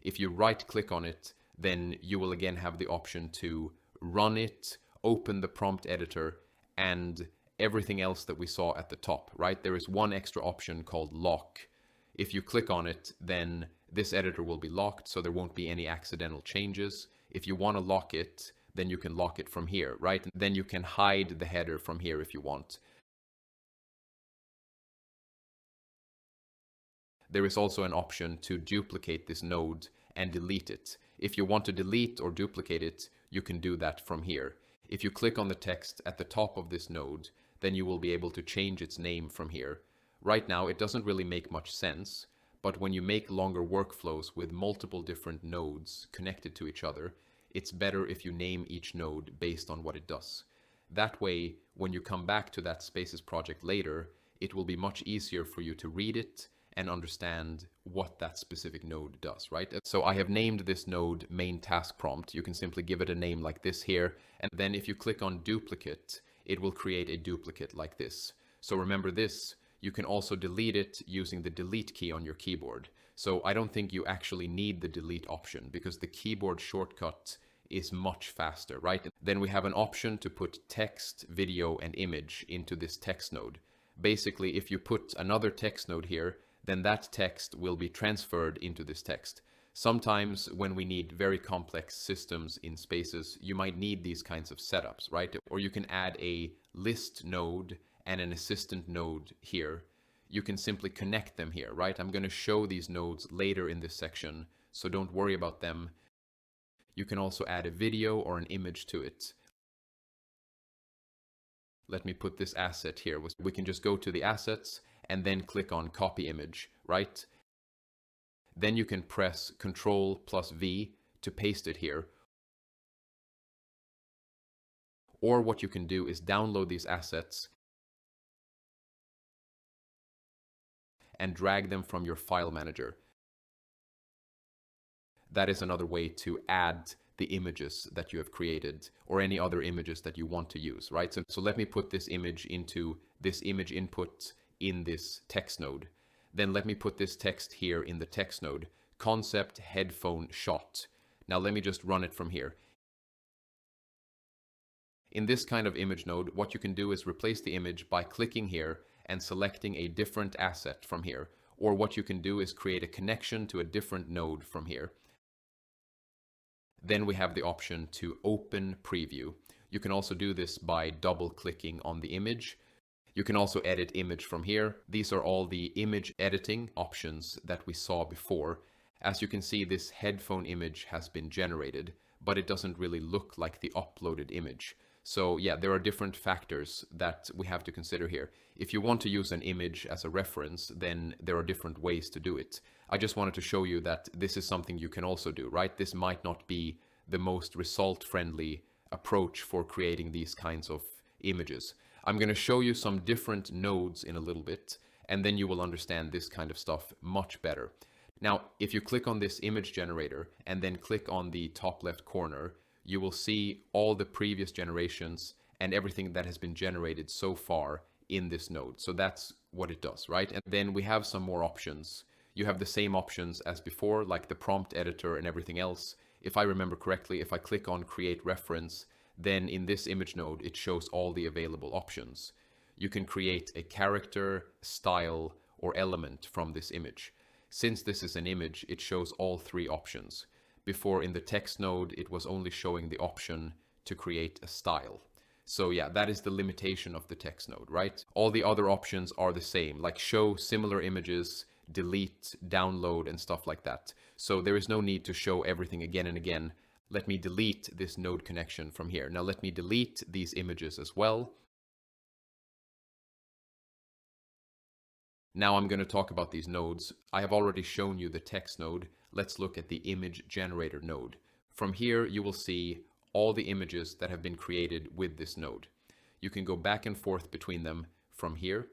If you right-click on it, then you will again have the option to run it, open the prompt editor, and everything else that we saw at the top, right? There is one extra option called lock. If you click on it, then this editor will be locked, so there won't be any accidental changes. If you want to lock it, then you can lock it from here, right? And then you can hide the header from here if you want. There is also an option to duplicate this node and delete it. If you want to delete or duplicate it, you can do that from here. If you click on the text at the top of this node, then you will be able to change its name from here. Right now, it doesn't really make much sense, but when you make longer workflows with multiple different nodes connected to each other, it's better if you name each node based on what it does. That way, when you come back to that Spaces project later, it will be much easier for you to read it and understand what that specific node does, right? So I have named this node main task prompt. You can simply give it a name like this here. And then if you click on duplicate, it will create a duplicate like this. So remember this, you can also delete it using the delete key on your keyboard. So I don't think you actually need the delete option because the keyboard shortcut is much faster, right? Then we have an option to put text, video, and image into this text node. Basically, if you put another text node here, then that text will be transferred into this text. Sometimes when we need very complex systems in spaces, you might need these kinds of setups, right? Or you can add a list node and an assistant node here. You can simply connect them here, right? I'm going to show these nodes later in this section, so don't worry about them. You can also add a video or an image to it. Let me put this asset here. We can just go to the assets and then click on copy image, right? Then you can press Ctrl+V to paste it here. Or what you can do is download these assets and drag them from your file manager. That is another way to add the images that you have created or any other images that you want to use, right? So let me put this image into this image input in this text node. Then let me put this text here in the text node, concept headphone shot. Now let me just run it from here. In this kind of image node, what you can do is replace the image by clicking here and selecting a different asset from here. Or what you can do is create a connection to a different node from here. Then we have the option to open preview. You can also do this by double clicking on the image. You can also edit image from here. These are all the image editing options that we saw before. As you can see, this headphone image has been generated, but it doesn't really look like the uploaded image. So yeah, there are different factors that we have to consider here. If you want to use an image as a reference, then there are different ways to do it. I just wanted to show you that this is something you can also do, right? This might not be the most result-friendly approach for creating these kinds of images. I'm going to show you some different nodes in a little bit, and then you will understand this kind of stuff much better. Now, if you click on this image generator and then click on the top left corner, you will see all the previous generations and everything that has been generated so far in this node. So that's what it does, right? And then we have some more options. You have the same options as before, like the prompt editor and everything else. If I remember correctly, if I click on create reference, then in this image node, it shows all the available options. You can create a character, style, or element from this image. Since this is an image, it shows all three options. Before in the text node, it was only showing the option to create a style. So yeah, that is the limitation of the text node, right? All the other options are the same, like show similar images, delete, download, and stuff like that. So there is no need to show everything again and again. Let me delete this node connection from here. Now let me delete these images as well. Now I'm going to talk about these nodes. I have already shown you the text node. Let's look at the image generator node. From here, you will see all the images that have been created with this node. You can go back and forth between them from here.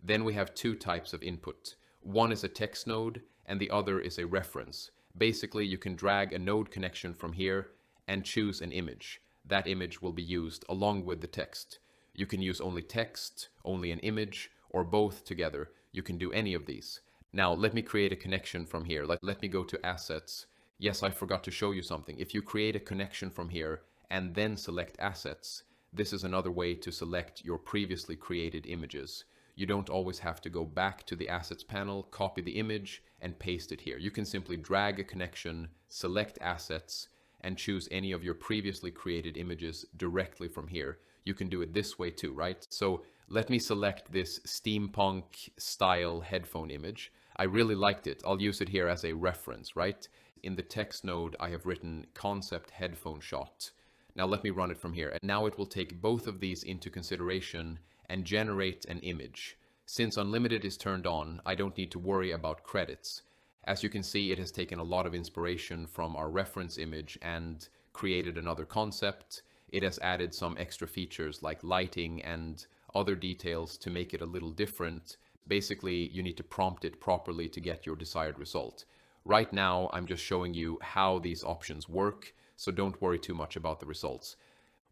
Then we have two types of input. One is a text node and the other is a reference. Basically, you can drag a node connection from here and choose an image. That image will be used along with the text. You can use only text, only an image, or both together. You can do any of these. Now, let me create a connection from here. Let me go to assets. Yes, I forgot to show you something. If you create a connection from here and then select assets, this is another way to select your previously created images. You don't always have to go back to the assets panel, copy the image, and paste it here. You can simply drag a connection, select assets, and choose any of your previously created images directly from here. You can do it this way too, right? So let me select this steampunk style headphone image. I really liked it. I'll use it here as a reference, right? In the text node, I have written concept headphone shot. Now let me run it from here. And now it will take both of these into consideration and generate an image. Since Unlimited is turned on, I don't need to worry about credits. As you can see, it has taken a lot of inspiration from our reference image and created another concept. It has added some extra features like lighting and other details to make it a little different. Basically, you need to prompt it properly to get your desired result. Right now, I'm just showing you how these options work, so don't worry too much about the results.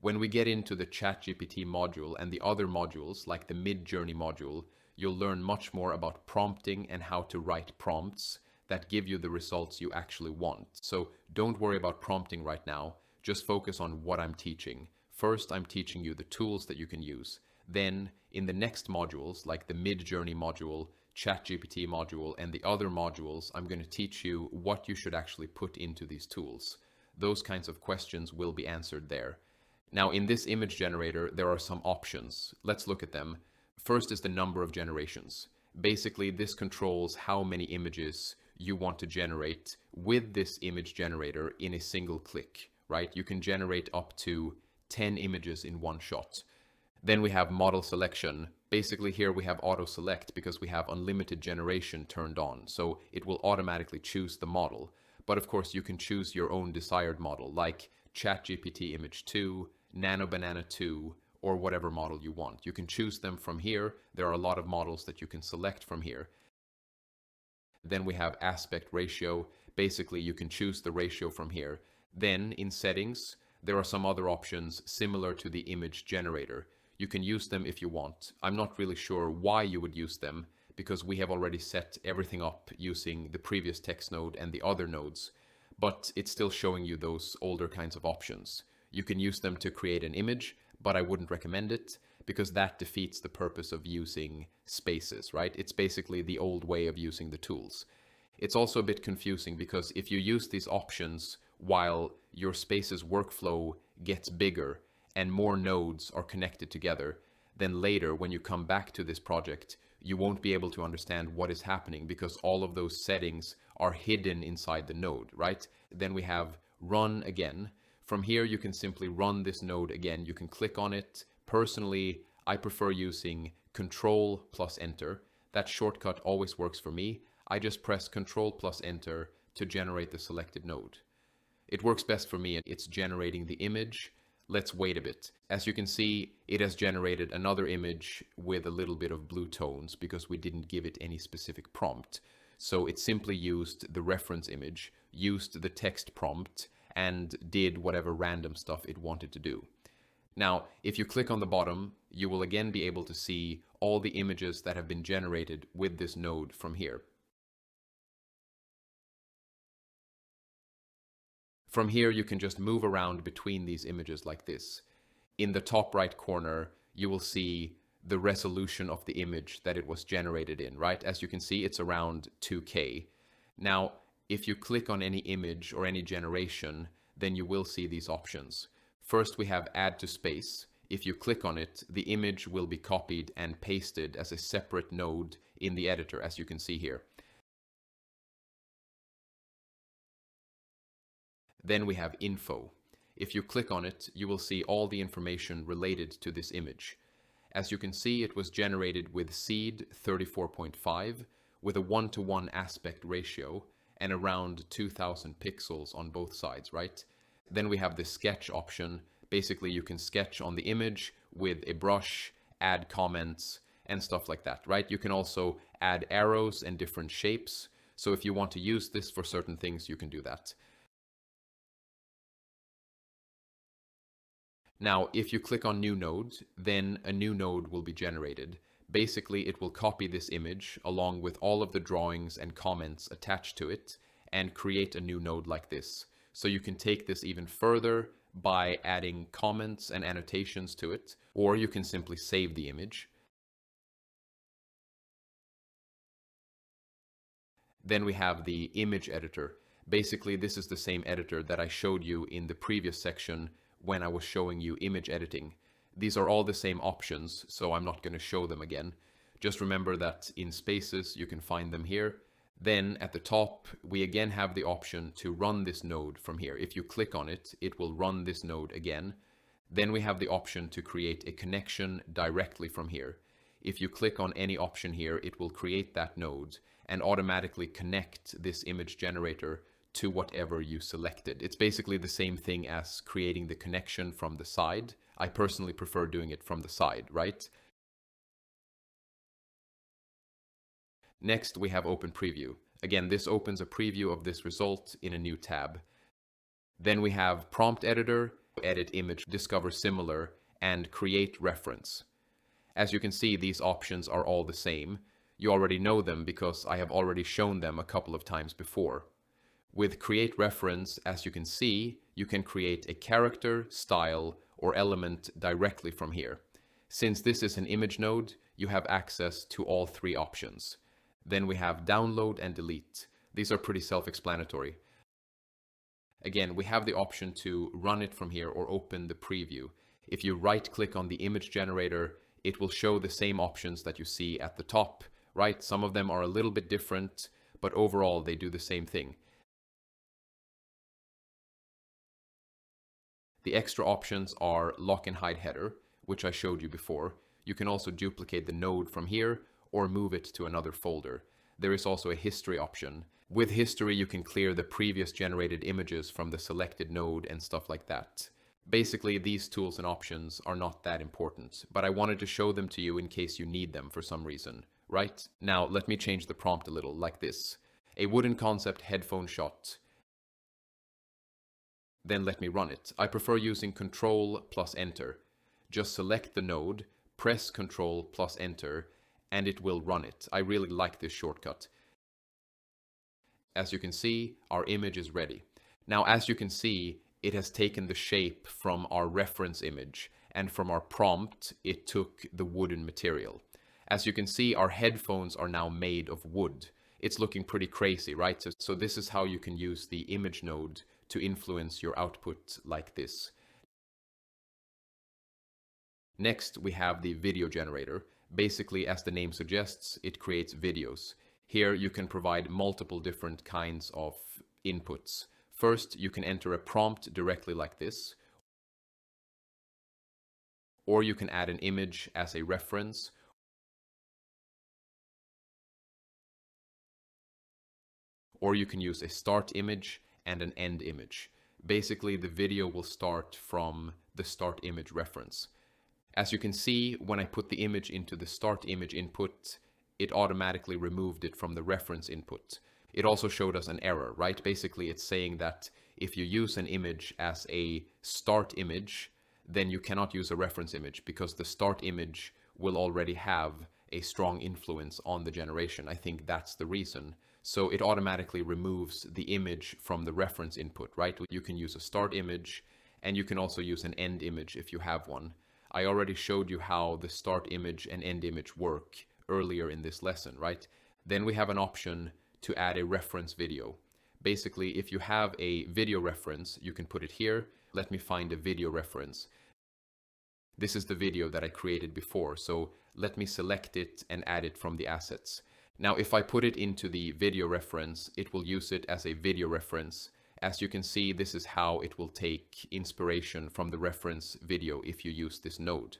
When we get into the ChatGPT module and the other modules, like the Mid-Journey module, you'll learn much more about prompting and how to write prompts that give you the results you actually want. So don't worry about prompting right now. Just focus on what I'm teaching. First, I'm teaching you the tools that you can use. Then, in the next modules, like the Mid-Journey module, ChatGPT module and the other modules, I'm going to teach you what you should actually put into these tools. Those kinds of questions will be answered there. Now, in this image generator, there are some options. Let's look at them. First is the number of generations. Basically, this controls how many images you want to generate with this image generator in a single click, right? You can generate up to 10 images in one shot. Then we have model selection. Basically here we have auto select because we have unlimited generation turned on. So it will automatically choose the model. But of course you can choose your own desired model like ChatGPT Image 2, Nano Banana 2, or whatever model you want. You can choose them from here. There are a lot of models that you can select from here. Then we have aspect ratio. Basically you can choose the ratio from here. Then in settings, there are some other options similar to the image generator. You can use them if you want. I'm not really sure why you would use them because we have already set everything up using the previous text node and the other nodes, but it's still showing you those older kinds of options. You can use them to create an image, but I wouldn't recommend it because that defeats the purpose of using spaces, right? It's basically the old way of using the tools. It's also a bit confusing because if you use these options while your spaces workflow gets bigger and more nodes are connected together, then later when you come back to this project, you won't be able to understand what is happening because all of those settings are hidden inside the node, right? Then we have run again. From here, you can simply run this node again. You can click on it. Personally, I prefer using Control plus Enter. That shortcut always works for me. I just press Control plus Enter to generate the selected node. It works best for me. It's generating the image. Let's wait a bit. As you can see, it has generated another image with a little bit of blue tones because we didn't give it any specific prompt. So it simply used the reference image, used the text prompt, and did whatever random stuff it wanted to do. Now, if you click on the bottom, you will again be able to see all the images that have been generated with this node from here. From here, you can just move around between these images like this. In the top right corner, you will see the resolution of the image that it was generated in, right? As you can see, it's around 2K. Now, if you click on any image or any generation, then you will see these options. First, we have add to space. If you click on it, the image will be copied and pasted as a separate node in the editor, as you can see here. Then we have info. If you click on it, you will see all the information related to this image. As you can see, it was generated with seed 34.5 with a 1:1 aspect ratio and around 2000 pixels on both sides, right? Then we have the sketch option. Basically, you can sketch on the image with a brush, add comments, and stuff like that, right? You can also add arrows and different shapes. So if you want to use this for certain things, you can do that. Now, if you click on new node, then a new node will be generated. Basically, it will copy this image along with all of the drawings and comments attached to it and create a new node like this. So you can take this even further by adding comments and annotations to it, or you can simply save the image. Then we have the image editor. Basically, this is the same editor that I showed you in the previous section when I was showing you image editing. These are all the same options, so I'm not going to show them again. Just remember that in spaces, you can find them here. Then at the top, we again have the option to run this node from here. If you click on it, it will run this node again. Then we have the option to create a connection directly from here. If you click on any option here, it will create that node and automatically connect this image generator to whatever you selected. It's basically the same thing as creating the connection from the side. I personally prefer doing it from the side, right? Next, we have Open Preview. Again, this opens a preview of this result in a new tab. Then we have Prompt Editor, Edit Image, Discover Similar, and Create Reference. As you can see, these options are all the same. You already know them because I have already shown them a couple of times before. With Create Reference, as you can see, you can create a character, style, or element directly from here. Since this is an image node, you have access to all three options. Then we have download and delete. These are pretty self-explanatory. Again, we have the option to run it from here or open the preview. If you right-click on the image generator, it will show the same options that you see at the top, right? Some of them are a little bit different, but overall they do the same thing. The extra options are lock and hide header, which I showed you before. You can also duplicate the node from here or move it to another folder. There is also a history option. With history, you can clear the previous generated images from the selected node and stuff like that. Basically, these tools and options are not that important, but I wanted to show them to you in case you need them for some reason, right? Now, let me change the prompt a little, like this. A wooden concept headphone shot. Then let me run it. I prefer using Control plus Enter. Just select the node, press Control plus Enter, and it will run it. I really like this shortcut. As you can see, our image is ready. Now, as you can see, it has taken the shape from our reference image, and from our prompt, it took the wooden material. As you can see, our headphones are now made of wood. It's looking pretty crazy, right? So this is how you can use the image node to influence your output like this. Next, we have the video generator. Basically, as the name suggests, it creates videos. Here you can provide multiple different kinds of inputs. First, you can enter a prompt directly like this, or you can add an image as a reference, or you can use a start image and an end image. Basically, the video will start from the start image reference. As you can see, when I put the image into the start image input, it automatically removed it from the reference input. It also showed us an error, right? Basically, it's saying that if you use an image as a start image, then you cannot use a reference image because the start image will already have a strong influence on the generation. I think that's the reason. So it automatically removes the image from the reference input, right? You can use a start image, and you can also use an end image if you have one. I already showed you how the start image and end image work earlier in this lesson, right? Then we have an option to add a reference video. Basically, if you have a video reference, you can put it here. Let me find a video reference. This is the video that I created before, so let me select it and add it from the assets. Now, if I put it into the video reference, it will use it as a video reference. As you can see, this is how it will take inspiration from the reference video if you use this node.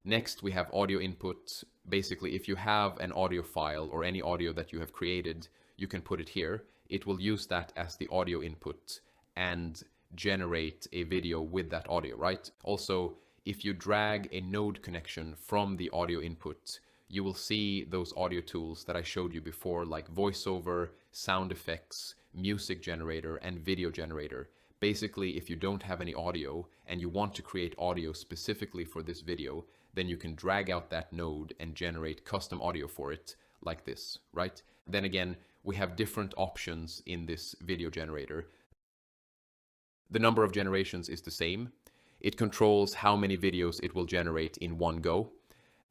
Next, we have audio input. Basically, if you have an audio file or any audio that you have created, you can put it here. It will use that as the audio input and generate a video with that audio, right? Also, if you drag a node connection from the audio input, you will see those audio tools that I showed you before, like voiceover, sound effects, music generator, and video generator. Basically, if you don't have any audio and you want to create audio specifically for this video, then you can drag out that node and generate custom audio for it like this, right? Then again, we have different options in this video generator. The number of generations is the same. It controls how many videos it will generate in one go.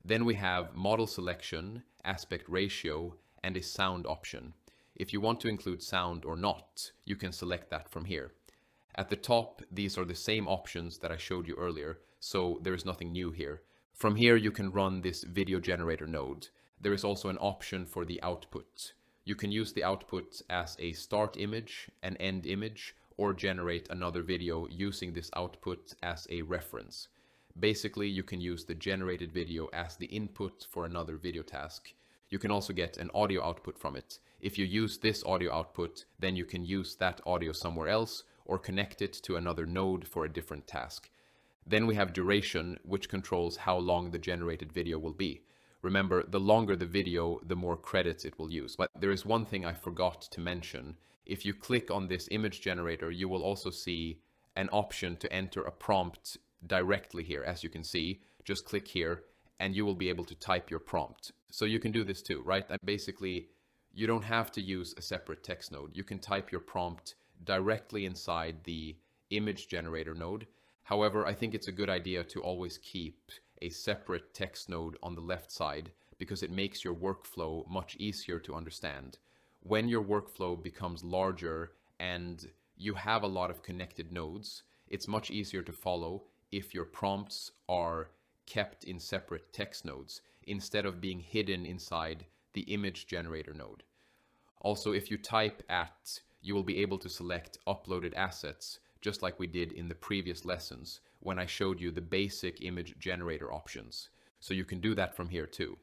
Then we have model selection, aspect ratio, and a sound option. If you want to include sound or not, you can select that from here. At the top, these are the same options that I showed you earlier, so there is nothing new here. From here, you can run this video generator node. There is also an option for the output. You can use the output as a start image, an end image, or generate another video using this output as a reference. Basically, you can use the generated video as the input for another video task. You can also get an audio output from it. If you use this audio output, then you can use that audio somewhere else or connect it to another node for a different task. Then we have duration, which controls how long the generated video will be. Remember, the longer the video, the more credits it will use. But there is one thing I forgot to mention. If you click on this image generator, you will also see an option to enter a prompt directly here. As you can see, just click here and you will be able to type your prompt. So you can do this too, right? And basically, you don't have to use a separate text node. You can type your prompt directly inside the image generator node. However, I think it's a good idea to always keep a separate text node on the left side because it makes your workflow much easier to understand. When your workflow becomes larger and you have a lot of connected nodes, it's much easier to follow if your prompts are kept in separate text nodes instead of being hidden inside the image generator node. Also, if you type at, you will be able to select uploaded assets, just like we did in the previous lessons when I showed you the basic image generator options. So you can do that from here too.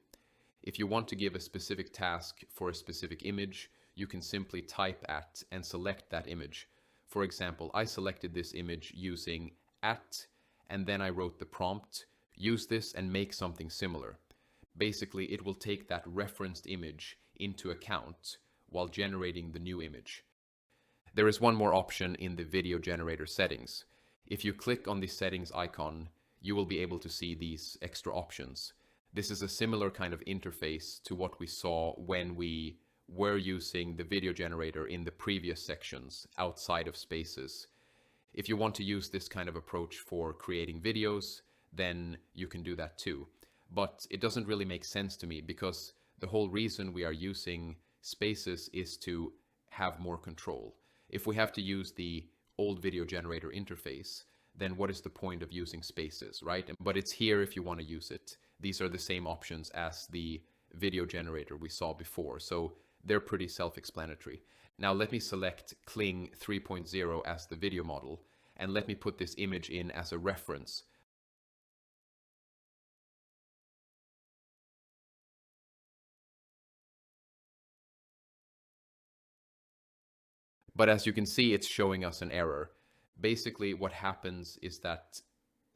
If you want to give a specific task for a specific image, you can simply type at and select that image. For example, I selected this image using at, and then I wrote the prompt, use this and make something similar. Basically, it will take that referenced image into account while generating the new image. There is one more option in the video generator settings. If you click on the settings icon, you will be able to see these extra options. This is a similar kind of interface to what we saw when we were using the video generator in the previous sections outside of spaces. If you want to use this kind of approach for creating videos, then you can do that too. But it doesn't really make sense to me because the whole reason we are using spaces is to have more control. If we have to use the old video generator interface, then what is the point of using spaces, right? But it's here if you want to use it. These are the same options as the video generator we saw before, so they're pretty self-explanatory. Now let me select Kling 3.0 as the video model, and let me put this image in as a reference. But as you can see, it's showing us an error. Basically, what happens is that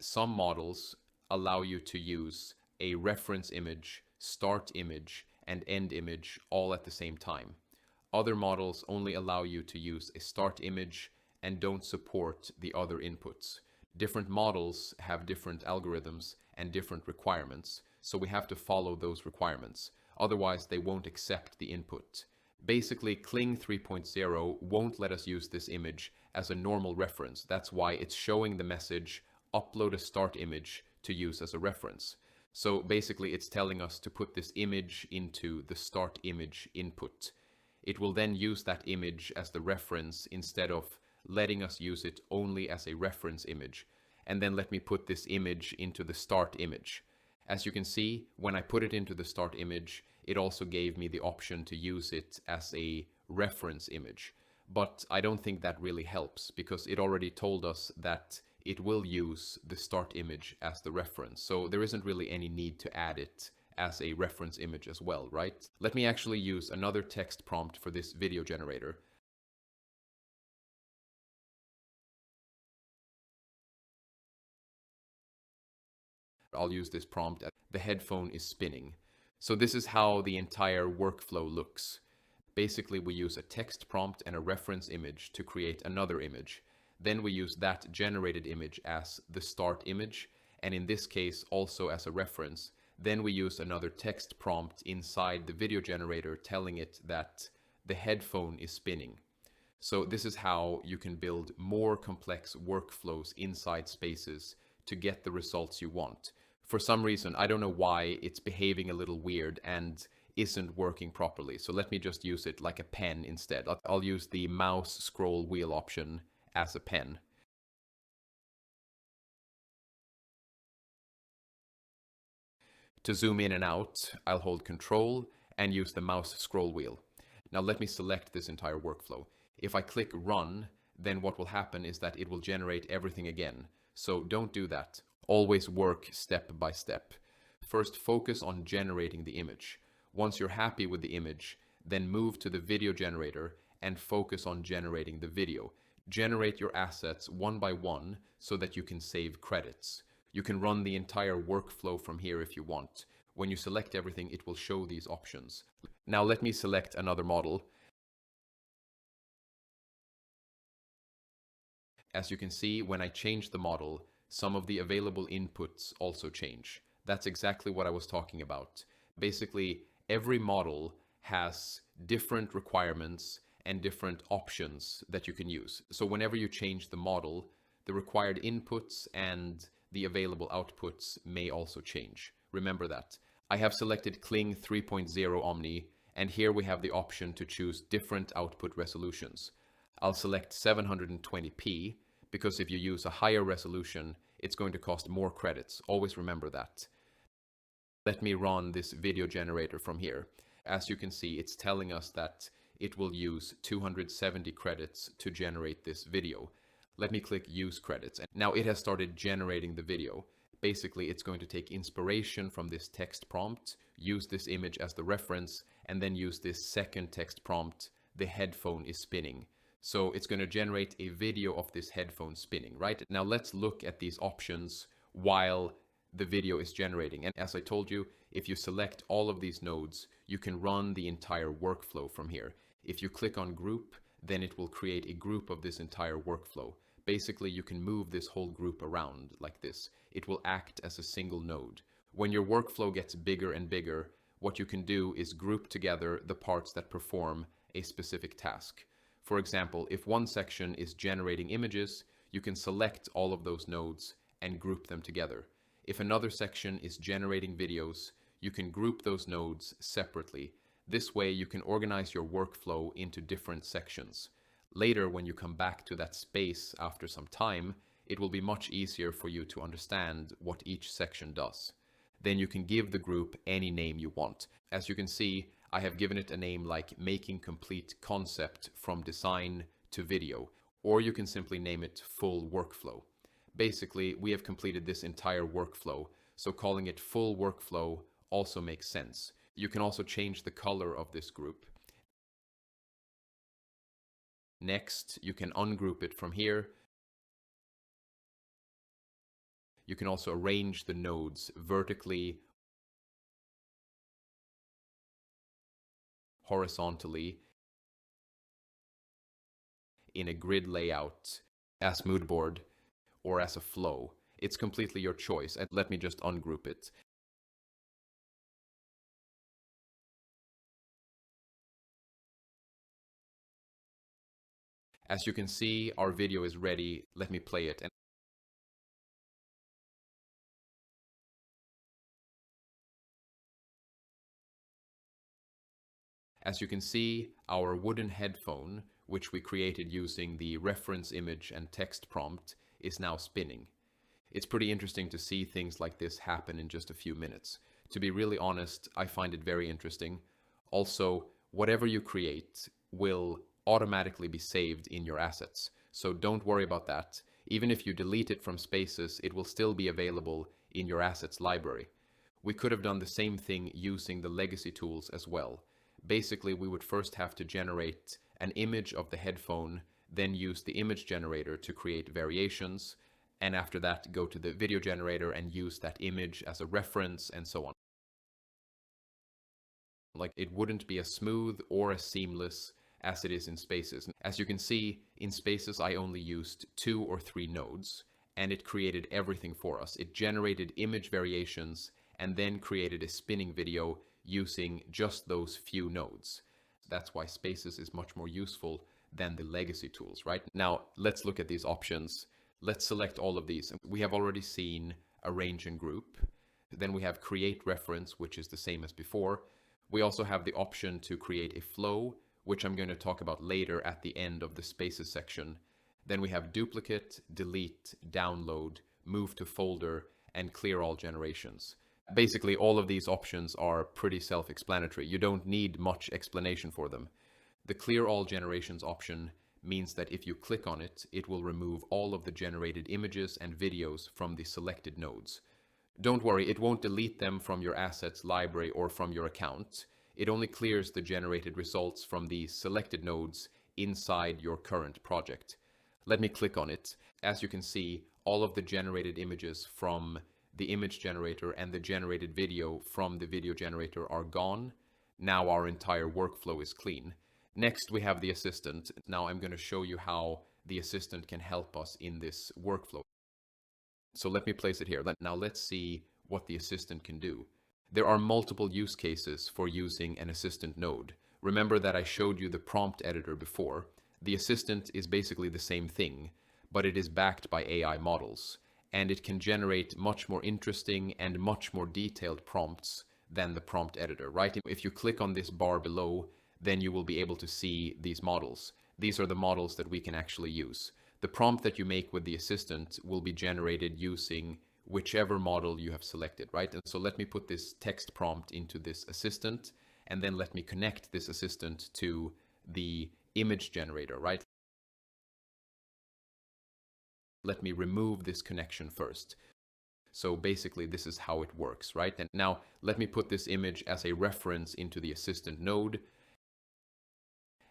some models allow you to use a reference image, start image, and end image all at the same time. Other models only allow you to use a start image and don't support the other inputs. Different models have different algorithms and different requirements, so we have to follow those requirements. Otherwise, they won't accept the input. Basically, Kling 3.0 won't let us use this image as a normal reference. That's why it's showing the message, upload a start image to use as a reference. So basically, it's telling us to put this image into the start image input. It will then use that image as the reference instead of letting us use it only as a reference image. And then let me put this image into the start image. As you can see, when I put it into the start image, it also gave me the option to use it as a reference image. But I don't think that really helps because it already told us that it will use the start image as the reference. So there isn't really any need to add it as a reference image as well, right? Let me actually use another text prompt for this video generator. I'll use this prompt. The headphone is spinning. So this is how the entire workflow looks. Basically, we use a text prompt and a reference image to create another image. Then we use that generated image as the start image, and in this case also as a reference. Then we use another text prompt inside the video generator telling it that the headphone is spinning. So this is how you can build more complex workflows inside spaces to get the results you want. For some reason, I don't know why it's behaving a little weird and isn't working properly. So let me just use it like a pen instead. I'll use the mouse scroll wheel option as a pen. To zoom in and out, I'll hold Control and use the mouse scroll wheel. Now let me select this entire workflow. If I click Run, then what will happen is that it will generate everything again. So don't do that. Always work step by step. First, focus on generating the image. Once you're happy with the image, then move to the video generator and focus on generating the video. Generate your assets one by one so that you can save credits. You can run the entire workflow from here if you want. When you select everything, it will show these options. Now let me select another model. As you can see, when I change the model, some of the available inputs also change. That's exactly what I was talking about. Basically, every model has different requirements and different options that you can use. So whenever you change the model, the required inputs and the available outputs may also change. Remember that. I have selected Kling 3.0 Omni, and here we have the option to choose different output resolutions. I'll select 720p, because if you use a higher resolution, it's going to cost more credits. Always remember that. Let me run this video generator from here. As you can see, it's telling us that it will use 270 credits to generate this video. Let me click Use Credits. Now it has started generating the video. Basically, it's going to take inspiration from this text prompt, use this image as the reference, and then use this second text prompt, the headphone is spinning. So it's going to generate a video of this headphone spinning, right? Now let's look at these options while the video is generating. And as I told you, if you select all of these nodes, you can run the entire workflow from here. If you click on group, then it will create a group of this entire workflow. Basically, you can move this whole group around like this. It will act as a single node. When your workflow gets bigger and bigger, what you can do is group together the parts that perform a specific task. For example, if one section is generating images, you can select all of those nodes and group them together. If another section is generating videos, you can group those nodes separately. This way, you can organize your workflow into different sections. Later, when you come back to that space after some time, it will be much easier for you to understand what each section does. Then you can give the group any name you want. As you can see, I have given it a name like Making Complete Concept from Design to Video, or you can simply name it Full Workflow. Basically, we have completed this entire workflow, so calling it Full Workflow also makes sense. You can also change the color of this group. Next, you can ungroup it from here. You can also arrange the nodes vertically, horizontally, in a grid layout, as mood board, or as a flow. It's completely your choice. And let me just ungroup it. As you can see, our video is ready. Let me play it. As you can see, our wooden headphone, which we created using the reference image and text prompt, is now spinning. It's pretty interesting to see things like this happen in just a few minutes. To be really honest, I find it very interesting. Also, whatever you create will automatically be saved in your assets. So don't worry about that. Even if you delete it from Spaces, it will still be available in your assets library. We could have done the same thing using the legacy tools as well. Basically, we would first have to generate an image of the headphone, then use the image generator to create variations, and after that go to the video generator and use that image as a reference and so on. Like, it wouldn't be as smooth or as seamless as it is in Spaces. As you can see, in Spaces I only used 2 or 3 nodes, and it created everything for us. It generated image variations and then created a spinning video using just those few nodes. That's why Spaces is much more useful than the legacy tools, right? Now, let's look at these options. Let's select all of these. We have already seen Arrange and Group. Then we have Create Reference, which is the same as before. We also have the option to create a flow, which I'm going to talk about later at the end of the Spaces section. Then we have Duplicate, Delete, Download, Move to Folder, and Clear All Generations. Basically, all of these options are pretty self-explanatory. You don't need much explanation for them. The Clear All Generations option means that if you click on it, it will remove all of the generated images and videos from the selected nodes. Don't worry, it won't delete them from your assets library or from your account. It only clears the generated results from the selected nodes inside your current project. Let me click on it. As you can see, all of the generated images from the image generator and the generated video from the video generator are gone. Now our entire workflow is clean. Next, we have the assistant. Now I'm going to show you how the assistant can help us in this workflow. So let me place it here. Now let's see what the assistant can do. There are multiple use cases for using an assistant node. Remember that I showed you the prompt editor before. The assistant is basically the same thing, but it is backed by AI models, and it can generate much more interesting and much more detailed prompts than the prompt editor, right? If you click on this bar below, then you will be able to see these models. These are the models that we can actually use. The prompt that you make with the assistant will be generated using whichever model you have selected, right? And so let me put this text prompt into this assistant, and then let me connect this assistant to the image generator, right? Let me remove this connection first. So basically this is how it works, right? And now let me put this image as a reference into the assistant node,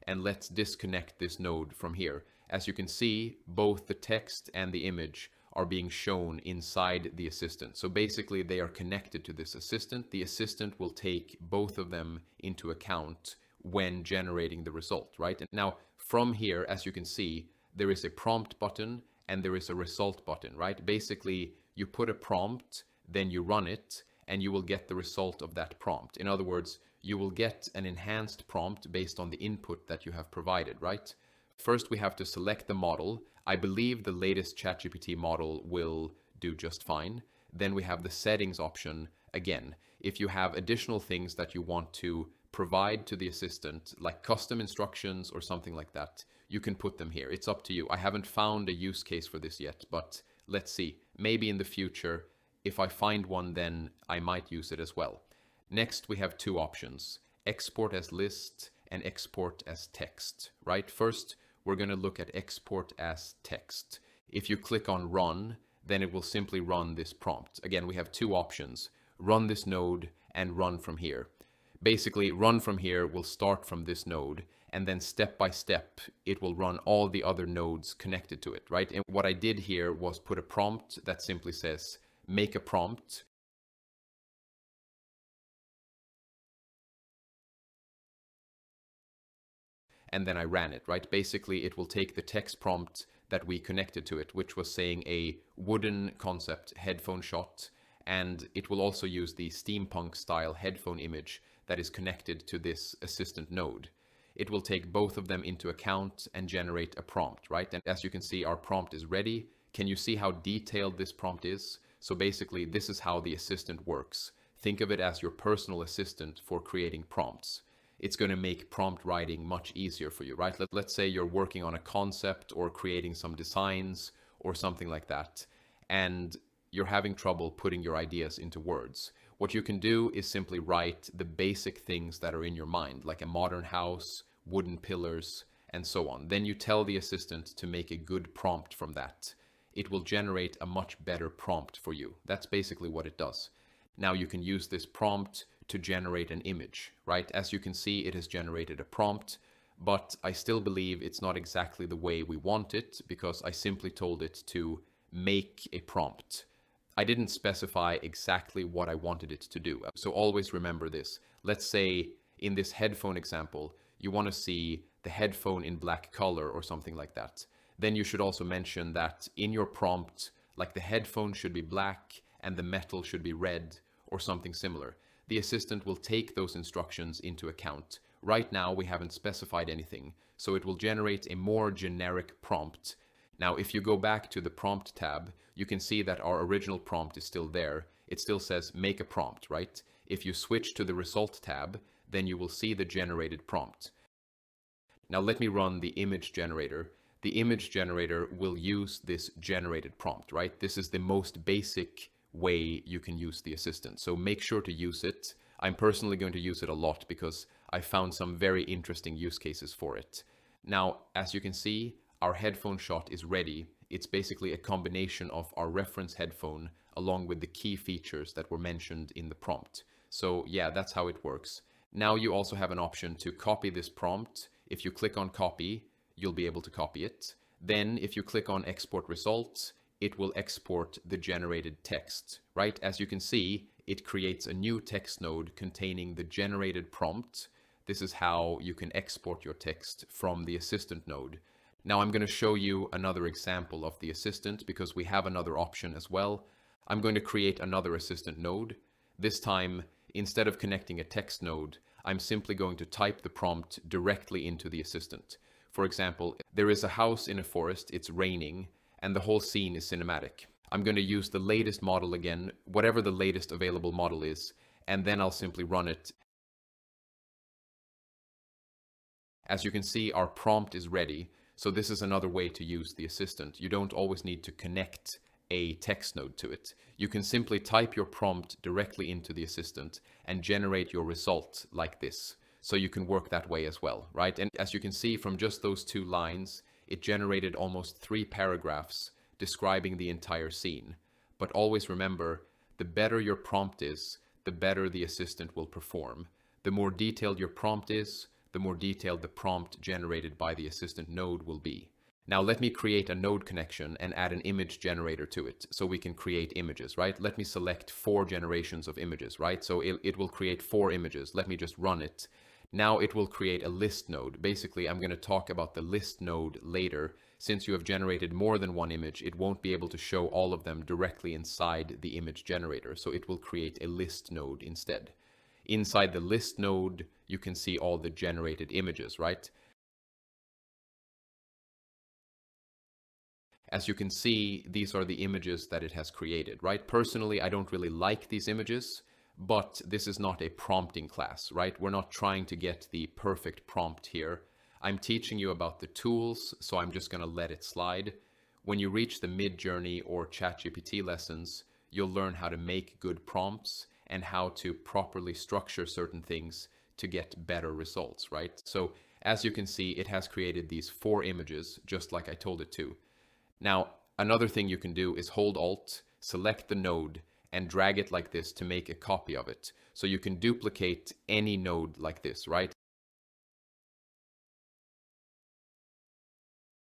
and let's disconnect this node from here. As you can see, both the text and the image are being shown inside the assistant. So basically they are connected to this assistant. The assistant will take both of them into account when generating the result, right? And now from here, as you can see, there is a prompt button and there is a result button, right? Basically, you put a prompt, then you run it, and you will get the result of that prompt. In other words, you will get an enhanced prompt based on the input that you have provided, right? First, we have to select the model. I believe the latest ChatGPT model will do just fine. Then we have the settings option. Again, if you have additional things that you want to provide to the assistant, like custom instructions or something like that, you can put them here. It's up to you. I haven't found a use case for this yet, but let's see. Maybe in the future, if I find one, then I might use it as well. Next, we have two options: export as list and export as text, right? First, we're going to look at export as text. If you click on run, then it will simply run this prompt. Again, we have two options: run this node and run from here. Basically, run from here will start from this node, and then step by step, it will run all the other nodes connected to it, right? And what I did here was put a prompt that simply says, make a prompt. And then I ran it, right? Basically, it will take the text prompt that we connected to it, which was saying a wooden concept headphone shot, and it will also use the steampunk style headphone image that is connected to this assistant node. It will take both of them into account and generate a prompt, right? And as you can see, our prompt is ready. Can you see how detailed this prompt is? So basically, this is how the assistant works. Think of it as your personal assistant for creating prompts. It's going to make prompt writing much easier for you, right? Let's say you're working on a concept or creating some designs or something like that, and you're having trouble putting your ideas into words. What you can do is simply write the basic things that are in your mind, like a modern house, wooden pillars, and so on. Then you tell the assistant to make a good prompt from that. It will generate a much better prompt for you. That's basically what it does. Now you can use this prompt to generate an image, right? As you can see, it has generated a prompt, but I still believe it's not exactly the way we want it, because I simply told it to make a prompt. I didn't specify exactly what I wanted it to do. So always remember this. Let's say in this headphone example, you want to see the headphone in black color or something like that. Then you should also mention that in your prompt, like the headphone should be black and the metal should be red or something similar. The assistant will take those instructions into account. Right now, we haven't specified anything, so it will generate a more generic prompt. Now, if you go back to the prompt tab, you can see that our original prompt is still there. It still says make a prompt, right? If you switch to the result tab, then you will see the generated prompt. Now let me run the image generator. The image generator will use this generated prompt, right? This is the most basic way you can use the assistant. So make sure to use it. I'm personally going to use it a lot because I found some very interesting use cases for it. Now, as you can see, our headphone shot is ready. It's basically a combination of our reference headphone along with the key features that were mentioned in the prompt. So yeah, that's how it works. Now you also have an option to copy this prompt. If you click on copy, you'll be able to copy it. Then if you click on export results, it will export the generated text, right? As you can see, it creates a new text node containing the generated prompt. This is how you can export your text from the assistant node. Now I'm going to show you another example of the assistant because we have another option as well. I'm going to create another assistant node. This time, instead of connecting a text node, I'm simply going to type the prompt directly into the assistant. For example, there is a house in a forest, it's raining, and the whole scene is cinematic. I'm going to use the latest model again, whatever the latest available model is, and then I'll simply run it. As you can see, our prompt is ready. So this is another way to use the assistant. You don't always need to connect a text node to it. You can simply type your prompt directly into the assistant and generate your result like this. So you can work that way as well, right? And as you can see from just those 2 lines, it generated almost 3 paragraphs describing the entire scene. But always remember, the better your prompt is, the better the assistant will perform. The more detailed your prompt is, the more detailed the prompt generated by the assistant node will be. Now let me create a node connection and add an image generator to it so we can create images, right? Let me select 4 generations of images, right? So it will create 4 images. Let me just run it. Now it will create a list node. Basically, I'm going to talk about the list node later. Since you have generated more than 1 image, it won't be able to show all of them directly inside the image generator. So it will create a list node instead. Inside the list node, you can see all the generated images, right? As you can see, these are the images that it has created, right? Personally, I don't really like these images, but this is not a prompting class, right? We're not trying to get the perfect prompt here. I'm teaching you about the tools, so I'm just going to let it slide. When you reach the Mid-Journey or ChatGPT lessons, you'll learn how to make good prompts and how to properly structure certain things to get better results, right? So as you can see, it has created these 4 images, just like I told it to. Now, another thing you can do is hold Alt, select the node, and drag it like this to make a copy of it. So you can duplicate any node like this, right?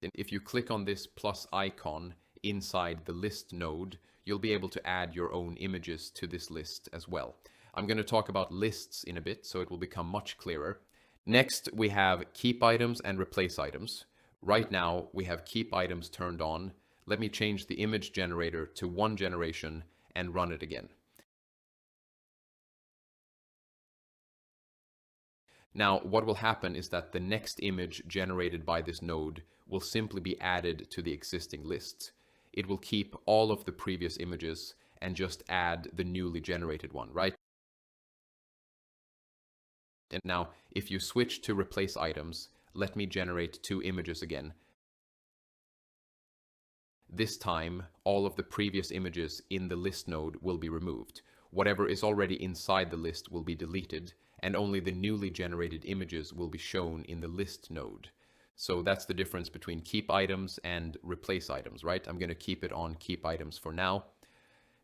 And if you click on this plus icon inside the list node, you'll be able to add your own images to this list as well. I'm going to talk about lists in a bit, so it will become much clearer. Next, we have keep items and replace items. Right now, we have keep items turned on. Let me change the image generator to 1 generation and run it again. Now, what will happen is that the next image generated by this node will simply be added to the existing list. It will keep all of the previous images and just add the newly generated one, right? And now, if you switch to replace items, let me generate 2 images again. This time, all of the previous images in the list node will be removed. Whatever is already inside the list will be deleted, and only the newly generated images will be shown in the list node. So that's the difference between keep items and replace items, right? I'm going to keep it on keep items for now.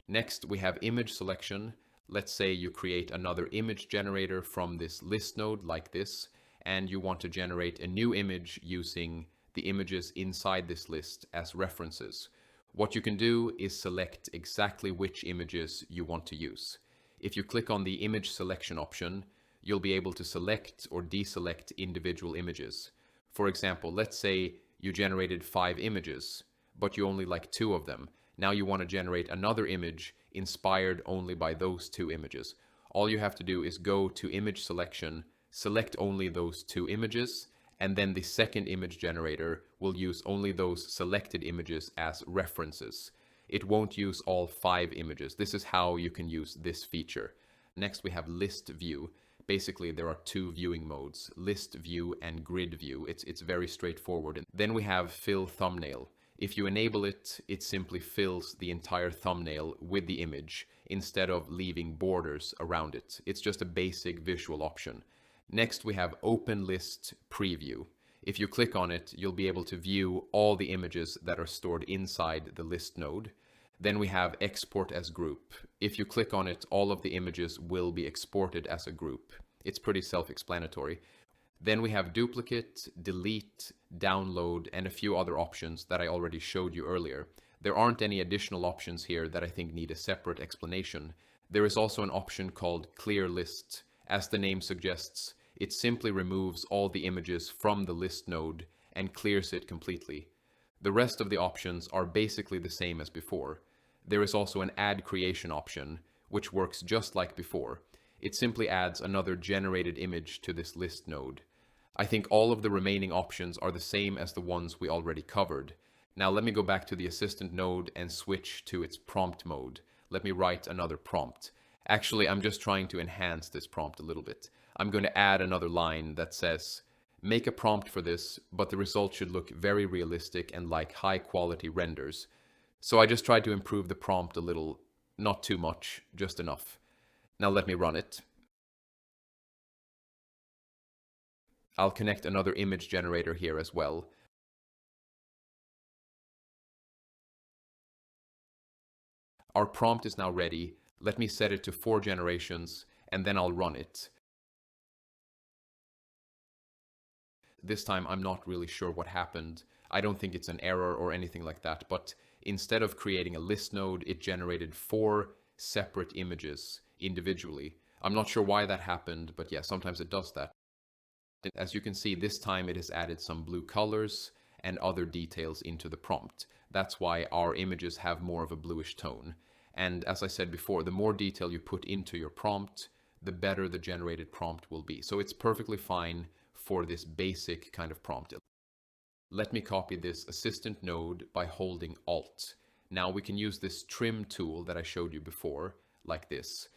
Next, we have image selection. Let's say you create another image generator from this list node like this, and you want to generate a new image using the images inside this list as references. What you can do is select exactly which images you want to use. If you click on the image selection option, you'll be able to select or deselect individual images. For example, let's say you generated 5 images, but you only like 2 of them. Now you want to generate another image inspired only by those 2 images. All you have to do is go to image selection, select only those 2 images, and then the second image generator will use only those selected images as references. It won't use all 5 images. This is how you can use this feature. Next, we have list view. Basically, there are 2 viewing modes, list view and grid view. It's very straightforward. And then we have fill thumbnail. If you enable it, it simply fills the entire thumbnail with the image instead of leaving borders around it. It's just a basic visual option. Next, we have open list preview. If you click on it, you'll be able to view all the images that are stored inside the list node. Then we have export as group. If you click on it, all of the images will be exported as a group. It's pretty self-explanatory. Then we have duplicate, delete, download, and a few other options that I already showed you earlier. There aren't any additional options here that I think need a separate explanation. There is also an option called clear list. As the name suggests, it simply removes all the images from the list node and clears it completely. The rest of the options are basically the same as before. There is also an add creation option, which works just like before. It simply adds another generated image to this list node. I think all of the remaining options are the same as the ones we already covered. Now let me go back to the assistant node and switch to its prompt mode. Let me write another prompt. Actually, I'm just trying to enhance this prompt a little bit. I'm going to add another line that says, make a prompt for this, but the result should look very realistic and like high quality renders. So I just tried to improve the prompt a little, not too much, just enough. Now let me run it. I'll connect another image generator here as well. Our prompt is now ready. Let me set it to 4 generations, and then I'll run it. This time I'm not really sure what happened. I don't think it's an error or anything like that, but instead of creating a list node, it generated 4 separate images individually. I'm not sure why that happened, but yeah, sometimes it does that. As you can see, this time it has added some blue colors and other details into the prompt. That's why our images have more of a bluish tone. And as I said before, the more detail you put into your prompt, the better the generated prompt will be. So it's perfectly fine for this basic kind of prompt. Let me copy this assistant node by holding Alt. Now we can use this trim tool that I showed you before, like this.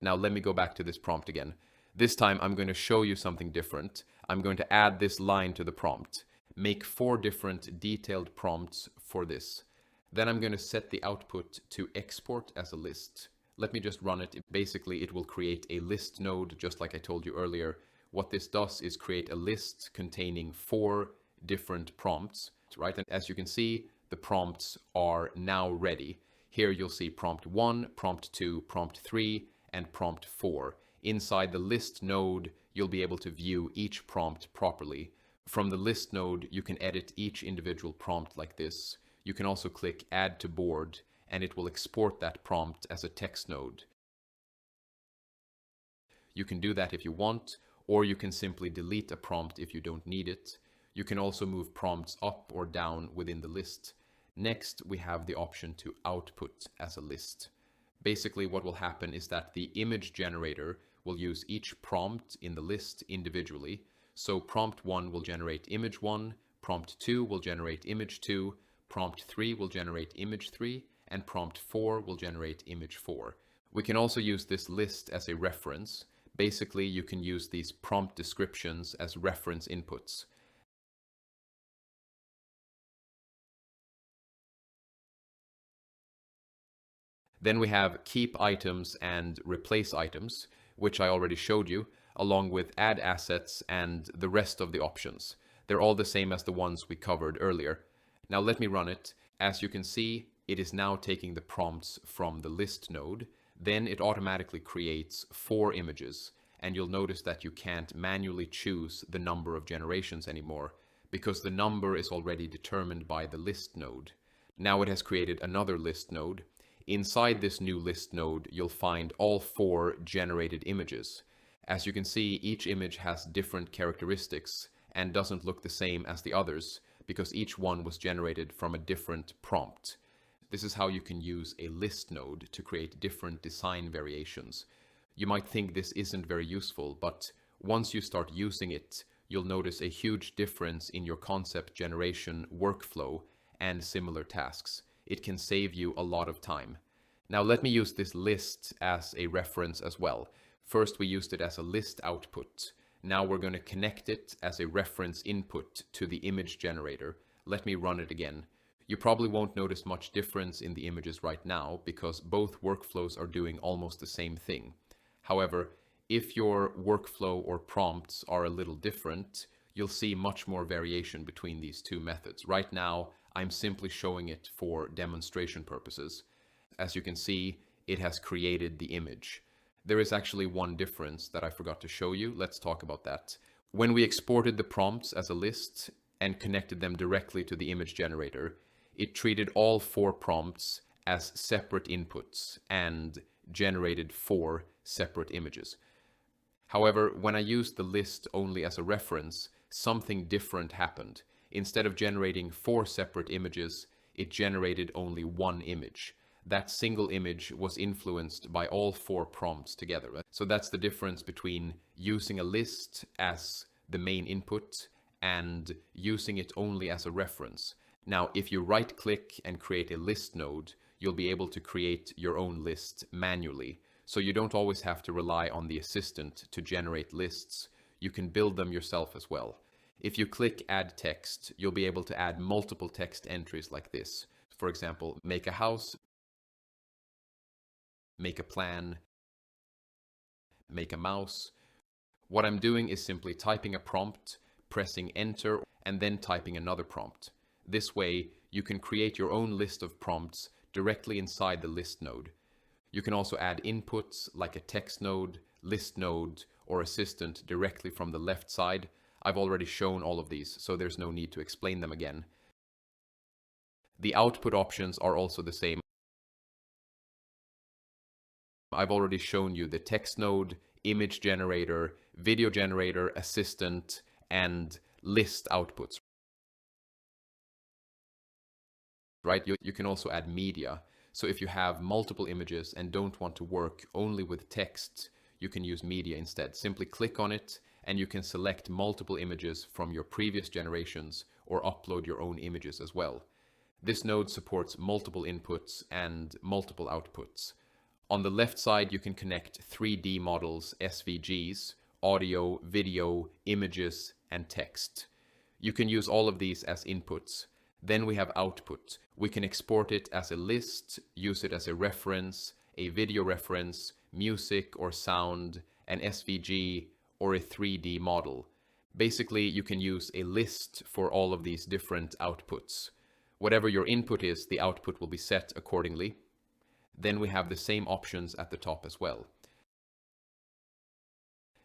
Now let me go back to this prompt again. This time I'm going to show you something different. I'm going to add this line to the prompt. Make 4 different detailed prompts for this. Then I'm going to set the output to export as a list. Let me just run it. Basically, it will create a list node, just like I told you earlier. What this does is create a list containing 4 different prompts, right? And as you can see, the prompts are now ready. Here you'll see prompt 1, prompt 2, prompt 3, and prompt 4. Inside the list node, you'll be able to view each prompt properly. From the list node, you can edit each individual prompt like this. You can also click Add to Board, and it will export that prompt as a text node. You can do that if you want, or you can simply delete a prompt if you don't need it. You can also move prompts up or down within the list. Next, we have the option to output as a list. Basically, what will happen is that the image generator will use each prompt in the list individually. So prompt 1 will generate image 1, prompt 2 will generate image 2, prompt 3 will generate image 3, and prompt 4 will generate image 4. We can also use this list as a reference. Basically, you can use these prompt descriptions as reference inputs. Then we have keep items and replace items, which I already showed you, along with add assets and the rest of the options. They're all the same as the ones we covered earlier. Now let me run it. As you can see, it is now taking the prompts from the list node. Then it automatically creates 4 images, and you'll notice that you can't manually choose the number of generations anymore, because the number is already determined by the list node. Now it has created another list node. Inside this new list node, you'll find all 4 generated images. As you can see, each image has different characteristics and doesn't look the same as the others because each one was generated from a different prompt. This is how you can use a list node to create different design variations. You might think this isn't very useful, but once you start using it, you'll notice a huge difference in your concept generation workflow and similar tasks. It can save you a lot of time. Now let me use this list as a reference as well. First we used it as a list output. Now we're going to connect it as a reference input to the image generator. Let me run it again. You probably won't notice much difference in the images right now because both workflows are doing almost the same thing. However, if your workflow or prompts are a little different, you'll see much more variation between these two methods. Right now, I'm simply showing it for demonstration purposes. As you can see, it has created the image. There is actually one difference that I forgot to show you. Let's talk about that. When we exported the prompts as a list and connected them directly to the image generator, it treated all 4 prompts as separate inputs and generated 4 separate images. However, when I used the list only as a reference, something different happened. Instead of generating 4 separate images, it generated only 1 image. That single image was influenced by all 4 prompts together. So that's the difference between using a list as the main input and using it only as a reference. Now, if you right-click and create a list node, you'll be able to create your own list manually. So you don't always have to rely on the assistant to generate lists. You can build them yourself as well. If you click Add Text, you'll be able to add multiple text entries like this. For example, make a house, make a plan, make a mouse. What I'm doing is simply typing a prompt, pressing enter, and then typing another prompt. This way, you can create your own list of prompts directly inside the list node. You can also add inputs like a text node, list node, or assistant directly from the left side. I've already shown all of these, so there's no need to explain them again. The output options are also the same. I've already shown you the text node, image generator, video generator, assistant, and list outputs. Right? You can also add media. So if you have multiple images and don't want to work only with text, you can use media instead. Simply click on it and you can select multiple images from your previous generations or upload your own images as well. This node supports multiple inputs and multiple outputs. On the left side, you can connect 3D models, SVGs, audio, video, images, and text. You can use all of these as inputs. Then we have output. We can export it as a list, use it as a reference, a video reference, music or sound, an SVG, or a 3D model. Basically, you can use a list for all of these different outputs. Whatever your input is, the output will be set accordingly. Then we have the same options at the top as well.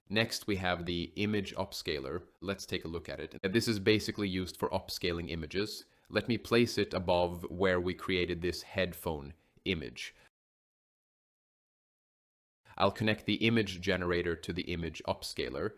Next, we have the image upscaler. Let's take a look at it. This is basically used for upscaling images. Let me place it above where we created this headphone image. I'll connect the image generator to the image upscaler.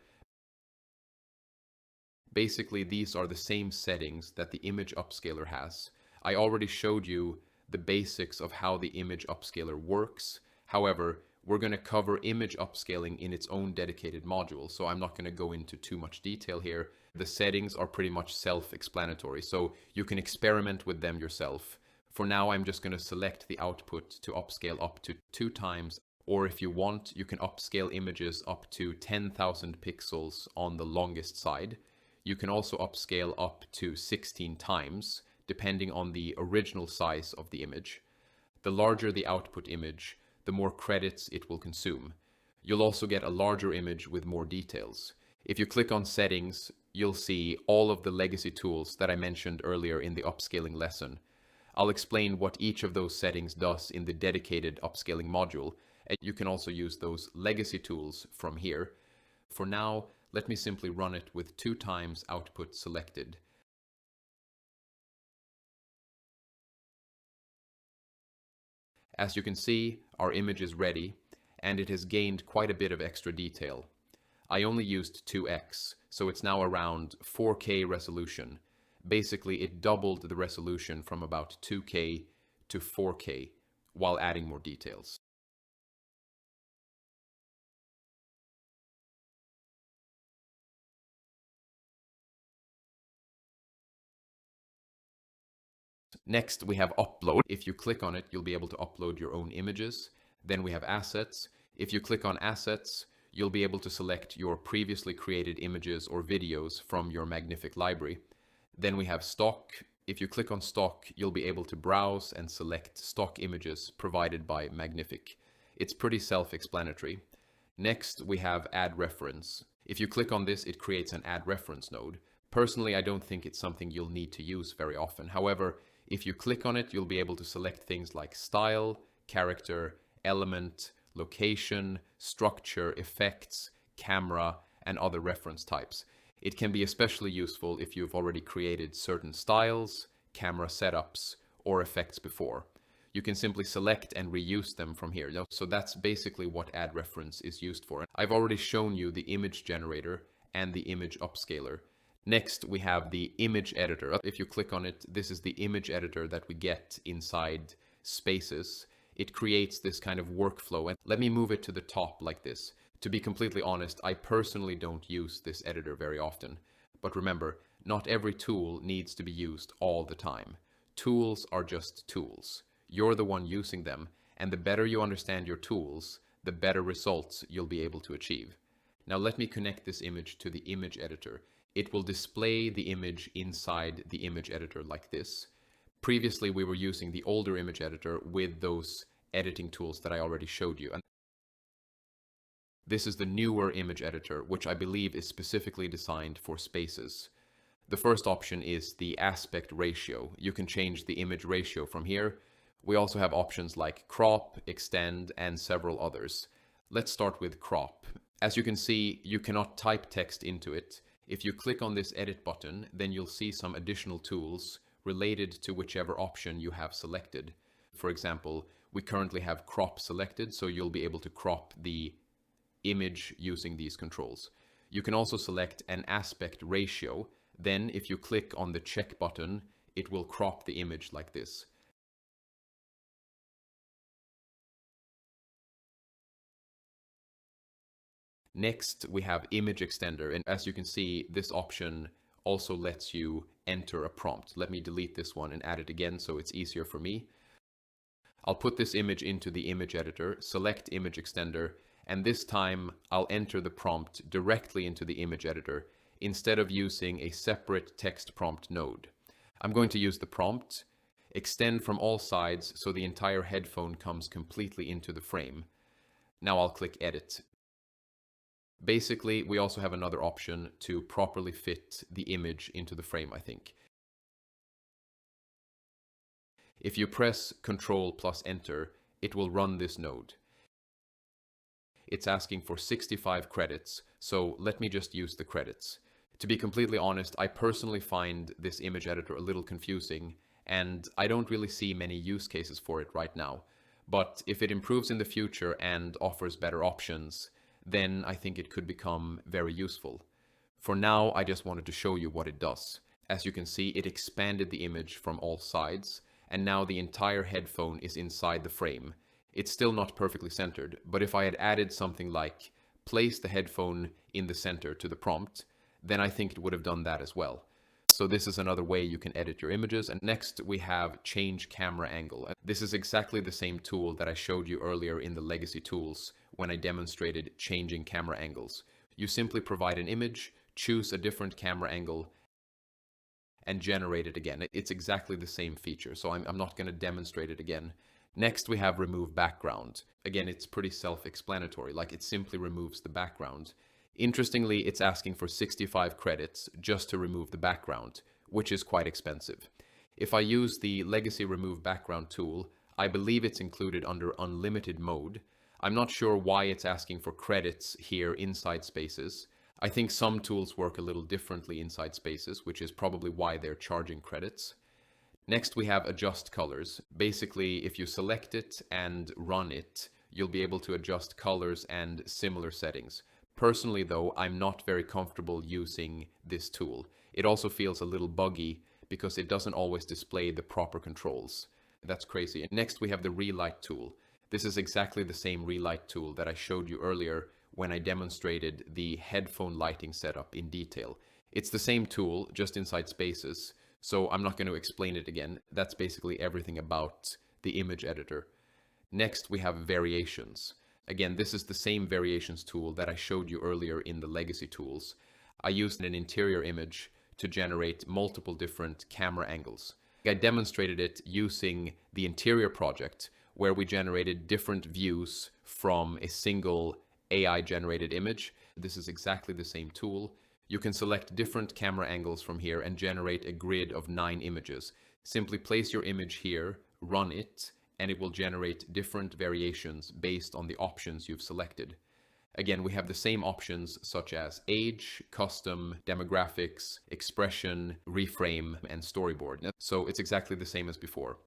Basically, these are the same settings that the image upscaler has. I already showed you the basics of how the image upscaler works. However, we're going to cover image upscaling in its own dedicated module, so I'm not going to go into too much detail here. The settings are pretty much self-explanatory, so you can experiment with them yourself. For now, I'm just going to select the output to upscale up to 2 times, or if you want, you can upscale images up to 10,000 pixels on the longest side. You can also upscale up to 16 times, depending on the original size of the image. The larger the output image, the more credits it will consume. You'll also get a larger image with more details. If you click on settings, you'll see all of the legacy tools that I mentioned earlier in the upscaling lesson. I'll explain what each of those settings does in the dedicated upscaling module, and you can also use those legacy tools from here. For now, let me simply run it with 2 times output selected. As you can see, our image is ready, and it has gained quite a bit of extra detail. I only used 2x, so it's now around 4K resolution. Basically, it doubled the resolution from about 2K to 4K while adding more details. Next, we have upload. If you click on it, you'll be able to upload your own images. Then we have assets. If you click on assets, you'll be able to select your previously created images or videos from your Magnific library. Then we have stock. If you click on stock, you'll be able to browse and select stock images provided by Magnific. It's pretty self-explanatory. Next, we have add reference. If you click on this, it creates an add reference node. Personally, I don't think it's something you'll need to use very often. However, if you click on it, you'll be able to select things like style, character, element, location, structure, effects, camera, and other reference types. It can be especially useful if you've already created certain styles, camera setups, or effects before. You can simply select and reuse them from here. So that's basically what add reference is used for. I've already shown you the image generator and the image upscaler. Next, we have the image editor. If you click on it, this is the image editor that we get inside Spaces. It creates this kind of workflow. And let me move it to the top like this. To be completely honest, I personally don't use this editor very often. But remember, Not every tool needs to be used all the time. Tools are just tools. You're the one using them, and the better you understand your tools, the better results you'll be able to achieve. Now let me connect this image to the image editor. It will display the image inside the image editor like this. Previously, we were using the older image editor with those editing tools that I already showed you. And this is the newer image editor, which I believe is specifically designed for spaces. The first option is the aspect ratio. You can change the image ratio from here. We also have options like crop, extend, and several others. Let's start with crop. As you can see, you cannot type text into it. If you click on this edit button, then you'll see some additional tools related to whichever option you have selected. For example, we currently have crop selected, so you'll be able to crop the image using these controls. You can also select an aspect ratio. Then if you click on the check button, it will crop the image like this. Next, we have image extender. And as you can see, this option also lets you enter a prompt. Let me delete this one and add it again so it's easier for me. I'll put this image into the image editor, select image extender, and this time I'll enter the prompt directly into the image editor instead of using a separate text prompt node. I'm going to use the prompt, extend from all sides so the entire headphone comes completely into the frame. Now I'll click edit. Basically, we also have another option to properly fit the image into the frame, I think. If you press Ctrl plus Enter, it will run this node. It's asking for 65 credits, so let me just use the credits. To be completely honest, I personally find this image editor a little confusing, and I don't really see many use cases for it right now. But if it improves in the future and offers better options, then I think it could become very useful. For now, I just wanted to show you what it does. As you can see, it expanded the image from all sides, and now the entire headphone is inside the frame. It's still not perfectly centered, but if I had added something like place the headphone in the center to the prompt, then I think it would have done that as well. So this is another way you can edit your images. And next we have change camera angle. This is exactly the same tool that I showed you earlier in the legacy tools when I demonstrated changing camera angles. You simply provide an image, choose a different camera angle, and generate it again. It's exactly the same feature, so I'm not going to demonstrate it again. Next we have remove background. Again, it's pretty self-explanatory, like it simply removes the background. Interestingly, it's asking for 65 credits just to remove the background, which is quite expensive. If I use the legacy remove background tool, I believe it's included under unlimited mode. I'm not sure why it's asking for credits here inside spaces. I think some tools work a little differently inside spaces, which is probably why they're charging credits. Next we have adjust colors. Basically, if you select it and run it, you'll be able to adjust colors and similar settings. Personally though, I'm not very comfortable using this tool. It also feels a little buggy because it doesn't always display the proper controls. That's crazy. Next we have the relight tool. This is exactly the same relight tool that I showed you earlier when I demonstrated the headphone lighting setup in detail. It's the same tool, just inside spaces, so I'm not going to explain it again. That's basically everything about the image editor. Next we have variations. Again, this is the same variations tool that I showed you earlier in the legacy tools. I used an interior image to generate multiple different camera angles. I demonstrated it using the interior project where we generated different views from a single AI generated image. This is exactly the same tool. You can select different camera angles from here and generate a grid of 9 images. Simply place your image here, run it, and it will generate different variations based on the options you've selected. Again, we have the same options such as age, custom, demographics, expression, reframe, and storyboard. So it's exactly the same as before.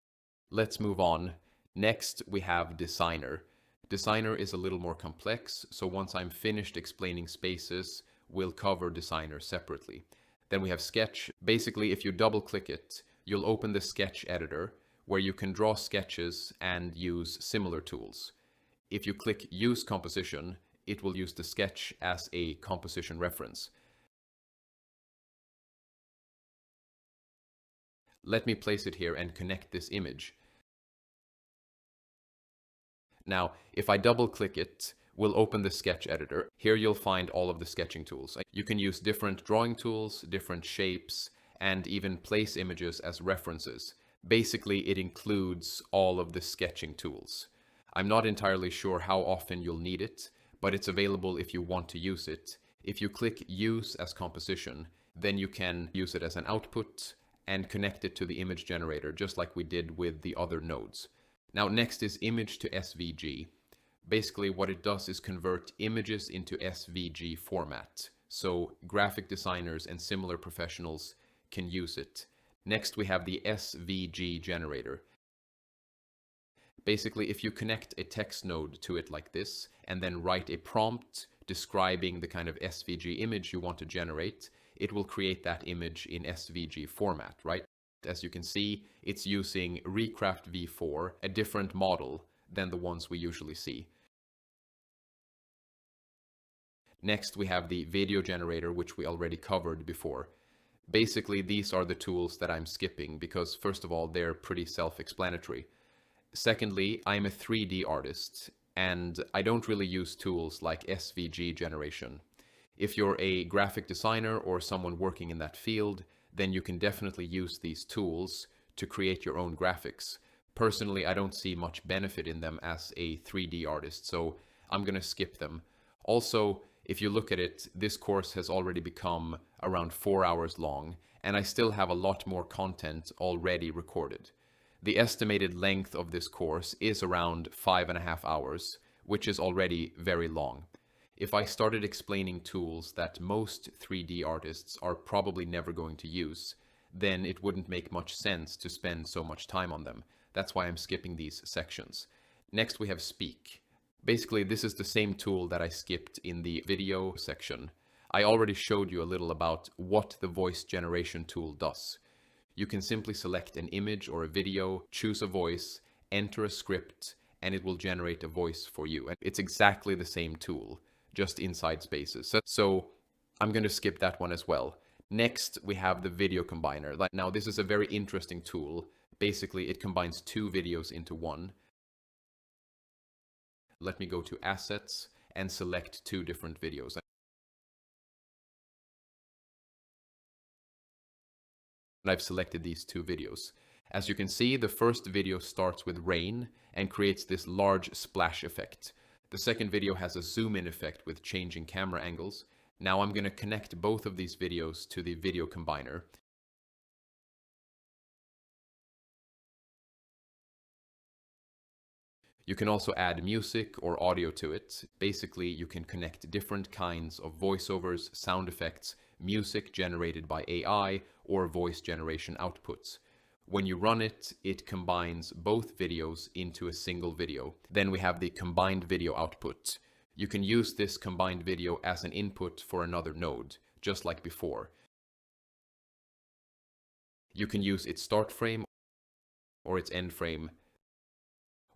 Let's move on. Next, we have designer. Designer is a little more complex, so once I'm finished explaining spaces, we'll cover designer separately. Then we have sketch. Basically, if you double click it, you'll open the sketch editor where you can draw sketches and use similar tools. If you click use composition, it will use the sketch as a composition reference. Let me place it here and connect this image. Now, if I double click it, we'll open the sketch editor. Here you'll find all of the sketching tools. You can use different drawing tools, different shapes, and even place images as references. Basically, it includes all of the sketching tools. I'm not entirely sure how often you'll need it, but it's available if you want to use it. If you click Use as Composition, then you can use it as an output and connect it to the image generator, just like we did with the other nodes. Now, next is Image to SVG. Basically, what it does is convert images into SVG format. So graphic designers and similar professionals can use it. Next, we have the SVG generator. Basically, if you connect a text node to it like this, and then write a prompt describing the kind of SVG image you want to generate, it will create that image in SVG format, right? As you can see, it's using Recraft v4, a different model than the ones we usually see. Next, we have the video generator, which we already covered before. Basically, these are the tools that I'm skipping because, first of all, they're pretty self-explanatory. Secondly, I'm a 3D artist, and I don't really use tools like SVG generation. If you're a graphic designer or someone working in that field, then you can definitely use these tools to create your own graphics. Personally, I don't see much benefit in them as a 3D artist, so I'm going to skip them. Also, if you look at it, this course has already become around 4 hours long, and I still have a lot more content already recorded. The estimated length of this course is around 5.5 hours, which is already very long. If I started explaining tools that most 3D artists are probably never going to use, then it wouldn't make much sense to spend so much time on them. That's why I'm skipping these sections. Next, we have Speak. Basically, this is the same tool that I skipped in the video section. I already showed you a little about what the voice generation tool does. You can simply select an image or a video, choose a voice, enter a script, and it will generate a voice for you. And it's exactly the same tool, just inside Spaces. So I'm going to skip that one as well. Next, we have the video combiner. Now, this is a very interesting tool. Basically, it combines two videos into one. Let me go to Assets and select two different videos. And I've selected these two videos. As you can see, the first video starts with rain and creates this large splash effect. The second video has a zoom in effect with changing camera angles. Now I'm going to connect both of these videos to the video combiner. You can also add music or audio to it. Basically, you can connect different kinds of voiceovers, sound effects, music generated by AI, or voice generation outputs. When you run it, it combines both videos into a single video. Then we have the combined video output. You can use this combined video as an input for another node, just like before. You can use its start frame or its end frame,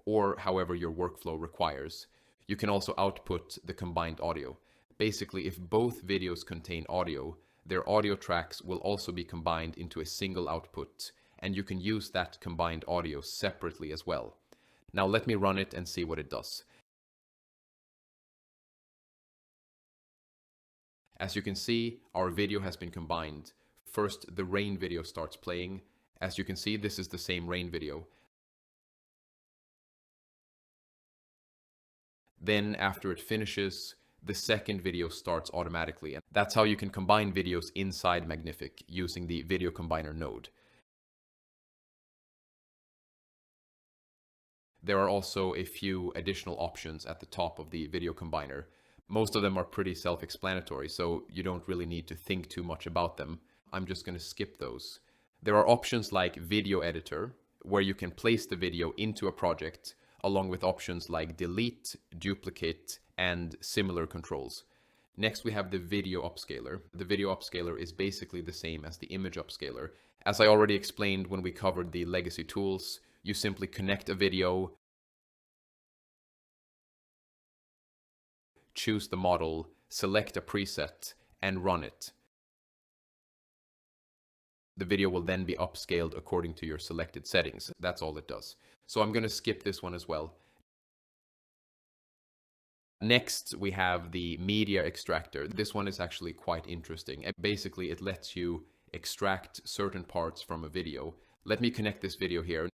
or however your workflow requires. You can also output the combined audio. Basically, if both videos contain audio, their audio tracks will also be combined into a single output, and you can use that combined audio separately as well. Now let me run it and see what it does. As you can see, our video has been combined. First, the rain video starts playing. As you can see, this is the same rain video. Then after it finishes, the second video starts automatically. And that's how you can combine videos inside Magnific using the video combiner node. There are also a few additional options at the top of the video combiner. Most of them are pretty self-explanatory, so you don't really need to think too much about them. I'm just going to skip those. There are options like Video Editor, where you can place the video into a project, along with options like delete, duplicate, and similar controls. Next, we have the video upscaler. The video upscaler is basically the same as the image upscaler. As I already explained when we covered the legacy tools, you simply connect a video, choose the model, select a preset, and run it. The video will then be upscaled according to your selected settings. That's all it does. So I'm going to skip this one as well. Next, we have the media extractor. This one is actually quite interesting. Basically, it lets you extract certain parts from a video. Let me connect this video here.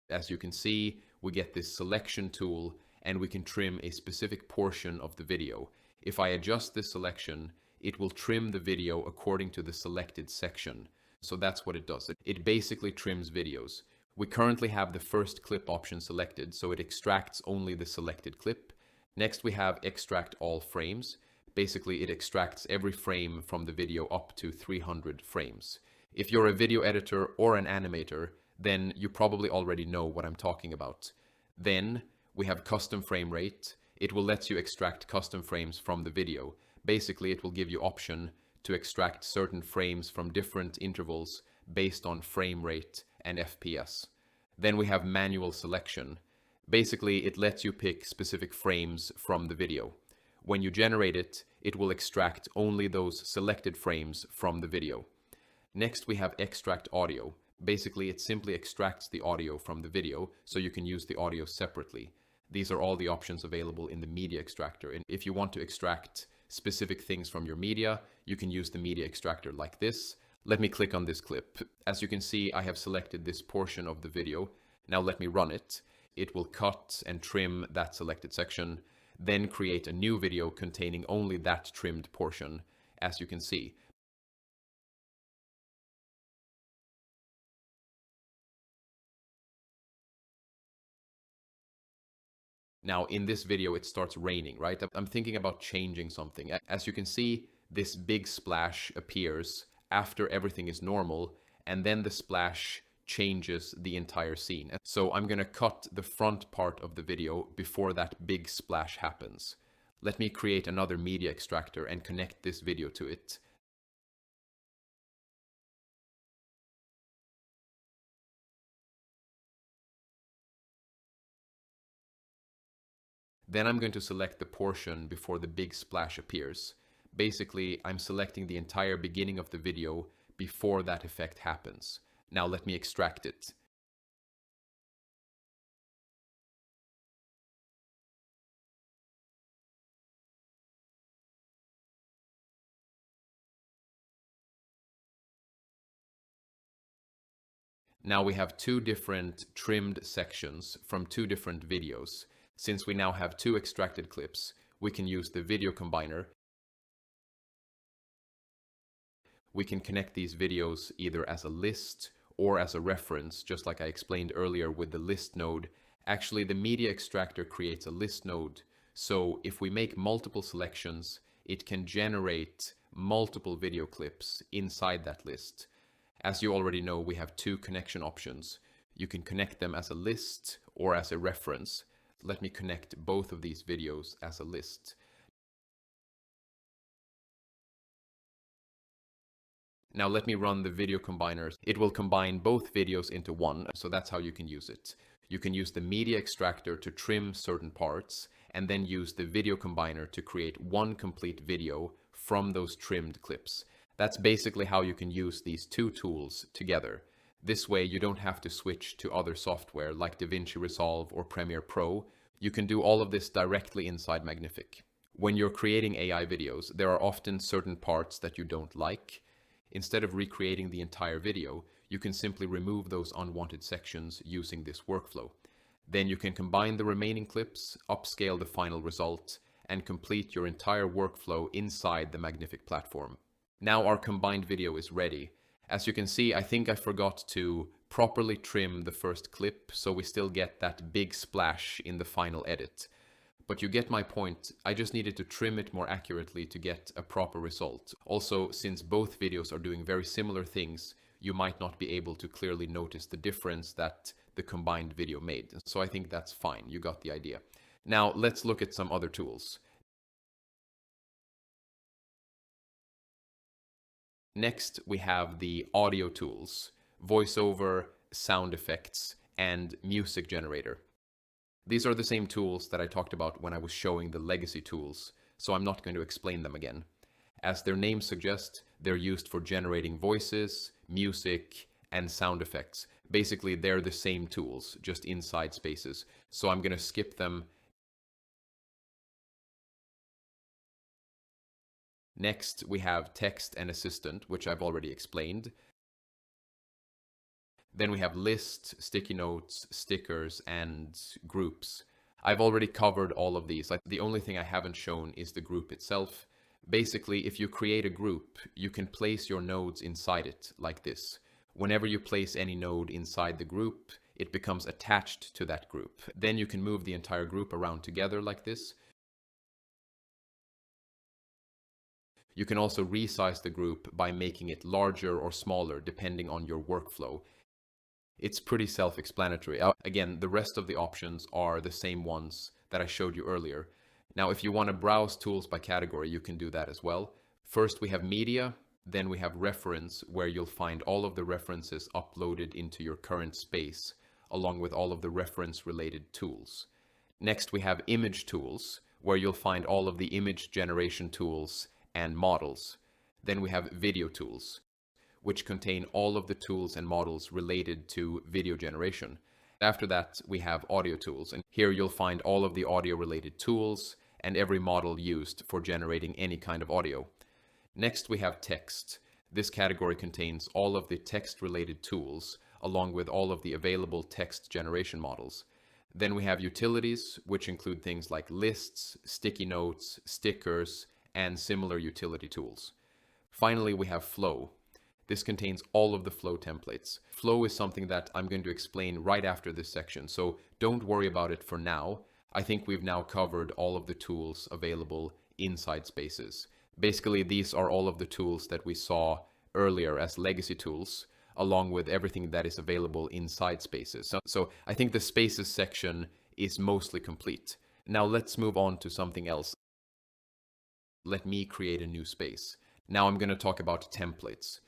As you can see, we get this selection tool and we can trim a specific portion of the video. If I adjust this selection, it will trim the video according to the selected section. So that's what it does. It basically trims videos. We currently have the first clip option selected, so it extracts only the selected clip. Next, we have extract all frames. Basically, it extracts every frame from the video up to 300 frames. If you're a video editor or an animator, then you probably already know what I'm talking about. Then we have custom frame rate. It will let you extract custom frames from the video. Basically, it will give you option to extract certain frames from different intervals based on frame rate and FPS. Then we have manual selection. Basically, it lets you pick specific frames from the video. When you generate it, it will extract only those selected frames from the video. Next, we have extract audio. Basically, it simply extracts the audio from the video, so you can use the audio separately. These are all the options available in the media extractor. And if you want to extract specific things from your media, you can use the media extractor like this. Let me click on this clip. As you can see, I have selected this portion of the video. Now let me run it. It will cut and trim that selected section, then create a new video containing only that trimmed portion, as you can see. Now in this video, it starts raining, right? I'm thinking about changing something. As you can see, this big splash appears after everything is normal, and then the splash changes the entire scene. So I'm going to cut the front part of the video before that big splash happens. Let me create another media extractor and connect this video to it. Then I'm going to select the portion before the big splash appears. Basically, I'm selecting the entire beginning of the video before that effect happens. Now let me extract it. Now we have two different trimmed sections from two different videos. Since we now have two extracted clips, we can use the video combiner. We can connect these videos either as a list or as a reference, just like I explained earlier with the list node. Actually, the media extractor creates a list node. So if we make multiple selections, it can generate multiple video clips inside that list. As you already know, we have two connection options. You can connect them as a list or as a reference. Let me connect both of these videos as a list. Now let me run the video combiners. It will combine both videos into one, so that's how you can use it. You can use the media extractor to trim certain parts, and then use the video combiner to create one complete video from those trimmed clips. That's basically how you can use these two tools together. This way you don't have to switch to other software like DaVinci Resolve or Premiere Pro. You can do all of this directly inside Magnific. When you're creating AI videos, there are often certain parts that you don't like. Instead of recreating the entire video, you can simply remove those unwanted sections using this workflow. Then you can combine the remaining clips, upscale the final result, and complete your entire workflow inside the Magnific platform. Now our combined video is ready. As you can see, I think I forgot to properly trim the first clip, so we still get that big splash in the final edit. But you get my point. I just needed to trim it more accurately to get a proper result. Also, since both videos are doing very similar things, you might not be able to clearly notice the difference that the combined video made. So I think that's fine. You got the idea. Now let's look at some other tools. Next, we have the audio tools, voiceover, sound effects, and music generator. These are the same tools that I talked about when I was showing the legacy tools, so I'm not going to explain them again. As their name suggests, They're used for generating voices, music, and sound effects. Basically, they're the same tools, just inside spaces. So I'm going to skip them. Next, we have text and assistant, which I've already explained. Then we have list, sticky notes, stickers, and groups. I've already covered all of these. Like, the only thing I haven't shown is the group itself. Basically, if you create a group, you can place your nodes inside it like this. Whenever you place any node inside the group, it becomes attached to that group. Then you can move the entire group around together like this. You can also resize the group by making it larger or smaller depending on your workflow. It's pretty self-explanatory. Again, the rest of the options are the same ones that I showed you earlier. Now, if you want to browse tools by category, you can do that as well. First, we have media, then we have reference, where you'll find all of the references uploaded into your current space, along with all of the reference-related tools. Next, we have image tools, where you'll find all of the image generation tools and models. Then we have video tools, which contain all of the tools and models related to video generation. After that, we have audio tools, and here you'll find all of the audio-related tools and every model used for generating any kind of audio. Next, we have text. This category contains all of the text-related tools, along with all of the available text generation models. Then we have utilities, which include things like lists, sticky notes, stickers, and similar utility tools. Finally, we have flow. This contains all of the flow templates. Flow is something that I'm going to explain right after this section, so don't worry about it for now. I think we've now covered all of the tools available inside spaces. Basically, these are all of the tools that we saw earlier as legacy tools, along with everything that is available inside spaces. So I think the spaces section is mostly complete. Now let's move on to something else. Let me create a new space. Now I'm going to talk about templates.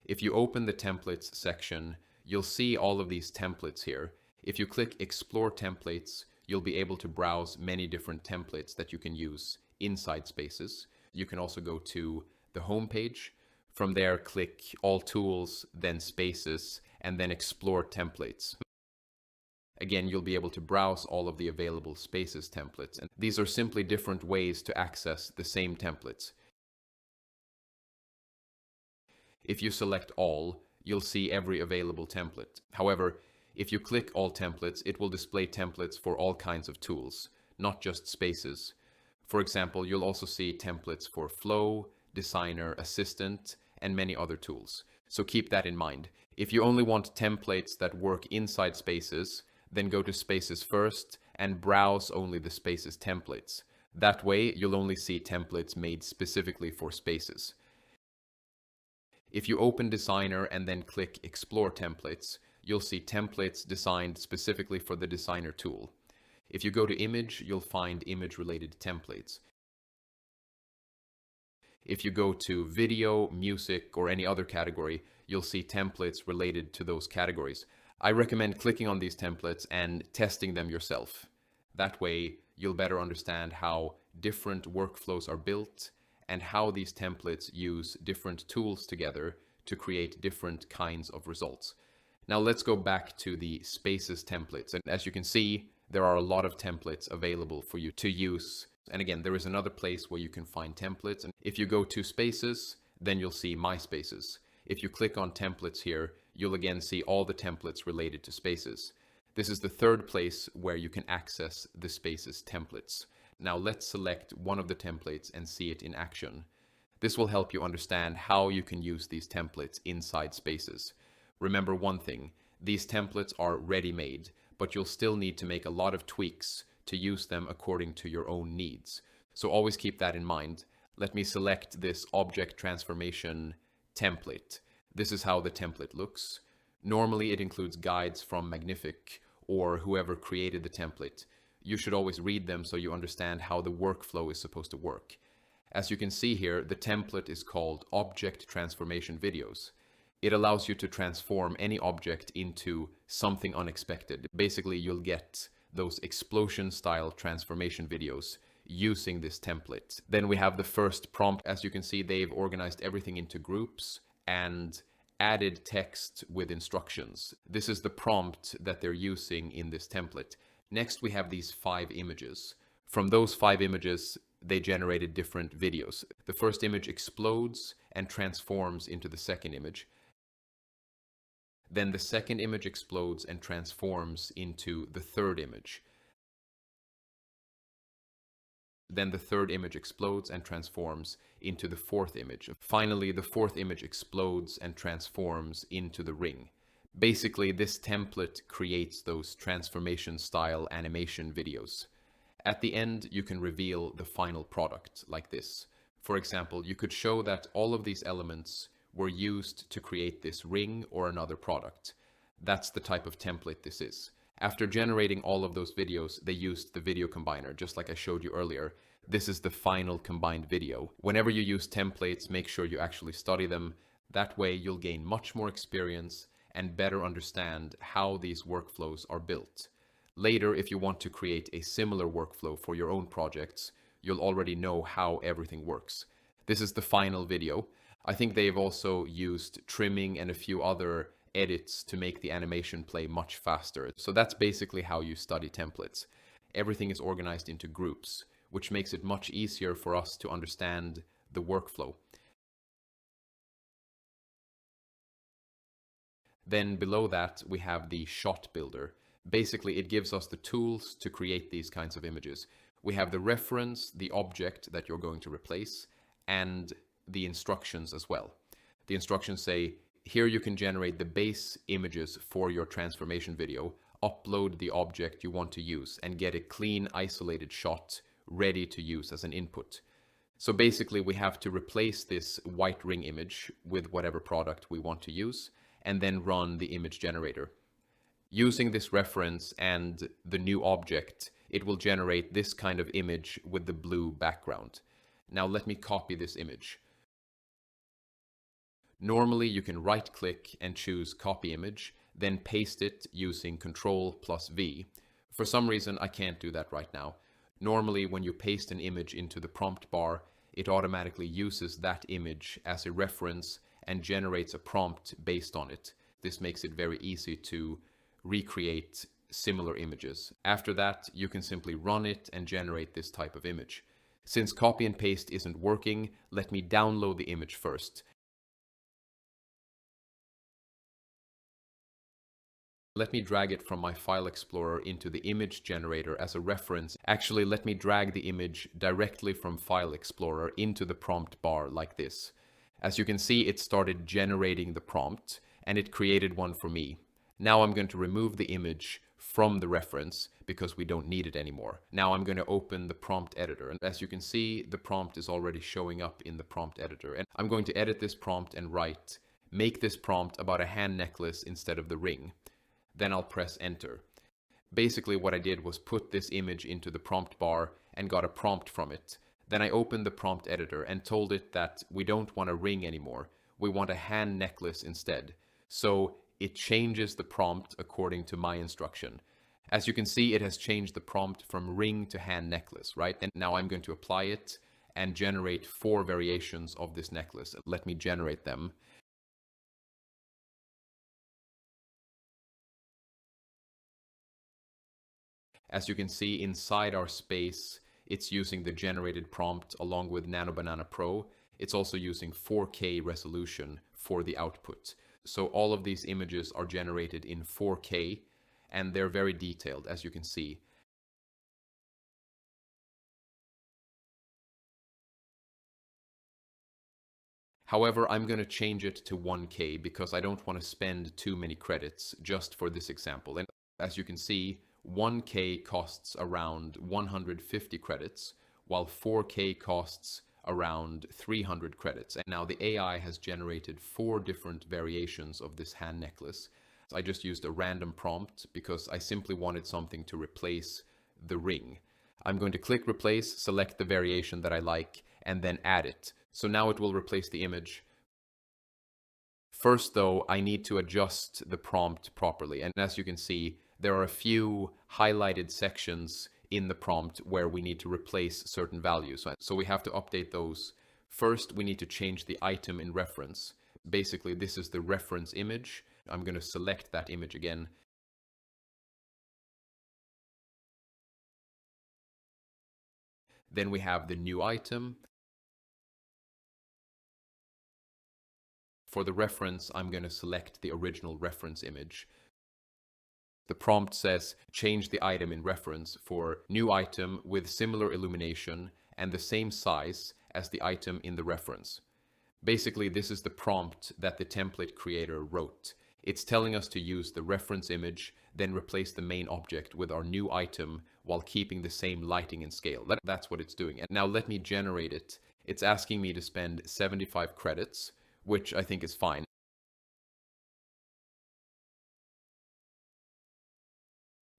If you open the templates section, you'll see all of these templates here. If you click Explore Templates, you'll be able to browse many different templates that you can use inside spaces. You can also go to the home page. From there, click All Tools, then Spaces, and then Explore Templates. Again, you'll be able to browse all of the available spaces templates. And these are simply different ways to access the same templates. If you select all, you'll see every available template. However, if you click all templates, it will display templates for all kinds of tools, not just spaces. For example, you'll also see templates for Flow, Designer, Assistant, and many other tools. So keep that in mind. If you only want templates that work inside spaces, then go to Spaces first and browse only the Spaces templates. That way, you'll only see templates made specifically for spaces. If you open Designer and then click Explore Templates, you'll see templates designed specifically for the Designer tool. If you go to Image, you'll find image-related templates. If you go to Video, Music, or any other category, you'll see templates related to those categories. I recommend clicking on these templates and testing them yourself. That way, you'll better understand how different workflows are built and how these templates use different tools together to create different kinds of results. Now let's go back to the Spaces templates. And as you can see, there are a lot of templates available for you to use. And again, there is another place where you can find templates. And if you go to Spaces, then you'll see My Spaces. If you click on Templates here, you'll again see all the templates related to spaces. This is the third place where you can access the Spaces templates. Now let's select one of the templates and see it in action. This will help you understand how you can use these templates inside spaces. Remember one thing, these templates are ready-made, but you'll still need to make a lot of tweaks to use them according to your own needs. So always keep that in mind. Let me select this object transformation template. This is how the template looks. Normally it includes guides from Magnific or whoever created the template. You should always read them so you understand how the workflow is supposed to work. As you can see here, the template is called Object Transformation Videos. It allows you to transform any object into something unexpected. Basically, you'll get those explosion style transformation videos using this template. Then we have the first prompt. As you can see, they've organized everything into groups and added text with instructions. This is the prompt that they're using in this template. Next, we have these 5 images. From those 5 images, they generated different videos. The first image explodes and transforms into the second image. Then the second image explodes and transforms into the third image. Then the third image explodes and transforms into the fourth image. Finally, the fourth image explodes and transforms into the ring. Basically, this template creates those transformation style animation videos. At the end, you can reveal the final product like this. For example, you could show that all of these elements were used to create this ring or another product. That's the type of template this is. After generating all of those videos, they used the video combiner, just like I showed you earlier. This is the final combined video. Whenever you use templates, make sure you actually study them. That way you'll gain much more experience and better understand how these workflows are built. Later, if you want to create a similar workflow for your own projects, you'll already know how everything works. This is the final video. I think they've also used trimming and a few other edits to make the animation play much faster. So that's basically how you study templates. Everything is organized into groups, which makes it much easier for us to understand the workflow. Then below that, we have the shot builder. Basically, it gives us the tools to create these kinds of images. We have the reference, the object that you're going to replace, and the instructions as well. The instructions say, here you can generate the base images for your transformation video, upload the object you want to use, and get a clean, isolated shot ready to use as an input. So basically, we have to replace this white ring image with whatever product we want to use, and then run the image generator. Using this reference and the new object, it will generate this kind of image with the blue background. Now let me copy this image. Normally you can right-click and choose copy image, then paste it using Ctrl+V. For some reason I can't do that right now. Normally when you paste an image into the prompt bar, it automatically uses that image as a reference and generates a prompt based on it. This makes it very easy to recreate similar images. After that, you can simply run it and generate this type of image. Since copy and paste isn't working, let me download the image first. Let me drag it from my file explorer into the image generator as a reference. Actually, let me drag the image directly from file explorer into the prompt bar like this. As you can see, it started generating the prompt and it created one for me. Now I'm going to remove the image from the reference because we don't need it anymore. Now I'm going to open the prompt editor. And as you can see, the prompt is already showing up in the prompt editor. And I'm going to edit this prompt and write, make this prompt about a hand necklace instead of the ring. Then I'll press enter. Basically what I did was put this image into the prompt bar and got a prompt from it. Then I opened the prompt editor and told it that we don't want a ring anymore. We want a hand necklace instead. So it changes the prompt according to my instruction. As you can see, it has changed the prompt from ring to hand necklace, right? And now I'm going to apply it and generate 4 variations of this necklace. Let me generate them. As you can see inside our space, it's using the generated prompt along with Nano Banana Pro. It's also using 4K resolution for the output. So all of these images are generated in 4K and they're very detailed, as you can see. However, I'm going to change it to 1K because I don't want to spend too many credits just for this example. And as you can see, 1K costs around 150 credits, while 4K costs around 300 credits. And now the AI has generated 4 different variations of this hand necklace. I just used a random prompt because I simply wanted something to replace the ring. I'm going to click replace, select the variation that I like, and then add it. So now it will replace the image. First though, I need to adjust the prompt properly. And as you can see, there are a few highlighted sections in the prompt where we need to replace certain values. So we have to update those. First, we need to change the item in reference. Basically, this is the reference image. I'm going to select that image again. Then we have the new item. For the reference, I'm going to select the original reference image. The prompt says, change the item in reference for new item with similar illumination and the same size as the item in the reference. Basically, this is the prompt that the template creator wrote. It's telling us to use the reference image, then replace the main object with our new item while keeping the same lighting and scale. That's what it's doing. And now let me generate it. It's asking me to spend 75 credits, which I think is fine.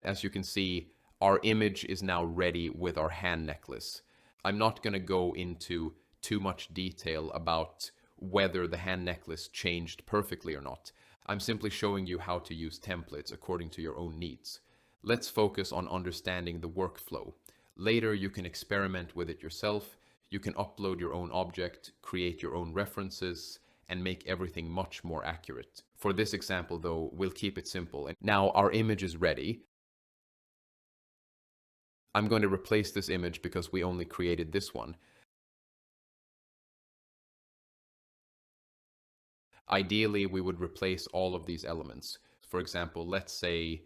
As you can see, our image is now ready with our hand necklace. I'm not going to go into too much detail about whether the hand necklace changed perfectly or not. I'm simply showing you how to use templates according to your own needs. Let's focus on understanding the workflow. Later, you can experiment with it yourself. You can upload your own object, create your own references, and make everything much more accurate. For this example, though, we'll keep it simple. And now our image is ready. I'm going to replace this image because we only created this one. Ideally, we would replace all of these elements. For example, let's say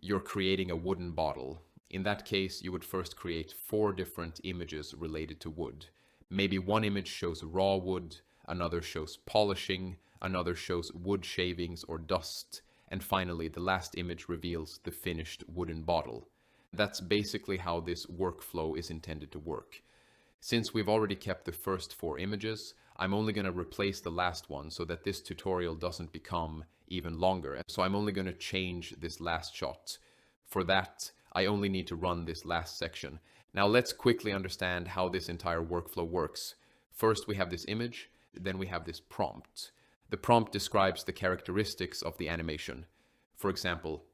you're creating a wooden bottle. In that case, you would first create 4 different images related to wood. Maybe one image shows raw wood, another shows polishing, another shows wood shavings or dust, and finally, the last image reveals the finished wooden bottle. That's basically how this workflow is intended to work. Since we've already kept the first 4 images, I'm only going to replace the last one so that this tutorial doesn't become even longer. So I'm only going to change this last shot. For that, I only need to run this last section. Now let's quickly understand how this entire workflow works. First, we have this image, then we have this prompt. The prompt describes the characteristics of the animation. For example,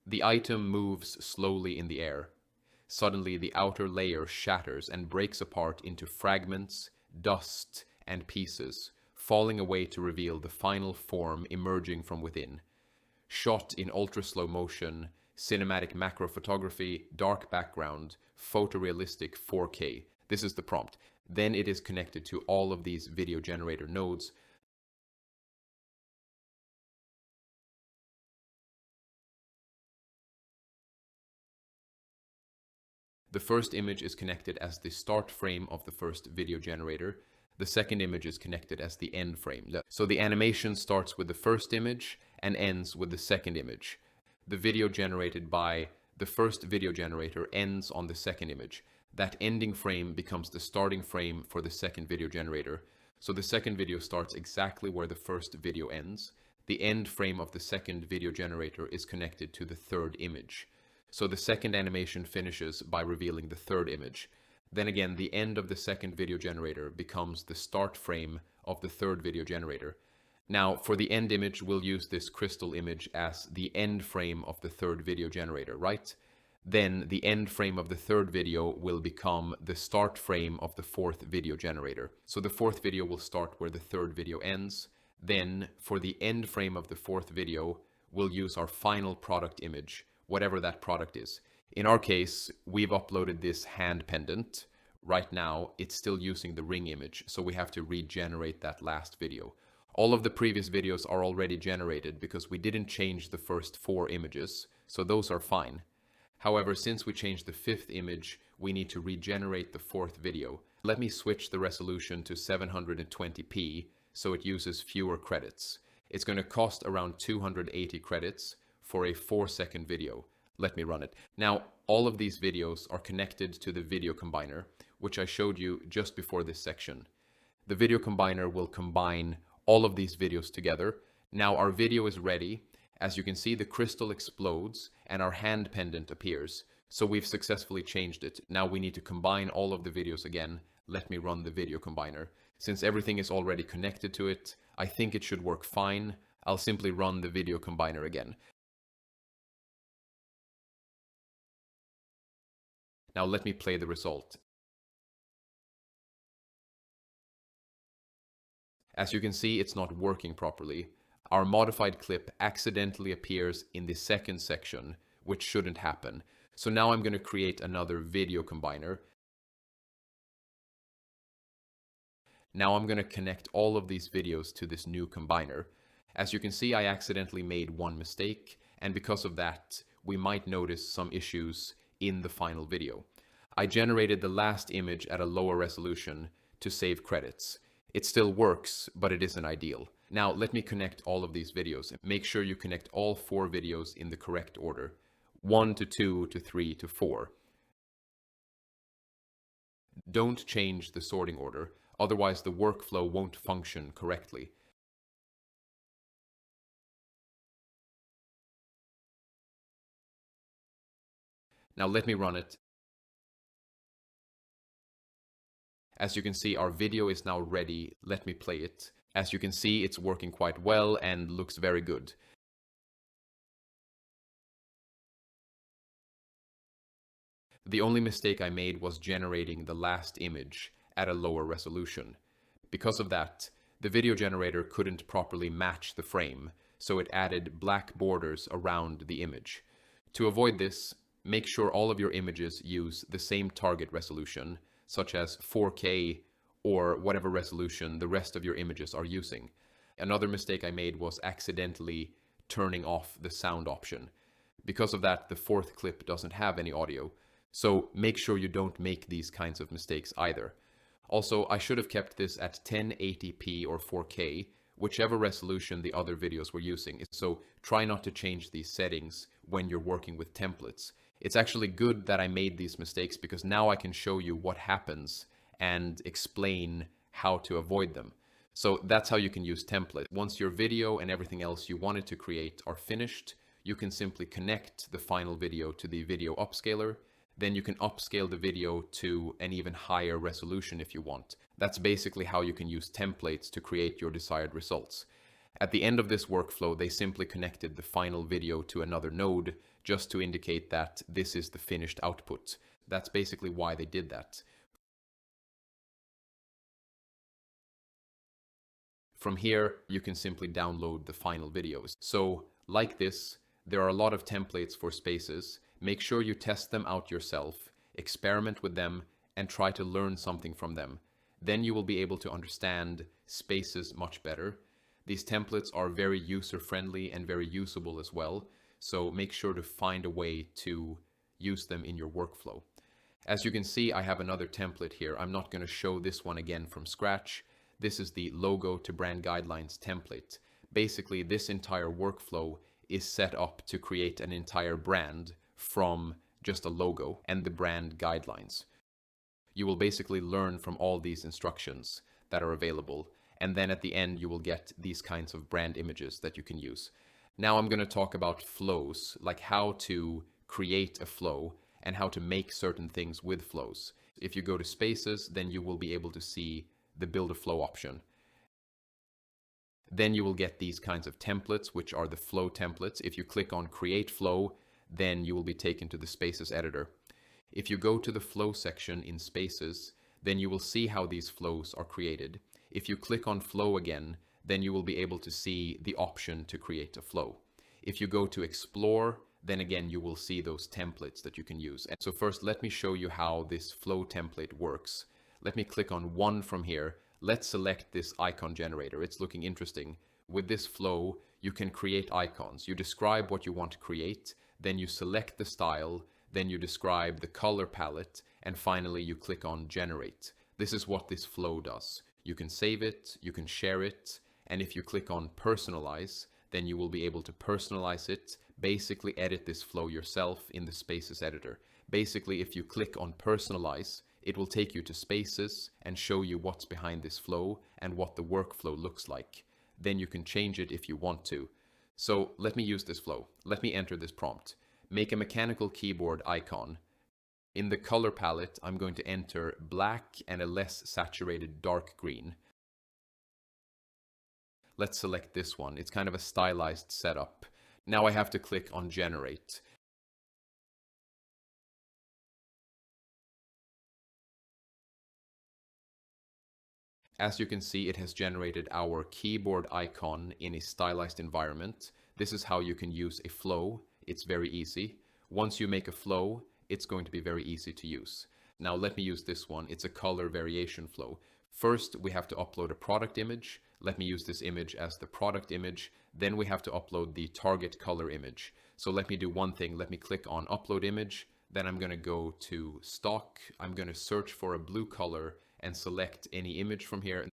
the item moves slowly in the air. Suddenly, the outer layer shatters and breaks apart into fragments, dust, and pieces, falling away to reveal the final form emerging from within. Shot in ultra-slow motion, cinematic macro photography, dark background, photorealistic 4K. This is the prompt. Then it is connected to all of these video generator nodes. The first image is connected as the start frame of the first video generator. The second image is connected as the end frame. So the animation starts with the first image and ends with the second image. The video generated by the first video generator ends on the second image. That ending frame becomes the starting frame for the second video generator. So the second video starts exactly where the first video ends. The end frame of the second video generator is connected to the third image. So the second animation finishes by revealing the third image. Then again, the end of the second video generator becomes the start frame of the third video generator. Now, for the end image, we'll use this crystal image as the end frame of the third video generator, right? Then the end frame of the third video will become the start frame of the fourth video generator. So the fourth video will start where the third video ends. Then, for the end frame of the fourth video, we'll use our final product image, whatever that product is. In our case, we've uploaded this hand pendant. Right now, it's still using the ring image, so we have to regenerate that last video. All of the previous videos are already generated because we didn't change the first 4 images, so those are fine. However, since we changed the 5th image, we need to regenerate the 4th video. Let me switch the resolution to 720p so it uses fewer credits. It's going to cost around 280 credits for a 4-second video. Let me run it. Now, all of these videos are connected to the video combiner, which I showed you just before this section. The video combiner will combine all of these videos together. Now our video is ready. As you can see, the crystal explodes and our hand pendant appears. So we've successfully changed it. Now we need to combine all of the videos again. Let me run the video combiner. Since everything is already connected to it, I think it should work fine. I'll simply run the video combiner again. Now let me play the result. As you can see, it's not working properly. Our modified clip accidentally appears in the second section, which shouldn't happen. So now I'm going to create another video combiner. Now I'm going to connect all of these videos to this new combiner. As you can see, I accidentally made one mistake, and because of that, we might notice some issues in the final video. I generated the last image at a lower resolution to save credits. It still works, but it isn't ideal. Now let me connect all of these videos. Make sure you connect all 4 videos in the correct order. 1 to 2 to 3 to 4. Don't change the sorting order, otherwise the workflow won't function correctly. Now let me run it. As you can see, our video is now ready. Let me play it. As you can see, it's working quite well and looks very good. The only mistake I made was generating the last image at a lower resolution. Because of that, the video generator couldn't properly match the frame, so it added black borders around the image. To avoid this, make sure all of your images use the same target resolution, such as 4K or whatever resolution the rest of your images are using. Another mistake I made was accidentally turning off the sound option. Because of that, the 4th clip doesn't have any audio, so make sure you don't make these kinds of mistakes either. Also, I should have kept this at 1080p or 4K, whichever resolution the other videos were using, so try not to change these settings when you're working with templates. It's actually good that I made these mistakes because now I can show you what happens and explain how to avoid them. So that's how you can use templates. Once your video and everything else you wanted to create are finished, you can simply connect the final video to the video upscaler. Then you can upscale the video to an even higher resolution if you want. That's basically how you can use templates to create your desired results. At the end of this workflow, they simply connected the final video to another node just to indicate that this is the finished output. That's basically why they did that. From here, you can simply download the final videos. So, like this, there are a lot of templates for spaces. Make sure you test them out yourself, experiment with them, and try to learn something from them. Then you will be able to understand spaces much better. These templates are very user-friendly and very usable as well, so make sure to find a way to use them in your workflow. As you can see, I have another template here. I'm not going to show this one again from scratch. This is the logo to brand guidelines template. Basically, this entire workflow is set up to create an entire brand from just a logo and the brand guidelines. You will basically learn from all these instructions that are available, and then at the end you will get these kinds of brand images that you can use. Now I'm going to talk about flows, like how to create a flow and how to make certain things with flows. If you go to spaces, then you will be able to see the build a flow option. Then you will get these kinds of templates, which are the flow templates. If you click on create flow, then you will be taken to the spaces editor. If you go to the flow section in spaces, then you will see how these flows are created. If you click on flow again, then you will be able to see the option to create a flow. If you go to explore, then again you will see those templates that you can use. And so first, let me show you how this flow template works. Let me click on one from here. Let's select this icon generator. It's looking interesting. With this flow, you can create icons. You describe what you want to create, then you select the style, then you describe the color palette, and finally you click on generate. This is what this flow does. You can save it, you can share it, and if you click on personalize, then you will be able to personalize it, basically edit this flow yourself in the spaces editor. Basically, if you click on personalize, it will take you to spaces and show you what's behind this flow and what the workflow looks like. Then you can change it if you want to. So let me use this flow. Let me enter this prompt. Make a mechanical keyboard icon. In the color palette, I'm going to enter black and a less saturated dark green. Let's select this one. It's kind of a stylized setup. Now I have to click on generate. As you can see, it has generated our keyboard icon in a stylized environment. This is how you can use a flow. It's very easy. Once you make a flow, it's going to be very easy to use. Now let me use this one. It's a color variation flow. First, we have to upload a product image. Let me use this image as the product image. Then we have to upload the target color image. So let me do one thing. Let me click on upload image. Then I'm going to go to stock. I'm going to search for a blue color and select any image from here.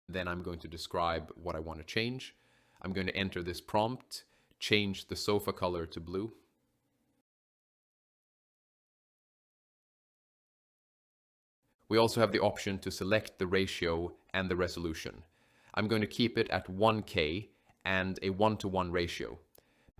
Then I'm going to describe what I want to change. I'm going to enter this prompt, change the sofa color to blue. We also have the option to select the ratio and the resolution. I'm going to keep it at 1K and a 1:1 ratio.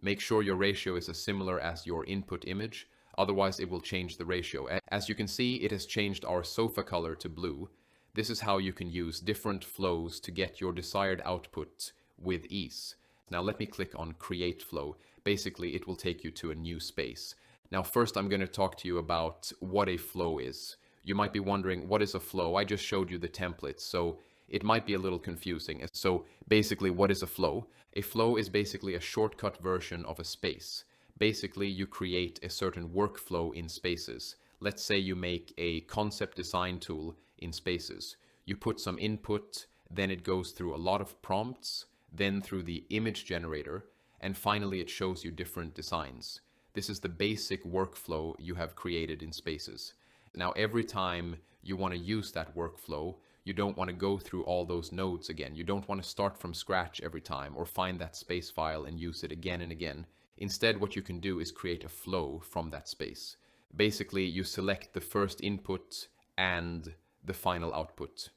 Make sure your ratio is as similar as your input image, otherwise it will change the ratio. As you can see, it has changed our sofa color to blue. This is how you can use different flows to get your desired output with ease. Now let me click on Create Flow. Basically, it will take you to a new space. Now first I'm going to talk to you about what a flow is. You might be wondering, what is a flow? I just showed you the template, so it might be a little confusing. So basically, what is a flow? A flow is basically a shortcut version of a space. Basically, you create a certain workflow in spaces. Let's say you make a concept design tool in spaces. You put some input, then it goes through a lot of prompts, then through the image generator, and finally it shows you different designs. This is the basic workflow you have created in spaces. Now, every time you want to use that workflow, you don't want to go through all those nodes again. You don't want to start from scratch every time or find that space file and use it again and again. Instead, what you can do is create a flow from that space. Basically, you select the first input and the final output.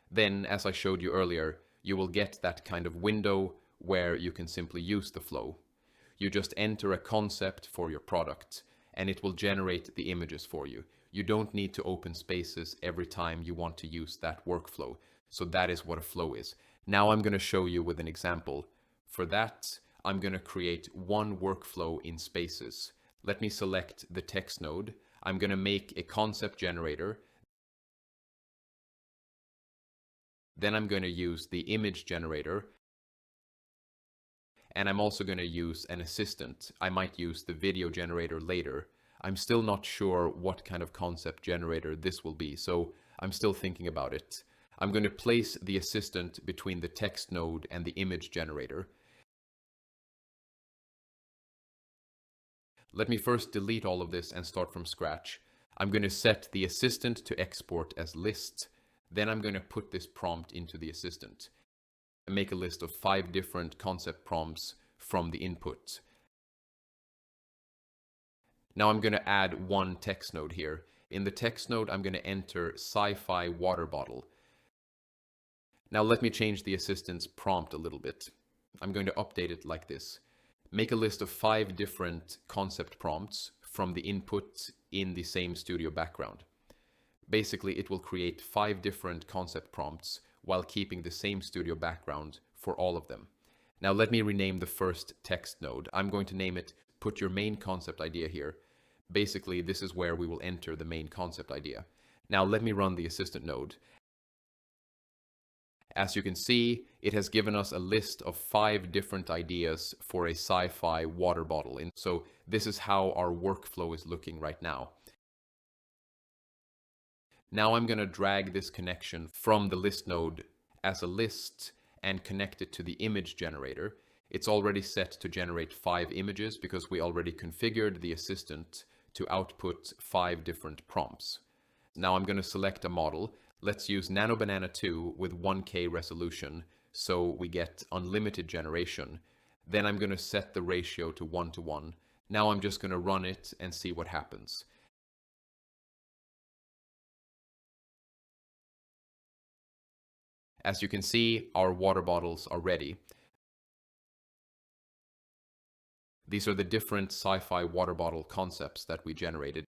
Then, as I showed you earlier, you will get that kind of window where you can simply use the flow. You just enter a concept for your product and it will generate the images for you. You don't need to open spaces every time you want to use that workflow. So that is what a flow is. Now I'm going to show you with an example. For that, I'm going to create one workflow in spaces. Let me select the text node. I'm going to make a concept generator. Then I'm going to use the image generator. And I'm also going to use an assistant. I might use the video generator later. I'm still not sure what kind of concept generator this will be, so I'm still thinking about it. I'm going to place the assistant between the text node and the image generator. Let me first delete all of this and start from scratch. I'm going to set the assistant to export as list. Then I'm going to put this prompt into the assistant. Make a list of 5 different concept prompts from the input. Now I'm going to add one text node here. In the text node, I'm going to enter sci-fi water bottle. Now let me change the assistant's prompt a little bit. I'm going to update it like this. Make a list of 5 different concept prompts from the input in the same studio background. Basically, it will create 5 different concept prompts while keeping the same studio background for all of them. Now let me rename the first text node. I'm going to name it Put Your Main Concept Idea here. Basically, this is where we will enter the main concept idea. Now let me run the assistant node. As you can see, it has given us a list of 5 different ideas for a sci-fi water bottle. And so this is how our workflow is looking right now. Now I'm going to drag this connection from the list node as a list and connect it to the image generator. It's already set to generate 5 images because we already configured the assistant to output 5 different prompts. Now I'm going to select a model. Let's use NanoBanana 2 with 1K resolution so we get unlimited generation. Then I'm going to set the ratio to 1:1. Now I'm just going to run it and see what happens. As you can see, our water bottles are ready. These are the different sci-fi water bottle concepts that we generated.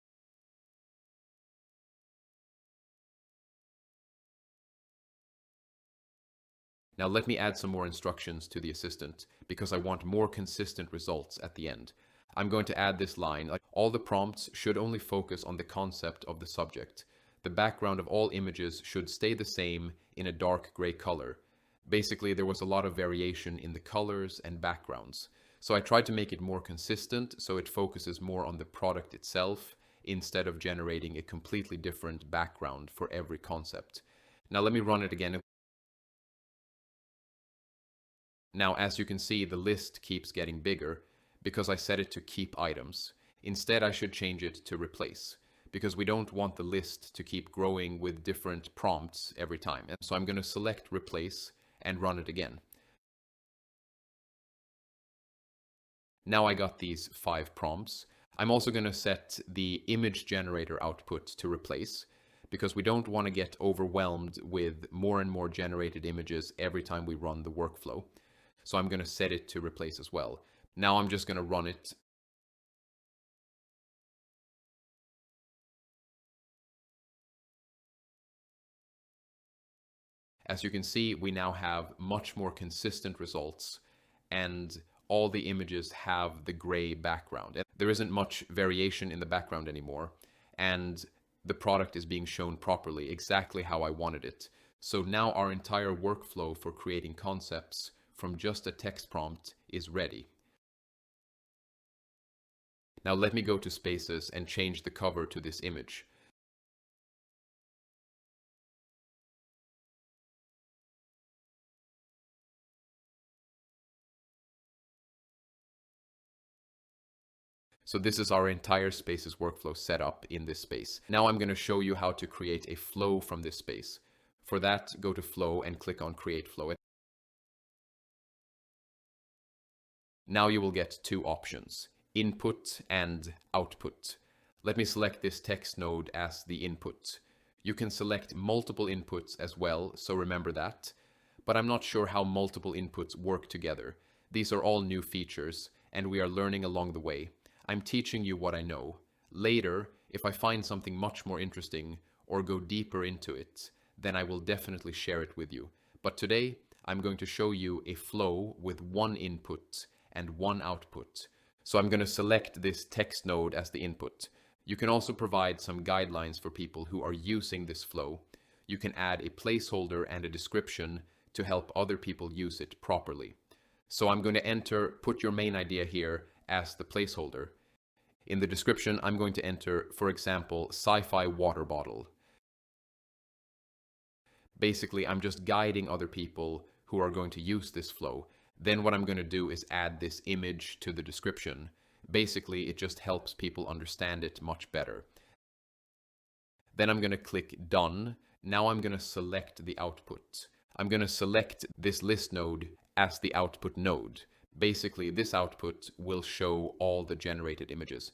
Now let me add some more instructions to the assistant because I want more consistent results at the end. I'm going to add this line, like all the prompts should only focus on the concept of the subject. the background of all images should stay the same in a dark gray color. Basically, there was a lot of variation in the colors and backgrounds. So I tried to make it more consistent so it focuses more on the product itself instead of generating a completely different background for every concept. Now let me run it again. Now, as you can see, the list keeps getting bigger because I set it to keep items. Instead, I should change it to replace because we don't want the list to keep growing with different prompts every time. And so I'm going to select replace and run it again. Now I got these 5 prompts. I'm also going to set the image generator output to replace because we don't want to get overwhelmed with more and more generated images every time we run the workflow. So I'm going to set it to replace as well. Now I'm just going to run it. As you can see, we now have much more consistent results and all the images have the gray background. And there isn't much variation in the background anymore, and the product is being shown properly, exactly how I wanted it. So now our entire workflow for creating concepts from just a text prompt is ready. Now let me go to Spaces and change the cover to this image. So this is our entire Spaces workflow set up in this space. Now I'm going to show you how to create a flow from this space. For that, go to Flow and click on Create Flow. Now you will get 2 options, Input and Output. Let me select this text node as the input. You can select multiple inputs as well, so remember that. But I'm not sure how multiple inputs work together. These are all new features, and we are learning along the way. I'm teaching you what I know. Later, if I find something much more interesting or go deeper into it, then I will definitely share it with you. But today, I'm going to show you a flow with 1 input and 1 output. So I'm going to select this text node as the input. You can also provide some guidelines for people who are using this flow. You can add a placeholder and a description to help other people use it properly. So I'm going to enter, put your main idea here as the placeholder. In the description, I'm going to enter, for example, sci-fi water bottle. Basically, I'm just guiding other people who are going to use this flow. Then what I'm going to do is add this image to the description. Basically, it just helps people understand it much better. Then I'm going to click Done. Now I'm going to select the output. I'm going to select this list node as the output node. Basically, this output will show all the generated images.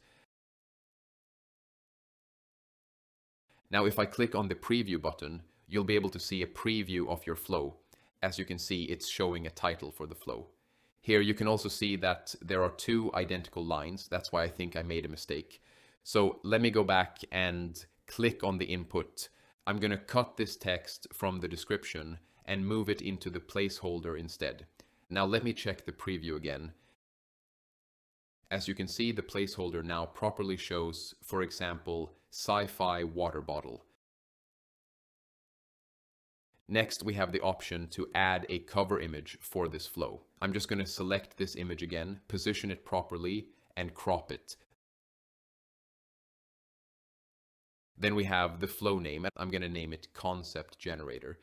Now, if I click on the preview button, you'll be able to see a preview of your flow. As you can see, it's showing a title for the flow. Here you can also see that there are 2 identical lines. That's why I think I made a mistake. So let me go back and click on the input. I'm going to cut this text from the description and move it into the placeholder instead. Now let me check the preview again. As you can see, the placeholder now properly shows, for example, sci-fi water bottle. Next, we have the option to add a cover image for this flow. I'm just going to select this image again, position it properly, and crop it. Then we have the flow name. I'm going to name it Concept Generator.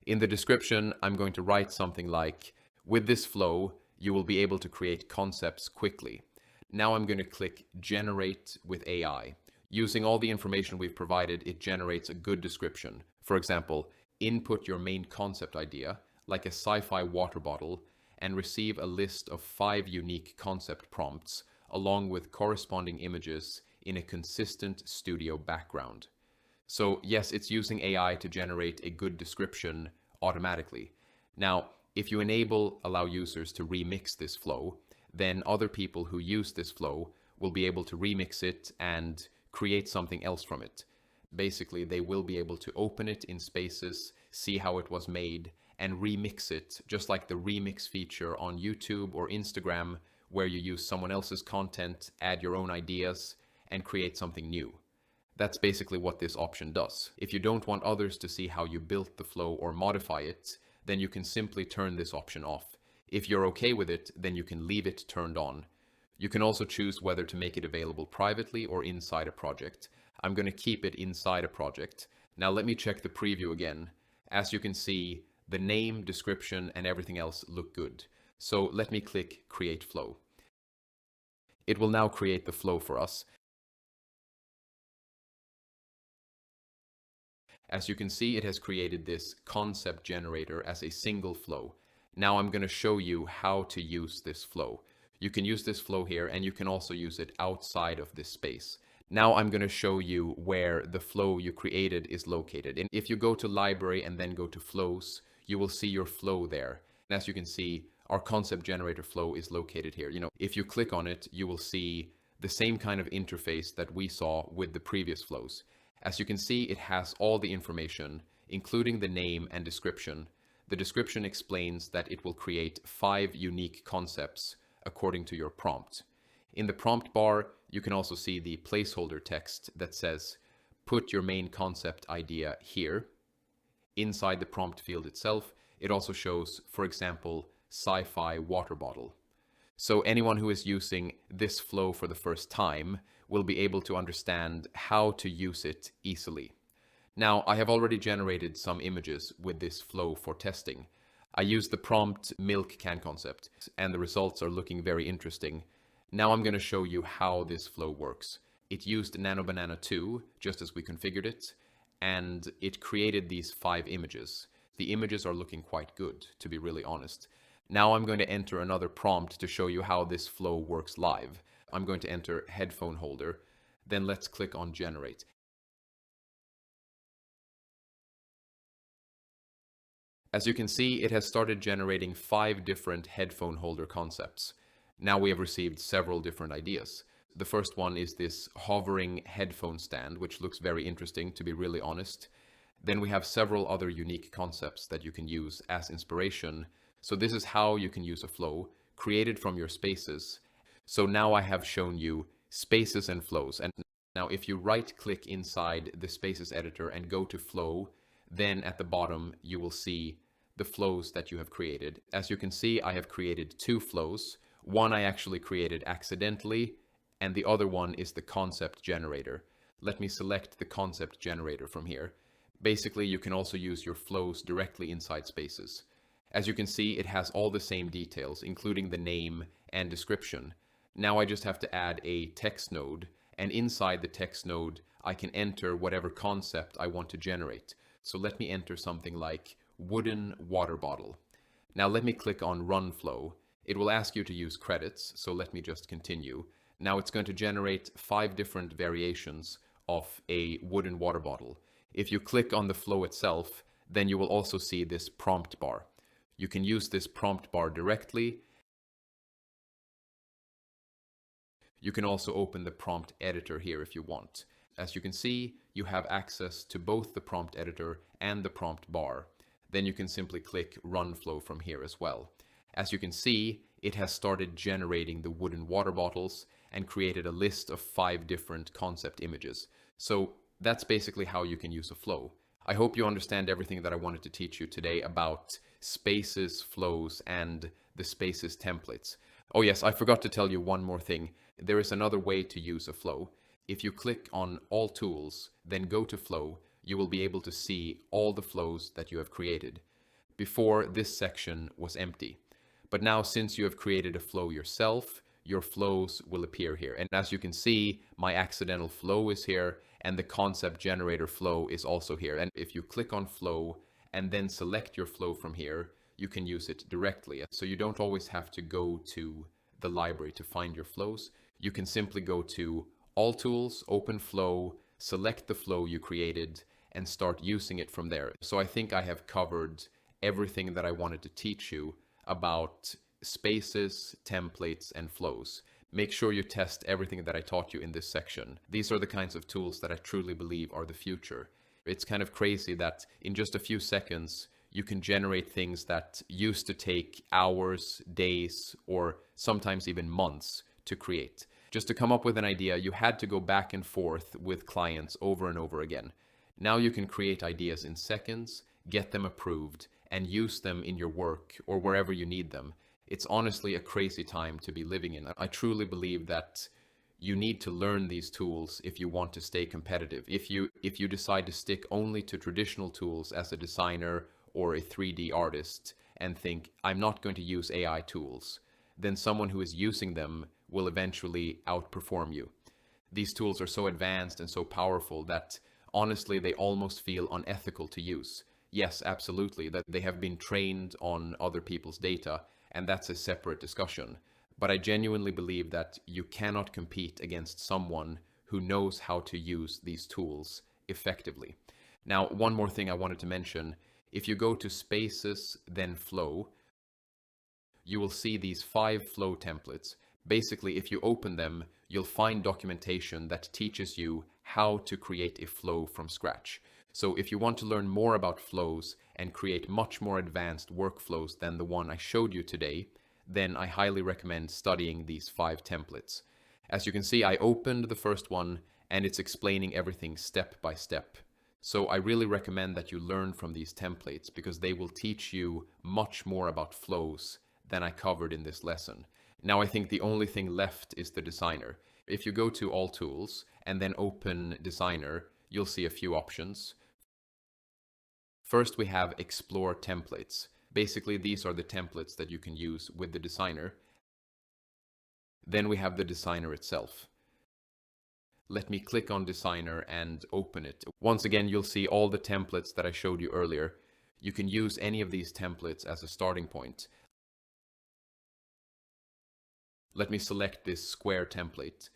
In the description, I'm going to write something like, with this flow, you will be able to create concepts quickly. Now I'm going to click Generate with AI. Using all the information we've provided, it generates a good description. For example, input your main concept idea, like a sci-fi water bottle, and receive a list of 5 unique concept prompts, along with corresponding images in a consistent studio background. So yes, it's using AI to generate a good description automatically. Now, if you allow users to remix this flow, then other people who use this flow will be able to remix it and create something else from it. Basically, they will be able to open it in Spaces, see how it was made, and remix it, just like the remix feature on YouTube or Instagram, where you use someone else's content, add your own ideas, and create something new. That's basically what this option does. If you don't want others to see how you built the flow or modify it, then you can simply turn this option off. If you're okay with it, then you can leave it turned on. You can also choose whether to make it available privately or inside a project. I'm going to keep it inside a project. Now let me check the preview again. As you can see, the name, description, and everything else look good. So let me click Create Flow. It will now create the flow for us. As you can see, it has created this concept generator as a single flow. Now I'm going to show you how to use this flow. You can use this flow here, and you can also use it outside of this space. Now I'm going to show you where the flow you created is located. And if you go to Library and then go to Flows, you will see your flow there. And as you can see, our concept generator flow is located here. If you click on it, you will see the same kind of interface that we saw with the previous flows. As you can see, it has all the information, including the name and description. The description explains that it will create 5 unique concepts according to your prompt. In the prompt bar, you can also see the placeholder text that says, put your main concept idea here. Inside the prompt field itself, it also shows, for example, sci-fi water bottle. So anyone who is using this flow for the first time will be able to understand how to use it easily. Now, I have already generated some images with this flow for testing. I used the prompt milk can concept, and the results are looking very interesting. Now I'm going to show you how this flow works. It used NanoBanana 2, just as we configured it, and it created these 5 images. The images are looking quite good, to be really honest. Now I'm going to enter another prompt to show you how this flow works live. I'm going to enter headphone holder, then let's click on generate. As you can see, it has started generating 5 different headphone holder concepts. Now we have received several different ideas. The first one is this hovering headphone stand, which looks very interesting, to be really honest. Then we have several other unique concepts that you can use as inspiration. So this is how you can use a flow created from your spaces. So now I have shown you spaces and flows. And now if you right click inside the spaces editor and go to flow, then at the bottom you will see the flows that you have created. As you can see, I have created 2 flows. One I actually created accidentally, and the other one is the concept generator. Let me select the concept generator from here. Basically, you can also use your flows directly inside spaces. As you can see, it has all the same details, including the name and description. Now I just have to add a text node, and inside the text node, I can enter whatever concept I want to generate. So let me enter something like wooden water bottle. Now let me click on Run Flow. It will ask you to use credits, so let me just continue. Now it's going to generate 5 different variations of a wooden water bottle. If you click on the flow itself, then you will also see this prompt bar. You can use this prompt bar directly. You can also open the prompt editor here if you want. As you can see, you have access to both the prompt editor and the prompt bar. Then you can simply click Run Flow from here as well. As you can see, it has started generating the wooden water bottles and created a list of 5 different concept images. So that's basically how you can use a flow. I hope you understand everything that I wanted to teach you today about spaces, flows, and the spaces templates. Oh yes, I forgot to tell you one more thing. There is another way to use a flow. If you click on All Tools, then go to Flow, you will be able to see all the flows that you have created. Before, this section was empty. But now, since you have created a flow yourself, your flows will appear here. And as you can see, my accidental flow is here, and the concept generator flow is also here. And if you click on Flow and then select your flow from here, you can use it directly. So you don't always have to go to the library to find your flows. You can simply go to All Tools, Open Flow, select the flow you created, and start using it from there. So I think I have covered everything that I wanted to teach you about spaces, templates, and flows. Make sure you test everything that I taught you in this section. These are the kinds of tools that I truly believe are the future. It's kind of crazy that in just a few seconds, you can generate things that used to take hours, days, or sometimes even months to create. Just to come up with an idea, you had to go back and forth with clients over and over again. Now you can create ideas in seconds, get them approved, and use them in your work or wherever you need them. It's honestly a crazy time to be living in. I truly believe that you need to learn these tools if you want to stay competitive. If you decide to stick only to traditional tools as a designer or a 3D artist and think, I'm not going to use AI tools, then someone who is using them will eventually outperform you. These tools are so advanced and so powerful that honestly they almost feel unethical to use. Yes, absolutely, that they have been trained on other people's data, and that's a separate discussion. But I genuinely believe that you cannot compete against someone who knows how to use these tools effectively. Now, one more thing I wanted to mention. If you go to Spaces, then Flow, you will see these 5 flow templates. Basically, if you open them, you'll find documentation that teaches you how to create a flow from scratch. So if you want to learn more about flows and create much more advanced workflows than the one I showed you today, then I highly recommend studying these 5 templates. As you can see, I opened the first one and it's explaining everything step by step. So I really recommend that you learn from these templates because they will teach you much more about flows than I covered in this lesson. Now I think the only thing left is the designer. If you go to All Tools and then open Designer, you'll see a few options. First we have Explore Templates. Basically these are the templates that you can use with the designer. Then we have the designer itself. Let me click on Designer and open it. Once again, you'll see all the templates that I showed you earlier. You can use any of these templates as a starting point. Let me select this square template.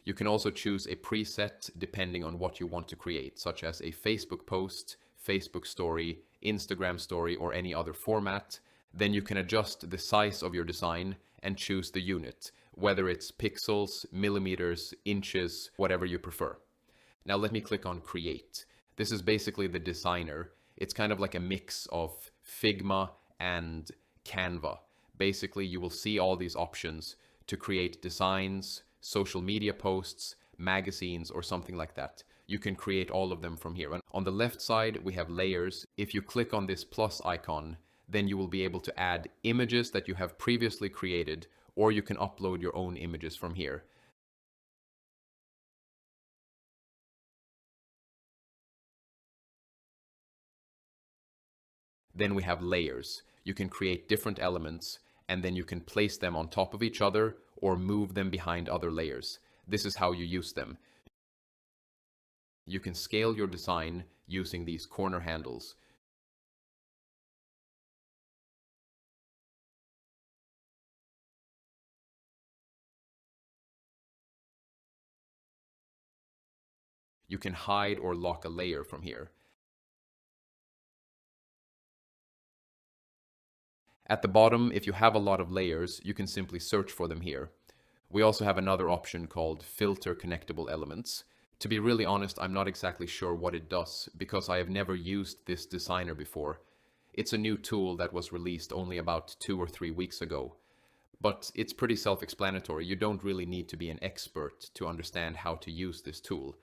You can also choose a preset depending on what you want to create, such as a Facebook post, Facebook story, Instagram story, or any other format. Then you can adjust the size of your design and choose the unit, whether it's pixels, millimeters, inches, whatever you prefer. Now let me click on Create. This is basically the designer. It's kind of like a mix of Figma and Canva. Basically, you will see all these options to create designs, social media posts, magazines, or something like that. You can create all of them from here. And on the left side, we have layers. If you click on this plus icon, then you will be able to add images that you have previously created, or you can upload your own images from here. Then we have layers. You can create different elements, and then you can place them on top of each other or move them behind other layers. This is how you use them. You can scale your design using these corner handles. You can hide or lock a layer from here. At the bottom, if you have a lot of layers, you can simply search for them here. We also have another option called Filter Connectable Elements. To be really honest, I'm not exactly sure what it does because I have never used this designer before. It's a new tool that was released only about 2 or 3 weeks ago. But it's pretty self-explanatory. You don't really need to be an expert to understand how to use this tool.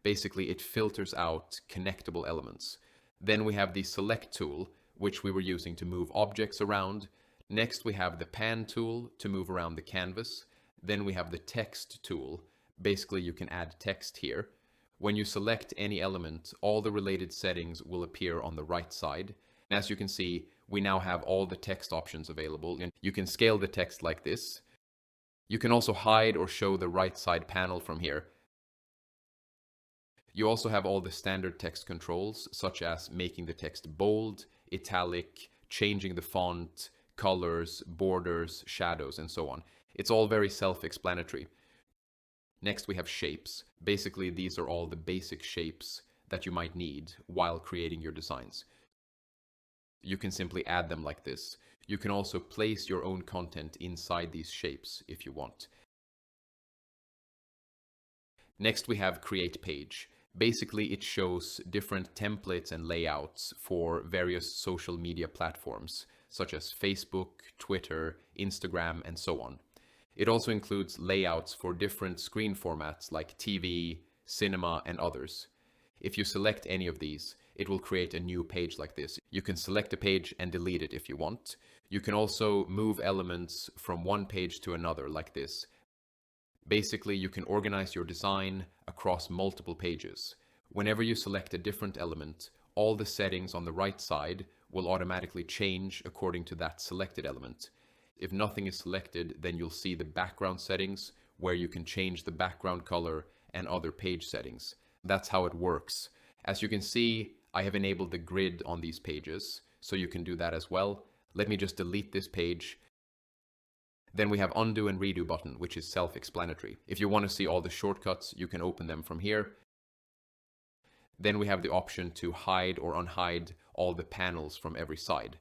Basically, it filters out connectable elements. Then we have the Select tool, which we were using to move objects around. Next, we have the Pan tool to move around the canvas. Then we have the Text tool. Basically, you can add text here. When you select any element, all the related settings will appear on the right side. And as you can see, we now have all the text options available. And you can scale the text like this. You can also hide or show the right side panel from here. You also have all the standard text controls, such as making the text bold, italic, changing the font, colors, borders, shadows, and so on. It's all very self-explanatory. Next, we have shapes. Basically, these are all the basic shapes that you might need while creating your designs. You can simply add them like this. You can also place your own content inside these shapes if you want. Next, we have Create Page. Basically, it shows different templates and layouts for various social media platforms, such as Facebook, Twitter, Instagram, and so on. It also includes layouts for different screen formats like TV, cinema, and others. If you select any of these, it will create a new page like this. You can select a page and delete it if you want. You can also move elements from one page to another like this. Basically, you can organize your design across multiple pages. Whenever you select a different element, all the settings on the right side will automatically change according to that selected element. If nothing is selected, then you'll see the background settings where you can change the background color and other page settings. That's how it works. As you can see, I have enabled the grid on these pages, so you can do that as well. Let me just delete this page. Then we have undo and redo button, which is self-explanatory. If you want to see all the shortcuts, you can open them from here. Then we have the option to hide or unhide all the panels from every side.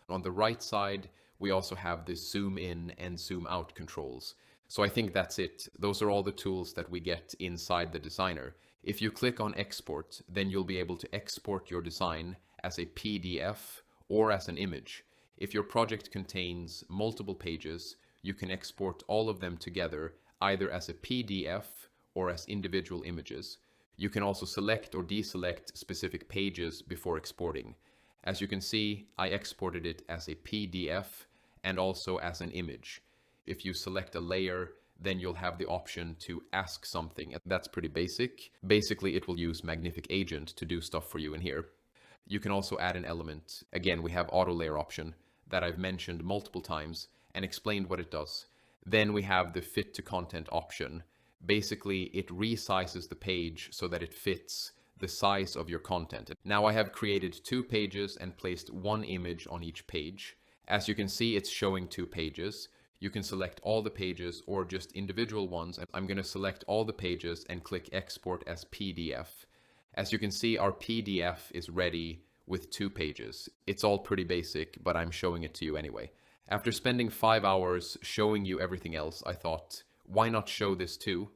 On the right side, we also have the zoom in and zoom out controls. So I think that's it. Those are all the tools that we get inside the designer. If you click on export, then you'll be able to export your design as a PDF or as an image. If your project contains multiple pages, you can export all of them together either as a PDF or as individual images. You can also select or deselect specific pages before exporting. As you can see, I exported it as a PDF and also as an image. If you select a layer, then you'll have the option to ask something. That's pretty basic. Basically, it will use Magnific agent to do stuff for you in here. You can also add an element. Again, we have auto layer option that I've mentioned multiple times and explained what it does. Then we have the fit to content option. Basically, it resizes the page so that it fits the size of your content. Now I have created 2 pages and placed 1 image on each page. As you can see, it's showing 2 pages. You can select all the pages or just individual ones. I'm going to select all the pages and click export as PDF. As you can see, our PDF is ready with 2 pages. It's all pretty basic, but I'm showing it to you anyway. After spending 5 hours showing you everything else, I thought, why not show this too?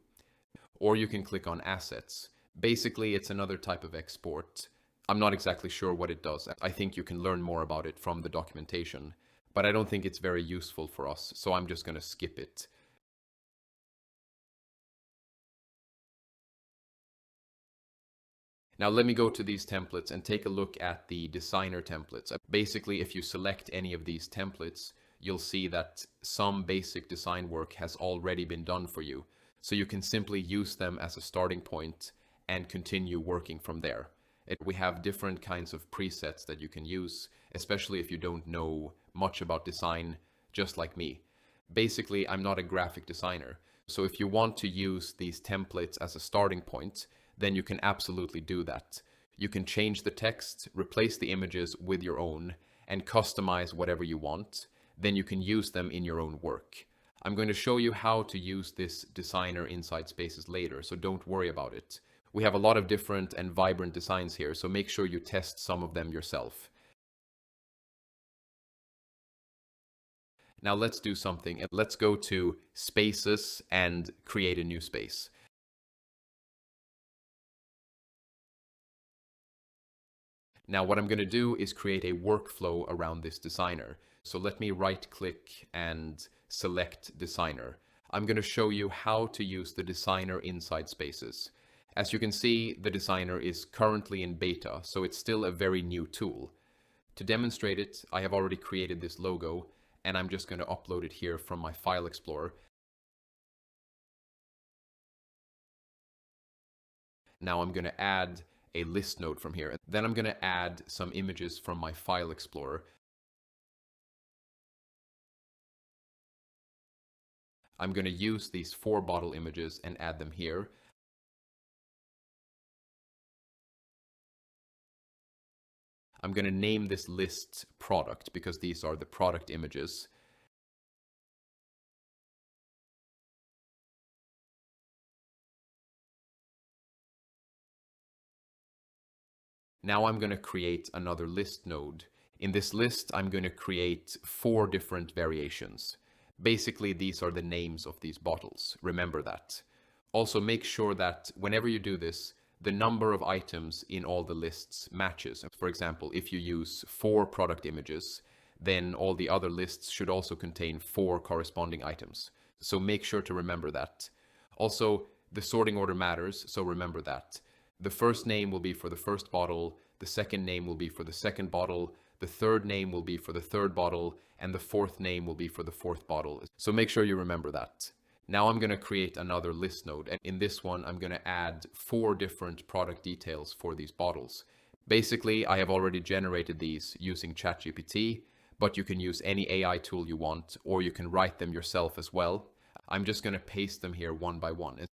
Or you can click on assets. Basically, it's another type of export. I'm not exactly sure what it does. I think you can learn more about it from the documentation, but I don't think it's very useful for us, so I'm just going to skip it. Now let me go to these templates and take a look at the designer templates. Basically, if you select any of these templates, you'll see that some basic design work has already been done for you. So you can simply use them as a starting point and continue working from there. We have different kinds of presets that you can use, especially if you don't know much about design, just like me. Basically, I'm not a graphic designer. So if you want to use these templates as a starting point, then you can absolutely do that. You can change the text, replace the images with your own, and customize whatever you want. Then you can use them in your own work. I'm going to show you how to use this designer inside Spaces later, so don't worry about it. We have a lot of different and vibrant designs here, so make sure you test some of them yourself. Now let's do something. Let's go to Spaces and create a new space. Now what I'm going to do is create a workflow around this designer. So let me right click and select designer. I'm going to show you how to use the designer inside Spaces. As you can see, the designer is currently in beta, so it's still a very new tool. To demonstrate it, I have already created this logo, and I'm just going to upload it here from my file explorer. Now I'm going to add a list node from here. Then I'm going to add some images from my file explorer. I'm going to use these 4 bottle images and add them here. I'm going to name this list product because these are the product images. Now I'm going to create another list node. In this list, I'm going to create 4 different variations. Basically, these are the names of these bottles. Remember that. Also, make sure that whenever you do this, the number of items in all the lists matches. For example, if you use 4 product images, then all the other lists should also contain 4 corresponding items. So make sure to remember that. Also, the sorting order matters, so remember that. The first name will be for the first bottle, the second name will be for the second bottle, the third name will be for the third bottle, and the fourth name will be for the fourth bottle. So make sure you remember that. Now I'm going to create another list node, and in this one I'm going to add 4 different product details for these bottles. Basically, I have already generated these using ChatGPT, but you can use any AI tool you want, or you can write them yourself as well. I'm just going to paste them here one by one.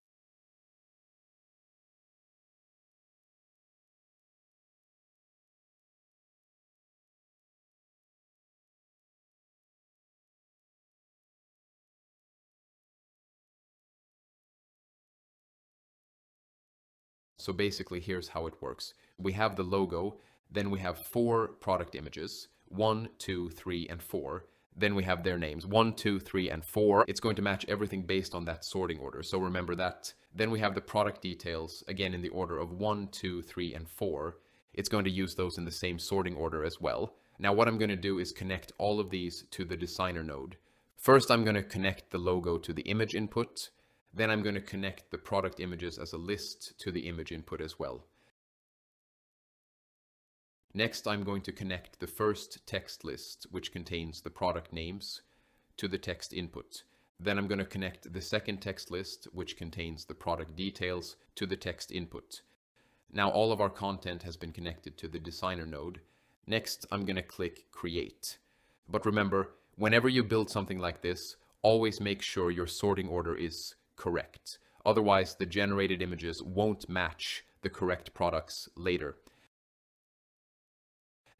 So basically, here's how it works. We have the logo, then we have 4 product images, 1, 2, 3, and 4. Then we have their names, 1, 2, 3, and 4. It's going to match everything based on that sorting order, so remember that. Then we have the product details, again in the order of 1, 2, 3, and 4. It's going to use those in the same sorting order as well. Now what I'm going to do is connect all of these to the designer node. First, I'm going to connect the logo to the image input. Then I'm going to connect the product images as a list to the image input as well. Next, I'm going to connect the first text list, which contains the product names, to the text input. Then I'm going to connect the second text list, which contains the product details, to the text input. Now all of our content has been connected to the designer node. Next, I'm going to click Create. But remember, whenever you build something like this, always make sure your sorting order is correct. Otherwise, the generated images won't match the correct products later.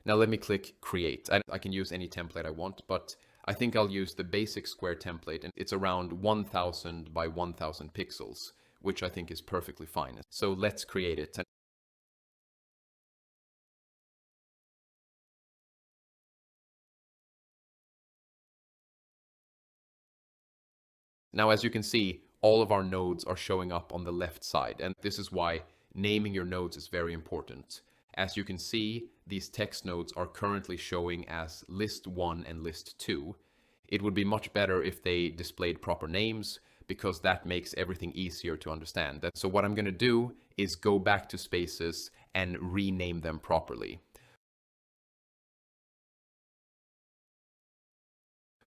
Now let me click Create. I can use any template I want, but I think I'll use the basic square template, and it's around 1000 by 1000 pixels, which I think is perfectly fine. So let's create it. Now, as you can see, all of our nodes are showing up on the left side, and this is why naming your nodes is very important. As you can see, these text nodes are currently showing as list 1 and list 2. It would be much better if they displayed proper names, because that makes everything easier to understand. So what I'm going to do is go back to spaces and rename them properly.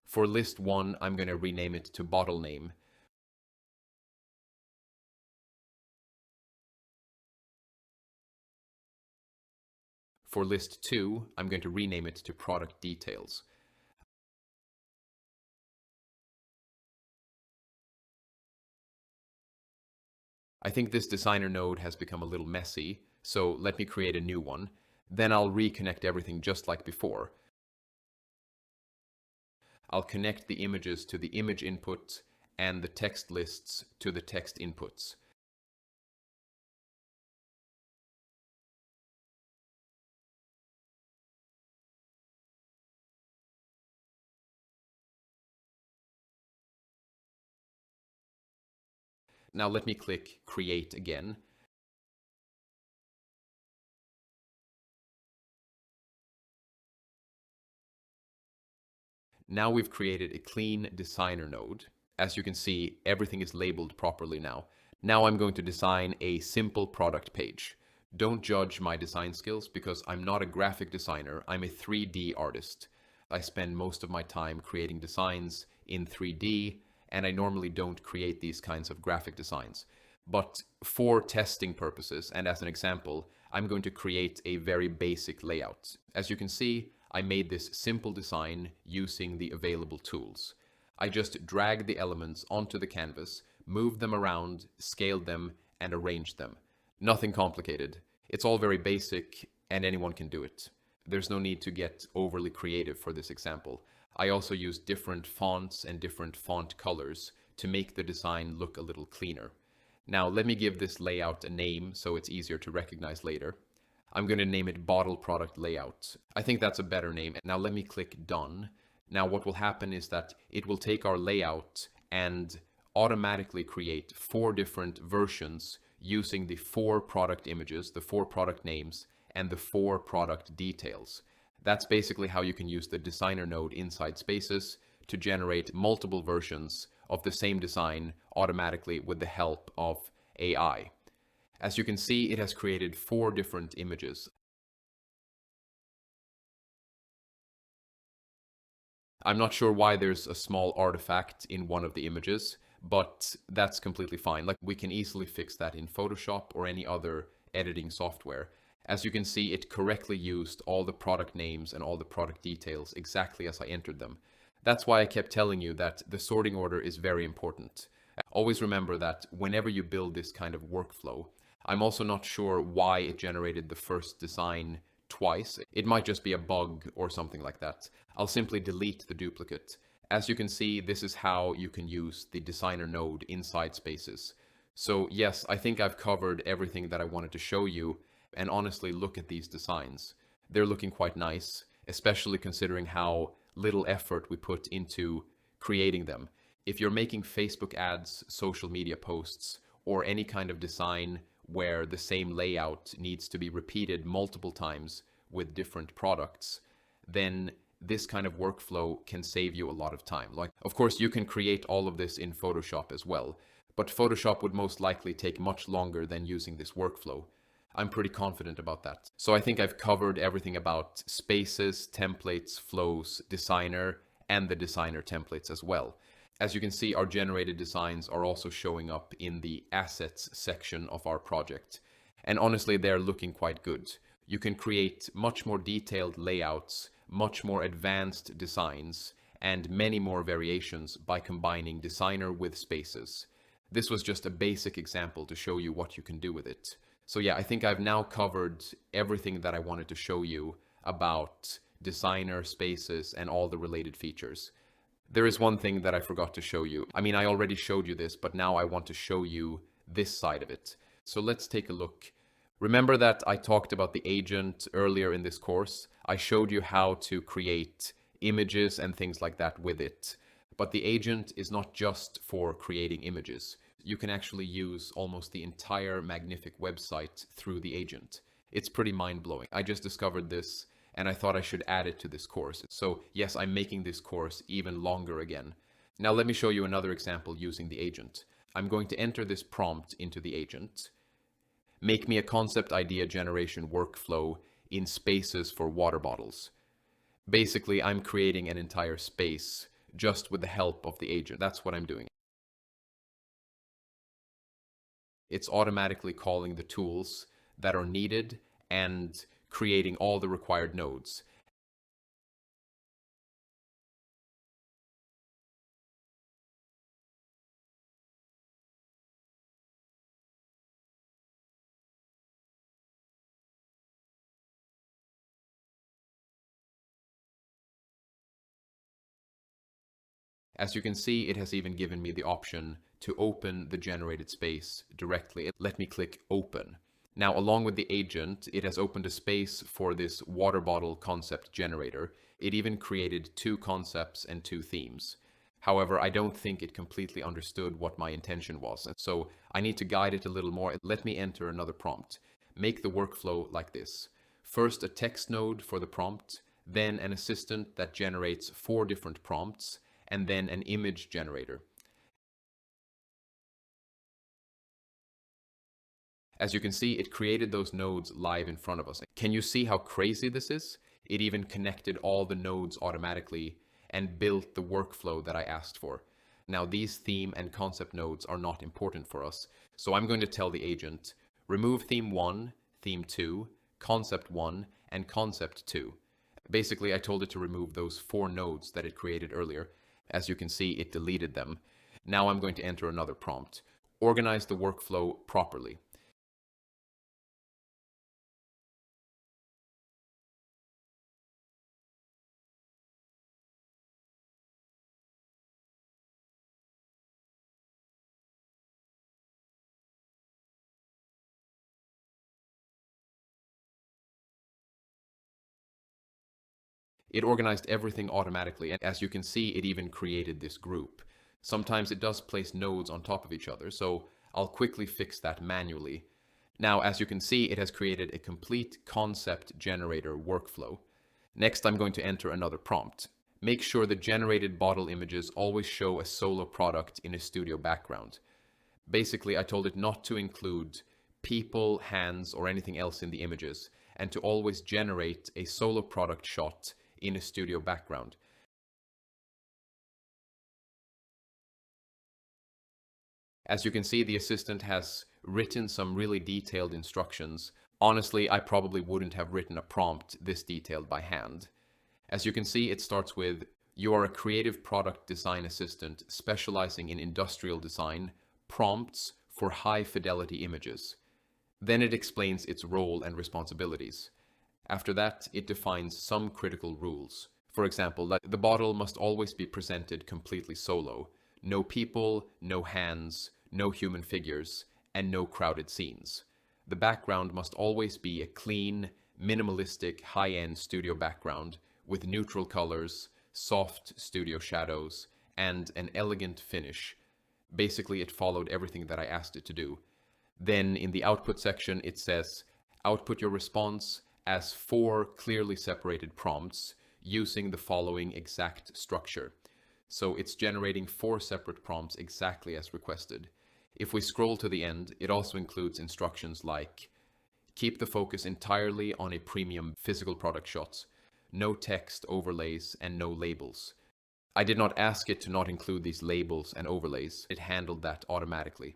For list 1, I'm going to rename it to bottle name. For list 2, I'm going to rename it to product details. I think this designer node has become a little messy, so let me create a new one. Then I'll reconnect everything just like before. I'll connect the images to the image input and the text lists to the text inputs. Now let me click Create again. Now we've created a clean designer node. As you can see, everything is labeled properly now. Now I'm going to design a simple product page. Don't judge my design skills because I'm not a graphic designer, I'm a 3D artist. I spend most of my time creating designs in 3D, and I normally don't create these kinds of graphic designs. But for testing purposes, and as an example, I'm going to create a very basic layout. As you can see, I made this simple design using the available tools. I just dragged the elements onto the canvas, moved them around, scaled them, and arranged them. Nothing complicated. It's all very basic, and anyone can do it. There's no need to get overly creative for this example. I also use different fonts and different font colors to make the design look a little cleaner. Now let me give this layout a name so it's easier to recognize later. I'm going to name it Bottle Product Layout. I think that's a better name. Now let me click Done. Now what will happen is that it will take our layout and automatically create 4 different versions using the 4 product images, the 4 product names, and the 4 product details. That's basically how you can use the designer node inside Spaces to generate multiple versions of the same design automatically with the help of AI. As you can see, it has created 4 different images. I'm not sure why there's a small artifact in one of the images, but that's completely fine. Like, we can easily fix that in Photoshop or any other editing software. As you can see, it correctly used all the product names and all the product details exactly as I entered them. That's why I kept telling you that the sorting order is very important. Always remember that whenever you build this kind of workflow, I'm also not sure why it generated the first design twice. It might just be a bug or something like that. I'll simply delete the duplicate. As you can see, this is how you can use the designer node inside Spaces. So yes, I think I've covered everything that I wanted to show you, and honestly, look at these designs. They're looking quite nice, especially considering how little effort we put into creating them. If you're making Facebook ads, social media posts, or any kind of design where the same layout needs to be repeated multiple times with different products, then this kind of workflow can save you a lot of time. Like, of course, you can create all of this in Photoshop as well, but Photoshop would most likely take much longer than using this workflow. I'm pretty confident about that. So I think I've covered everything about Spaces, templates, flows, designer, and the designer templates as well. As you can see, our generated designs are also showing up in the assets section of our project. And honestly, they're looking quite good. You can create much more detailed layouts, much more advanced designs, and many more variations by combining designer with Spaces. This was just a basic example to show you what you can do with it. So yeah, I think I've now covered everything that I wanted to show you about designer, Spaces, and all the related features. There is one thing that I forgot to show you. I mean, I already showed you this, but now I want to show you this side of it. So let's take a look. Remember that I talked about the agent earlier in this course? I showed you how to create images and things like that with it. But the agent is not just for creating images. You can actually use almost the entire Magnific website through the agent. It's pretty mind-blowing. I just discovered this and I thought I should add it to this course. So yes, I'm making this course even longer again. Now let me show you another example using the agent. I'm going to enter this prompt into the agent. Make me a concept idea generation workflow in Spaces for water bottles. Basically, I'm creating an entire space just with the help of the agent. That's what I'm doing. It's automatically calling the tools that are needed and creating all the required nodes. As you can see, it has even given me the option to open the generated space directly. Let me click open. Now, along with the agent, it has opened a space for this water bottle concept generator. It even created 2 concepts and 2 themes. However, I don't think it completely understood what my intention was, and so I need to guide it a little more. Let me enter another prompt. Make the workflow like this. First, a text node for the prompt, then an assistant that generates 4 different prompts, and then an image generator. As you can see, it created those nodes live in front of us. Can you see how crazy this is? It even connected all the nodes automatically and built the workflow that I asked for. Now, these theme and concept nodes are not important for us, so I'm going to tell the agent, remove theme 1, theme 2, concept 1, and concept 2. Basically, I told it to remove those 4 nodes that it created earlier. As you can see, it deleted them. Now I'm going to enter another prompt. Organize the workflow properly. It organized everything automatically, and as you can see, it even created this group. Sometimes it does place nodes on top of each other, so I'll quickly fix that manually. Now, as you can see, it has created a complete concept generator workflow. Next, I'm going to enter another prompt. Make sure the generated bottle images always show a solo product in a studio background. Basically, I told it not to include people, hands, or anything else in the images, and to always generate a solo product shot in a studio background. As you can see, the assistant has written some really detailed instructions. Honestly, I probably wouldn't have written a prompt this detailed by hand. As you can see, it starts with, "You are a creative product design assistant specializing in industrial design, prompts for high-fidelity images." Then it explains its role and responsibilities. After that, it defines some critical rules. For example, that the bottle must always be presented completely solo. No people, no hands, no human figures, and no crowded scenes. The background must always be a clean, minimalistic, high-end studio background with neutral colors, soft studio shadows, and an elegant finish. Basically, it followed everything that I asked it to do. Then in the output section, it says, output your response as 4 clearly separated prompts using the following exact structure. So it's generating 4 separate prompts exactly as requested. If we scroll to the end, it also includes instructions like, keep the focus entirely on a premium physical product shot, no text overlays, and no labels. I did not ask it to not include these labels and overlays. It handled that automatically.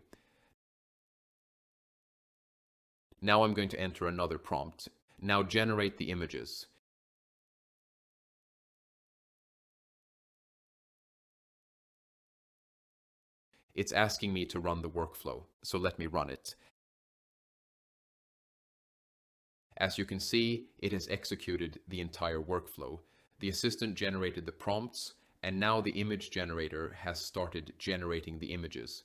Now I'm going to enter another prompt. Now generate the images. It's asking me to run the workflow, so let me run it. As you can see, it has executed the entire workflow. The assistant generated the prompts, and now the image generator has started generating the images.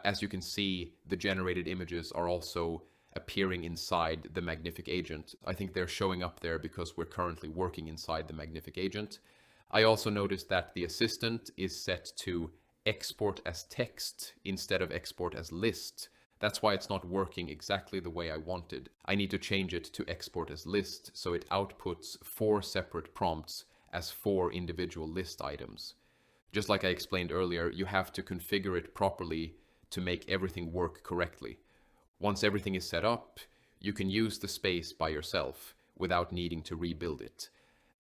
As you can see, the generated images are also appearing inside the Magnific agent. I think they're showing up there because we're currently working inside the Magnific agent. I also noticed that the assistant is set to export as text instead of export as list. That's why it's not working exactly the way I wanted. I need to change it to export as list so it outputs 4 separate prompts as 4 individual list items. Just like I explained earlier, you have to configure it properly to make everything work correctly. Once everything is set up, you can use the space by yourself without needing to rebuild it.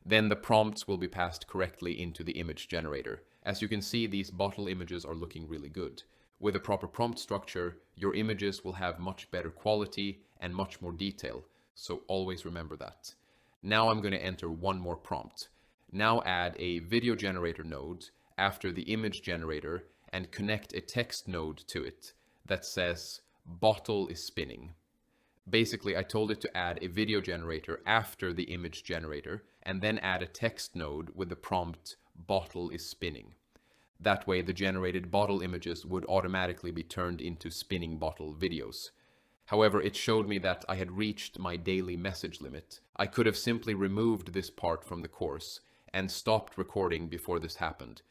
Then the prompts will be passed correctly into the image generator. As you can see, these bottle images are looking really good. With a proper prompt structure, your images will have much better quality and much more detail, so always remember that. Now I'm going to enter one more prompt. Now add a video generator node after the image generator and connect a text node to it that says bottle is spinning. Basically, I told it to add a video generator after the image generator and then add a text node with the prompt bottle is spinning. That way, the generated bottle images would automatically be turned into spinning bottle videos. However, it showed me that I had reached my daily message limit. I could have simply removed this part from the course and stopped recording before this happened.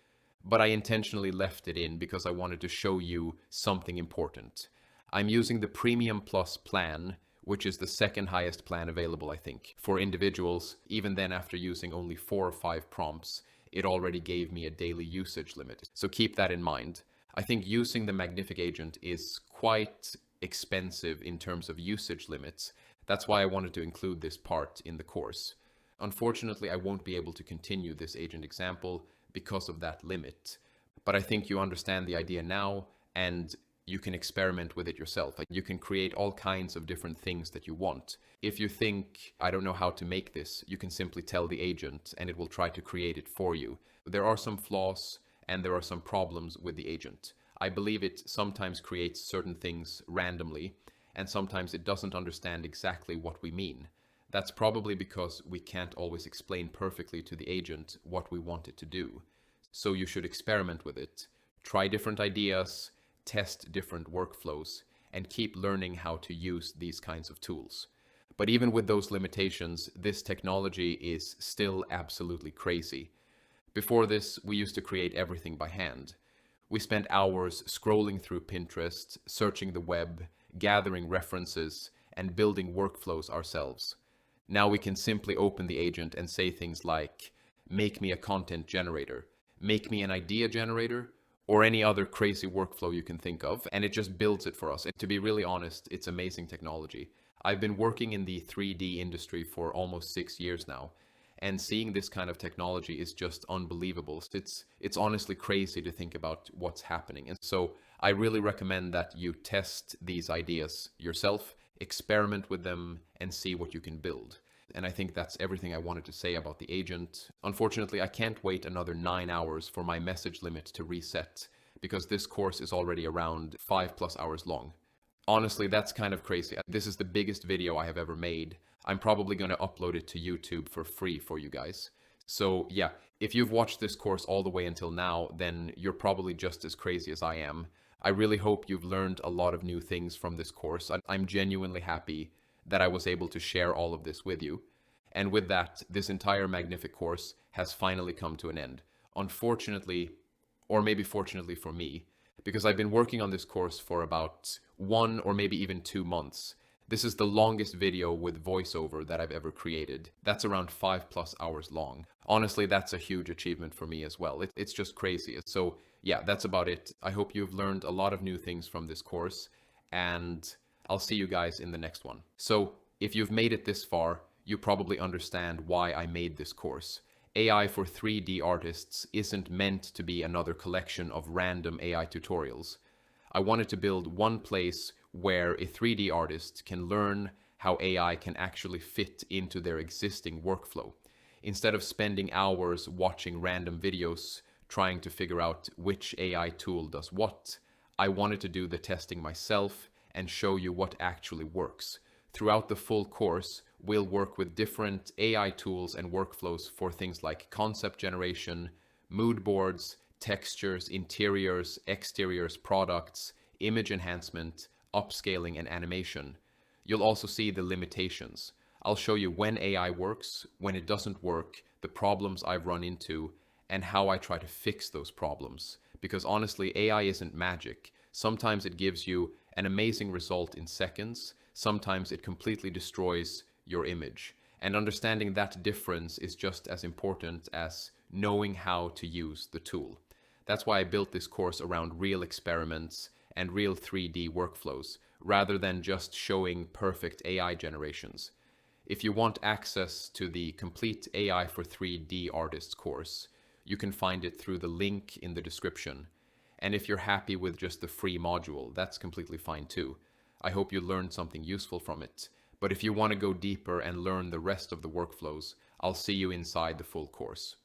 But I intentionally left it in because I wanted to show you something important. I'm using the Premium Plus plan, which is the second highest plan available, I think. For individuals, even then after using only 4 or 5 prompts, it already gave me a daily usage limit. So keep that in mind. I think using the Magnific agent is quite expensive in terms of usage limits. That's why I wanted to include this part in the course. Unfortunately, I won't be able to continue this agent example because of that limit. But I think you understand the idea now, and you can experiment with it yourself. Like, you can create all kinds of different things that you want. If you think, I don't know how to make this, you can simply tell the agent and it will try to create it for you. There are some flaws and there are some problems with the agent. I believe it sometimes creates certain things randomly, and sometimes it doesn't understand exactly what we mean. That's probably because we can't always explain perfectly to the agent what we want it to do. So you should experiment with it, try different ideas, test different workflows, and keep learning how to use these kinds of tools. But even with those limitations, this technology is still absolutely crazy. Before this, we used to create everything by hand. We spent hours scrolling through Pinterest, searching the web, gathering references, and building workflows ourselves. Now we can simply open the agent and say things like, make me a content generator, make me an idea generator, or any other crazy workflow you can think of, and it just builds it for us. And to be really honest, it's amazing technology. I've been working in the 3D industry for almost 6 years now, and seeing this kind of technology is just unbelievable. It's honestly crazy to think about what's happening. And so I really recommend that you test these ideas yourself, experiment with them, and see what you can build. And I think that's everything I wanted to say about the agent. Unfortunately, I can't wait another 9 hours for my message limit to reset, because this course is already around 5+ hours long. Honestly, that's kind of crazy. This is the biggest video I have ever made. I'm probably going to upload it to YouTube for free for you guys. So yeah, if you've watched this course all the way until now, then you're probably just as crazy as I am. I really hope you've learned a lot of new things from this course. I'm genuinely happy that I was able to share all of this with you. And with that, this entire Magnific course has finally come to an end. Unfortunately, or maybe fortunately for me, because I've been working on this course for about 1 or maybe even 2 months. This is the longest video with voiceover that I've ever created. That's around 5+ hours long. Honestly, that's a huge achievement for me as well. It's just crazy. So yeah, that's about it. I hope you've learned a lot of new things from this course, and I'll see you guys in the next one. So if you've made it this far, you probably understand why I made this course. AI for 3D artists isn't meant to be another collection of random AI tutorials. I wanted to build one place where a 3D artist can learn how AI can actually fit into their existing workflow. Instead of spending hours watching random videos trying to figure out which AI tool does what, I wanted to do the testing myself and show you what actually works. Throughout the full course, we'll work with different AI tools and workflows for things like concept generation, mood boards, textures, interiors, exteriors, products, image enhancement, upscaling, and animation. You'll also see the limitations. I'll show you when AI works, when it doesn't work, the problems I've run into, and how I try to fix those problems. Because honestly, AI isn't magic. Sometimes it gives you an amazing result in seconds. Sometimes it completely destroys your image. And understanding that difference is just as important as knowing how to use the tool. That's why I built this course around real experiments and real 3D workflows, rather than just showing perfect AI generations. If you want access to the complete AI for 3D artists course, you can find it through the link in the description. And if you're happy with just the free module, that's completely fine too. I hope you learned something useful from it. But if you want to go deeper and learn the rest of the workflows, I'll see you inside the full course.